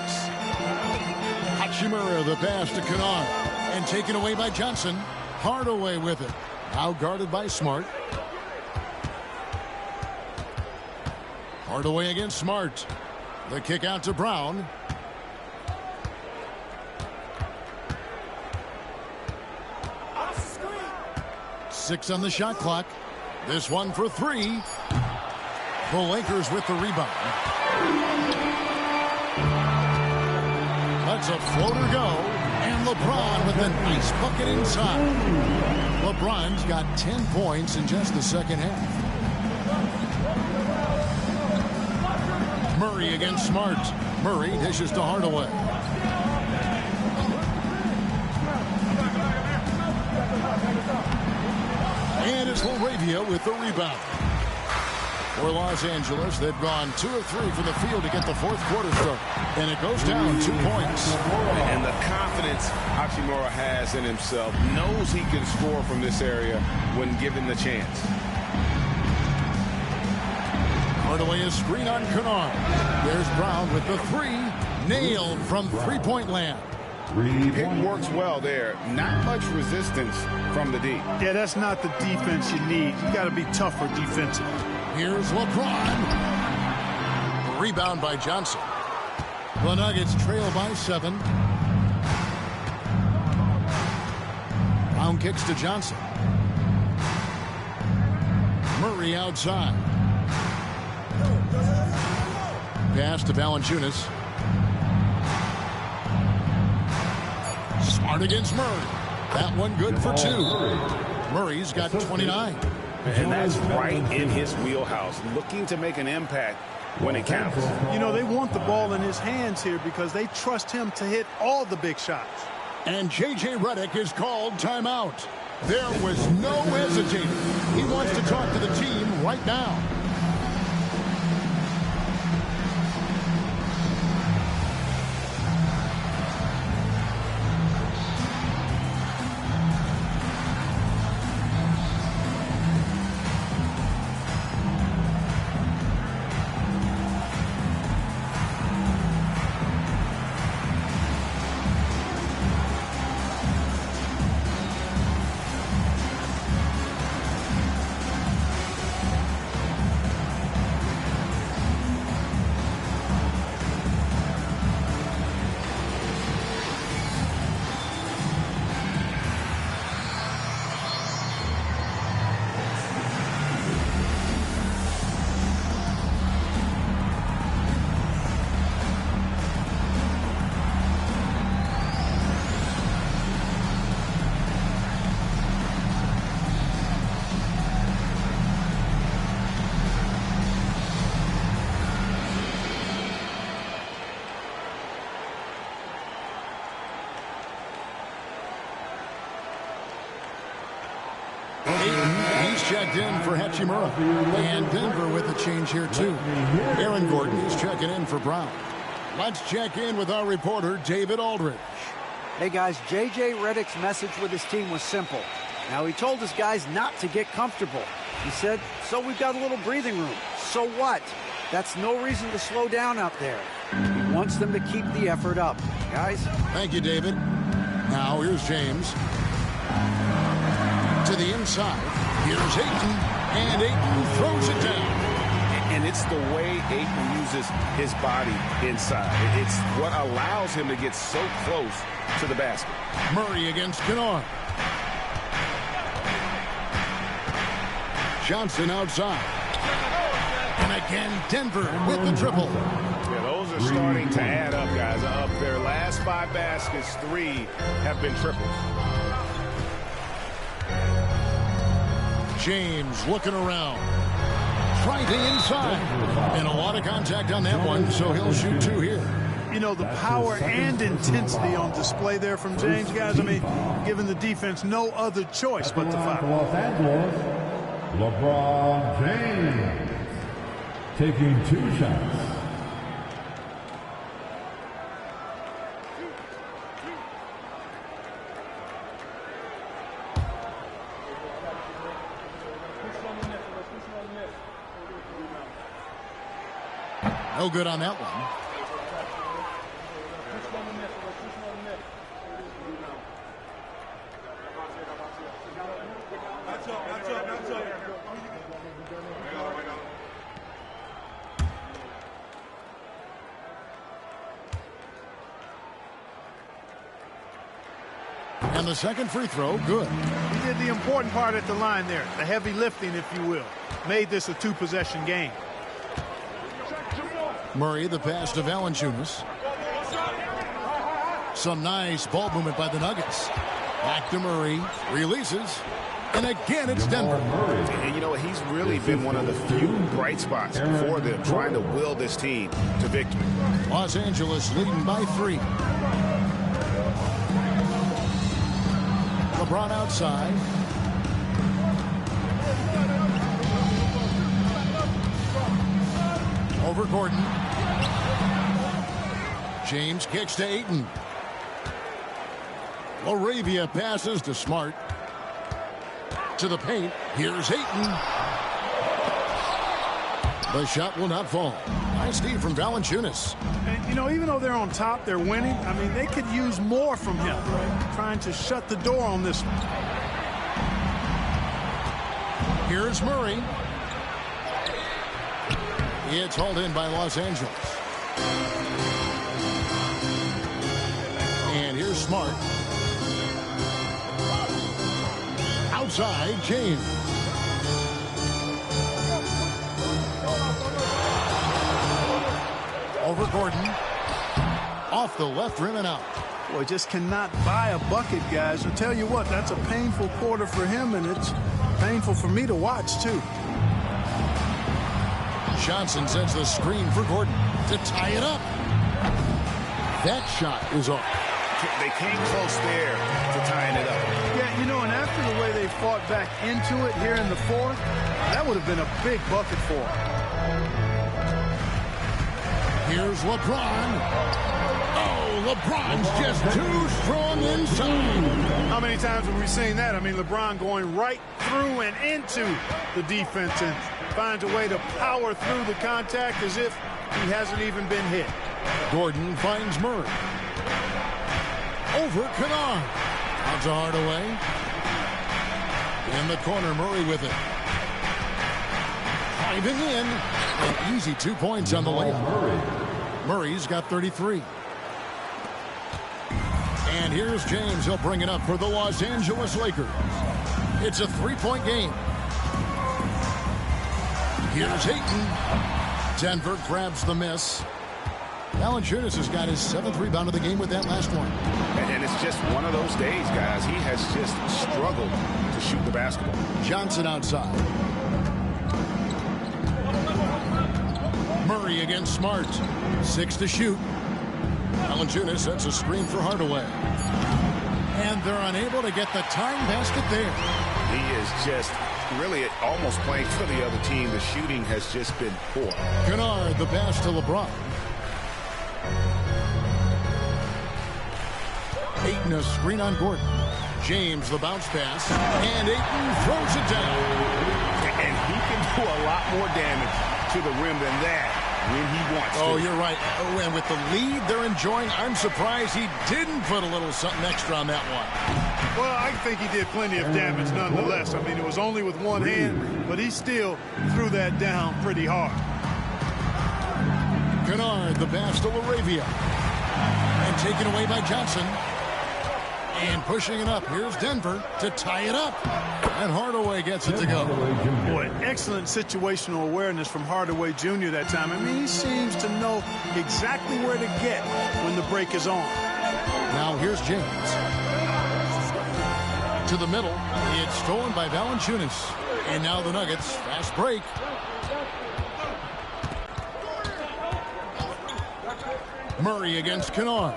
Hachimura the pass to Kennard. And taken away by Johnson. Hardaway with it. Now guarded by Smart. Hardaway against Smart. The kick out to Brown. Six on the shot clock. This one for 3. The Lakers with the rebound. Lets a floater go. And LeBron with a nice bucket inside. LeBron's got 10 points in just the second half. Murray against Smart. Murray dishes to Hardaway. And it's LaRavia with the rebound. For Los Angeles, they've gone 2 of 3 from the field to get the fourth quarter started. And it goes down 2 points. And the confidence Hachimura has in himself, knows he can score from this area when given the chance. Hardaway is screen on Kennard. There's Brown with the 3. Nailed from three-point land. Pick works well there. Not much resistance from the D. Yeah, that's not the defense you need. You got to be tougher defensively. Here's LeBron. Rebound by Johnson. The Nuggets trail by 7. Brown kicks to Johnson. Murray outside. Pass to Valanciunas. Smart against Murray. That one good for 2. Murray's got 29. And that's right in his wheelhouse, looking to make an impact when it counts. You know, they want the ball in his hands here because they trust him to hit all the big shots. And J.J. Redick is called timeout. There was no hesitating. He wants to talk to the team right now. He's checked in for Hachimura. And Denver with a change here, too. Aaron Gordon is checking in for Brown. Let's check in with our reporter, David Aldridge. Hey, guys, J.J. Redick's message with his team was simple. Now, he told his guys not to get comfortable. He said, so we've got a little breathing room. So what? That's no reason to slow down out there. He wants them to keep the effort up. Guys. Thank you, David. Now here's James. To the inside. Here's Ayton. And Ayton throws it down. And it's the way Ayton uses his body inside. It's what allows him to get so close to the basket. Murray against Kennard. Johnson outside. And again, Denver with the triple. Yeah, those are starting to add up, guys. Of their last 5 baskets, 3 have been triples. James looking around. Trying to inside. And a lot of contact on that one, so he'll shoot 2 here. You know, the power and intensity on display there from James, guys. I mean, giving the defense no other choice but to foul. Los Angeles, LeBron James taking 2 shots. No good on that one. And the second free throw, good. He did the important part at the line there, the heavy lifting, if you will. Made this a 2-possession game. Murray, the pass to Valanciunas. Some nice ball movement by the Nuggets. Back to Murray. Releases. And again, it's Denver. And you know, he's really been one of the few bright spots for them, trying to will this team to victory. Los Angeles leading by 3. LeBron outside. Over Gordon. James kicks to Ayton. Laravia passes to Smart. To the paint. Here's Ayton. The shot will not fall. Nice steal from Valanciunas. And, you know, even though they're on top, they're winning. I mean, they could use more from him. Trying to shut the door on this one. Here's Murray. It's hauled in by Los Angeles. And here's Smart. Outside, James. Over Gordon. Off the left rim and out. Boy, just cannot buy a bucket, guys. I'll tell you what, that's a painful quarter for him, and it's painful for me to watch, too. Johnson sends the screen for Gordon to tie it up. That shot is off. They came close there to tying it up. Yeah, you know, and after the way they fought back into it here in the 4th, that would have been a big bucket for them. Here's LeBron. Oh, LeBron's just too strong inside. How many times have we seen that? I mean, LeBron going right through and into the defense and finds a way to power through the contact as if he hasn't even been hit. Gordon finds Murray. Over Kennard. That's a Hardaway. In the corner, Murray with it. Driving in. An easy 2 points on the layup. Murray's got 33. And here's James. He'll bring it up for the Los Angeles Lakers. It's a 3-point game. Here's Ayton. Denver grabs the miss. Valanciunas has got his 7th rebound of the game with that last one. And it's just one of those days, guys. He has just struggled to shoot the basketball. Johnson outside. Murray against Smart. 6 to shoot. Valanciunas sets a screen for Hardaway. And they're unable to get the tying basket there. He is just really almost playing for the other team. The shooting has just been poor. Kennard, the pass to LeBron. Ayton a screen on Gordon. James the bounce pass. And Ayton throws it down. And do a lot more damage to the rim than that when he wants to. Oh, you're right. Oh, and with the lead they're enjoying, I'm surprised he didn't put a little something extra on that one. Well, I think he did plenty of damage nonetheless. I mean, it was only with one hand, but he still threw that down pretty hard. Kennard, the pass to LaRavia. And taken away by Johnson. And pushing it up. Here's Denver to tie it up. And Hardaway gets it to go. Boy, excellent situational awareness from Hardaway Jr. that time. I mean, he seems to know exactly where to get when the break is on. Now here's James. To the middle. It's stolen by Valanciunas. And now the Nuggets. Fast break. Murray against Kennard.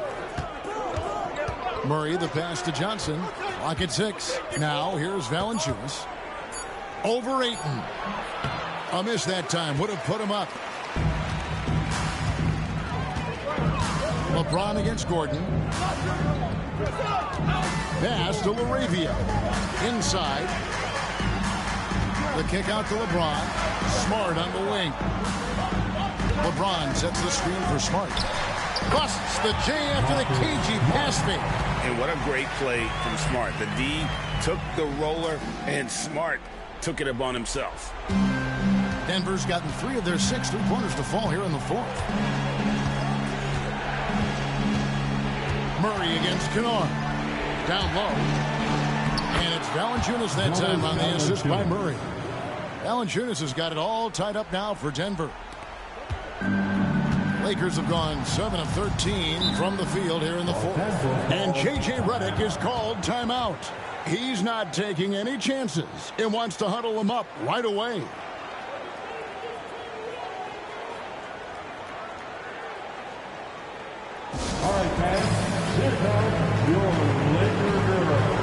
Murray, the pass to Johnson. Clock at 6. Now, here's Valanciunas. Over Ayton. A miss that time. Would have put him up. LeBron against Gordon. Pass to LaRavia. Inside. The kick out to LeBron. Smart on the wing. LeBron sets the screen for Smart. Busts the J after the cagey pass fake. And what a great play from Smart. The D took the roller, and Smart took it upon himself. Denver's gotten 3 of their 6 3-pointers to fall here in the 4th. Murray against Kennard. Down low. And it's Valanciunas that time on the assist by Murray. Valanciunas has got it all tied up now for Denver. Lakers have gone 7 of 13 from the field here in the 4th. And J.J. Redick is called timeout. He's not taking any chances and wants to huddle him up right away. All right, fans, here comes your Laker girl.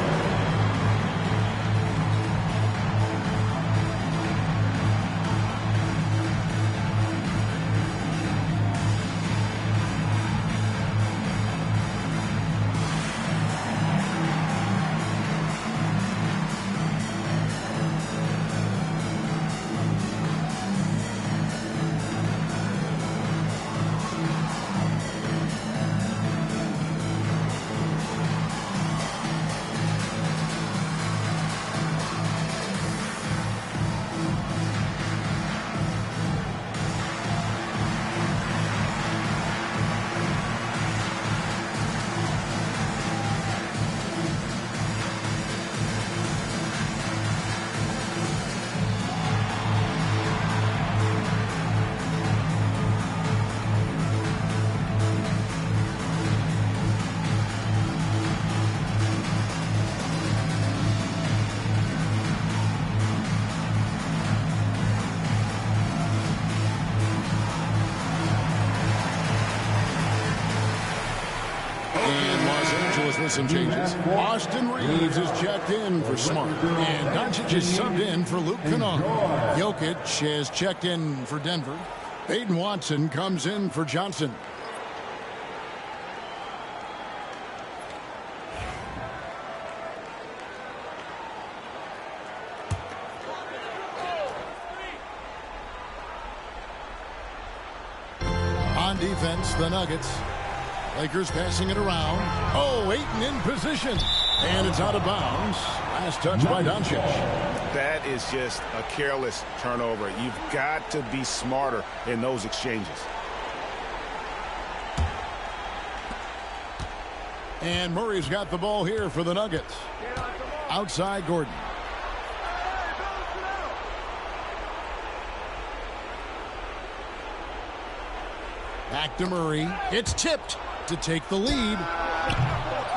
With some changes. Austin Reeves is checked in for Smart. And Doncic is subbed in for Luke Kennard. Jokic is checked in for Denver. Peyton Watson comes in for Johnson. On defense, the Nuggets. Lakers passing it around. Oh, Ayton in position. And it's out of bounds. Last touch by Doncic. That is just a careless turnover. You've got to be smarter in those exchanges. And Murray's got the ball here for the Nuggets. Outside Gordon. Back to Murray. It's tipped to take the lead.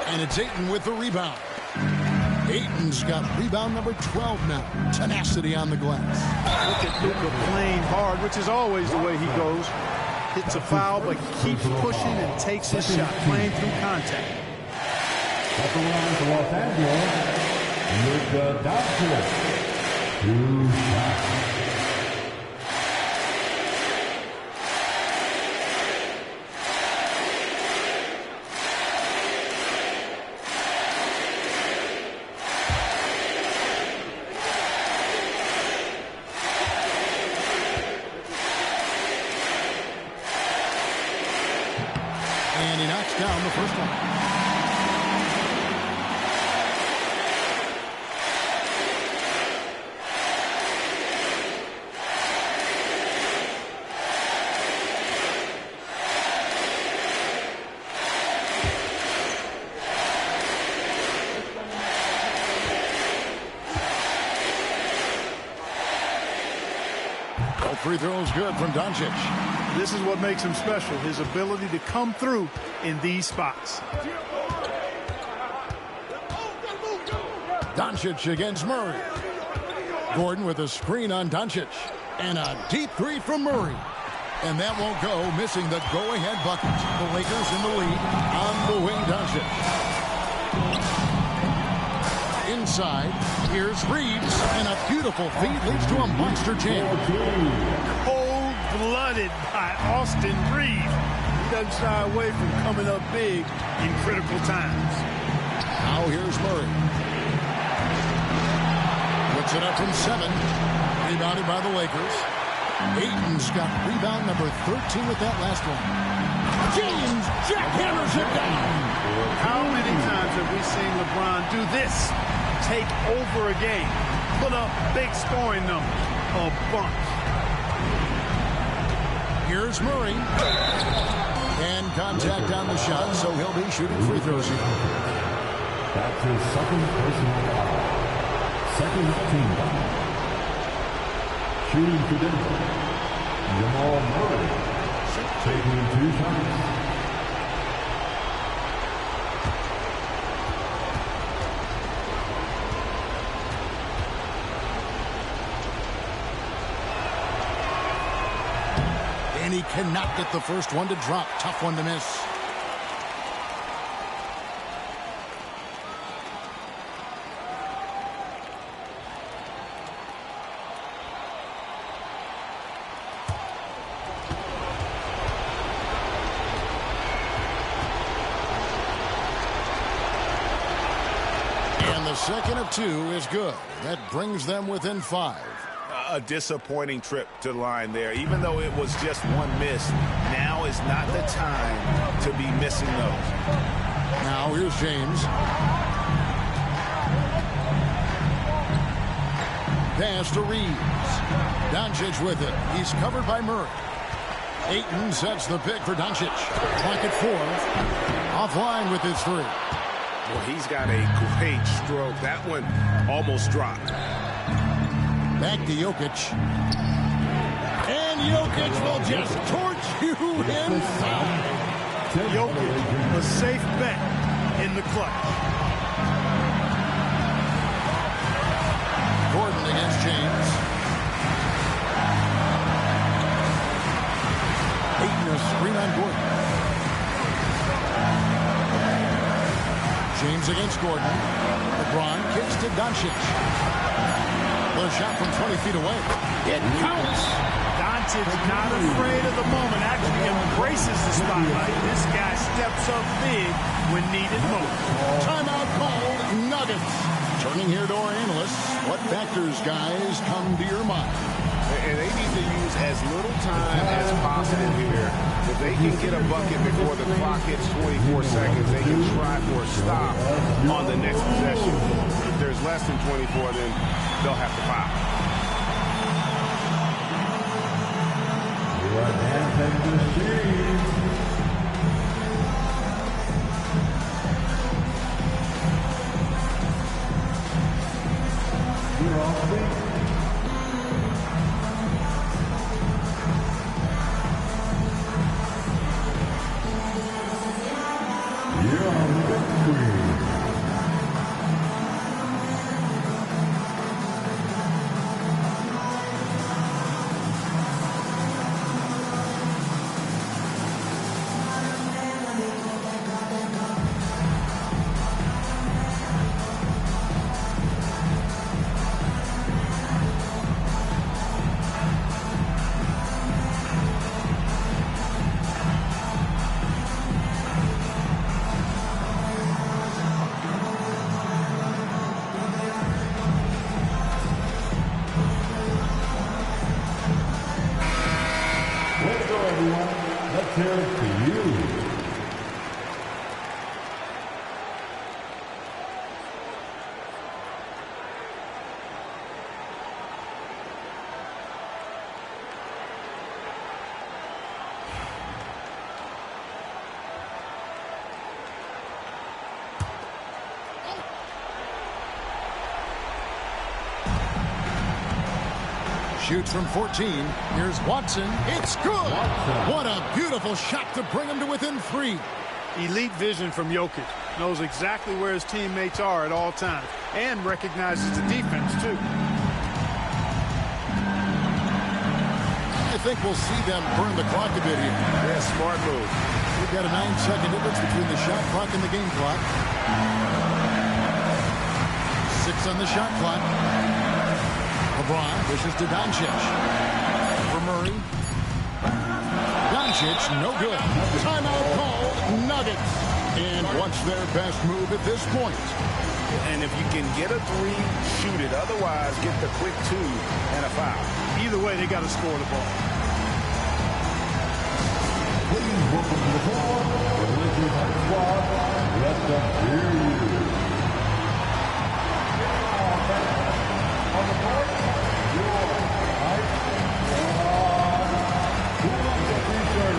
And it's Ayton with the rebound. Ayton's got rebound number 12 now. Tenacity on the glass. Look at Luka playing hard, which is always the way he goes. Hits a foul, but keeps pushing and takes his shot, playing through contact. Second round to Los Angeles, Luka Doncic. 2 shots. And he knocks down the first one. Free throws good from Doncic. This is what makes him special, his ability to come through in these spots. Doncic against Murray. Gordon with a screen on Doncic. And a deep three from Murray. And that won't go, missing the go-ahead bucket. The Lakers in the lead on the wing, Doncic. Inside, here's Reeves, and a beautiful feed leads to a monster jam. Cold-blooded by Austin Reeves. He doesn't shy away from coming up big in critical times. Now here's Murray. Puts it up from 7. Rebounded by the Lakers. Ayton's got rebound number 13 with that last one. James jackhammers it down. How many times have we seen LeBron do this? Take over a game, put up big scoring numbers, a bunch. Here's Murray. And contact on the shot, so he'll be shooting free throws here. That's his second personal foul. Second team foul. Shooting for Denver, Jamal Murray, taking 2 shots. And he cannot get the first one to drop. Tough one to miss. And the second of 2 is good. That brings them within 5. A disappointing trip to the line there. Even though it was just one miss, now is not the time to be missing those. Now here's James. Pass to Reeves. Doncic with it. He's covered by Murray. Ayton sets the pick for Doncic. Clock at 4. Offline with his 3. Well, he's got a great stroke. That one almost dropped. Back to Jokic. And Jokic will just torch you inside. Jokic, a safe bet in the clutch. Gordon against James. Ayton a screen on Gordon. James against Gordon. LeBron kicks to Doncic. A shot from 20 feet away. It counts. Doncic not afraid of the moment. Actually embraces the spotlight. This guy steps up big when needed most. Timeout called. Nuggets. Turning here to our analysts. What factors, guys, come to your mind? And they need to use as little time as possible here. If they can get a bucket before the clock hits 24 seconds, they can try for a stop on the next possession. If there's less than 24, then they'll have to foul. Your hand machine. You're off base. You're on the big screen. Let's go, everyone. Let's hear it for you. Shoots from 14. Here's Watson. It's good. What a beautiful shot to bring him to within 3. Elite vision from Jokic. Knows exactly where his teammates are at all times and recognizes the defense, too. I think we'll see them burn the clock a bit here. Yeah, smart move. We've got a 9-second difference between the shot clock and the game clock. 6 on the shot clock. LeBron pushes to Doncic. For Murray. Doncic, no good. Timeout called, Nuggets. And what's their best move at this point? And if you can get a 3, shoot it. Otherwise, get the quick 2 and a foul. Either way, they got to score the ball. Please welcome to the floor, the Lakers home squad. Let them hear you. On the court, your high squad. Who wants a t-shirt?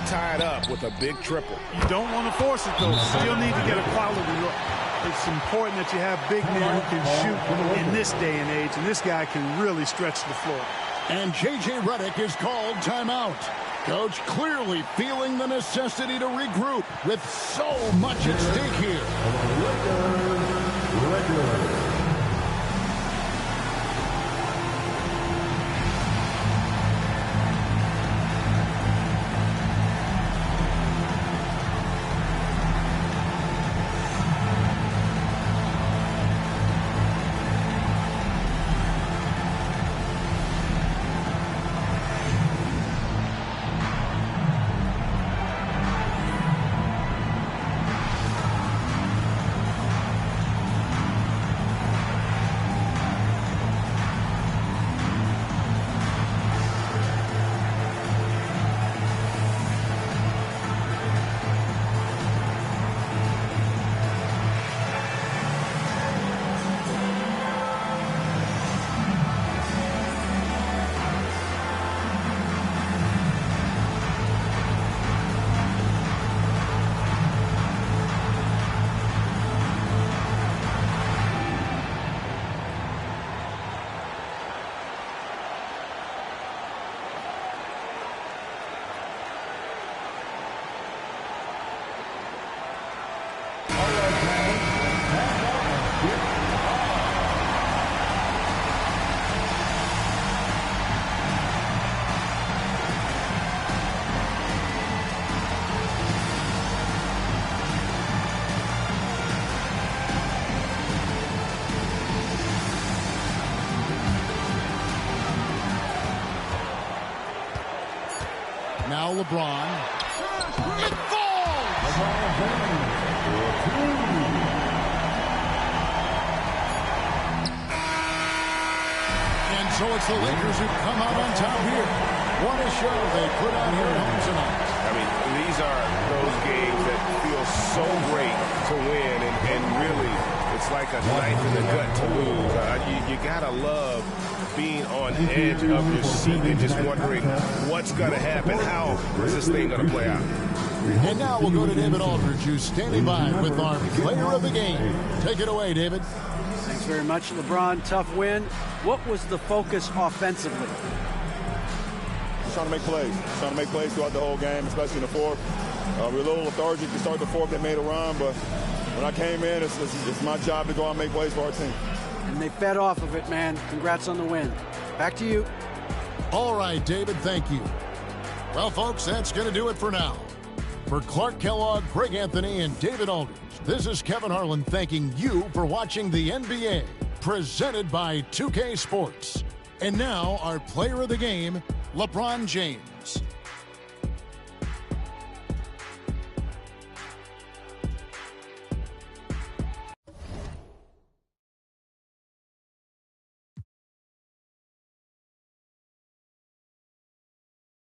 Tie it up with a big triple. You don't want to force it, though. Still need to get a quality look. It's important that you have big men who can shoot in this day and age, and this guy can really stretch the floor. And J.J. Redick is called timeout. Coach clearly feeling the necessity to regroup with so much at stake here. Now LeBron. It falls! And so it's the Lakers who come out on top here. What a show they put on here at home tonight. I mean, these are those games that feel so great to win, and really, it's like a knife in the gut to lose. You got to love being on edge of your seat and just wondering what's going to happen, how is this thing going to play out. And now we'll go to David Aldridge, who's standing by with our player of the game. Take it away, David. Thanks very much, LeBron. Tough win. What was the focus offensively? Just trying to make plays. Trying to make plays throughout the whole game, especially in the fourth. We were a little lethargic to start the fourth. They made a run, but when I came in, it's my job to go out and make plays for our team. And they fed off of it, man. Congrats on the win. Back to you. All right, David, thank you. Well, folks, that's going to do it for now. For Clark Kellogg, Greg Anthony, and David Aldridge, this is Kevin Harlan thanking you for watching the NBA, presented by 2K Sports. And now, our player of the game, LeBron James.